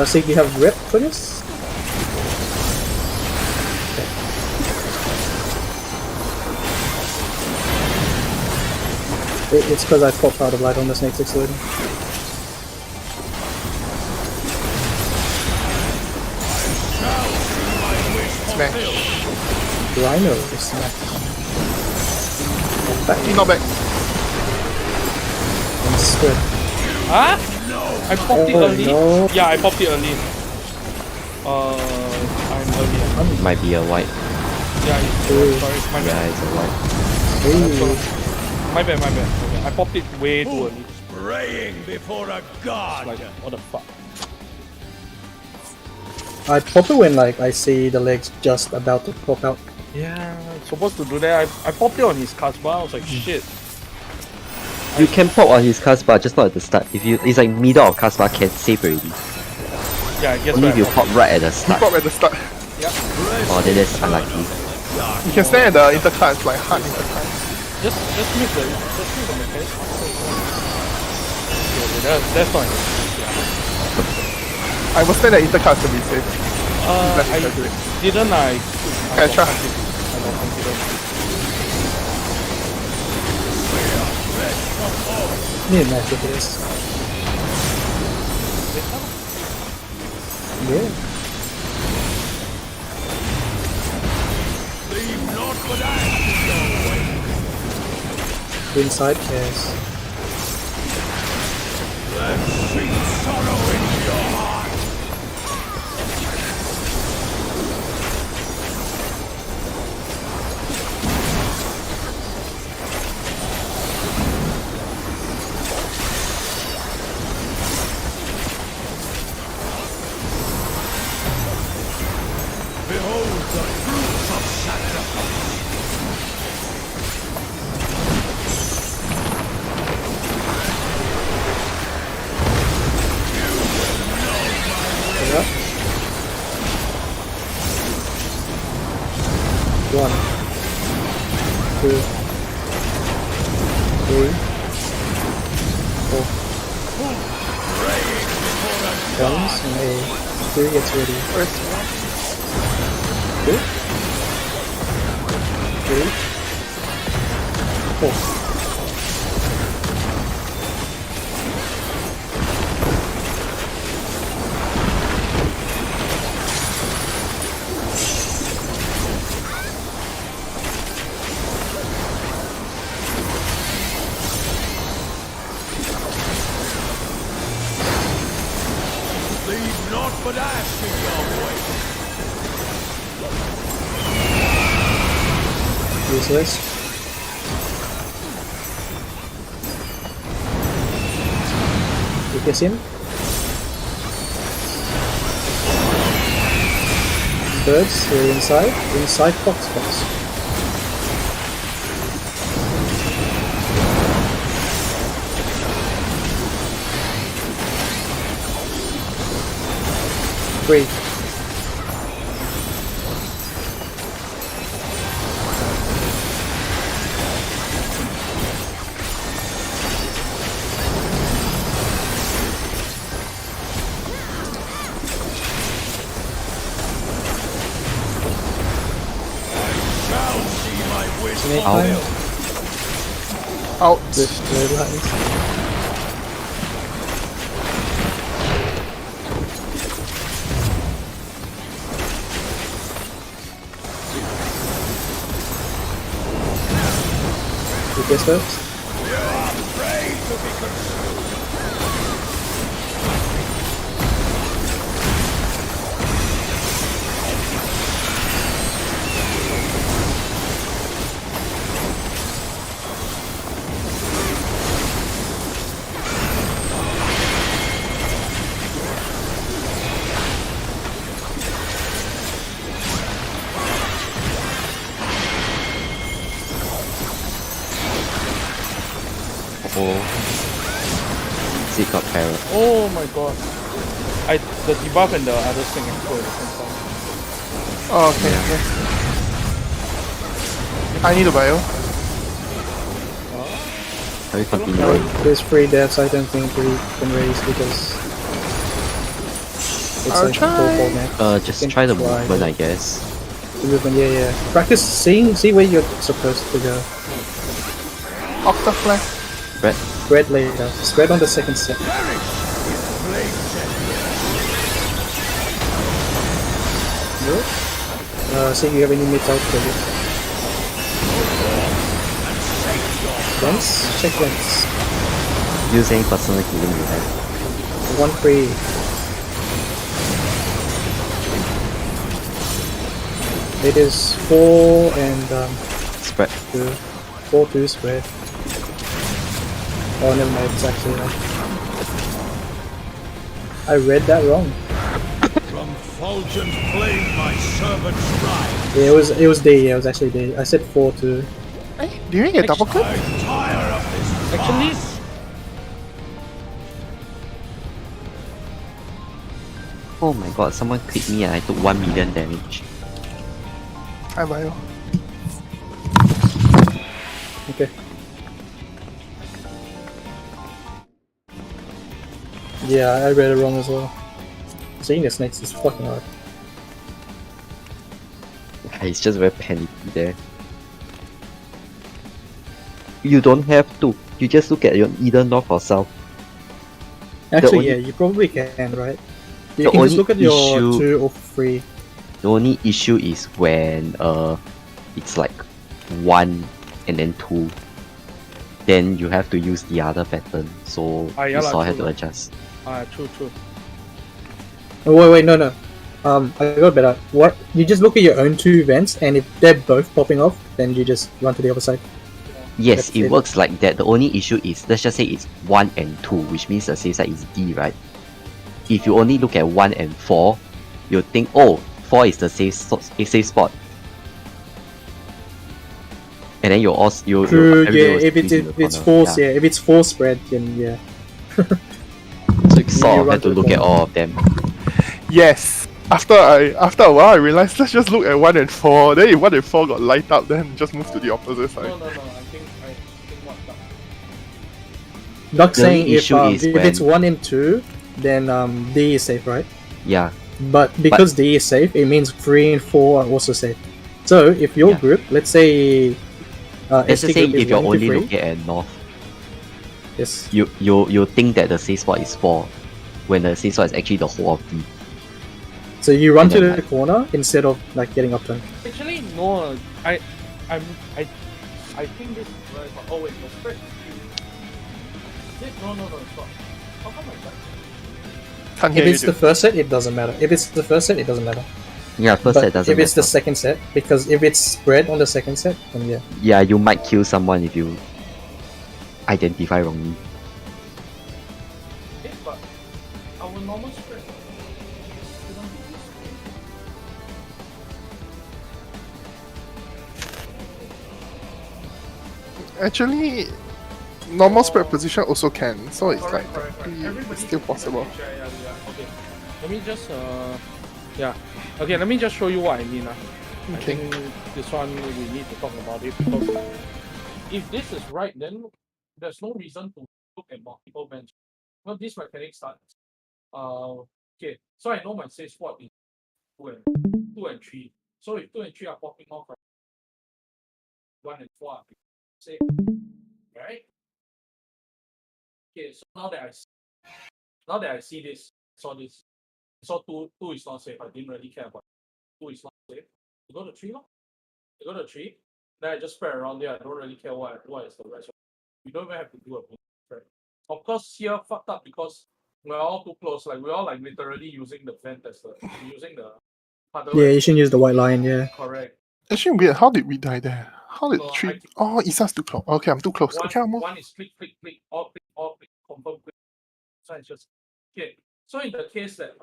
So you have rip for this? Okay. It's because I popped out of light on the snake's exploding. Smash. Rhino is smacked. Back Not back. and spread. Huh? I popped it Oh, early. no. Yeah, I popped it early. I'm early. Might be a white. Yeah, Ooh. sorry, my Yeah, bad. it's a white. Ooh. My bad. I popped it way too early. Praying before a god. Like, what the fuck? I pop it when like I see the legs just about to pop out. Yeah, supposed to do that. I popped it on his Casbah. I was like, shit. You can pop on his Casbah, just not at the start. If you, it's like middle of Casbah can save already. Yeah, I guess Only why if you I popped pop right at the You start. pop at the start. Oh, then that's unlucky. You can stand at the intercards, like hard intercards. Just make the mechanics. Yeah, that's fine. I will stand at intercards to be safe. I didn't Okay, try. I don't consider. Need a match with this. Yeah. Leave not but ash your way. Inside cares. Let's sing sorrow in your heart. Behold the fruits of sacrifice. Yeah. 1, 2, 3, 4. Comes and a 3 gets ready. First 2, 3, 4. Leave not but ash in your way. Useless. You kiss him. Birds, they're inside. Inside fox box. Three. Shall see my wish Snake fulfilled. time. out. With red lines. You guess first? You are prey to be consumed. Oh. Seek out parrot. Oh my god. The debuff and the other thing explode at the same time. Oh, okay. I need a bio. Shall we continue? No, there's 3 deaths. I don't think we can raise because it's I'll like try. full max. Just You can try the try, movement, but I guess. the movement, yeah. Practice see where you're supposed to go. Octaflag. Red. Spread later. Spread on the second set. Good. See if you have any mids out for you. Vents? Check vents. Use any personal healing you have. 1 free. It is 4 and Spread. 2. 4-2 spread. Oh, never mind. It's actually I read that wrong. From fulgent flame my servants rise. Yeah, it was D. Yeah, it was actually D. I said 4-2. Hey, do you get double clip? I tire of this Actually, farce. Oh my god, someone clicked me and I took 1 million damage. Hi, Bio. Okay. Yeah, I read it wrong as well. Seeing the snakes is fucking hard. It's just very panicky there. You don't have to. You just look at your either north or south. Actually, only- yeah, you probably can, right? You The can just only look at your issue- 2 or 3. The only issue is when it's like 1 and then 2. Then you have to use the other pattern. So yeah you lah, sort of have true to lah. adjust. true. Oh, wait, no. I got better. What? You just look at your own 2 events, and if they're both popping off, then you just run to the other side. Yes, That's it it. works like that. The only issue is, let's just say it's 1 and 2, which means the safe side is D, right? If you only look at 1 and 4, you'll think, oh, 4 is the safe spot. And then True, everybody yeah. will If squeeze in the it's corner. full, yeah. If it's full spread, then yeah. So you sort of run have to to the look at corner. all of them. Yes. After a while, I realized let's just look at 1 and 4. Then if 1 and 4 got light up, then just move to the opposite side. No. I think what that. Duck The saying only if issue is if it's when- 1 and 2, then D is safe, right? Yeah. But because D is safe, it means 3 and 4 are also safe. So if your Yeah. group, let's say, Let's ST just say group is if you're 1 to only 3, looking at north, yes. you think that the safe spot is 4, when the safe spot is actually the whole of D. So you run And to then the corner instead of like getting upturned. Actually, no. I think this is right. Oh wait, the spread. No, it's not. How come I got? Can't If hear it's you. the first set, it doesn't matter. If it's the first set, it doesn't matter. Yeah, first But set doesn't if it's the matter. second set, because if it's spread on the second set, then yeah. Yeah, you might kill someone if you identify wrongly. But our normal spread shouldn't be this. Actually, normal spread position also can, so it's Correct. like Everybody it's still possible. Yeah. Okay. Let me just yeah. Okay, let me just show you what I mean. I Okay. think this one we need to talk about it because if this is right, then there's no reason to look at multiple bench. Well, this mechanic starts. Okay, so I know my safe spot is 2 and 3. So if 2 and 3 are popping off, 1 and 4 are safe, right? Okay, so now that I see this, saw 2 is not safe. I didn't really care about 2 is not safe. You go to 3, no? You go to 3, then I just spread around there. I don't really care what is the rest. You don't even have to do a big spread. Of course, here fucked up because we're all too close. Like we're all like literally using the vent as using the huddle. Yeah, you shouldn't use the white line, yeah. Correct. Actually, weird. How did we die there? How did No, three? Oh, Isa's too close. Okay, I'm too close. Okay, I'll move. One is click, all click, confirm click. So it's just okay. So in the case that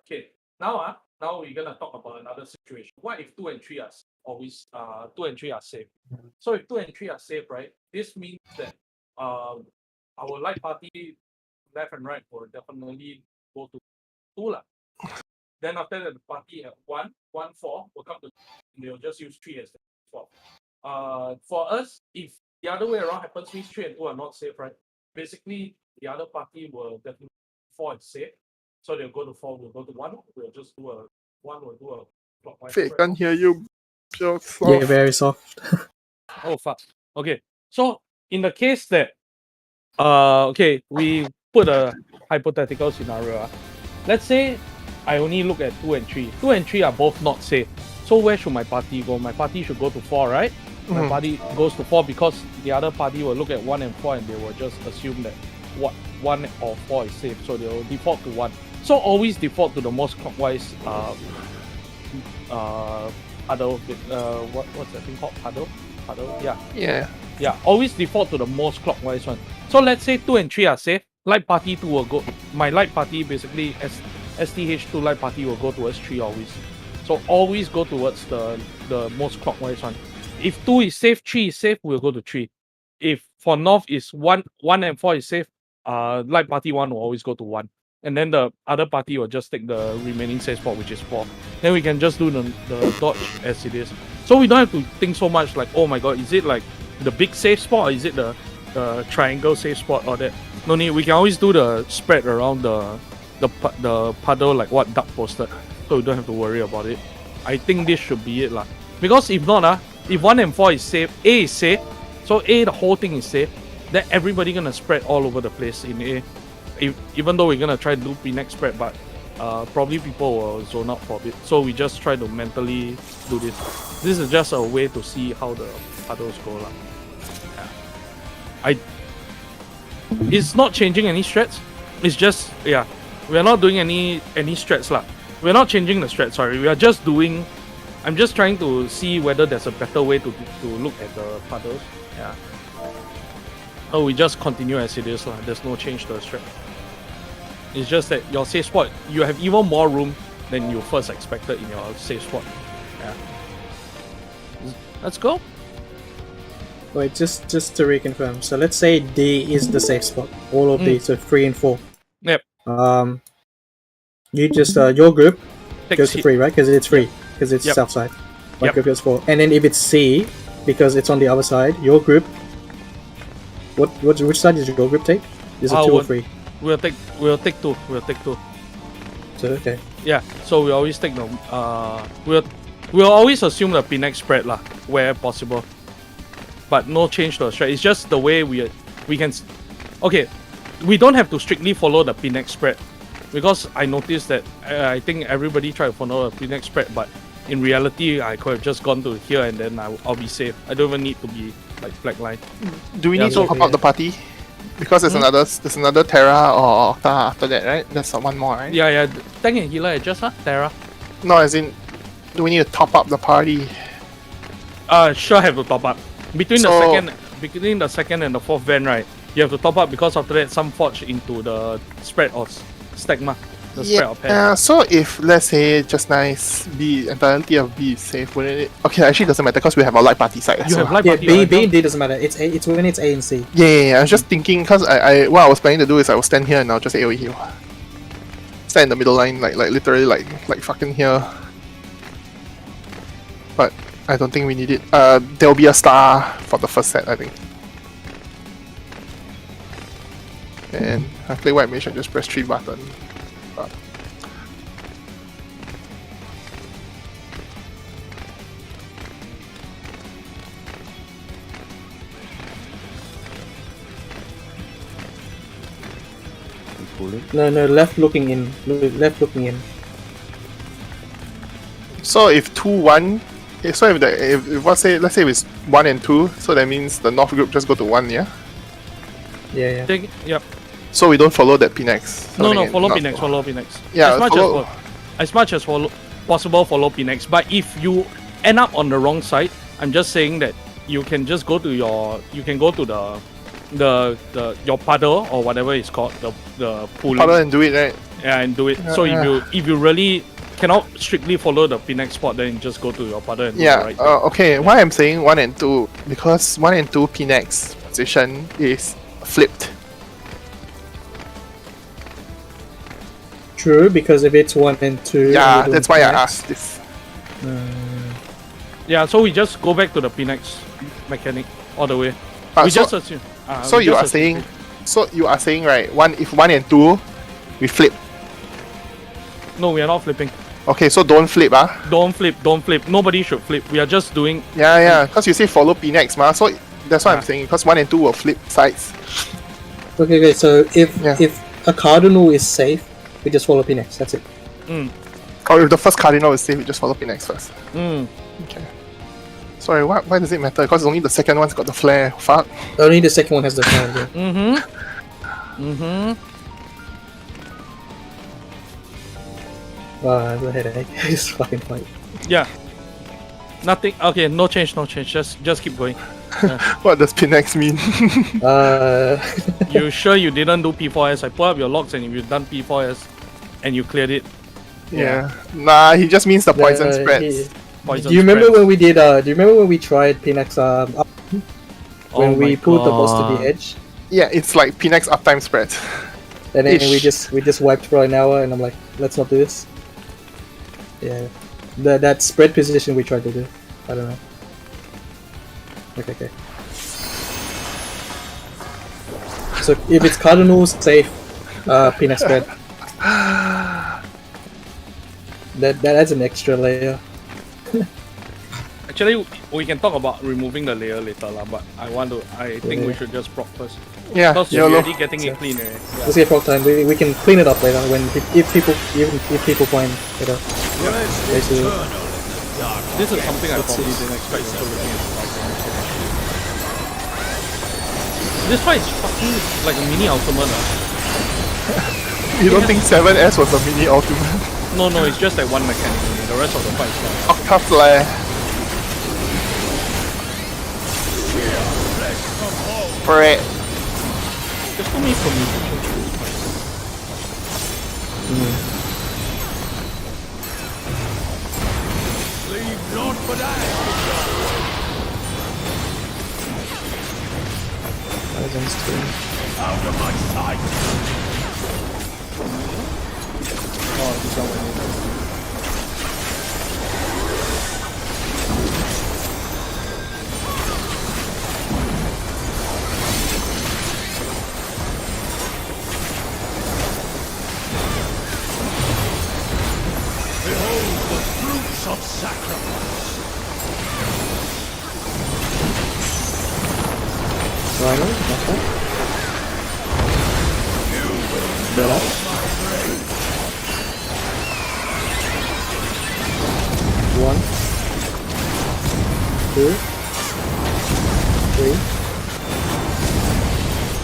okay, now we're gonna talk about another situation. What if 2 and 3 are always 2 and 3 are safe? So if 2 and 3 are safe, right? This means that our light party left and right will definitely go to 2 lah. Then after that, the party at 1, 4 will come to they'll just use 3 as the 4. For us, if the other way around happens, means 3 and 2 are not safe, right? Basically, the other party will definitely 4 is safe. So they'll go to 4, we'll go to 1. We'll just do a 1, we'll do a clockwise Fake, spread. can't hear you. Just Yeah, very soft. Oh fuck. Okay. So in the case that okay, we put a hypothetical scenario. Let's say I only look at 2 and 3. 2 and 3 are both not safe. So where should my party go? My party should go to 4, right? My party goes to 4 because the other party will look at 1 and 4 and they will just assume that what 1 or 4 is safe. So they will default to 1. So always default to the most clockwise puddle. What's that thing called? Puddle? Yeah. Yeah. Always default to the most clockwise one. So let's say 2 and 3 are safe. Light party 2 will go. My light party basically STH2 light party will go towards 3 always. So always go towards the most clockwise one. If 2 is safe, 3 is safe, we'll go to 3. If for north is 1 and 4 is safe, light party 1 will always go to 1. And then the other party will just take the remaining safe spot, which is 4. Then we can just do the dodge as it is. So we don't have to think so much like, oh my god, is it like the big safe spot or is it the triangle safe spot or that? No need, we can always do the spread around the puddle like what Duck posted. So we don't have to worry about it. I think this should be it lah. Because if not, if 1 and 4 is safe, A is safe, so A the whole thing is safe, then everybody gonna spread all over the place in A. Even though we're gonna try to do P-next spread, but probably people will zone out for a bit. So we just try to mentally do this. This is just a way to see how the puddles go lah. Yeah. It's not changing any strats. It's just we're not doing any strats lah. We're not changing the strat. Sorry, we are just doing. I'm just trying to see whether there's a better way to look at the puddles. Yeah. Oh, we just continue as it is lah. There's no change to the strat. It's just that your safe spot, you have even more room than you first expected in your safe spot. Yeah. Let's go. Wait, just to reconfirm. So let's say D is the safe spot. All of D, so 3 and 4. Yep. You just your group Takes goes to hit. 3, right? Because it's free. Because it's Yep. south side. My Yep. group goes 4. And then if it's C, because it's on the other side, your group. Which side did your group take? Is it 2 or 3? We'll take 2. We'll take 2. So okay. Yeah. So we always take the we'll always assume the P-next spread lah, where possible. But no change to the strat. It's just the way we can. Okay, we don't have to strictly follow the P-next spread because I noticed that I think everybody try to follow the P-next spread, but in reality I could have just gone to here and then I'll be safe. I don't even need to be like flag line. Do we Yeah, need to so- top up the party? Because there's another Terra or Octa after that, right? There's one more, right? Yeah. Tank and healer adjust Terra. No, as in, do we need to top up the party? Sure have to top up. Between the second and the fourth van, right? You have to top up because after that some forge into the spread or stagma. The spread of pair. So if let's say just nice entirety of B is safe, wouldn't it? Okay, actually doesn't matter because we have our light party side. You have light Yeah, party. B, right? B and D doesn't matter. It's when it's A and C. Yeah. I was just thinking because I what I was planning to do is I will stand here and I'll just AoE heal. Stand in the middle line, like literally like fucking here. But I don't think we need it. There will be a star for the first set, I think. And I play white mage and just press 3 button. But Pulling. No, left looking in. Left looking in. so if 2-1, so if let's say it's 1 and 2, so that means the north group just go to 1, yeah. Yeah. Yep. So we don't follow that P-next. No, follow P-next, follow P-next. Yeah, as much as possible, follow P-next. But if you end up on the wrong side, I'm just saying that you can just go to your your puddle or whatever it's called, the pooling. Follow and do it, right? Yeah, and do it. So if you really cannot strictly follow the P-next spot, then just go to your puddle and do Yeah. the right. Okay. Why I'm saying 1 and 2 because 1 and 2 P-next position is flipped. True, because if it's 1 and 2. Yeah, that's why I asked this. Yeah, so we just go back to the P-next mechanic all the way. We so, just assume. so we you just are assume saying, so you are saying, right? If 1 and 2, we flip. No, we are not flipping. Okay, so don't flip, Don't flip. Don't flip. Nobody should flip. We are just doing. Yeah, because you say follow P next, ma. So that's what I'm saying. Because 1 and 2 will flip sides. Okay, so Yeah. if a cardinal is safe, we just follow P next. That's it. Or if the first cardinal is safe, we just follow P next first. Okay. Sorry, why does it matter? Because only the second one's got the flare. Fuck. Only the second one has the sound. Wow, I have a headache. Just fucking fight. Yeah. Nothing. Okay, no change. Just keep going. What does P next mean? You sure you didn't do P4S? I pull up your logs, and if you've done P4S and you cleared it. Yeah. Nah, he just means the poison spreads. Poison Do you remember spreads. when we did? Do you remember when we tried Pinax up when we pulled the boss to the edge, Yeah, it's like P next uptime spreads. and then we Ish. just wiped for an hour, and I'm like, let's not do this. Yeah, that spread position we tried to do. I don't know. Okay. So if it's cardinals, safe. Pinax spread. That adds an extra layer. Actually, we can talk about removing the layer later, lah. But I think we should just proc first. Yeah, Because we're YOLO. already getting it clean. Let's get frog time. We can clean it up later when if people find it out. Basically. This is something I probably didn't expect until looking at the fight. This fight is fucking like a mini ultimate. You don't think 7S was a mini ultimate? No, it's just like one mechanic only. The rest of the fight is not. Octa flare. Fred. There's so many permutations to this fight. Leave not but out of my sight. Oh, this one went in. Behold the fruits of sacrifice. Rhino, that's that. Better. One, 2, 3,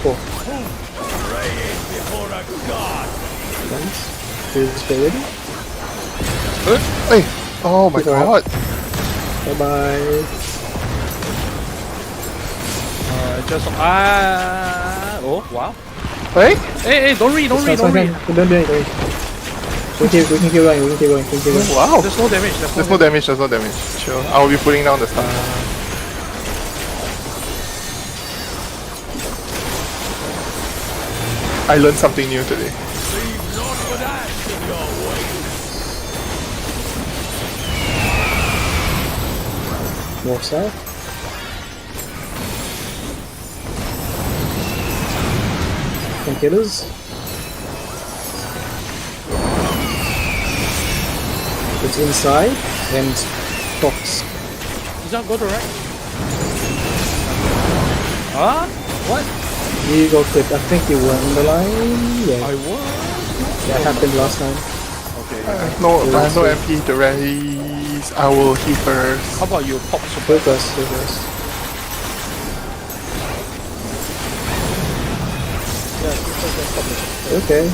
4. Praying before a god. Once. Is it ready? Hey! Oh my It's alright. god! Bye bye. Just oh wow. Hey? Hey, don't read. Don't do anything. We can keep going. Wow! There's no damage. There's no damage. Sure. I will be putting down the stuff. I learned something new today. Leave not but ash in your way. More south. Killers. It's inside and box. Does that go to right? Huh? What? You got clipped. I think you were on the line. Yeah, I was. that happened last time. Okay. No, I have no MP to raise. I will heal first. How about you pop super? Reverse. Okay.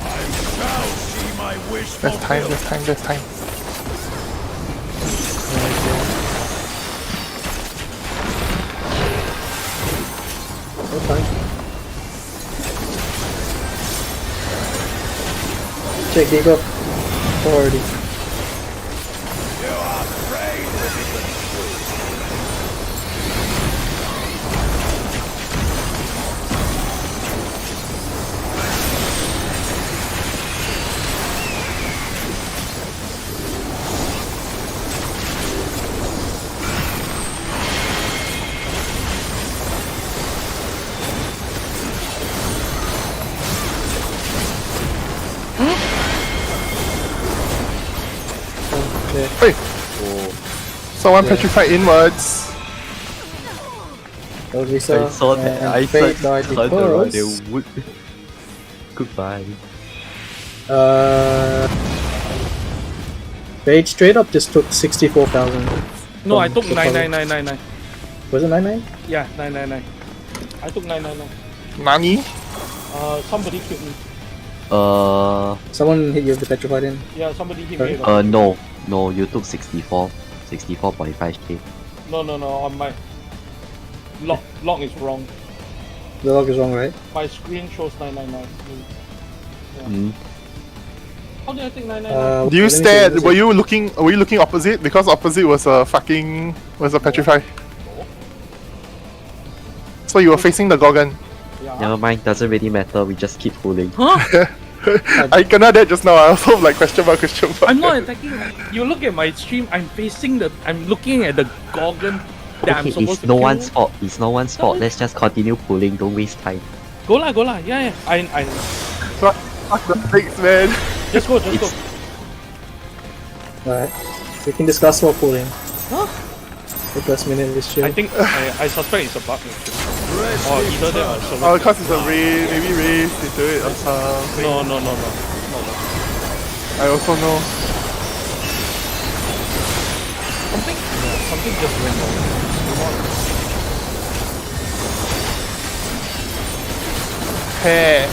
I shall see my wish There's fulfilled. there's time. Okay. Check dig up. Already. You are afraid of it. Someone Yeah. petrified inwards. That was Lisa. I saw that. and I Fate saw died turned around because... and would. Goodbye. Fate straight up just took 64,000. No, I from took the color. 99999. Was it 99? Yeah, 999. I took 999. Nani? Somebody killed me. Someone hit you with the petrified in. Yeah, somebody hit Sorry? me. No, you took 64.5k. No, on my log is wrong. The log is wrong, right? My screen shows 999. Mm. How did I take 999? Do you let me see, stare? let me see. Were you looking opposite? Because opposite was a petrify. So you were facing the Gorgon. Yeah. Never mind, doesn't really matter. We just keep pulling. I kena that just now. I also like question mark. I'm not attacking. You look at my stream. I'm looking at the Gorgon that I'm Okay, supposed it's to no kill. one's fault. It's no one's fault. Let's just continue pulling. Don't waste time. Go lah. Yeah. I Fuck the pigs, man. just go. Alright. We can discuss more pooling. The first minute of this show. I think I suspect it's a bug. Actually. Or either that or server. Oh, because it's a race. Maybe race into it or something. No. I also know. Something just went wrong. Hey.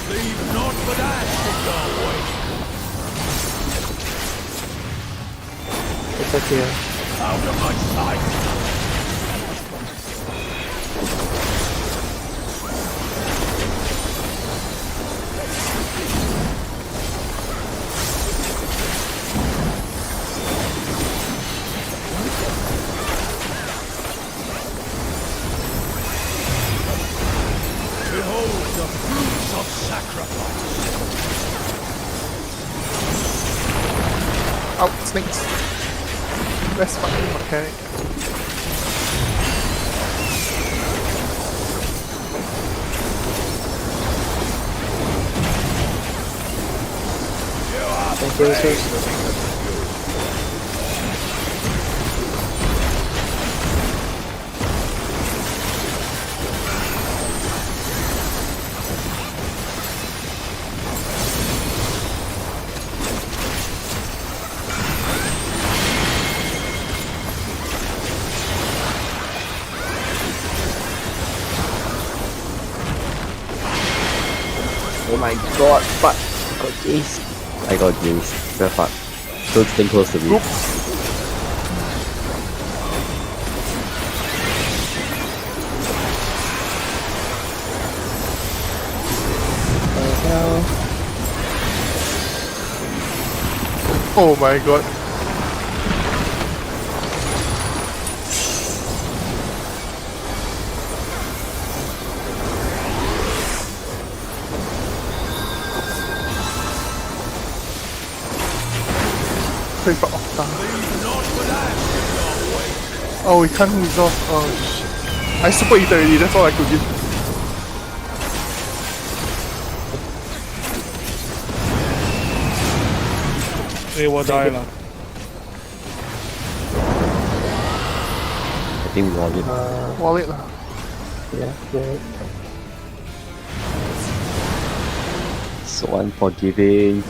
Leave not but ash in your way. It's like here. Out of my sight. Behold the fruits of sacrifice. Out, snakes. Best fucking mechanic. Thank you, resource. Oh my god, fuck. I got gaze. I got gaze. Very fuck. Don't stay close to me. Now, Oh my god. Pray for Octa. Oh, we can't resolve. Oh shit. I super eat already, that's all I could give. They will die lah. I think we won it. Wallet lah. yeah, right. So unforgiving.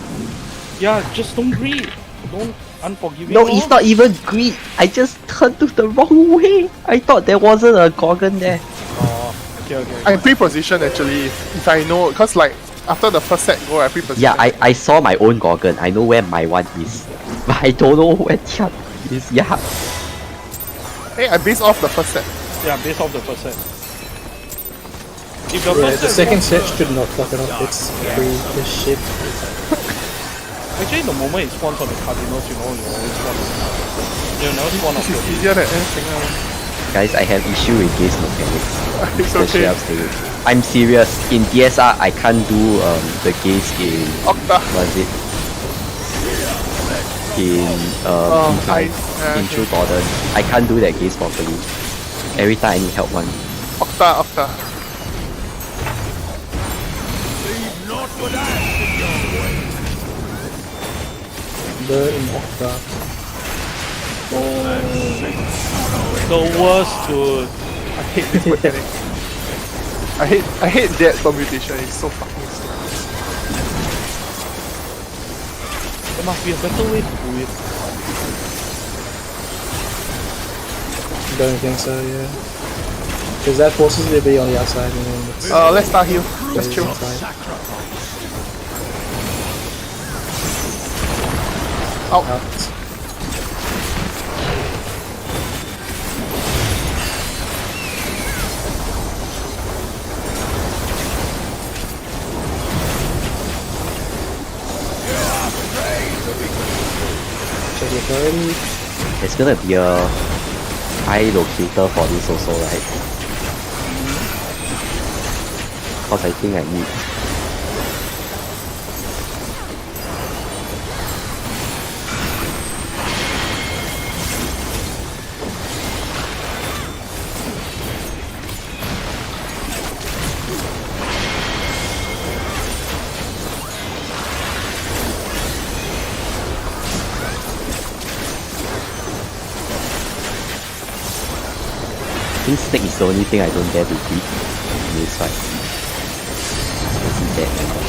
Yeah, just don't greed. Don't unforgiving. No, lor. it's not even greed. I just turned to the wrong way. I thought there wasn't a Gorgon there. Oh, okay. I pre-position actually, if I know, cause like after the first set go, I pre-position. Yeah, I saw my own Gorgon. I know where my one is. But I don't know where the other is. Yeah. Hey, I based off the first set. Yeah, based off the first set. If the Yeah, first the set second set should not fuck it up. It's free as shit. actually the moment it spawns on the cardinals, you know, you always spawn. You never spawn on This is the easier than anything else. Guys, I have issue with gaze mechanics. It's Especially okay. upstairs. I'm serious. In DSR, I can't do the gaze in Octa. what is it? In I- in True Gordon. I can't do that gaze properly. Every time I need help one. Octa, Octa. Leave not but ash in your way. Bird and Octa. The worst, dude. I hate this mechanic. I hate that permutation, it's so fucking stupid. There must be a better way to do it. Don't think so, yeah. Because that forces you to be on the outside and then it's Let's start heal. Let's chill. inside. Out. Out. Check your authority. There's gonna be a eye locator for this also, right? Cause I think I need. I think snake is the only thing I don't dare to beat in this fight. It's dead now.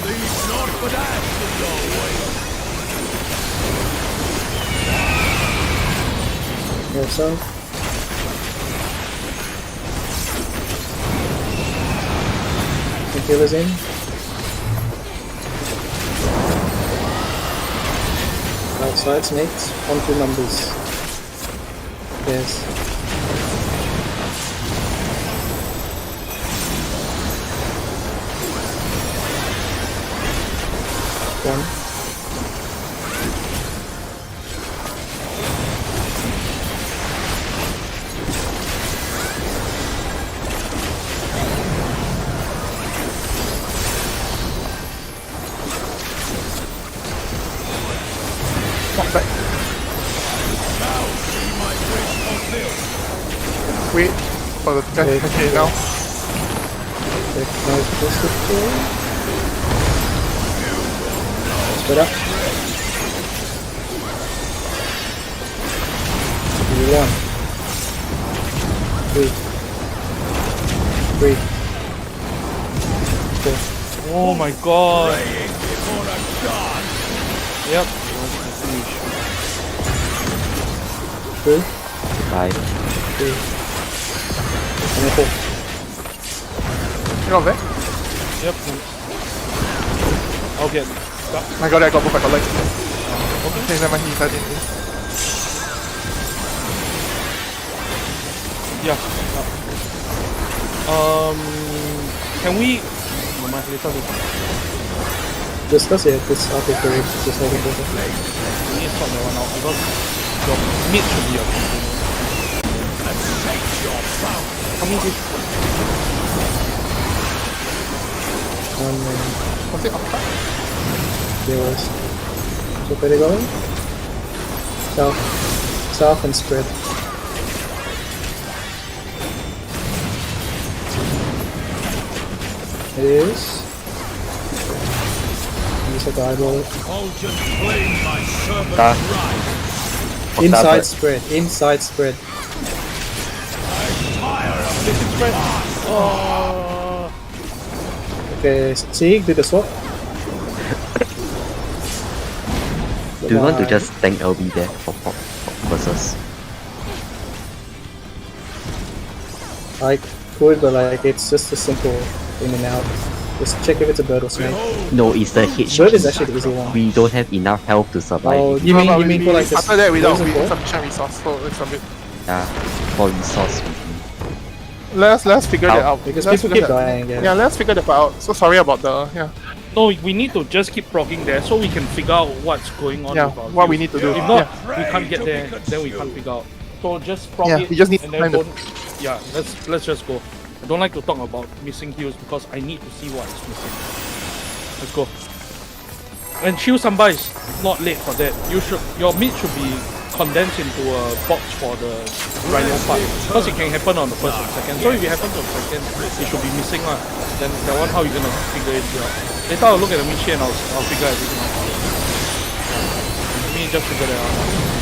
Leave not but ash in your way. Yourself. The heal is in. Outside snakes, on 2 numbers. Yes. One. Not back. Now see my wish fulfilled. Wait for the test. Wait. Okay, now. Check my physical. Split up. One. Three. Four. Oh my god. Praying before a god. Yep. That's the finish. 2, Bye. 3, and then 4. You got back? Yep. I'll get stuck. I got both, I got light. Okay, never mind, he's hiding. Yeah. Can we? No, my later. Discuss it, this after period, just hold it over. We need to sort that one out because your mid should be a container. And take your bounty. Come in, this. Was it Octa? There was. So where they going? South. South and spread. It is. Just like the eyeball. Fulgent flame my servant Ah. rise. Inside spread. Inside spread. Tire of This is spread. Oh. Okay, see, do the swap. Do you want to just tank LB there for versus? I could, but like it's just a simple in and out. Just check if it's a bird or snake. No, it's the HP. Bird is actually the easy one. We don't have enough health to survive. Oh, it. you mean for like this? After that, without frozen core? sufficient resource, so it's a bit. Yeah, for resource. Let's figure that out. Because Let's people figure keep that- dying, yeah. Yeah, let's figure that out. So sorry about the No, we need to just keep progging there so we can figure out what's going on. Yeah, with our what we heals. need to do. If not, Yeah. we can't get there. Then we can't figure out. So just prog Yeah, it. we just need and to then find the- don't. Yeah, let's just go. I don't like to talk about missing heals because I need to see what is missing. Let's go. And Shield Samba is not late for that. Your mid should be condensed into a box for the Rhino part because it can happen on the first and second. So if it happens on the second, it should be missing lah. Then that one, how you gonna figure it out? Later I'll look at the mid and I'll figure everything out. Let me just figure that out.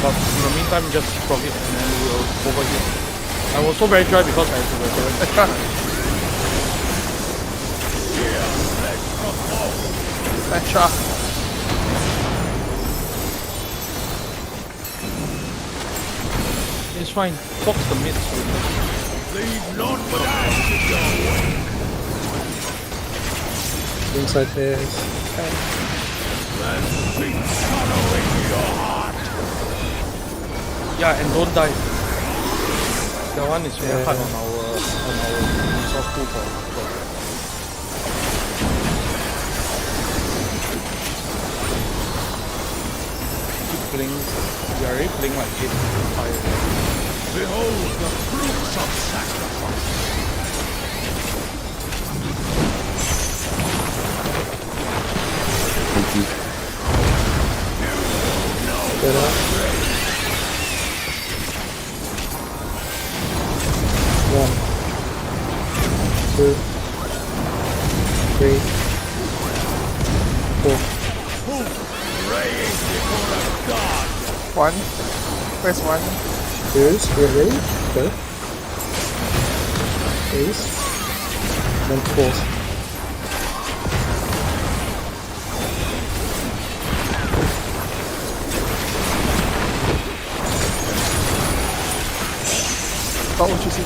But in the meantime, just prog it and then we'll over here. I was so very dry because I had to resurrect. Extra. It's fine. Box the mid. So Leave none but ashes your way. Inside there. Sink sorrow into your heart. yeah, and don't die. That one is very hard on our resource pool for. Keep playing. We are already playing like 8 fire. Behold the fruits of sacrifice. Thank you. Get up. One, 2, 3, 4. Praying before a god. One. Press one. Here's get ready. Go. Ace. Then force. Got what you see.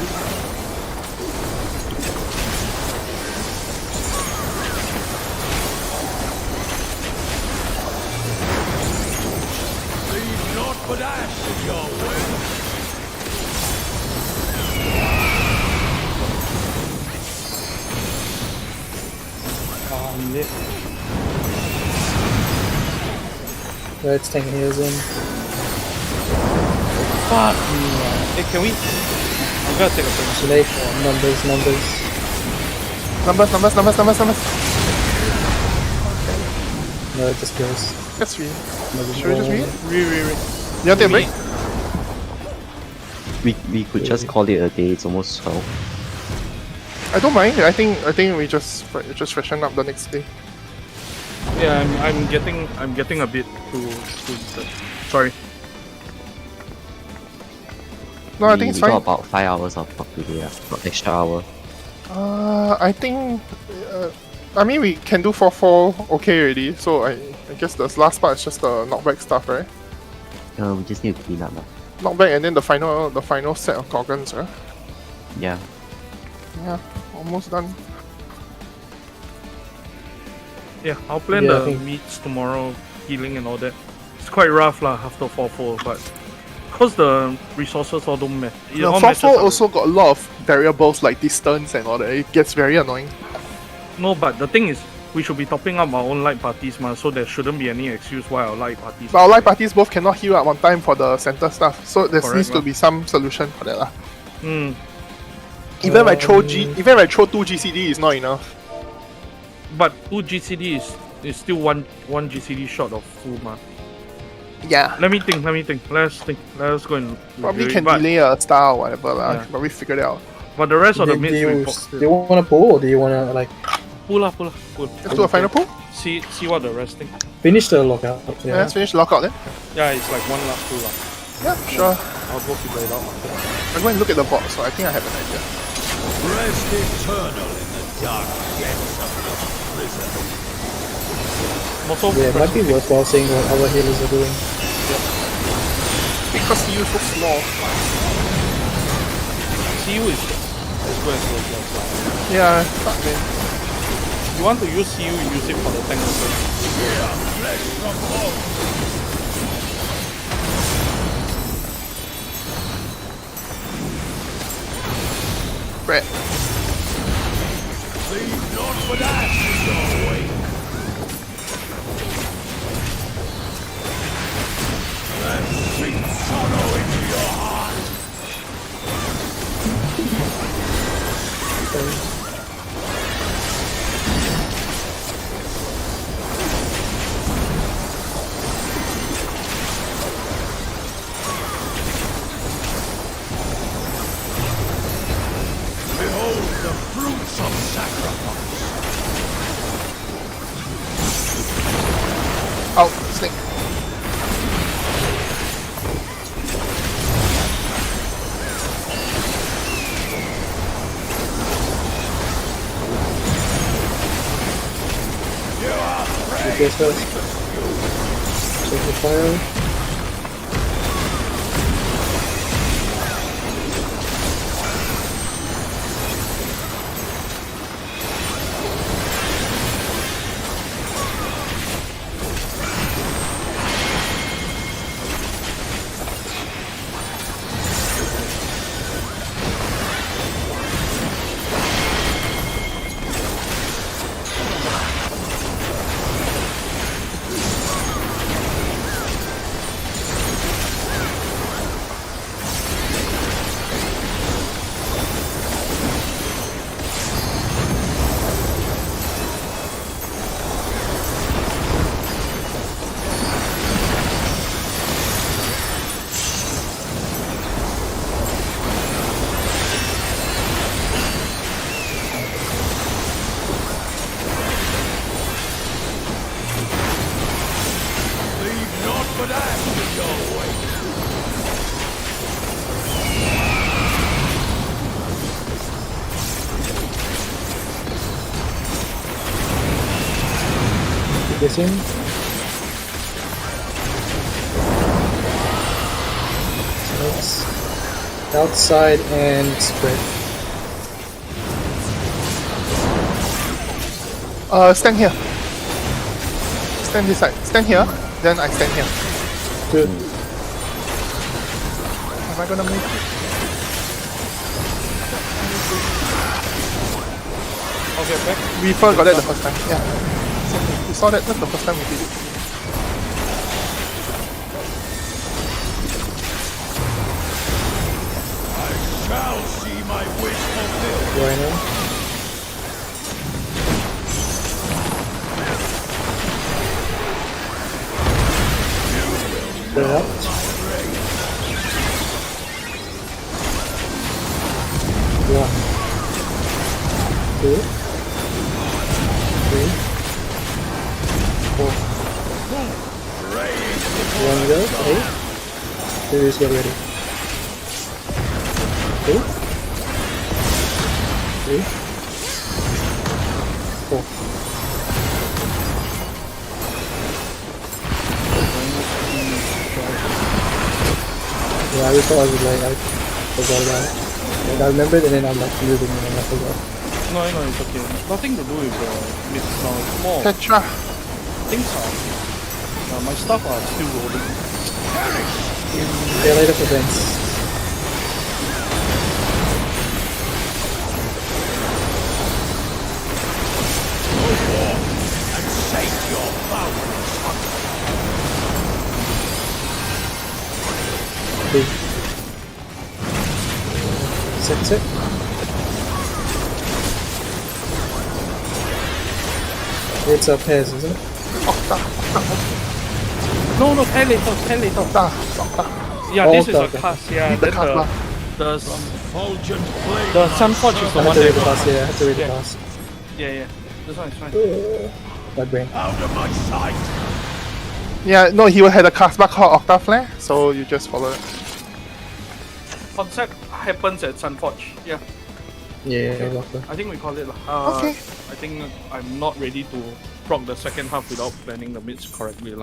Leave naught but ashes your way. Lit. Let's take heals in. Fuck me, man. Hey, can we? I'm gonna take a turn. Select numbers. Numbers. No, it just kills. Let's read. Another Should we just read? one. Read. You want to take a break? We could just call it a day. It's almost 12. I don't mind. I think we just freshen up the next day. Yeah, I'm getting a bit too sorry. No, I think it's we got fine. about 5 hours of work today, not extra hour. I think. I mean, we can do 4-4 okay already. So I guess the last part is just the knockback stuff, right? We just need to clean up. Knockback and then the final set of Gorgons, right? Yeah. Yeah, almost done. Yeah, I'll plan Yeah, I the think- meets tomorrow, healing and all that. It's quite rough lah after 4-4, but because the resources all don't match. The 4-4 also got a lot of variables like distance and all that. It gets very annoying. No, but the thing is, we should be topping up our own light parties, man. So there shouldn't be any excuse why our light parties. But our light parties both cannot heal at one time for the center stuff, so there Correct, needs to lah. be some solution for that lah. Hmm. Even if I throw 2 GCD is not enough. But 2 GCD is still one GCD short of full, man. Yeah. Let me think. Let's go and Probably review it. can But- delay a star or whatever lah. Yeah. Probably figure it out. But the rest of the Do mids you, we do you want to pull or do you want to like pull lah. Let's do a final pull. See what the rest think. finish the lockout? Yeah, let's finish the lockout then. Yeah, it's like one last pull lah. Yeah, sure. I'll go figure it out after. I'm going to look at the box, so I think I have an idea. Rest eternal in the dark depths of this prison. I'm also Yeah, it might be worthwhile seeing what our healers are doing. Because you so small. CU is as good as those last lah. Yeah, fuck man. You want to use CU, use it for the tank also. Flesh from bone. Brett. Leave naught but ashes your way. PS first. Check the fire. Leave naught but ash in your wake. Keep this in. So it's outside and spread. Stand here. Stand this side. Stand here. Then I stand here. Good. Am I gonna make it? Okay, back. We first got that the first time. Yeah. We saw that. That's the first time we did it. I shall see my wish fulfilled. Rhino. Put it up. 1, 2, 3, 4. One go, 8. Please get ready. 2, 3, 4. Yeah, I recall I was like, I forgot about it. Like, I remembered and then I'm like moving and I forgot. No, it's okay. Nothing to do with the mid now. It's more of Petra. things are. My stuff are still rolling. Yeah, later events. And sate your boundless hunger. Big. Set it. It's a pairs, isn't it? No, pen later. Yeah, Oh, this is a okay. cast. Yeah, The then cast the Fulgent flame. the Sunforge is the I had one to read the that. class, yeah, I had to read the Yeah. class. Yeah. This one is fine. My brain. Out of my sight. Yeah, no, he had a Casbah called Octa Flare, so you just follow it. Concept happens at Sunforge. Yeah, Yeah, doctor. I think we call it. Okay. I think I'm not ready to proc the second half without planning the mids correctly.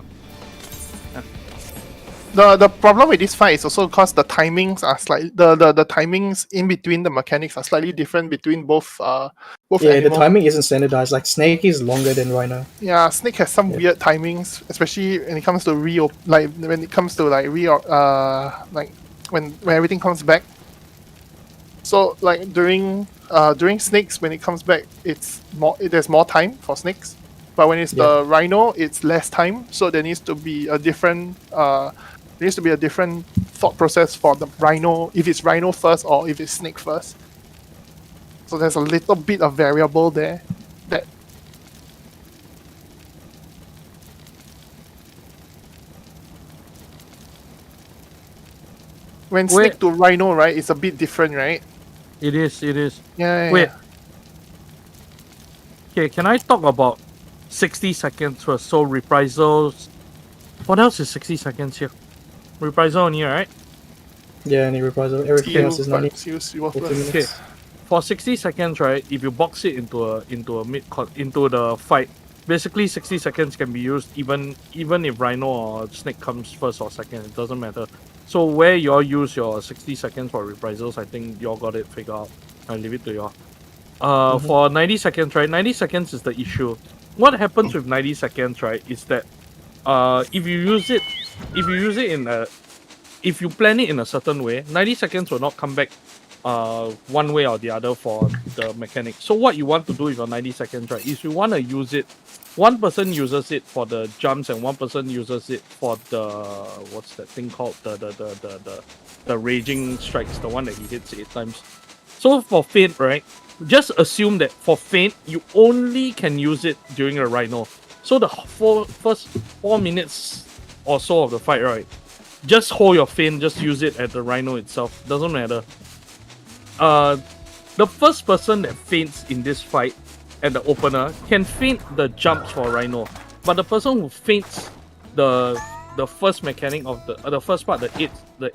The problem with this fight is also because the timings are slightly the timings in between the mechanics are slightly different between both Yeah, animals. the timing isn't standardized. Like Snake is longer than Rhino. Yeah, Snake has some Yeah. weird timings, especially when it comes to when everything comes back. So like during Snakes, when it comes back, there's more time for Snakes, but when it's the Rhino, it's less time. So there needs to be a different thought process for the Rhino, if it's Rhino first or if it's Snake first. So there's a little bit of variable there that when Snake Wait. to Rhino, right, it's a bit different, right? It is. Yeah. Wait. Okay, can I talk about 60 seconds first? So reprisals. What else is 60 seconds here? Reprisal only, right? Yeah, any reprisal. Everything else is not needed. You 15 first. minutes. For 60 seconds, right? If you box it into the fight, basically 60 seconds can be used even if Rhino or Snake comes first or second. It doesn't matter. So where y'all use your 60 seconds for reprisals, I think y'all got it figured out. I'll leave it to y'all. For 90 seconds, right? 90 seconds is the issue. What happens with 90 seconds, right, is that if you use it if you plan it in a certain way, 90 seconds will not come back one way or the other for the mechanic. So what you want to do with your 90 seconds, right, is you want to use it. One person uses it for the jumps and one person uses it for the what's that thing called? The raging strikes, the one that he hits 8 times. So for Feint, right, just assume that for Feint, you only can use it during a Rhino. So the first 4 minutes or so of the fight, right, just hold your Feint, just use it at the Rhino itself. Doesn't matter. The first person that feints in this fight at the opener can feint the jumps for Rhino, but the person who feints the first mechanic of the first part, the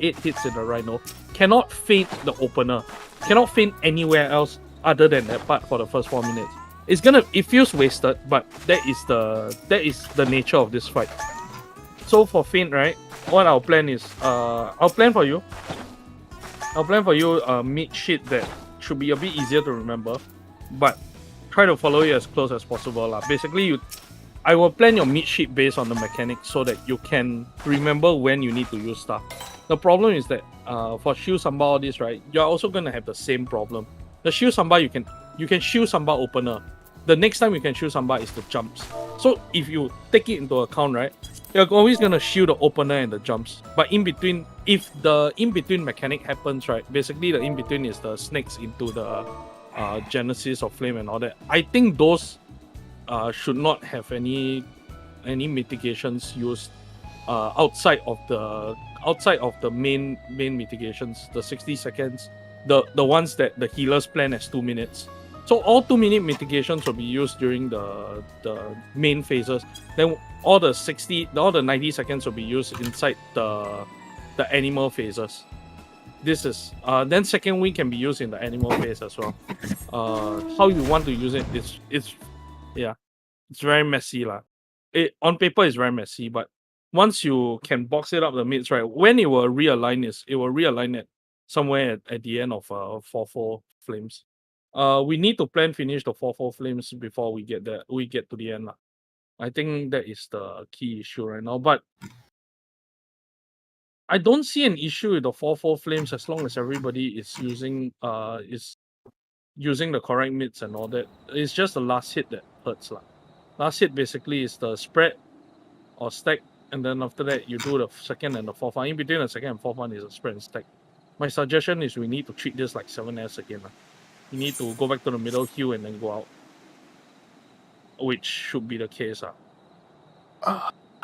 8 hits in the Rhino, cannot feint the opener, cannot feint anywhere else other than that part for the first 4 minutes. It feels wasted, but that is the nature of this fight. So for feint, right, what I'll plan is I'll plan for you a mid sheet that should be a bit easier to remember, but try to follow it as close as possible lah. Basically, I will plan your mid sheet based on the mechanics so that you can remember when you need to use stuff. The problem is that for Shield Samba all this, right, you're also gonna have the same problem. The Shield Samba you can Shield Samba opener. The next time you can Shield Samba is the jumps. So if you take it into account, right, you're always gonna shield the opener and the jumps. But in between, if the in-between mechanic happens, right, basically the in-between is the snakes into the Genesis or Flame and all that. I think those should not have any mitigations used outside of the main mitigations, the 60 seconds, the ones that the healers plan as 2 minutes. So all 2-minute mitigations will be used during the main phases. Then all the 90 seconds will be used inside the animal phases. This is then second wing can be used in the animal phase as well. How you want to use it it's very messy lah. On paper it's very messy, but once you can box it up the mids, right, when it will realign it somewhere at the end of 4-4 flames. We need to plan finish the 4-4 flames before we get to the end lah. I think that is the key issue right now. But I don't see an issue with the 4-4 flames as long as everybody is using the correct mids and all that. It's just the last hit that hurts lah. Last hit basically is the spread or stack, and then after that you do the second and the fourth one. In between the second and fourth one is a spread and stack. My suggestion is we need to treat this like 7S again lah. You need to go back to the middle queue and then go out, which should be the case.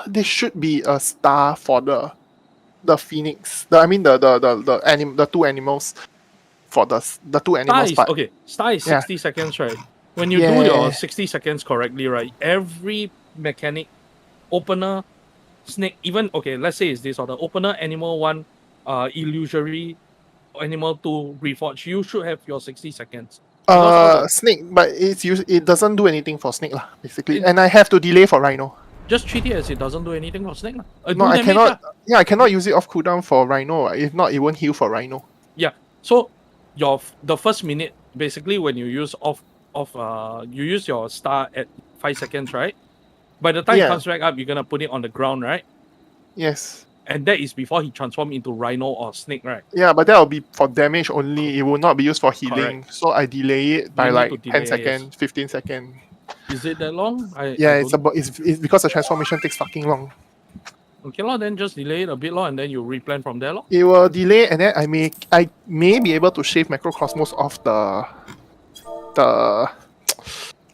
There should be a star for the Phoenix. The two animals for the two animals. Star is 60 seconds, right? When you do your 60 seconds correctly, right, every mechanic, opener, snake, even let's say it's this order: opener, animal 1, illusory, animal 2, reforge. You should have your 60 seconds. Snake, but it doesn't do anything for snake lah, basically. And I have to delay for Rhino. Just treat it as it doesn't do anything for snake lah. No, I cannot. Yeah, I cannot use it off cooldown for Rhino. If not, it won't heal for Rhino. Yeah. So the first minute, basically, when you use you use your star at 5 seconds, right? By the time it comes back up, you're gonna put it on the ground, right? Yes. And that is before he transforms into Rhino or Snake, right? Yeah, but that will be for damage only. It will not be used for healing. Correct. So I delay it by like 10 seconds, 15 seconds. Is it that long? It's because the transformation takes fucking long. Okay, then just delay it a bit long and then you replan from there. It will delay and then I may be able to shave Macrocosmos off the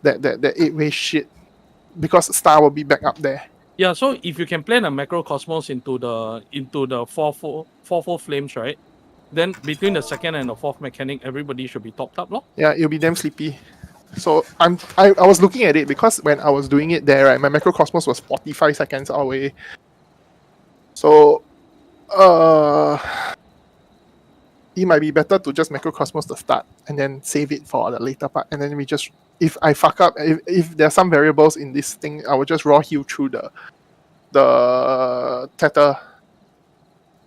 8-way shit. Because Star will be back up there. Yeah, so if you can plan a Macrocosmos into the 4-4 flames, right? Then between the second and the fourth mechanic, everybody should be topped up, lor. Yeah, it'll be damn sleepy. So I was looking at it because when I was doing it there, right, my Macrocosmos was 45 seconds away. So it might be better to just Macrocosmos to start and then save it for the later part. And then we just, if I fuck up, if there's some variables in this thing, I will just raw heal through the Tether.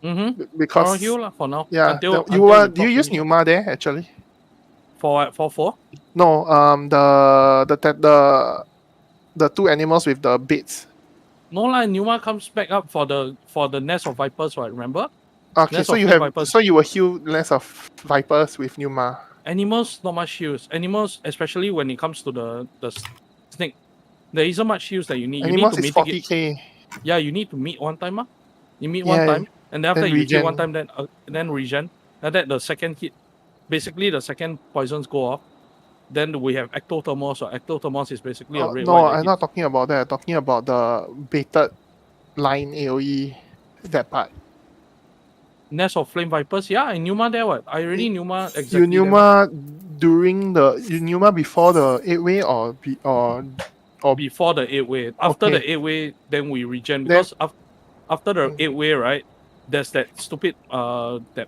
Mm-hmm. Because Or heal lah for now. yeah, Until, do you until we use finish. Numa there actually? For what? For 4? No, the two animals with the baits. No lah, Numa comes back up for the nest of vipers, right? Remember? Okay, Nest so of you flame have vipers. so you will heal less of vipers with Numa. Animals not much heals. Animals, especially when it comes to the snake, there isn't much heals that you need. Animals you need is to mitigate. 40k. Yeah, you need to meet one time. You meet Yeah, one time, and then after then you heal one regen. time, then regen. And that the second hit, basically the second poisons go off. Then we have ectothermos. So ectothermos is basically a red No, white. I'm not talking about that. I'm talking about the baited line AoE, that part. Nest of flame vipers. Yeah, I Numa there. What? I already Numa exactly. You Numa during you Numa before the 8-way or before the 8-way. After Okay. the 8-way, then we regen because after the 8-way, right? There's that stupid that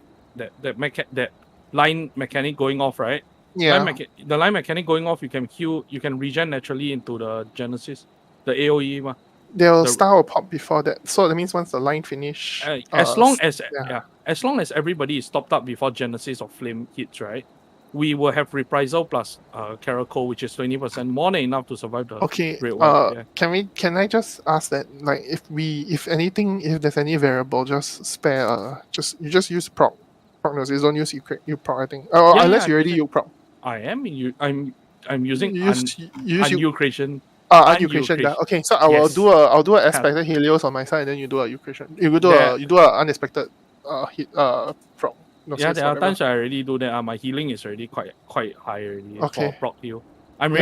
line mechanic going off, right? yeah. The line mechanic going off, you can heal, you can regen naturally into the Genesis, the AOE. They'll the- star will pop before that. So that means once the line finish. As long as yeah. as long as everybody is topped up before Genesis or Flame hits, right? We will have Reprisal plus Caracol, which is 20% more than enough to survive the Okay. Red White. Yeah. Can I just ask that, like, if there's any variable, just spare you just use prognosis, don't use you proc, I think. Yeah, unless you I'm already using- you proc. I'm using You use New Creation. uncreation. Yeah. Okay, so I'll do a Have- expected Helios on my side, and then you do a ucreation. You do There- you do a unexpected hit proc. Yeah, there are times I already do that. My healing is already quite high already Okay. for proc heal. I'm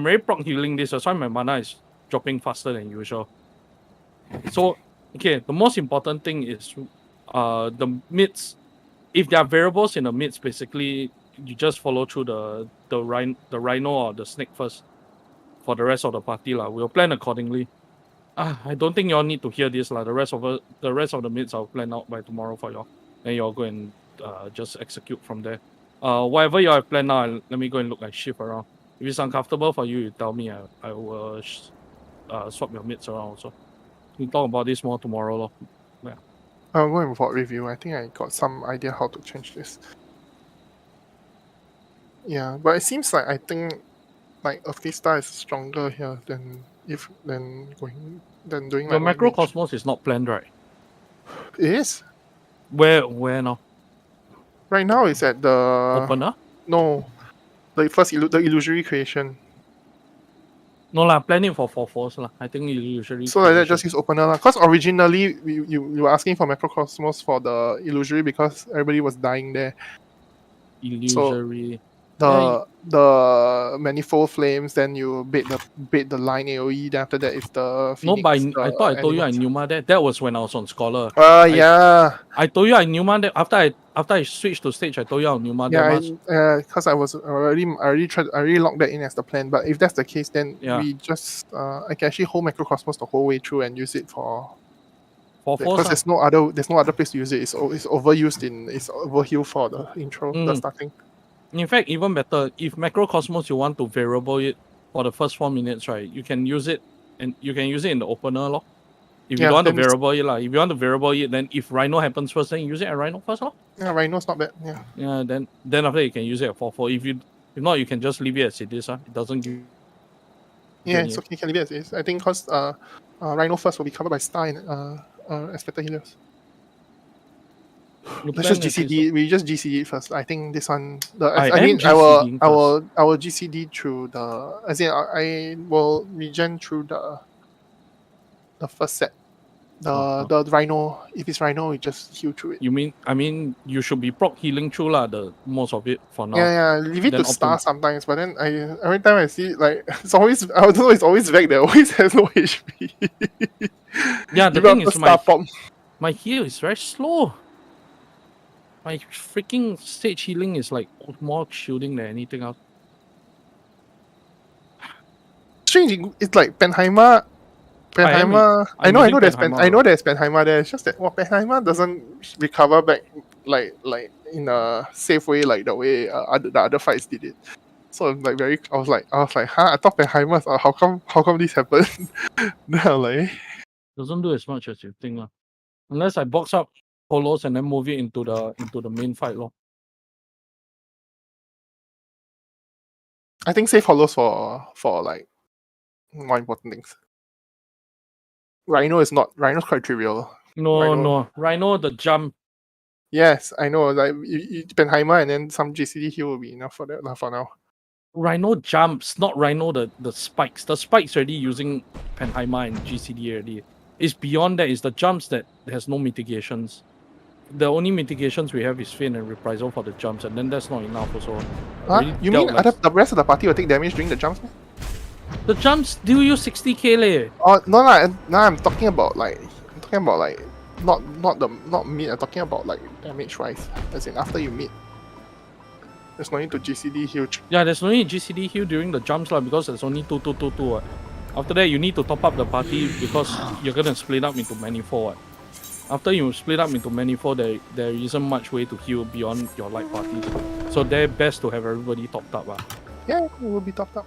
very proc healing this, that's why my mana is dropping faster than usual. So okay, the most important thing is the mids. If there are variables in the mids, basically you just follow through the rhino or the snake first for the rest of the party lah. We'll plan accordingly. I don't think y'all need to hear this lah. The rest of the mids I'll plan out by tomorrow for y'all. Then y'all go and just execute from there. Whatever you have planned now, let me go and look like shift around. If it's uncomfortable for you, you tell me. I will swap your mids around also. We'll talk about this more tomorrow lor. I'll go and vote review. I think I got some idea how to change this. Yeah, but it seems like I think like Earthly Star is stronger here than doing The like Macrocosmos is not planned, right? It is. Where now? Right now it's at the Opener? no, the first the illusory creation. No lah, plan it for 4/4s lah. I think you usually. So like that, just use opener lah. Cause originally you were asking for Macrocosmos for the illusory because everybody was dying there. illusory. The manifold flames, then you bait the line AoE. Then after that, if the No, Phoenix, but I thought I told you I animals. Numa that. That was when I was on Scholar. Yeah. I told you I Numa that after I switched to stage. I told you I Numa that. Yeah, because I already locked that in as the plan. But if that's the case, then we just I can actually hold Macrocosmos the whole way through and use it for because there's no other place to use it. It's overused it's overheal for the intro, the starting. In fact, even better, if Macrocosmos you want to variable it for the first 4 minutes, right? You can use it and you can use it in the opener lor. If you don't want to variable it, if you want to variable it, then if Rhino happens first, then you use it at Rhino first lor. Yeah, Rhino's not bad. Yeah. Yeah, then after you can use it at 4/4. If not, you can just leave it as it is. It doesn't give. Yeah, it's okay. You can leave it as is. I think because Rhino first will be covered by Star and expected Helios. Let's just GCD. We just GCD first. I think this one. I will GCD through the. As in, I will regen through the first set. The Rhino. If it's Rhino, we just heal through it. You mean? I mean, you should be proc healing through the most of it for now. Yeah. Leave it to Star sometimes, but then every time I see it's always I don't know. It's always Vec that always has no HP. Yeah, the thing is Star pop. My heal is very slow. My freaking stage healing is like more shielding than anything else. Strange, it's like Penheimer. I know there's Penheimer there. It's just that Penheimer doesn't recover back like in a safe way, like the way the other fights did it. So I'm like I was like, huh? I thought Penheimer's. How come this happened? Then I'm like, Doesn't do as much as you think, lah. Unless I box up Polos and then move it into the main fight, lor. I think save hollows for like more important things. Rhino's quite trivial. No. Rhino the jump. Yes, I know. Like Penheimer and then some GCD heal will be enough for that for now. Rhino jumps, not Rhino the spikes. The spikes already using Penheimer and GCD already. It's beyond that. It's the jumps that has no mitigations. The only mitigations we have is Fin and Reprisal for the jumps, and then that's not enough also. Huh? Already You mean dealt, like, the rest of the party will take damage during the jumps? the jumps do you 60k leh? Oh no, now I'm talking about like not mid. I'm talking about like damage wise, as in after you mid. There's no need to GCD heal. Yeah, there's no need GCD heal during the jumps lah, because there's only 2. After that, you need to top up the party because you're gonna split up into many four. After you split up into many four, there isn't much way to heal beyond your light parties. So they're best to have everybody topped up. Yeah, it will be topped up.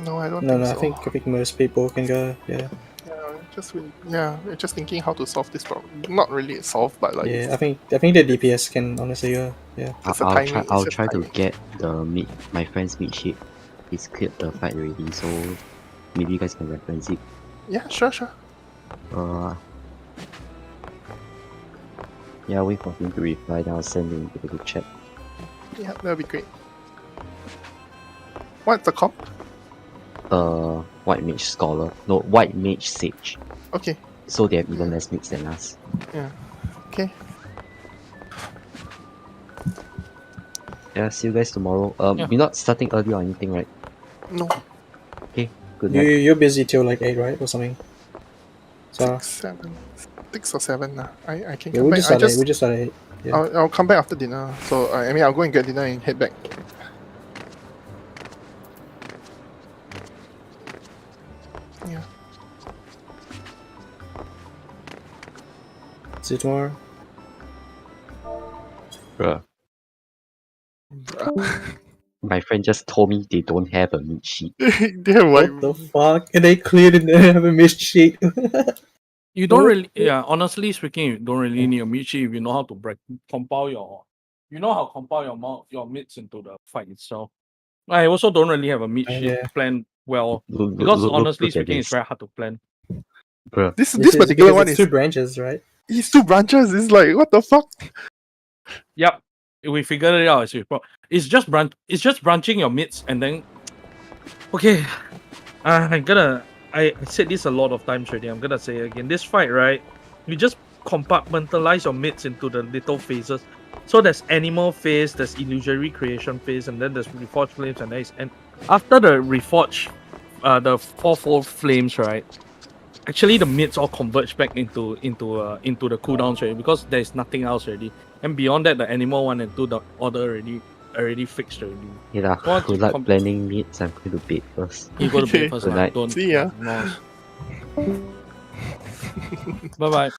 No, I don't No, think no, so. I think most people can go. Yeah, We're just thinking how to solve this problem. Not really solve, but like yeah. I think the DPS can honestly go. Yeah. It's a I'll timing- try. it's I'll a try to timing. get my friend's mid shape. He's cleared the fight already, so maybe you guys can reference it. yeah, sure. Yeah, wait for him to reply. Then I'll send him to the group chat. Yeah, that'll be great. What's the comp? White Mage Scholar. No, White Mage Sage. Okay, So they have even less mix than us. okay. Yeah, see you guys tomorrow. Yeah. We're not starting early or anything, right? No, Okay, good night. You're busy till like 8, right, or something. So 6 or 7. I can yeah, come we back. just started. We just started 8. Yeah. I'll come back after dinner. So I mean, I'll go and get dinner and head back. Yeah. See you tomorrow. Bruh. My friend just told me they don't have a meat sheet. Damn, like What the fuck? And they cleared it and have a missed sheet. You don't What? really, yeah. Honestly speaking, you don't really need a mid sheet if you know how to compile your mids into the fight itself. I also don't really have a mid sheet Yeah. planned well Look- because look- honestly look at speaking, it's this. very hard to plan. Bruh. this This is particular because one it's is 2 branches, right? it's 2 branches. It's like what the fuck? Yep, we figured it out as we pro- It's just branching your mids and then. Okay, I said this a lot of times already. I'm gonna say it again. This fight, right? You just compartmentalize your mids into the little phases. So there's animal phase, there's illusory creation phase, and then there's reforged flames, and after the reforged, the 4-4 flames, right? Actually, the mids all converge back into the cooldowns already because there's nothing else already. And beyond that, the animal 1 and 2, the order already fixed already. Hey lah, What good to luck planning meets. I'm going to bed first. You go to Okay. bed first, Good lah. night. Don't. See ya. Bye bye.